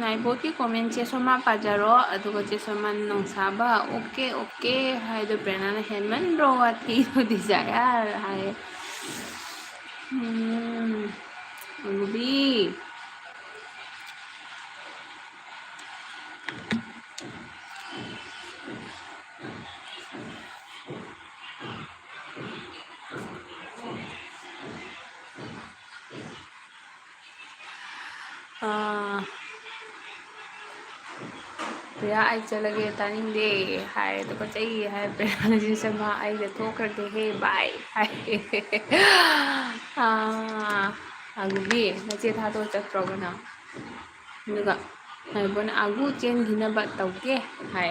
ꯅꯥꯏꯕꯣꯠꯀꯤ ꯀꯣꯃꯦꯟꯁꯦ ꯁꯣꯃꯥ ꯄꯥꯖꯔꯣ ꯑꯗꯨꯒ ꯆꯦ ꯁꯣꯃꯥꯟ ꯅꯣꯡꯁꯥꯕ ꯑꯣꯀꯦ ꯍꯥꯏꯗꯣ ꯄ꯭ꯔꯦꯔꯅꯥꯅ ꯍꯦꯟꯃꯟꯗ꯭ꯔꯣ ꯋꯥꯊꯤꯗꯣ ꯗꯤꯖꯥꯌꯔ ꯍꯥꯏꯌꯦ ꯑꯃꯨꯕꯤ ꯄ꯭ꯔꯤꯌꯥ ꯑꯩ ꯆꯠꯂꯒꯦ ꯇꯥꯅꯤꯡꯗꯦ ꯍꯥꯏꯔꯦ ꯇꯨꯀꯠꯆꯩ ꯍꯥꯏ ꯄ꯭ꯔꯤꯌꯥꯅꯁꯨ ꯁꯃꯥ ꯑꯩꯒ ꯊꯣꯛꯈ꯭ꯔꯒꯦꯍꯦ ꯕꯥꯏ ꯍꯥꯏ ꯑꯃꯨꯕꯤ ꯅꯆꯦ ꯊꯥꯗꯣꯛꯑ ꯆꯠꯈ꯭ꯔꯕ ꯅꯪ ꯑꯗꯨꯒ ꯅꯥꯏꯕꯣꯟꯅ ꯑꯒꯨ ꯆꯦꯟꯈꯤꯅꯕ ꯇꯧꯒꯦ ꯍꯥꯏ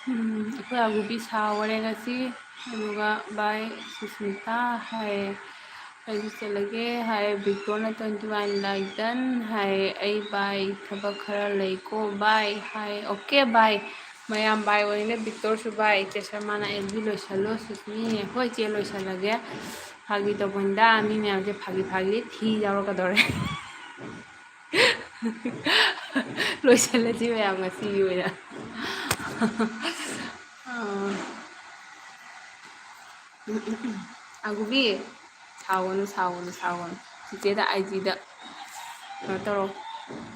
ꯑꯩꯈꯣꯏ ꯑꯒꯨꯕꯤ ꯁꯥꯎꯔꯦ ꯉꯁꯤ ꯑꯗꯨꯒ ꯕꯥꯏ ꯁꯨꯁꯃꯤꯇꯥ ꯍꯥꯏꯌꯦ ꯑꯩꯁꯨ ꯆꯠꯂꯒꯦ ꯍꯥꯏꯌꯦ ꯕꯤꯛꯇꯣꯔꯅ 21 ꯂꯥꯏꯗꯟ ꯍꯥꯏꯌꯦ ꯑꯩ ꯕꯥꯏ ꯊꯕꯛ ꯈꯔ ꯂꯩꯀꯣ ꯕꯥꯏ ꯍꯥꯏ ꯑꯣꯀꯦ ꯕꯥꯏ ꯃꯌꯥꯝ ꯕꯥꯏ ꯑꯣꯏꯅ ꯕꯤꯛꯇꯣꯔꯁꯨ ꯕꯥꯏ ꯆꯦ ꯁꯔꯃꯥꯅ ꯑꯦꯜꯕꯤ ꯂꯣꯏꯁꯜꯂꯣ ꯁꯨꯁꯃꯤ ꯍꯣꯏ ꯆꯦ ꯂꯣꯏꯁꯜꯂꯒꯦ ꯐꯥꯒꯤ ꯇꯧꯕꯅꯤꯗ ꯃꯤ ꯃꯌꯥꯝꯁꯦ ꯐꯥꯒꯤ ꯊꯤ ꯌꯥꯎꯔꯛꯀꯗꯧꯔꯦ ꯂꯣꯏꯁꯤꯜꯂꯁꯤ ꯃꯌꯥꯝ ꯉꯁꯤꯒꯤ ꯑꯣꯏꯅ ꯑꯒꯨꯕꯤ ꯁꯥꯎꯒꯅꯨ ꯆꯤꯆꯦꯗ ꯑꯥꯏꯖꯤꯗ ꯀꯩꯅꯣ ꯇꯧꯔꯣ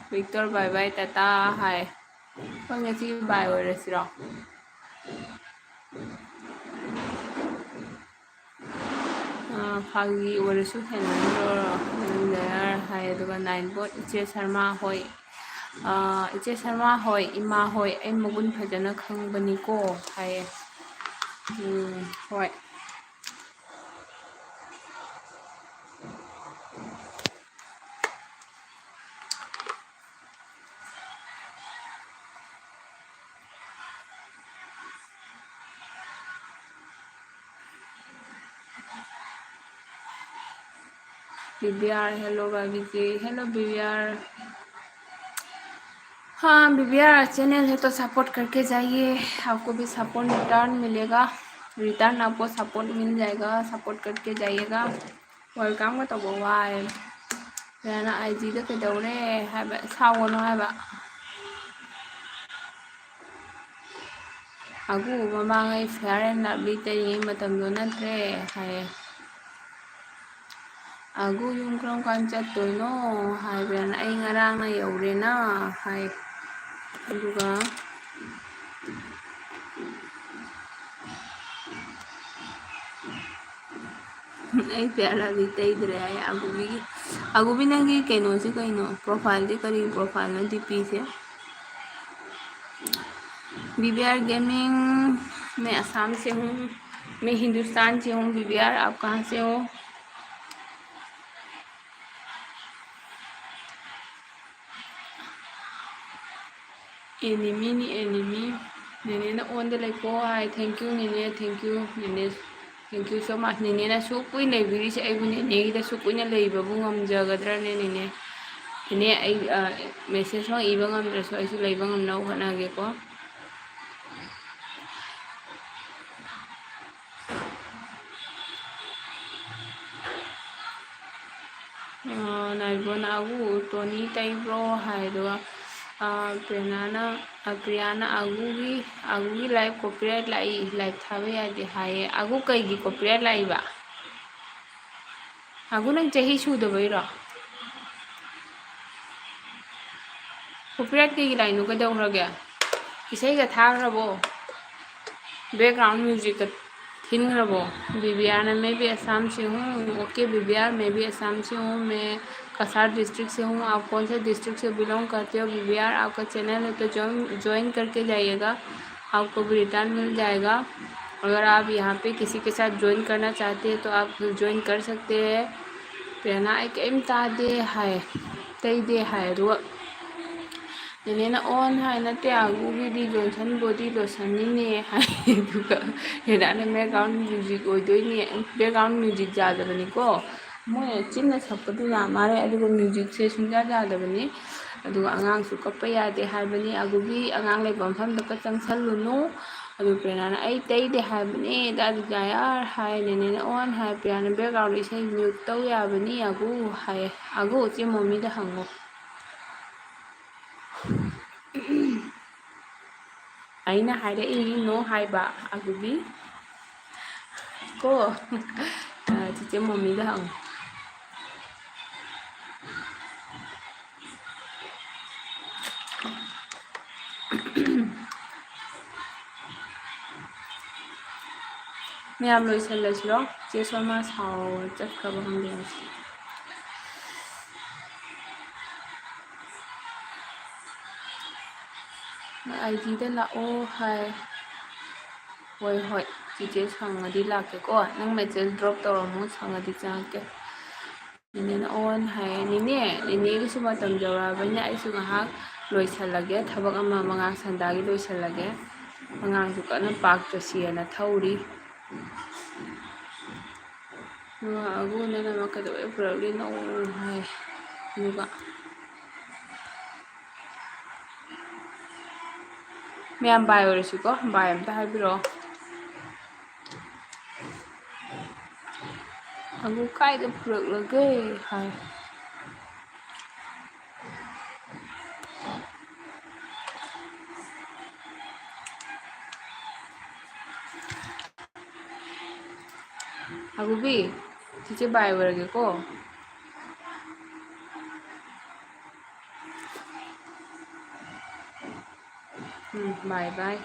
ꯚꯤꯛꯇꯣꯔ ꯕꯥꯏ ꯕꯥꯏ ꯇꯥꯇꯥ ꯍꯥꯏ ꯍꯣꯏ ꯉꯁꯤ ꯕꯥꯏ ꯑꯣꯏꯔꯁꯤꯔꯣ ꯐꯥꯒꯤ ꯑꯣꯏꯔꯁꯨ ꯍꯦꯟꯃꯟꯗ꯭ꯔꯣ ꯍꯥꯏ ꯑꯗꯨꯒ 9 ꯕꯣꯠ ꯏꯆꯦ ꯁꯔꯃꯥ ꯍꯣꯏ ꯏꯆꯦ ꯁꯔꯃꯥ ꯍꯣꯏ ꯏꯃꯥ ꯍꯣꯏ ꯑꯩ ꯃꯒꯨꯟ ꯐꯖꯅ ꯈꯪꯕꯅꯤꯀꯣ ꯍꯥꯏꯌꯦ ꯍꯣꯏ BBR, hello भाभी जी, हेलो BBR। हाँ BBR चैनल है तो सपोर्ट करके जाइए, आपको भी सपोर्ट रिटर्न मिलेगा, रिटर्न आपको सपोर्ट मिल जाएगा, सपोर्ट करके जाइएगा। वेलकम का तब वाई ना IG दा कदौरे है सावनो है अगु ममांग फेयर एंड लवली तई मतमदो नत्रे है अगु yung kram kan chattoino hai ben ai ngarang na yaure na hai aduga ai pera di teidre ai agubi nangi kaino se kaino profile de kari profile na dp se BBR gaming मैं असम से हूँ, मैं हिंदुस्तान से हूँ। BBR आप कहाँ से हो? एनिमी नी एनिमी नेने ना ऑन द लाइक को हाय थैंक यू नेने थैंक यू सो मच नेने ना सु कुई लेबिरी से आई बुने नेगी दा सु कुई ना लेबबु ngam नेने नेने आई मेसेज हो इबा ngam आई सु लेबा ngam नाउ हनागे को नाइबो नागु टोनी टाइब्रो हाय दो प्रियाना आगुगी लाइव कॉपीराइट लाइव थाबे यादे हाय आगु कईगी कॉपीराइट लाइबा आगु नंग चही सुदबैरो कॉपीराइट कईगी लाइनो कदौरगे इसैगा थाग्रबो बैकग्राउंड म्यूजिक का थिनग्रबो BBR ने मैं भी असम से हूँ। ओके BBR मैं भी असम से हूँ, मैं कसार डिस्ट्रिक्ट से हूँ। आप कौन से डिस्ट्रिक्ट से बिलोंग करते हो? BBR आपका चैनल है तो ज्वाइन करके जाइएगा, आपको भी रिटर्न मिल जाएगा। अगर आप यहाँ पे किसी के साथ ज्वाइन करना चाहते हैं तो आप ज्वाइन कर सकते हैं। प्रेरणा एक एम तादे है तई दे है नेने ऑन है नते आगुगी जॉनसन बॉडी लोशन ने है दुगा हेदाने बैकग्राउंड म्यूजिक ओइदोइने बैकग्राउंड म्यूजिक जादबनी को मोय चिन्ना सपदु ना मारे अदुगा म्यूजिक से सुंजा जादबनी अदुगा आंगांग सु कप्पा यादे हाबनी आगुगी आंगांग लेबम फम दक चंगसलुनु अदु प्रेरणा आई तैदे हाबनी दादुगा यार हाय नेने ऑन है प्रेरणा बैकग्राउंड इसे म्यूट तौ याबनी आगु हाय आगु चे मम्मी दा हंगो aina haida ini no haiba agubi ko chiche mommy da hang ma'am लोइसल्लसिरो चे शर्मा साव चक्कब हम देंगे IG दा लाओ हाय होय होय चिचे संगदी लाके को नंग मैसेज ड्रॉप तौरमु संगदी चाके निने ऑन हाय निने की सुमा तम जवराबने आइसु ngahak लोइसल्लगे थबक अमा मंगा संदागी लोइसल्लगे मंगांग सु कन पाक चसियाना थौरी अगु नना मकदो एप्रोली नो हाय नुगा मैम बाय ओरसिको बाय अमता हाइबिरो अगु कायदा पुरक्लगे हाय अगुबी चिचे बाय ओरगे को बाय बाय